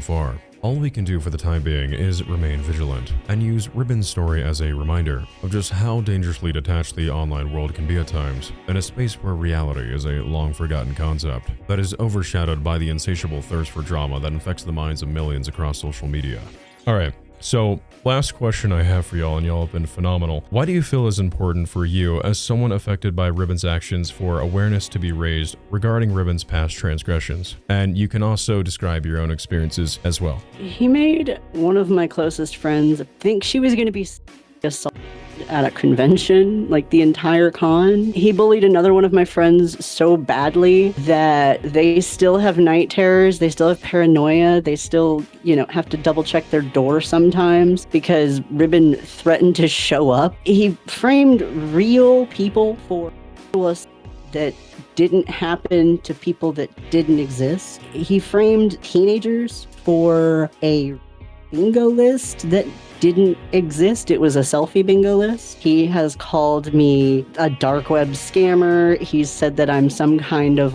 far, all we can do for the time being is remain vigilant and use Ribbon's story as a reminder of just how dangerously detached the online world can be at times, in a space where reality is a long-forgotten concept that is overshadowed by the insatiable thirst for drama that infects the minds of millions across social media. Alright, so last question I have for y'all, and y'all have been phenomenal. Why do you feel it's important for you, as someone affected by Ribbon's actions, for awareness to be raised regarding Ribbon's past transgressions? And you can also describe your own experiences as well. He made one of my closest friends think she was going to be assaulted at a convention, like the entire con. He bullied another one of my friends so badly that they still have night terrors, they still have paranoia, they still, have to double check their door sometimes because Ribbon threatened to show up. He framed real people for that didn't happen to people that didn't exist. He framed teenagers for a bingo list that didn't exist. It was a selfie bingo list. He has called me a dark web scammer. He's said that I'm some kind of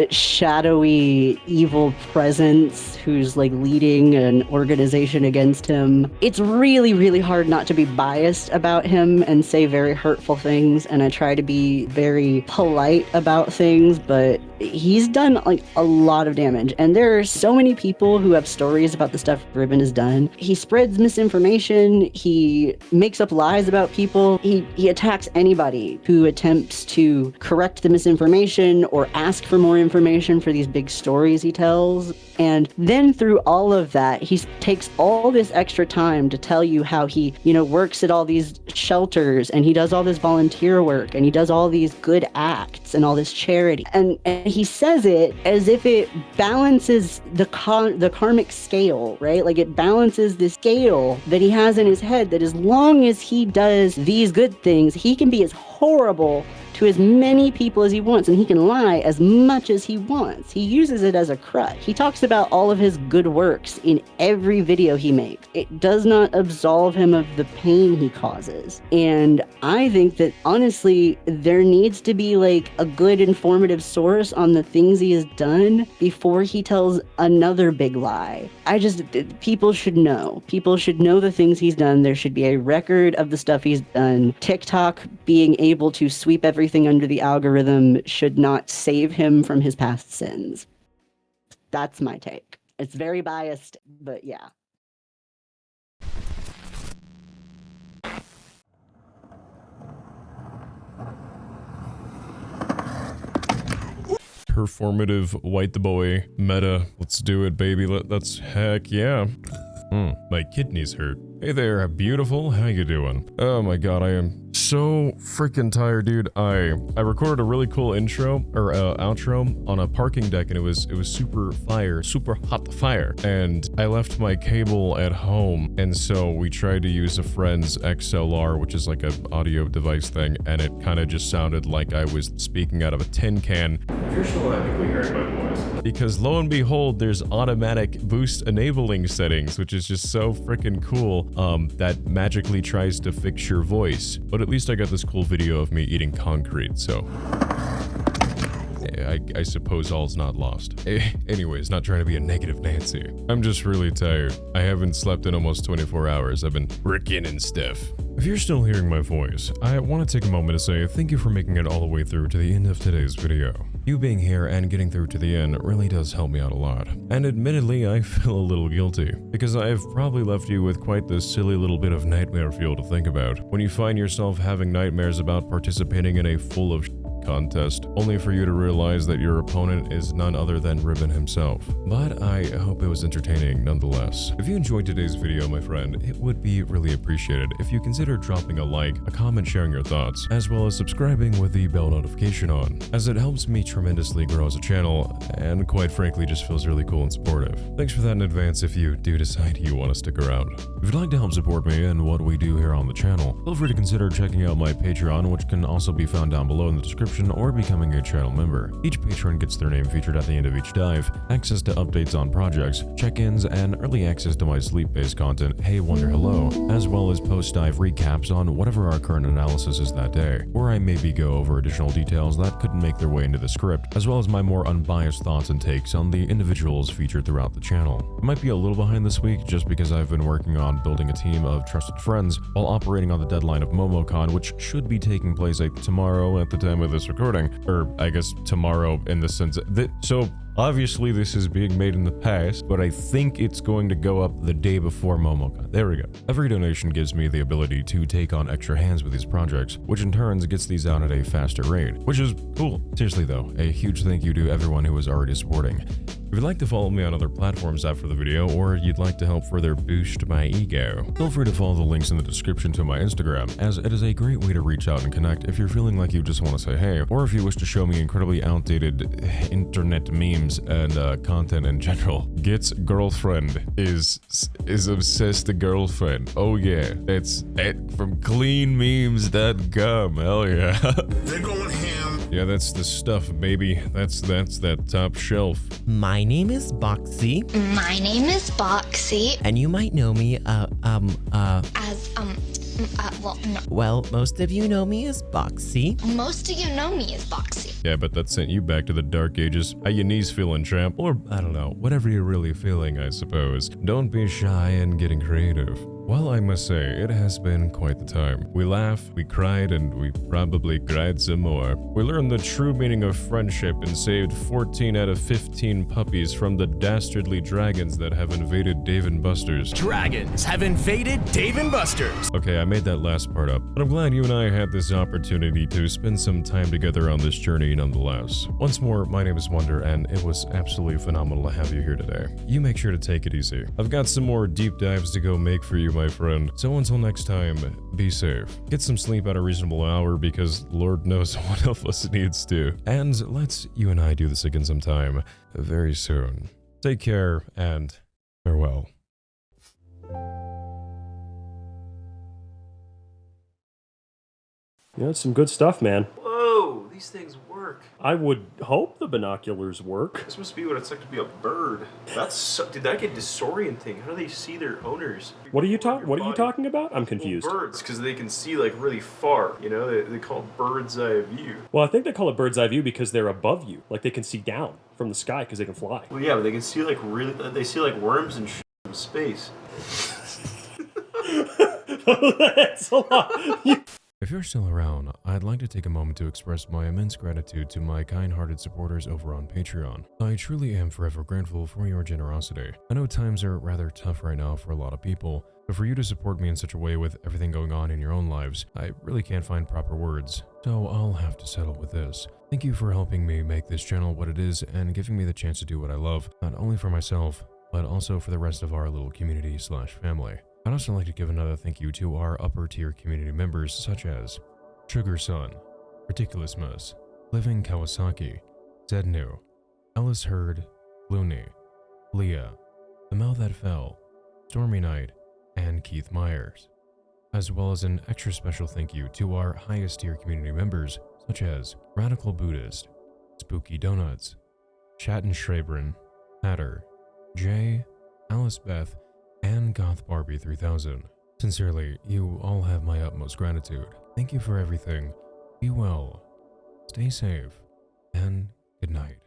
shadowy evil presence who's leading an organization against him. It's really, really hard not to be biased about him and say very hurtful things, and I try to be very polite about things, but he's done a lot of damage, and there are so many people who have stories about the stuff Ribbon has done. He spreads misinformation, he makes up lies about people, he attacks anybody who attempts to correct the misinformation or ask for more information for these big stories he tells. And then through all of that, he takes all this extra time to tell you how he, works at all these shelters, and he does all this volunteer work, and he does all these good acts and all this charity. And he says it as if it balances the karmic scale, right? It balances the scale that he has in his head, that as long as he does these good things, he can be as horrible to as many people as he wants, and he can lie as much as he wants. He uses it as a crutch. He talks about all of his good works in every video he makes. It does not absolve him of the pain he causes. And I think that, honestly, there needs to be a good informative source on the things he has done before he tells another big lie. People should know. People should know the things he's done. There should be a record of the stuff he's done. TikTok being able to sweep everything under the algorithm should not save him from his past sins. That's my take. It's very biased, but yeah. performative white boy meta. Let's do it, baby. Let's heck yeah. My kidneys hurt. Hey there, beautiful. How you doing? Oh my god, I am so freaking tired, dude. I recorded a really cool intro or outro on a parking deck, and it was super hot fire. And I left my cable at home, and so we tried to use a friend's XLR, which is like an audio device thing, and it kind of just sounded like I was speaking out of a tin can. You're still epically hearing my voice. Because lo and behold, there's automatic boost enabling settings, which is just so freaking cool. That magically tries to fix your voice. But at least I got this cool video of me eating concrete, so I suppose all's not lost. Anyways, not trying to be a negative Nancy. I'm just really tired. I haven't slept in almost 24 hours. I've been working and stuff. If you're still hearing my voice, I want to take a moment to say thank you for making it all the way through to the end of today's video. You being here and getting through to the end really does help me out a lot. And admittedly, I feel a little guilty, because I've probably left you with quite the silly little bit of nightmare fuel to think about when you find yourself having nightmares about participating in a full of contest, only for you to realize that your opponent is none other than Ribbon himself. But I hope it was entertaining nonetheless. If you enjoyed today's video, my friend, it would be really appreciated if you consider dropping a like, a comment sharing your thoughts, as well as subscribing with the bell notification on, as it helps me tremendously grow as a channel, and quite frankly just feels really cool and supportive. Thanks for that in advance if you do decide you want to stick around. If you'd like to help support me and what we do here on the channel, feel free to consider checking out my Patreon, which can also be found down below in the description, or becoming a channel member. Each patron gets their name featured at the end of each dive, access to updates on projects, check-ins, and early access to my sleep-based content, Hey Wonder Hello, as well as post-dive recaps on whatever our current analysis is that day, where I maybe go over additional details that couldn't make their way into the script, as well as my more unbiased thoughts and takes on the individuals featured throughout the channel. I might be a little behind this week just because I've been working on building a team of trusted friends while operating on the deadline of MomoCon, which should be taking place tomorrow at the time of this recording, or I guess tomorrow in the sense that, so obviously this is being made in the past, but I think it's going to go up the day before MomoCon. There we go. Every donation gives me the ability to take on extra hands with these projects, which in turn gets these out at a faster rate, which is cool. Seriously though, a huge thank you to everyone who is already supporting. If you'd like to follow me on other platforms after the video, or you'd like to help further boost my ego, feel free to follow the links in the description to my Instagram, as it is a great way to reach out and connect if you're feeling like you just want to say hey, or if you wish to show me incredibly outdated internet memes and content in general. Git's girlfriend is obsessed with girlfriend. Oh yeah, it's from cleanmemes.com. Hell yeah. They're going ham. Yeah, that's the stuff, baby. That's that top shelf. My name is Boxy. My name is Boxy. And you might know me, well, no. Well, most of you know me as Boxy. Most of you know me as Boxy. Yeah, but that sent you back to the dark ages. How your knees feeling, champ? Or, I don't know, whatever you're really feeling, I suppose. Don't be shy in getting creative. Well, I must say, it has been quite the time. We laughed, we cried, and we probably cried some more. We learned the true meaning of friendship and saved 14 out of 15 puppies from the dastardly dragons that have invaded Dave & Buster's. Dragons have invaded Dave & Buster's. Okay, I made that last part up, but I'm glad you and I had this opportunity to spend some time together on this journey nonetheless. Once more, my name is Wonder, and it was absolutely phenomenal to have you here today. You make sure to take it easy. I've got some more deep dives to go make for you, my friend. So until next time, be safe. Get some sleep at a reasonable hour, because Lord knows one of us needs to. And let's you and I do this again sometime very soon. Take care and farewell. Yeah, it's some good stuff, man. Whoa, these things work. I would hope the binoculars work. This must be what it's like to be a bird. That's so, did that get disorienting? How do they see their owners? What are you talking about? I'm confused. Well, birds, because they can see like really far. You know, they call it bird's eye view. Well, I think they call it bird's eye view because they're above you, like they can see down from the sky because they can fly. Well, yeah, but they can see like they see like worms and shit from space. That's a lot. If you're still around, I'd like to take a moment to express my immense gratitude to my kind-hearted supporters over on Patreon. I truly am forever grateful for your generosity. I know times are rather tough right now for a lot of people, But for you to support me in such a way with everything going on in your own lives, I really can't find proper words. So I'll have to settle with this. Thank you for helping me make this channel what it is and giving me the chance to do what I love, not only for myself, but also for the rest of our little community/family. I'd also like to give another thank you to our upper tier community members such as Sugar Sun, Ridiculous Mus, Living Kawasaki, Zednu, Ellis Hurd, Looney, Leah, The Mouth That Fell, Stormy Knight, and Keith Myers, as well as an extra special thank you to our highest tier community members such as Radical Buddhist, Spooky Donuts, Chatton Schraebren, Hatter, Jay, Alice Beth, and Goth Barbie 3000. Sincerely, you all have my utmost gratitude. Thank you for everything. Be well, stay safe, and good night.